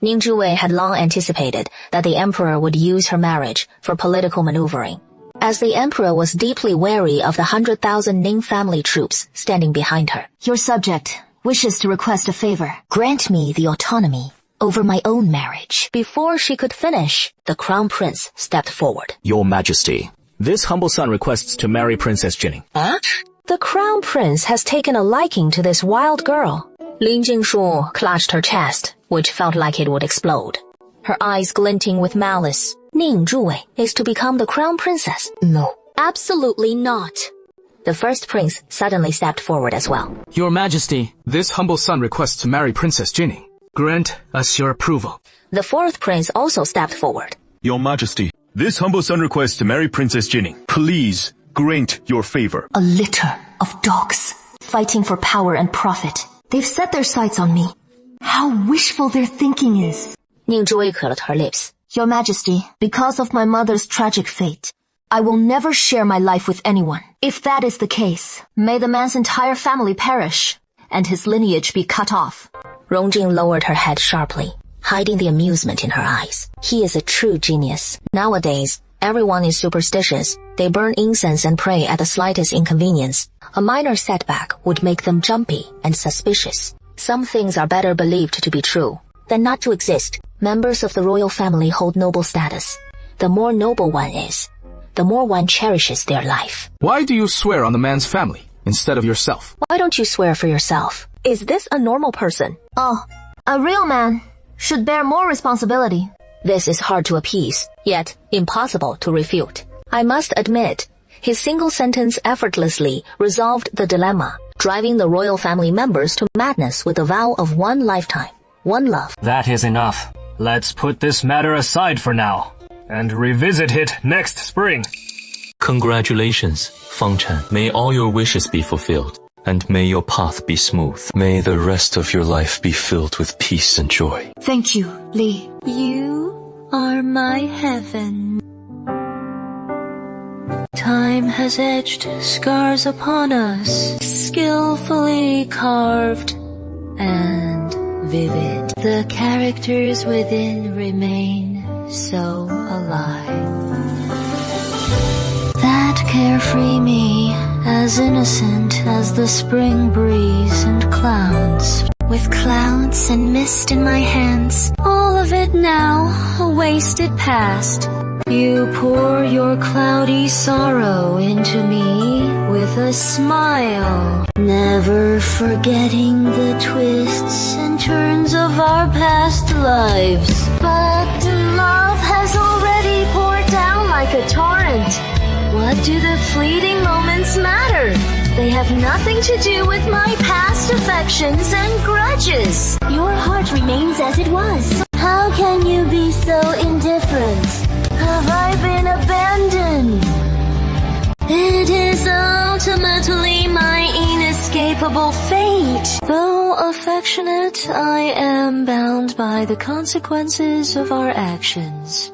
Ningzhui had long anticipated that the emperor would use her marriage for political maneuvering, as the emperor was deeply wary of the 100,000 Ning family troops standing behind her. Your subject wishes to request a favor. Grant me the autonomy over my own marriage. Before she could finish, the crown prince stepped forward. Your Majesty, this humble son requests to marry Princess Jingning. Huh? The crown prince has taken a liking to this wild girl. Lin Jingshu clutched her chest, which felt like it would explode, her eyes glinting with malice. Ningzhui is to become the crown princess? No. Absolutely not. The first prince suddenly stepped forward as well. Your Majesty, this humble son requests to marry Princess Jingning. Grant us your approval. The fourth prince also stepped forward. Your Majesty, this humble son requests to marry Princess Jingning. Please grant your favor. A litter of dogs. fighting for power and profit. They've set their sights on me. How wishful their thinking is. 宁之微curled her lips. Your Majesty, because of my mother's tragic fate, I will never share my life with anyone. If that is the case, may the man's entire family perish, and his lineage be cut off. Rongjing lowered her head sharply, hiding the amusement in her eyes. He is a true genius. Nowadays, everyone is superstitious. They burn incense and pray at the slightest inconvenience. A minor setback would make them jumpy and suspicious. Some things are better believed to be true than not to exist. Members of the royal family hold noble status. The more noble one is, the more one cherishes their life. Why do you swear on the man's family instead of yourself? Why don't you swear for yourself? Is this a normal person? Oh, a real man should bear more responsibility. This is hard to appease, yet impossible to refute. I must admit, his single sentence effortlessly resolved the dilemma, driving the royal family members to madness with the vow of one lifetime, one love. That is enough. Let's put this matter aside for now, and revisit it next spring. Congratulations, Fang Chen. May all your wishes be fulfilled, and may your path be smooth. May the rest of your life be filled with peace and joy. Thank you, Li. You are my heaven. Time has etched scars upon us, skillfully carved and vivid. The characters within remain so alive. That carefree me, as innocent as the spring breeze and clouds. With clouds and mist in my hands, all of it now a wasted past. You pour your cloudy sorrow into me with a smile, never forgetting the twists and turns of our past lives. But love has already poured down like a torrent. What do the fleeting moments matter? They have nothing to do with my past affections and grudges. Your heart remains as it was. How can you be so indifferent? Have I been abandoned? It is ultimately my inescapable fate. Though affectionate, I am bound by the consequences of our actions.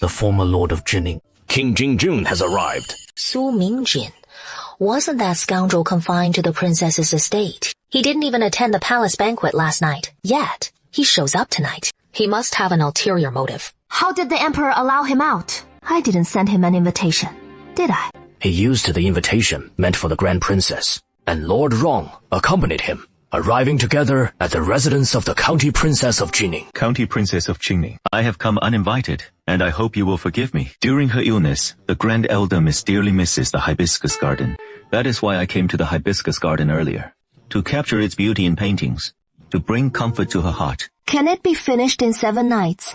The former Lord of Jining, King Jingjun, has arrived. Su Mingjin. Wasn't that scoundrel confined to the princess's estate? He didn't even attend the palace banquet last night. Yet, he shows up tonight. He must have an ulterior motive. How did the Emperor allow him out? I didn't send him an invitation, did I? He used the invitation meant for the Grand Princess, and Lord Rong accompanied him, arriving together at the residence of the County Princess of Jining. County Princess of Jining, I have come uninvited, and I hope you will forgive me. During her illness, the Grand Elder Miss dearly misses the hibiscus garden. That is why I came to the hibiscus garden earlier, to capture its beauty in paintings, to bring comfort to her heart. Can it be finished in 7 nights?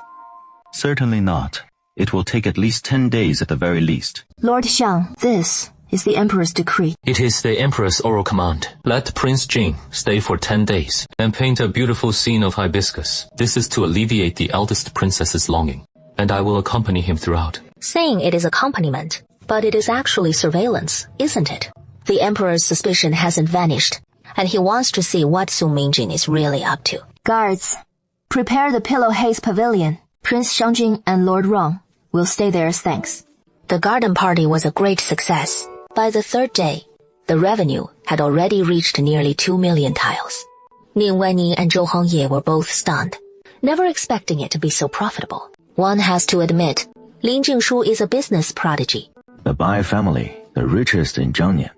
Certainly not. It will take at least 10 days at the very least. Lord Xiang, this is the Emperor's decree. It is the Emperor's oral command. Let Prince Jing stay for 10 days and paint a beautiful scene of hibiscus. This is to alleviate the eldest princess's longing, and I will accompany him throughout. Saying it is accompaniment, but it is actually surveillance, isn't it? The Emperor's suspicion hasn't vanished, and he wants to see what Su Mingjin is really up to. Guards, prepare the Pillow Haze Pavilion. Prince Xiangjun and Lord Rong will stay there as thanks. The garden party was a great success. By the 3rd day, the revenue had already reached nearly 2 million tiles. Ning Wenyi and Zhou Hongye were both stunned, never expecting it to be so profitable. One has to admit, Lin Jingshu is a business prodigy. The Bai family, the richest in Zhangnian,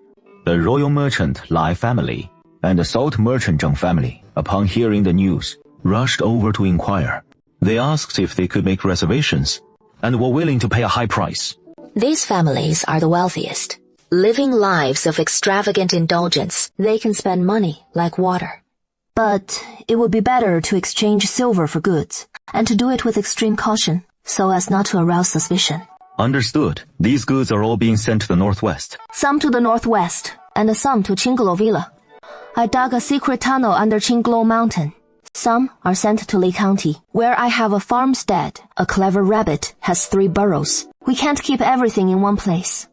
the royal merchant Lai family, and the salt merchant Zheng family, upon hearing the news, rushed over to inquire. They asked if they could make reservations, and were willing to pay a high price. These families are the wealthiest. Living lives of extravagant indulgence, they can spend money like water. But it would be better to exchange silver for goods, and to do it with extreme caution, so as not to arouse suspicion. Understood. These goods are all being sent to the northwest. Some to the northwest, and some to Qinglo Villa. I dug a secret tunnel under Qinglo Mountain. Some are sent to Li County, where I have a farmstead. A clever rabbit has 3 burrows. We can't keep everything in one place.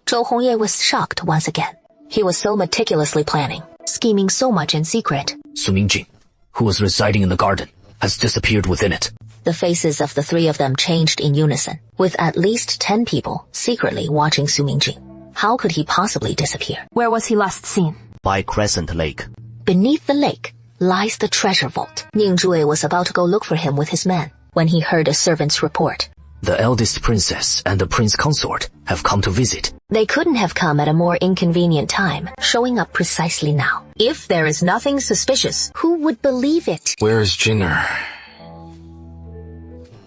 Zhou Hongye was shocked once again. He was so meticulously planning, scheming so much in secret. Su Mingjing, who was residing in the garden, has disappeared within it. The faces of the three of them changed in unison, with at least 10 people secretly watching Su Mingjing. How could he possibly disappear? Where was he last seen? By Crescent Lake. Beneath the lake lies the treasure vault. Ning Zhui was about to go look for him with his men when he heard a servant's report. The eldest princess and the prince consort have come to visit. They couldn't have come at a more inconvenient time, showing up precisely now. If there is nothing suspicious, who would believe it? Where is Jinger?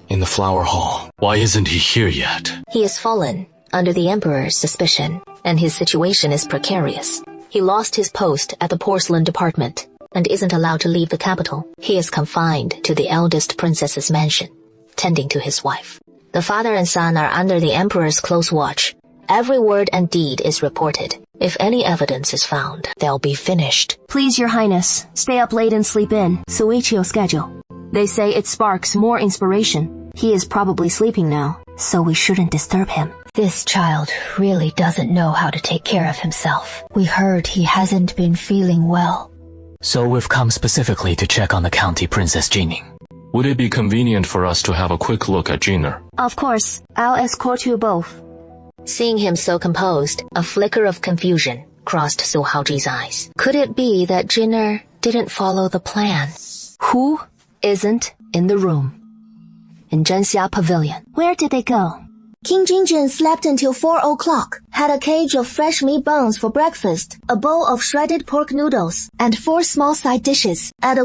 In the flower hall. Why isn't he here yet? He has fallen under the emperor's suspicion, and his situation is precarious. He lost his post at the porcelain department and isn't allowed to leave the capital. He is confined to the eldest princess's mansion, tending to his wife. The father and son are under the emperor's close watch. Every word and deed is reported. If any evidence is found, they'll be finished. Please, your highness, stay up late and sleep in. Suichio schedule. They say it sparks more inspiration. He is probably sleeping now, so we shouldn't disturb him. This child really doesn't know how to take care of himself. We heard he hasn't been feeling well. So we've come specifically to check on the county princess Jining. Would it be convenient for us to have a quick look at Jinger? Of course, I'll escort you both. Seeing him so composed, a flicker of confusion crossed Su Haoji's eyes. Could it be that Jinger didn't follow the plan? Who isn't in the room? In Zhenxia Pavilion. Where did they go? King Jinjin slept until 4 o'clock, had a cage of fresh meat bones for breakfast, a bowl of shredded pork noodles, and 4 small side dishes. At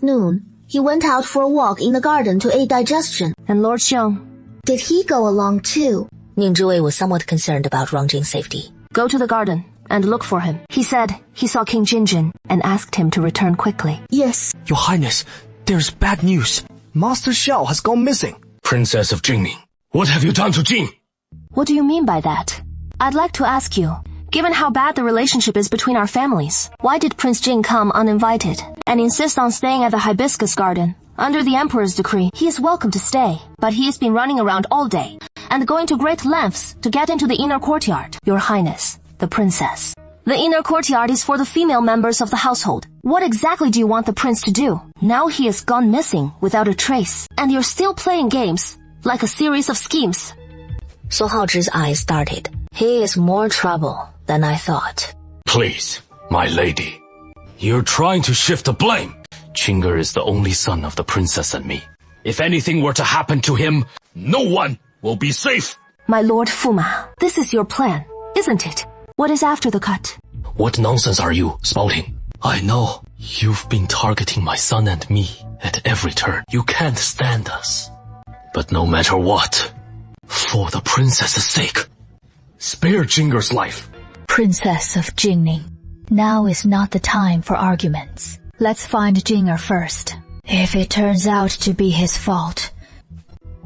noon, he went out for a walk in the garden to aid digestion. And Lord Xiong? Did he go along too? Ning Zhui was somewhat concerned about Rong Jing's safety. Go to the garden and look for him. He said he saw King Jinjin and asked him to return quickly. Yes. Your Highness, there's bad news. Master Xiao has gone missing. Princess of Jingning, what have you done to Jing? What do you mean by that? I'd like to ask you, given how bad the relationship is between our families, why did Prince Jing come uninvited and insist on staying at the hibiscus garden? Under the emperor's decree, he is welcome to stay, but he has been running around all day and going to great lengths to get into the inner courtyard. Your Highness, the princess. The inner courtyard is for the female members of the household. What exactly do you want the prince to do? Now he has gone missing without a trace, and you're still playing games, like a series of schemes. Su Haoji's eyes darted. He is more trouble than I thought. Please, my lady. You're trying to shift the blame. Jinger is the only son of the princess and me. If anything were to happen to him, no one will be safe. My lord Fuma, this is your plan, isn't it? What is after the cut? What nonsense are you spouting? I know. You've been targeting my son and me at every turn. You can't stand us. But no matter what, for the princess's sake, spare Jinger's life. Princess of Jingning, now is not the time for arguments. Let's find Jinger first. If it turns out to be his fault,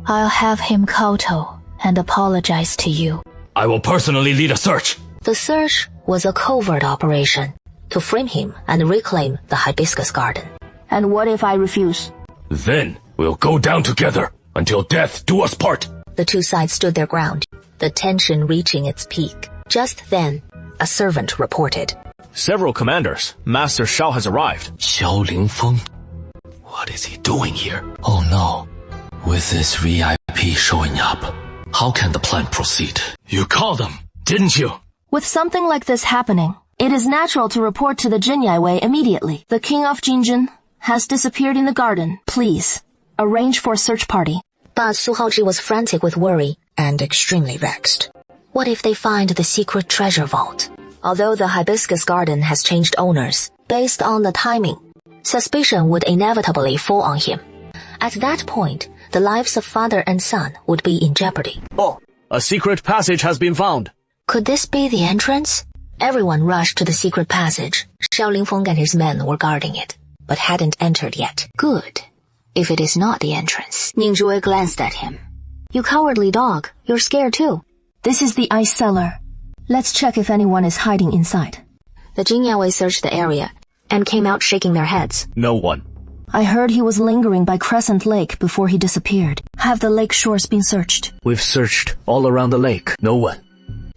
I'll have him kowtow and apologize to you. I will personally lead a search. The search was a covert operation to frame him and reclaim the hibiscus garden. And what if I refuse? Then we'll go down together until death do us part. The two sides stood their ground, the tension reaching its peak. Just then, a servant reported. Several commanders. Master Xiao has arrived. Xiao Lingfeng? What is he doing here? Oh no. With this VIP showing up, how can the plan proceed? You called them, didn't you? With something like this happening, it is natural to report to the Jinyai Wei immediately. The king of Jinjin has disappeared in the garden. Please, arrange for a search party. But Su Haoji was frantic with worry and extremely vexed. What if they find the secret treasure vault? Although the hibiscus garden has changed owners, based on the timing, suspicion would inevitably fall on him. At that point, the lives of father and son would be in jeopardy. Oh, a secret passage has been found. Could this be the entrance? Everyone rushed to the secret passage. Xiao Lingfeng and his men were guarding it, but hadn't entered yet. Good. If it is not the entrance. Ning Zhui glanced at him. You cowardly dog. You're scared too. This is the ice cellar. Let's check if anyone is hiding inside. The Jinyai searched the area and came out shaking their heads. No one. I heard he was lingering by Crescent Lake before he disappeared. Have the lake shores been searched? We've searched all around the lake. No one.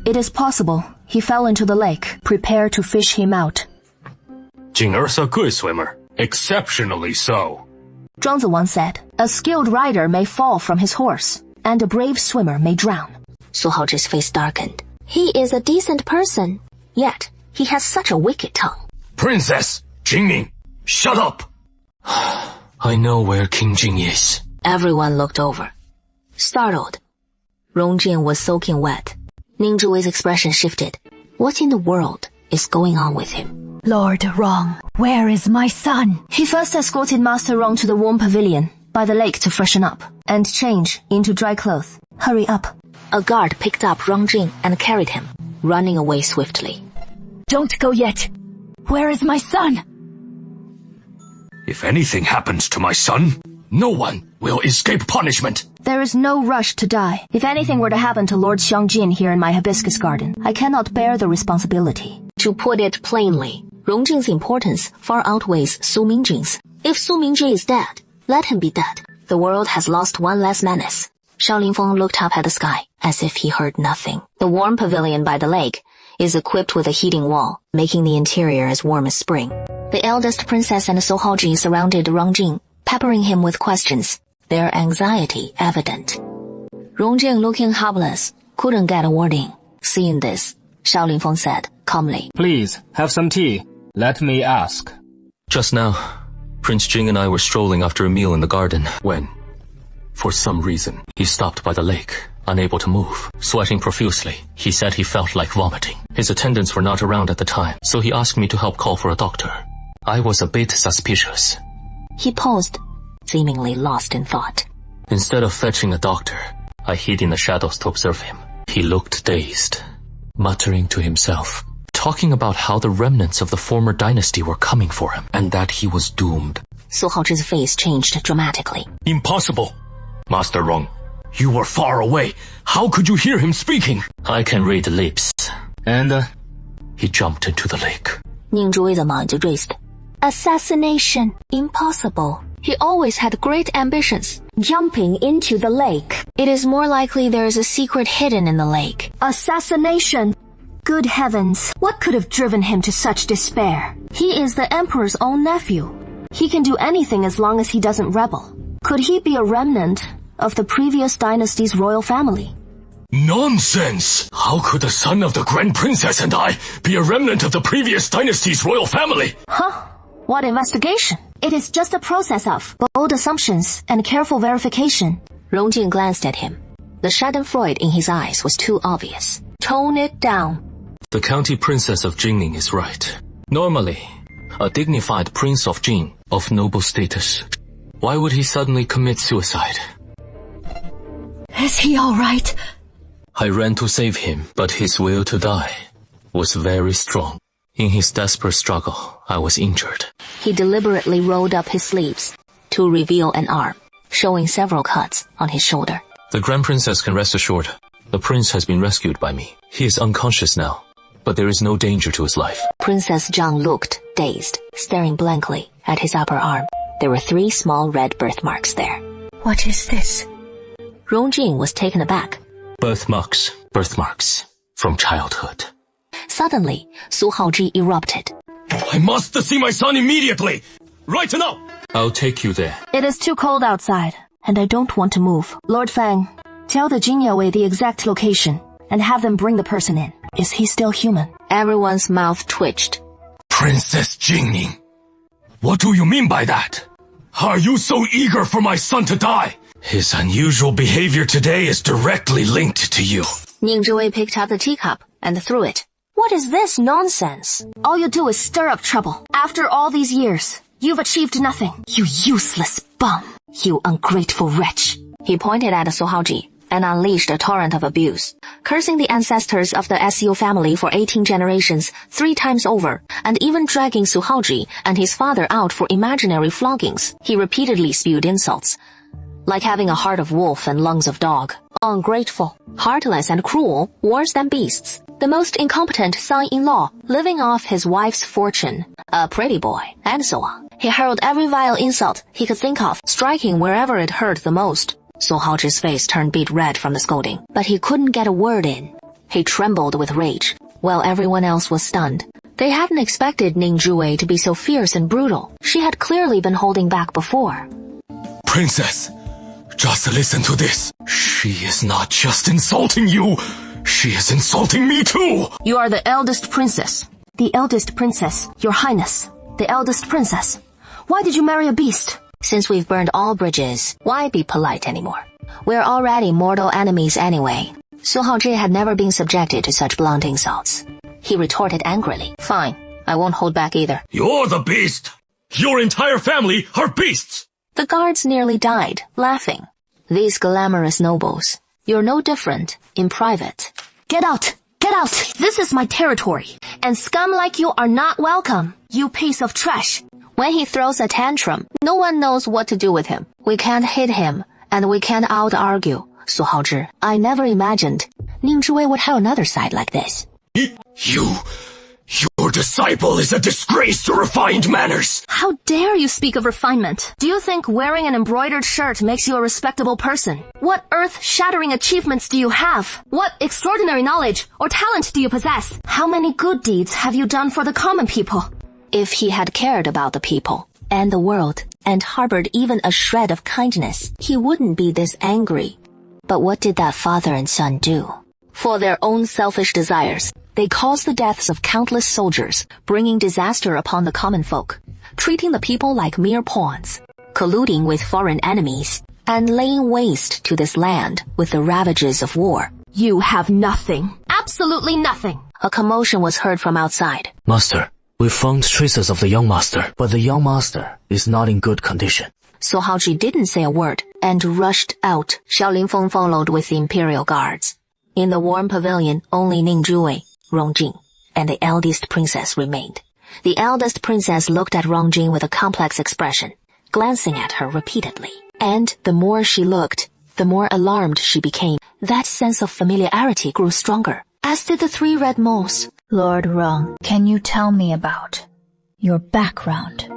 It is possible he fell into the lake. Prepare to fish him out. Jing Er's a good swimmer. Exceptionally so. Zhuangzi once said, a skilled rider may fall from his horse, and a brave swimmer may drown. Su Haozhi's face darkened. He is a decent person, yet he has such a wicked tongue. Princess Jingning, shut up! I know where King Jing is. Everyone looked over. Startled. Rongjing was soaking wet. Ning Zhiwei's expression shifted. What in the world is going on with him? Lord Rong, where is my son? He first escorted Master Rong to the warm pavilion by the lake to freshen up and change into dry clothes. Hurry up. A guard picked up Rongjing and carried him, running away swiftly. Don't go yet. Where is my son? If anything happens to my son, no one will escape punishment. There is no rush to die. If anything were to happen to Lord Xiangjin here in my hibiscus garden, I cannot bear the responsibility. To put it plainly, Rongjing's importance far outweighs Su Mingjing's. If Su Mingjing is dead, let him be dead. The world has lost one less menace. Shao Lingfeng looked up at the sky, as if he heard nothing. The warm pavilion by the lake is equipped with a heating wall, making the interior as warm as spring. The eldest princess and Su Haozhi surrounded Rongjing, peppering him with questions, their anxiety evident. Rongjing, looking helpless, couldn't get a word in. Seeing this, Shao Lingfeng said calmly, Please, have some tea. Let me ask. Just now, Prince Jing and I were strolling after a meal in the garden when, for some reason, he stopped by the lake, unable to move, sweating profusely. He said he felt like vomiting. His attendants were not around at the time, so he asked me to help call for a doctor. I was a bit suspicious. He paused, seemingly lost in thought. Instead of fetching a doctor, I hid in the shadows to observe him. He looked dazed, muttering to himself, talking about how the remnants of the former dynasty were coming for him, and that he was doomed. Su Haozhi's face changed dramatically. Impossible! Master Rong, you were far away. How could you hear him speaking? I can read lips. And, he jumped into the lake. Ning Zhiwei the mind raced. Assassination. Impossible. He always had great ambitions. Jumping into the lake. It is more likely there is a secret hidden in the lake. Assassination. Good heavens, what could have driven him to such despair? He is the Emperor's own nephew. He can do anything as long as he doesn't rebel. Could he be a remnant of the previous dynasty's royal family? Nonsense! How could the son of the Grand Princess and I be a remnant of the previous dynasty's royal family? Huh? What investigation? It is just a process of bold assumptions and careful verification. Rongjing glanced at him. The schadenfreude in his eyes was too obvious. Tone it down. The county princess of Jingning is right. Normally, a dignified prince of Jing, of noble status. Why would he suddenly commit suicide? Is he all right? I ran to save him, but his will to die was very strong. In his desperate struggle, I was injured. He deliberately rolled up his sleeves to reveal an arm, showing several cuts on his shoulder. The Grand Princess can rest assured. The prince has been rescued by me. He is unconscious now, but there is no danger to his life. Princess Zhang looked dazed, staring blankly at his upper arm. There were 3 small red birthmarks there. What is this? Rongjing was taken aback. Birthmarks from childhood. Suddenly, Su Haozhi erupted. I must see my son immediately! Right now! I'll take you there. It is too cold outside, and I don't want to move. Lord Fang, tell the Jingyawei the exact location, and have them bring the person in. Is he still human? Everyone's mouth twitched. Princess Jingning, what do you mean by that? Are you so eager for my son to die? His unusual behavior today is directly linked to you. Ning Zhiwei picked up the teacup and threw it. What is this nonsense? All you do is stir up trouble. After all these years, you've achieved nothing. You useless bum. You ungrateful wretch. He pointed at Su Haozhi and unleashed a torrent of abuse, cursing the ancestors of the SU family for 18 generations 3 times over, and even dragging Su Haozhi and his father out for imaginary floggings. He repeatedly spewed insults, like having a heart of wolf and lungs of dog. Ungrateful, heartless and cruel, worse than beasts. The most incompetent son-in-law, living off his wife's fortune, a pretty boy, and so on. He hurled every vile insult he could think of, striking wherever it hurt the most. Su Haozhi's face turned beet red from the scolding, but he couldn't get a word in. He trembled with rage, while everyone else was stunned. They hadn't expected Ning Zhuwei to be so fierce and brutal. She had clearly been holding back before. Princess, just listen to this. She is not just insulting you, she is insulting me too. You are the eldest princess. The eldest princess, your highness. The eldest princess. Why did you marry a beast? Since we've burned all bridges, why be polite anymore? We're already mortal enemies anyway. Su Haozhi had never been subjected to such blunt insults. He retorted angrily. Fine, I won't hold back either. You're the beast! Your entire family are beasts! The guards nearly died, laughing. These glamorous nobles. You're no different in private. Get out! Get out! This is my territory, and scum like you are not welcome, you piece of trash. When he throws a tantrum, no one knows what to do with him. We can't hit him, and we can't out-argue. Su Haozhi, I never imagined Ning Zhuwei would have another side like this. Your disciple is a disgrace to refined manners. How dare you speak of refinement? Do you think wearing an embroidered shirt makes you a respectable person? What earth-shattering achievements do you have? What extraordinary knowledge or talent do you possess? How many good deeds have you done for the common people? If he had cared about the people and the world and harbored even a shred of kindness, he wouldn't be this angry. But what did that father and son do? For their own selfish desires, they caused the deaths of countless soldiers, bringing disaster upon the common folk, treating the people like mere pawns, colluding with foreign enemies, and laying waste to this land with the ravages of war. You have nothing. Absolutely nothing. A commotion was heard from outside. Master, we found traces of the young master, but the young master is not in good condition. Su Haozhi didn't say a word and rushed out. Xiao Linfeng followed with the imperial guards. In the warm pavilion, only Ning Zhuwei, Rongjing, and the eldest princess remained. The eldest princess looked at Rongjing with a complex expression, glancing at her repeatedly. And the more she looked, the more alarmed she became. That sense of familiarity grew stronger, as did the 3 red moles. Lord Rong, can you tell me about your background?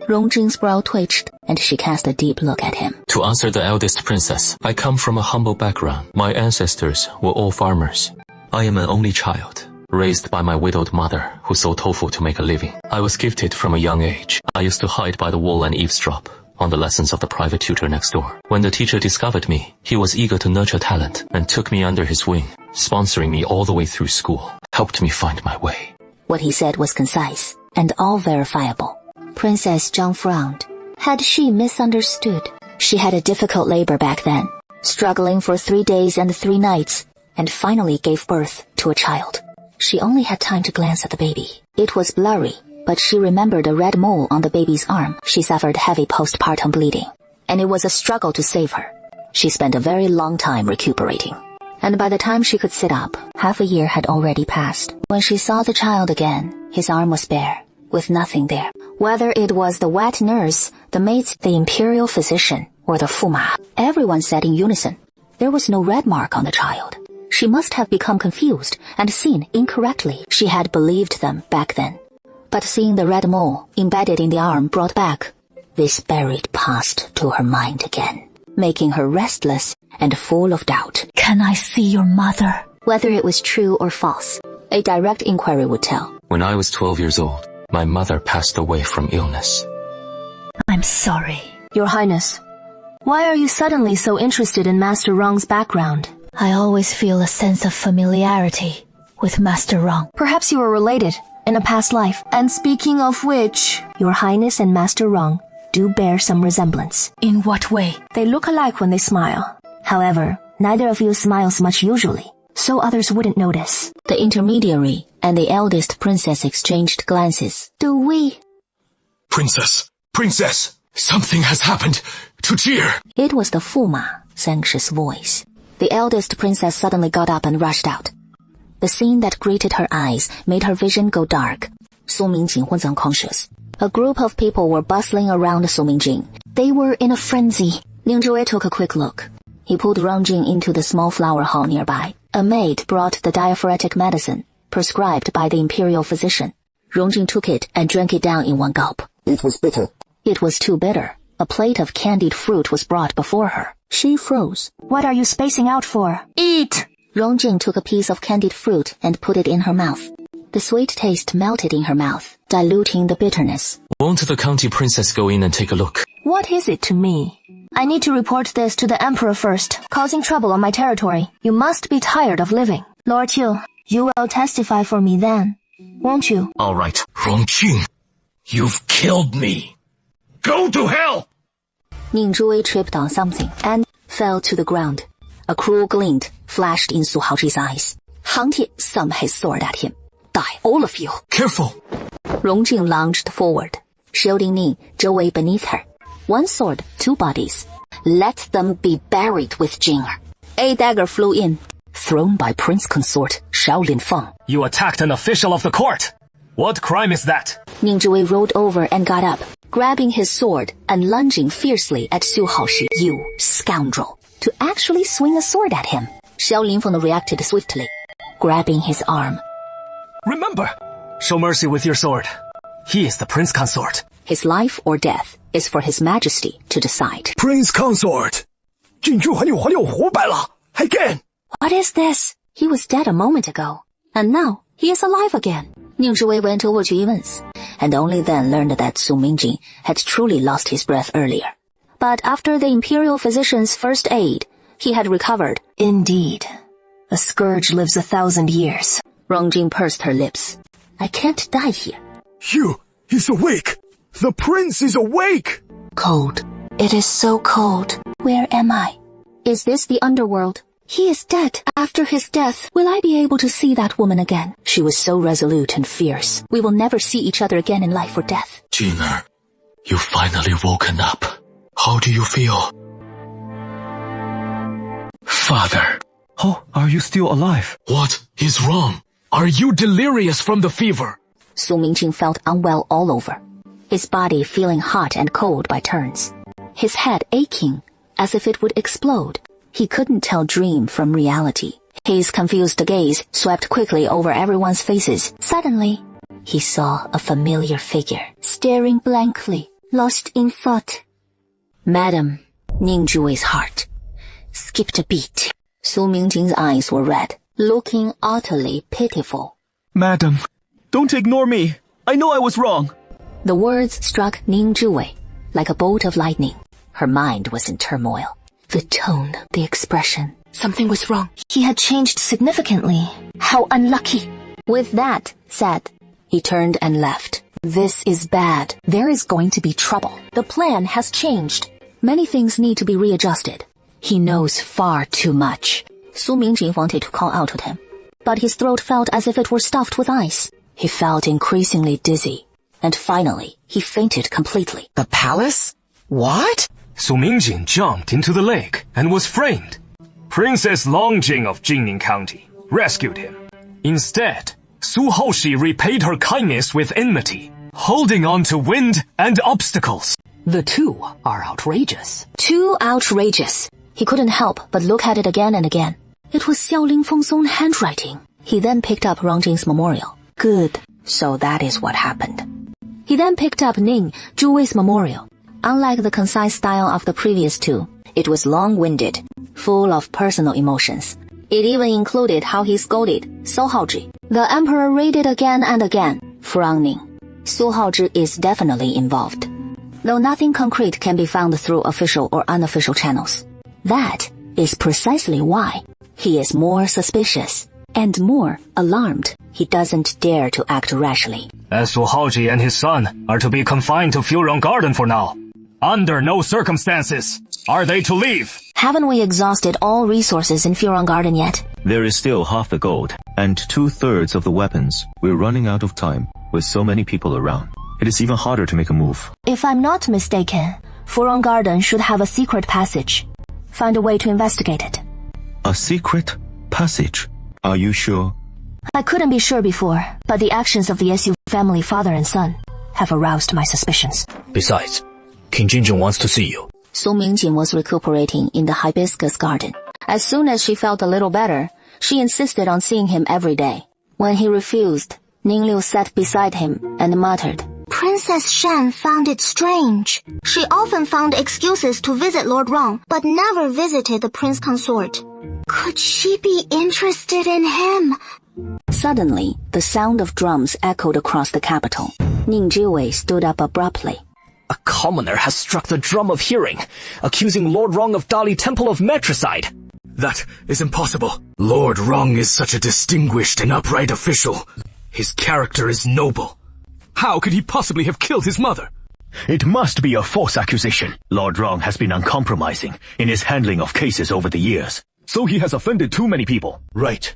Rongjing's brow twitched, and she cast a deep look at him. To answer the eldest princess, I come from a humble background. My ancestors were all farmers. I am an only child, raised by my widowed mother, who sold tofu to make a living. I was gifted from a young age. I used to hide by the wall and eavesdrop on the lessons of the private tutor next door. When the teacher discovered me, he was eager to nurture talent and took me under his wing, sponsoring me all the way through school, helped me find my way. What he said was concise and all verifiable. Princess Zhang frowned. Had she misunderstood? She had a difficult labor back then, struggling for 3 days and 3 nights, and finally gave birth to a child. She only had time to glance at the baby. It was blurry, but she remembered a red mole on the baby's arm. She suffered heavy postpartum bleeding, and it was a struggle to save her. She spent a very long time recuperating, and by the time she could sit up, half a year had already passed. When she saw the child again, his arm was bare, with nothing there. Whether it was the wet nurse, the maids, the imperial physician, or the Fuma, everyone said in unison, there was no red mark on the child. She must have become confused and seen incorrectly. She had believed them back then. But seeing the red mole embedded in the arm brought back this buried past to her mind again, making her restless and full of doubt. Can I see your mother? Whether it was true or false, a direct inquiry would tell. When I was 12 years old, my mother passed away from illness. I'm sorry. Your Highness, why are you suddenly so interested in Master Rong's background? I always feel a sense of familiarity with Master Rong. Perhaps you were related in a past life. And speaking of which, Your Highness and Master Rong do bear some resemblance. In what way? They look alike when they smile. However, neither of you smiles much usually, so others wouldn't notice. The intermediary and the eldest princess exchanged glances. Do we? Princess! Princess! Something has happened to Jir! It was the Fuma's anxious voice. The eldest princess suddenly got up and rushed out. The scene that greeted her eyes made her vision go dark. Su Mingjing was unconscious. A group of people were bustling around Su Mingjing. They were in a frenzy. Ning Zhuwei took a quick look. He pulled Rongjing into the small flower hall nearby. A maid brought the diaphoretic medicine, prescribed by the imperial physician. Rongjing took it and drank it down in one gulp. It was bitter. It was too bitter. A plate of candied fruit was brought before her. She froze. What are you spacing out for? Eat! Rongjing took a piece of candied fruit and put it in her mouth. The sweet taste melted in her mouth, diluting the bitterness. Won't the county princess go in and take a look? What is it to me? I need to report this to the emperor first, causing trouble on my territory. You must be tired of living. Lord Qiu, you will testify for me then, won't you? All right. Rongjing, you've killed me. Go to hell! Ning Zhuwei tripped on something and fell to the ground. A cruel glint flashed in Su Haozhi's eyes. Hang Tie thumped his sword at him. Die, all of you! Careful! Rongjing lunged forward, shielding Ning Zhuwei beneath her. One sword, two bodies. Let them be buried with Jing. A dagger flew in, thrown by Prince Consort Shaolin Feng. You attacked an official of the court! What crime is that? Ning Zhuwei rolled over and got up, grabbing his sword and lunging fiercely at Su Haoshi. You scoundrel! To actually swing a sword at him. Shaolin Feng reacted swiftly, grabbing his arm. Remember, show mercy with your sword. He is the Prince Consort. His life or death is for His Majesty to decide. Prince Consort! 郡主还有活白了 again! What is this? He was dead a moment ago, and now he is alive again. Ning Zhuwei went over to Evans, and only then learned that Su Mingjing had truly lost his breath earlier. But after the imperial physician's first aid, he had recovered. Indeed. A scourge lives 1,000 years. Rongjing pursed her lips. I can't die here. He's awake! The prince is awake! Cold. It is so cold. Where am I? Is this the underworld? He is dead. After his death, will I be able to see that woman again? She was so resolute and fierce. We will never see each other again in life or death. Jiner, you've finally woken up. How do you feel? Father. Oh, are you still alive? What is wrong? Are you delirious from the fever? Su Mingjing felt unwell all over, his body feeling hot and cold by turns, his head aching as if it would explode. He couldn't tell dream from reality. His confused gaze swept quickly over everyone's faces. Suddenly, he saw a familiar figure, staring blankly, lost in thought. Madam, Ning Zhuwei's heart skipped a beat. Su Mingjing's eyes were red, looking utterly pitiful. Madam, don't ignore me. I know I was wrong. The words struck Ning Zhuwei like a bolt of lightning. Her mind was in turmoil. The tone, the expression. Something was wrong. He had changed significantly. How unlucky. With that said, he turned and left. This is bad. There is going to be trouble. The plan has changed. Many things need to be readjusted. He knows far too much. Su Mingjing wanted to call out to him, but his throat felt as if it were stuffed with ice. He felt increasingly dizzy, and finally, he fainted completely. The palace? What? Su Mingjing jumped into the lake and was framed. Princess Longjing of Jingning County rescued him. Instead, Su Haoshi repaid her kindness with enmity, holding on to wind and obstacles. The two are outrageous. Too outrageous. He couldn't help but look at it again and again. It was Xiaoling Feng's own handwriting. He then picked up Rongjing's memorial. Good. So that is what happened. He then picked up Ning Zhuwei's memorial. Unlike the concise style of the previous two, it was long-winded, full of personal emotions. It even included how he scolded Su Haozhi. The emperor read it again and again, frowning. Su Haozhi is definitely involved, though nothing concrete can be found through official or unofficial channels. That is precisely why he is more suspicious and more alarmed. He doesn't dare to act rashly. As Su Haozhi and his son are to be confined to Furong Garden for now, under no circumstances are they to leave. Haven't we exhausted all resources in Furong Garden yet? There is still half the gold and 2/3 of the weapons. We're running out of time with so many people around. It is even harder to make a move. If I'm not mistaken, Furong Garden should have a secret passage. Find a way to investigate it. A secret passage? Are you sure? I couldn't be sure before, but the actions of the SU family father and son have aroused my suspicions. Besides, King Jinjin wants to see you. Su Mingjing was recuperating in the hibiscus garden. As soon as she felt a little better, she insisted on seeing him every day. When he refused, Ning Liu sat beside him and muttered, Princess Shen found it strange. She often found excuses to visit Lord Rong, but never visited the Prince Consort. Could she be interested in him? Suddenly, the sound of drums echoed across the capital. Ning Jiwei stood up abruptly. A commoner has struck the drum of hearing, accusing Lord Rong of Dali Temple of matricide. That is impossible. Lord Rong is such a distinguished and upright official. His character is noble. How could he possibly have killed his mother? It must be a false accusation. Lord Rong has been uncompromising in his handling of cases over the years, so he has offended too many people. Right.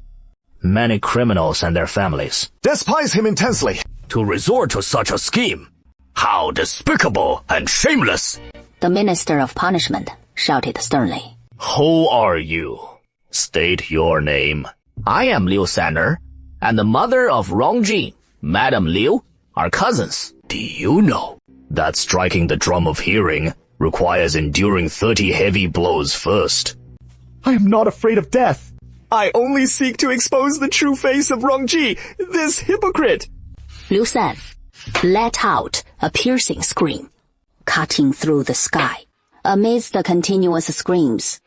Many criminals and their families despise him intensely. To resort to such a scheme. How despicable and shameless! The Minister of Punishment shouted sternly. Who are you? State your name. I am Liu Sanner, and the mother of Rongjing, Madame Liu, are cousins. Do you know that striking the drum of hearing requires enduring 30 heavy blows first? I am not afraid of death. I only seek to expose the true face of Rongji, this hypocrite. Liu San let out a piercing scream, cutting through the sky. Amidst the continuous screams,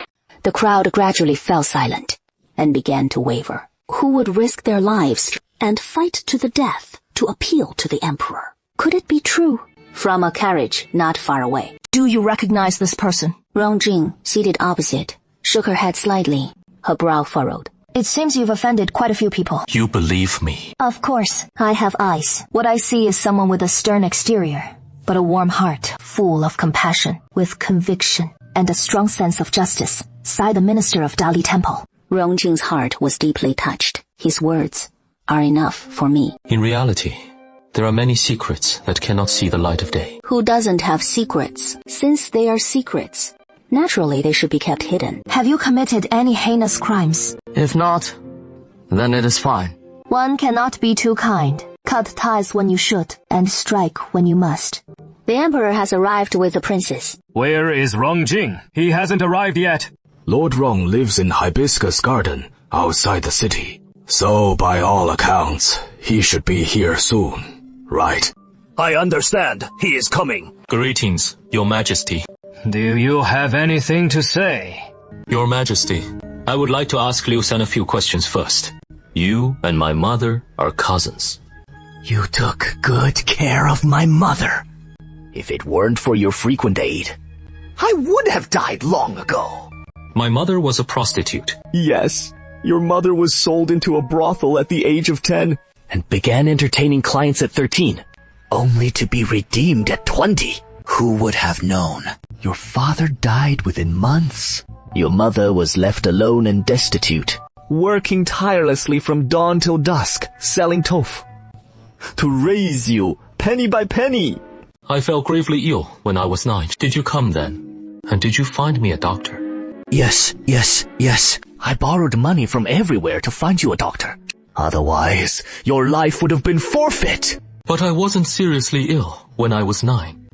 the crowd gradually fell silent and began to waver. Who would risk their lives and fight to the death to appeal to the emperor? Could it be true? From a carriage not far away. Do you recognize this person? Rongjing, seated opposite, shook her head slightly, her brow furrowed. It seems you've offended quite a few people. You believe me? Of course, I have eyes. What I see is someone with a stern exterior, but a warm heart, full of compassion, with conviction, and a strong sense of justice, sighed the minister of Dali Temple. Rongjing's heart was deeply touched. His words are enough for me. In reality, there are many secrets that cannot see the light of day. Who doesn't have secrets? Since they are secrets, naturally they should be kept hidden. Have you committed any heinous crimes? If not, then it is fine. One cannot be too kind. Cut ties when you should, and strike when you must. The emperor has arrived with the princess. Where is Rongjing? He hasn't arrived yet. Lord Rong lives in Hibiscus Garden, outside the city. So, by all accounts, he should be here soon, right? I understand. He is coming. Greetings, Your Majesty. Do you have anything to say? Your Majesty, I would like to ask Liu San a few questions first. You and my mother are cousins. You took good care of my mother. If it weren't for your frequent aid, I would have died long ago. My mother was a prostitute. Yes, your mother was sold into a brothel at the age of 10. And began entertaining clients at 13, only to be redeemed at 20. Who would have known? Your father died within months. Your mother was left alone and destitute, working tirelessly from dawn till dusk, selling tofu. To raise you, penny by penny. I fell gravely ill when I was 9. Did you come then? And did you find me a doctor? Yes. I borrowed money from everywhere to find you a doctor. Otherwise, your life would have been forfeit. But I wasn't seriously ill when I was 9.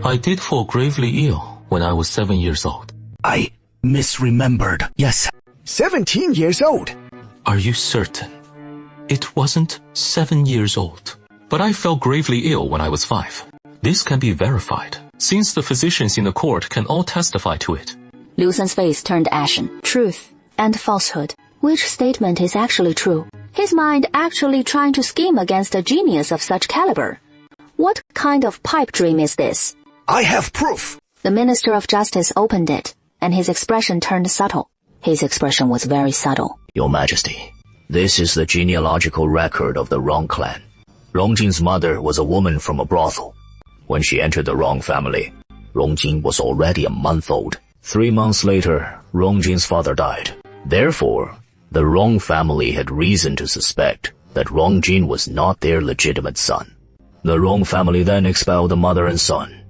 I did fall gravely ill when I was 7 years old. I misremembered. Yes. 17 years old. Are you certain? It wasn't 7 years old. But I fell gravely ill when I was 5. This can be verified, since the physicians in the court can all testify to it. Liu San's face turned ashen. Truth and falsehood. Which statement is actually true? His mind actually trying to scheme against a genius of such caliber. What kind of pipe dream is this? I have proof. The Minister of Justice opened it, and his expression turned subtle. His expression was very subtle. Your Majesty, this is the genealogical record of the Rong clan. Rongjing's mother was a woman from a brothel. When she entered the Rong family, Rongjing was already a month old. 3 months later, Rongjing's father died. Therefore, the Rong family had reason to suspect that Rongjing was not their legitimate son. The Rong family then expelled the mother and son.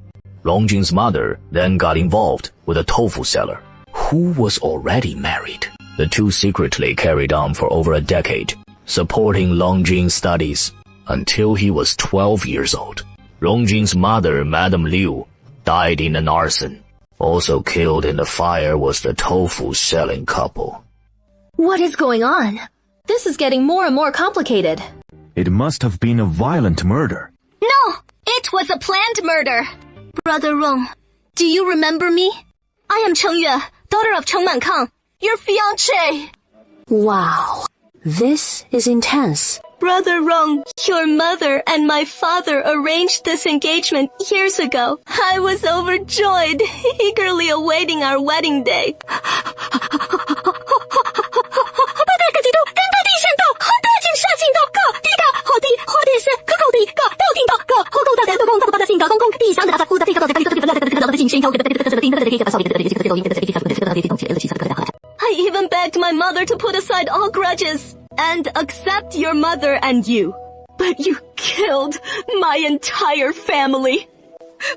Rongjing's mother then got involved with a tofu seller, who was already married. The two secretly carried on for over a decade, supporting Rongjing's studies until he was 12 years old. Rongjing's mother, Madame Liu, died in an arson. Also killed in the fire was the tofu-selling couple. What is going on? This is getting more and more complicated. It must have been a violent murder. No, it was a planned murder. Brother Rong, do you remember me? I am Cheng Yue, daughter of Cheng Mankang, your fiancé. Wow, this is intense. Brother Rong, your mother and my father arranged this engagement years ago. I was overjoyed, eagerly awaiting our wedding day. I even begged my mother to put aside all grudges and accept your mother and you. But you killed my entire family,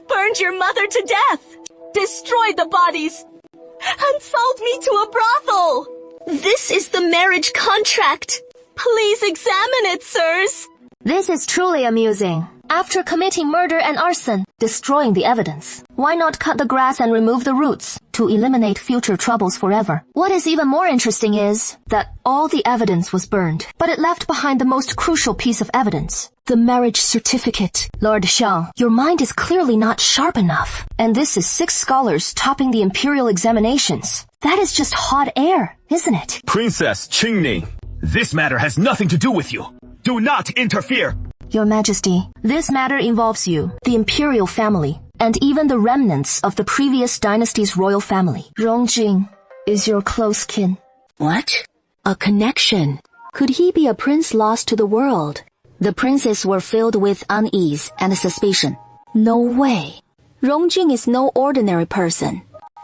burned your mother to death, destroyed the bodies, and sold me to a brothel. This is the marriage contract. Please examine it, sirs. This is truly amusing. After committing murder and arson, destroying the evidence, why not cut the grass and remove the roots to eliminate future troubles forever? What is even more interesting is that all the evidence was burned, but it left behind the most crucial piece of evidence, the marriage certificate. Lord Xiang, your mind is clearly not sharp enough, and this is 6 scholars topping the imperial examinations. That is just hot air, isn't it? Princess Qingning, this matter has nothing to do with you. Do not interfere. Your Majesty, this matter involves you, the imperial family, and even the remnants of the previous dynasty's royal family. Rongjing is your close kin. What? A connection? Could he be a prince lost to the world? The princes were filled with unease and suspicion. No way. Rongjing is no ordinary person.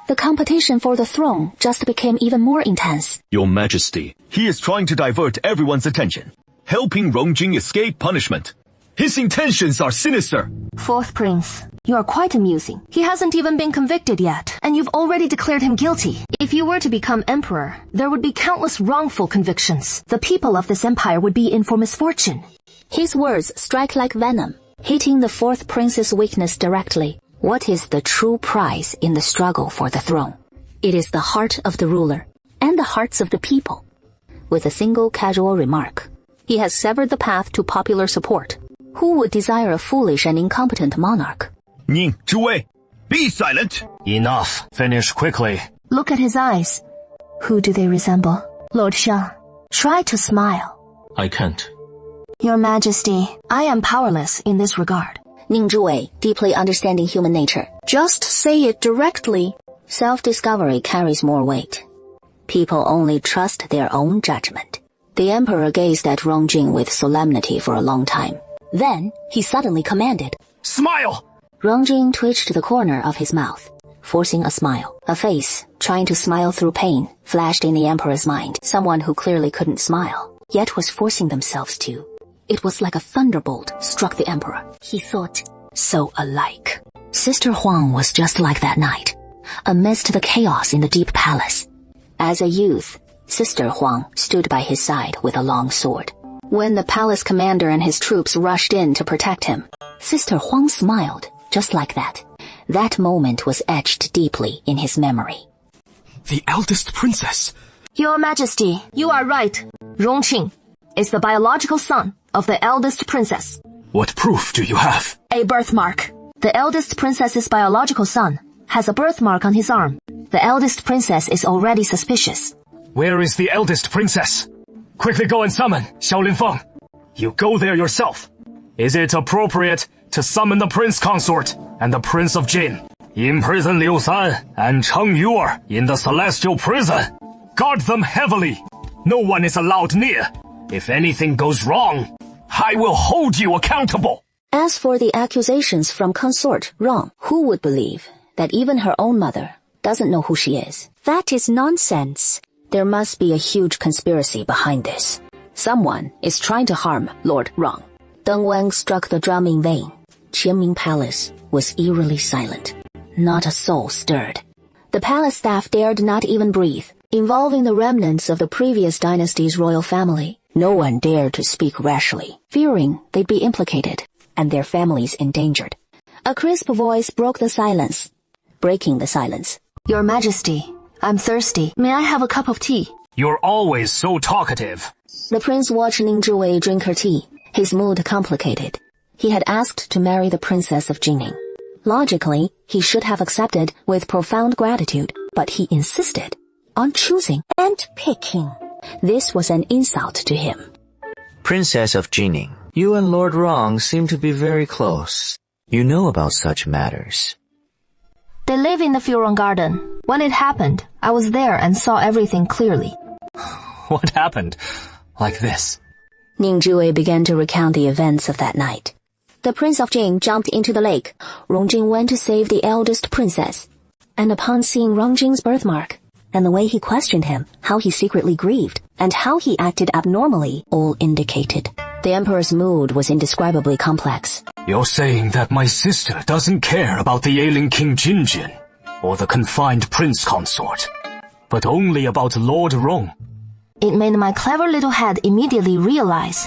The competition for the throne just became even more intense. Your Majesty, he is trying to divert everyone's attention, helping Rongjing escape punishment. His intentions are sinister. Fourth Prince, you are quite amusing. He hasn't even been convicted yet, and you've already declared him guilty. If you were to become emperor, there would be countless wrongful convictions. The people of this empire would be in for misfortune. His words strike like venom, hitting the fourth prince's weakness directly. What is the true prize in the struggle for the throne? It is the heart of the ruler and the hearts of the people. With a single casual remark, he has severed the path to popular support. Who would desire a foolish and incompetent monarch? Ning, Zhuwei, be silent. Enough. Finish quickly. Look at his eyes. Who do they resemble? Lord Xiang, try to smile. I can't. Your Majesty, I am powerless in this regard. Ning Zhuwei, deeply understanding human nature. Just say it directly. Self-discovery carries more weight. People only trust their own judgment. The emperor gazed at Rongjing with solemnity for a long time. Then, he suddenly commanded, "Smile!" Rongjing twitched the corner of his mouth, forcing a smile. A face, trying to smile through pain, flashed in the emperor's mind. Someone who clearly couldn't smile, yet was forcing themselves to. It was like a thunderbolt struck the emperor. He thought, so alike. Sister Huang was just like that night, amidst the chaos in the deep palace. As a youth, Sister Huang stood by his side with a long sword. When the palace commander and his troops rushed in to protect him, Sister Huang smiled, just like that. That moment was etched deeply in his memory. The eldest princess. Your Majesty, you are right. Rongjing is the biological son of the eldest princess. What proof do you have? A birthmark. The eldest princess's biological son has a birthmark on his arm. The eldest princess is already suspicious. Where is the eldest princess? Quickly go and summon Xiaolin Feng. You go there yourself. Is it appropriate to summon the prince consort and the prince of Jin? Imprison Liu San and Cheng Yuer in the celestial prison. Guard them heavily. No one is allowed near. If anything goes wrong, I will hold you accountable. As for the accusations from consort Rong, who would believe that even her own mother doesn't know who she is? That is nonsense. There must be a huge conspiracy behind this. Someone is trying to harm Lord Rong. Deng Wen struck the drum in vain. Qianming Palace was eerily silent. Not a soul stirred. The palace staff dared not even breathe. Involving the remnants of the previous dynasty's royal family, no one dared to speak rashly, fearing they'd be implicated and their families endangered. A crisp voice broke the silence. Breaking the silence. Your Majesty, I'm thirsty. May I have a cup of tea? You're always so talkative. The prince watched Ning Zhuwei drink her tea, his mood complicated. He had asked to marry the princess of Jingning. Logically, he should have accepted with profound gratitude. but he insisted on choosing and picking. This was an insult to him. Princess of Jining, you and Lord Rong seem to be very close. You know about such matters. They live in the Heroine garden. When it happened, I was there and saw everything clearly. What happened? Like this. Ning Zhiwei began to recount the events of that night. The Prince of Jing jumped into the lake. Rongjing went to save the eldest princess. And upon seeing Rongjing's birthmark, and the way he questioned him, how he secretly grieved, and how he acted abnormally, all indicated the Emperor's mood was indescribably complex. You're saying that my sister doesn't care about the ailing King Jinjin, or the confined prince consort, but only about Lord Rong. It made my clever little head immediately realize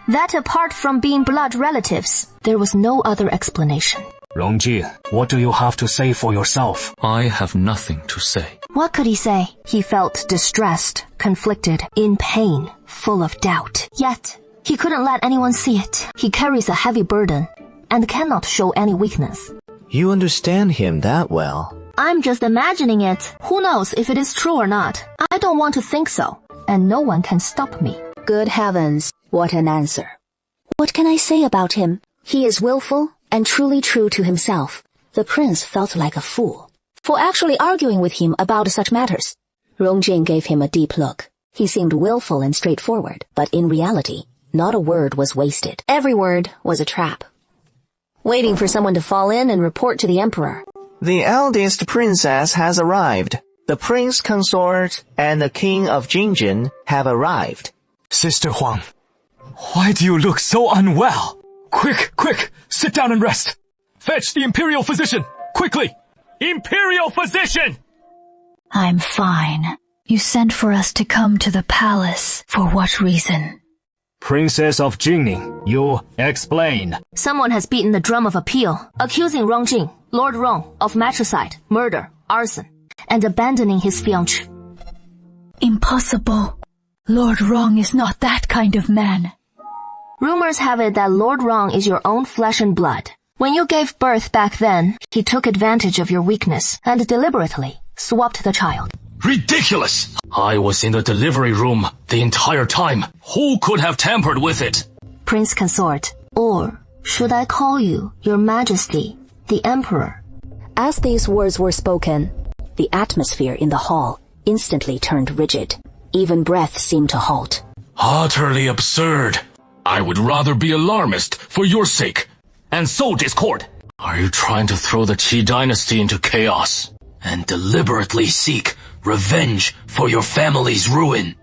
that apart from being blood relatives, there was no other explanation. Rongji, what do you have to say for yourself? I have nothing to say. What could he say? He felt distressed, conflicted, in pain, full of doubt. Yet, he couldn't let anyone see it. He carries a heavy burden and cannot show any weakness. You understand him that well. I'm just imagining it. Who knows if it is true or not? I don't want to think so, and no one can stop me. Good heavens, what an answer. What can I say about him? He is willful and truly true to himself. The prince felt like a fool for actually arguing with him about such matters. Rongjing gave him a deep look. He seemed willful and straightforward, but in reality, not a word was wasted. Every word was a trap, waiting for someone to fall in and report to the emperor. The eldest princess has arrived. The prince consort and the king of Jinjin have arrived. Sister Huang, why do you look so unwell? Quick, sit down and rest. Fetch the imperial physician, quickly! Imperial physician! I'm fine. You sent for us to come to the palace. For what reason? Princess of Jining, you explain. Someone has beaten the drum of appeal, accusing Rongjing, Lord Rong, of matricide, murder, arson, and abandoning his fiancée. Impossible. Lord Rong is not that kind of man. Rumors have it that Lord Rong is your own flesh and blood. When you gave birth back then, he took advantage of your weakness and deliberately swapped the child. Ridiculous! I was in the delivery room the entire time. Who could have tampered with it? Prince Consort, or should I call you Your Majesty, the Emperor? As these words were spoken, the atmosphere in the hall instantly turned rigid. Even breath seemed to halt. Utterly absurd. I would rather be alarmist for your sake. And so discord. Are you trying to throw the Qi dynasty into chaos and deliberately seek revenge for your family's ruin?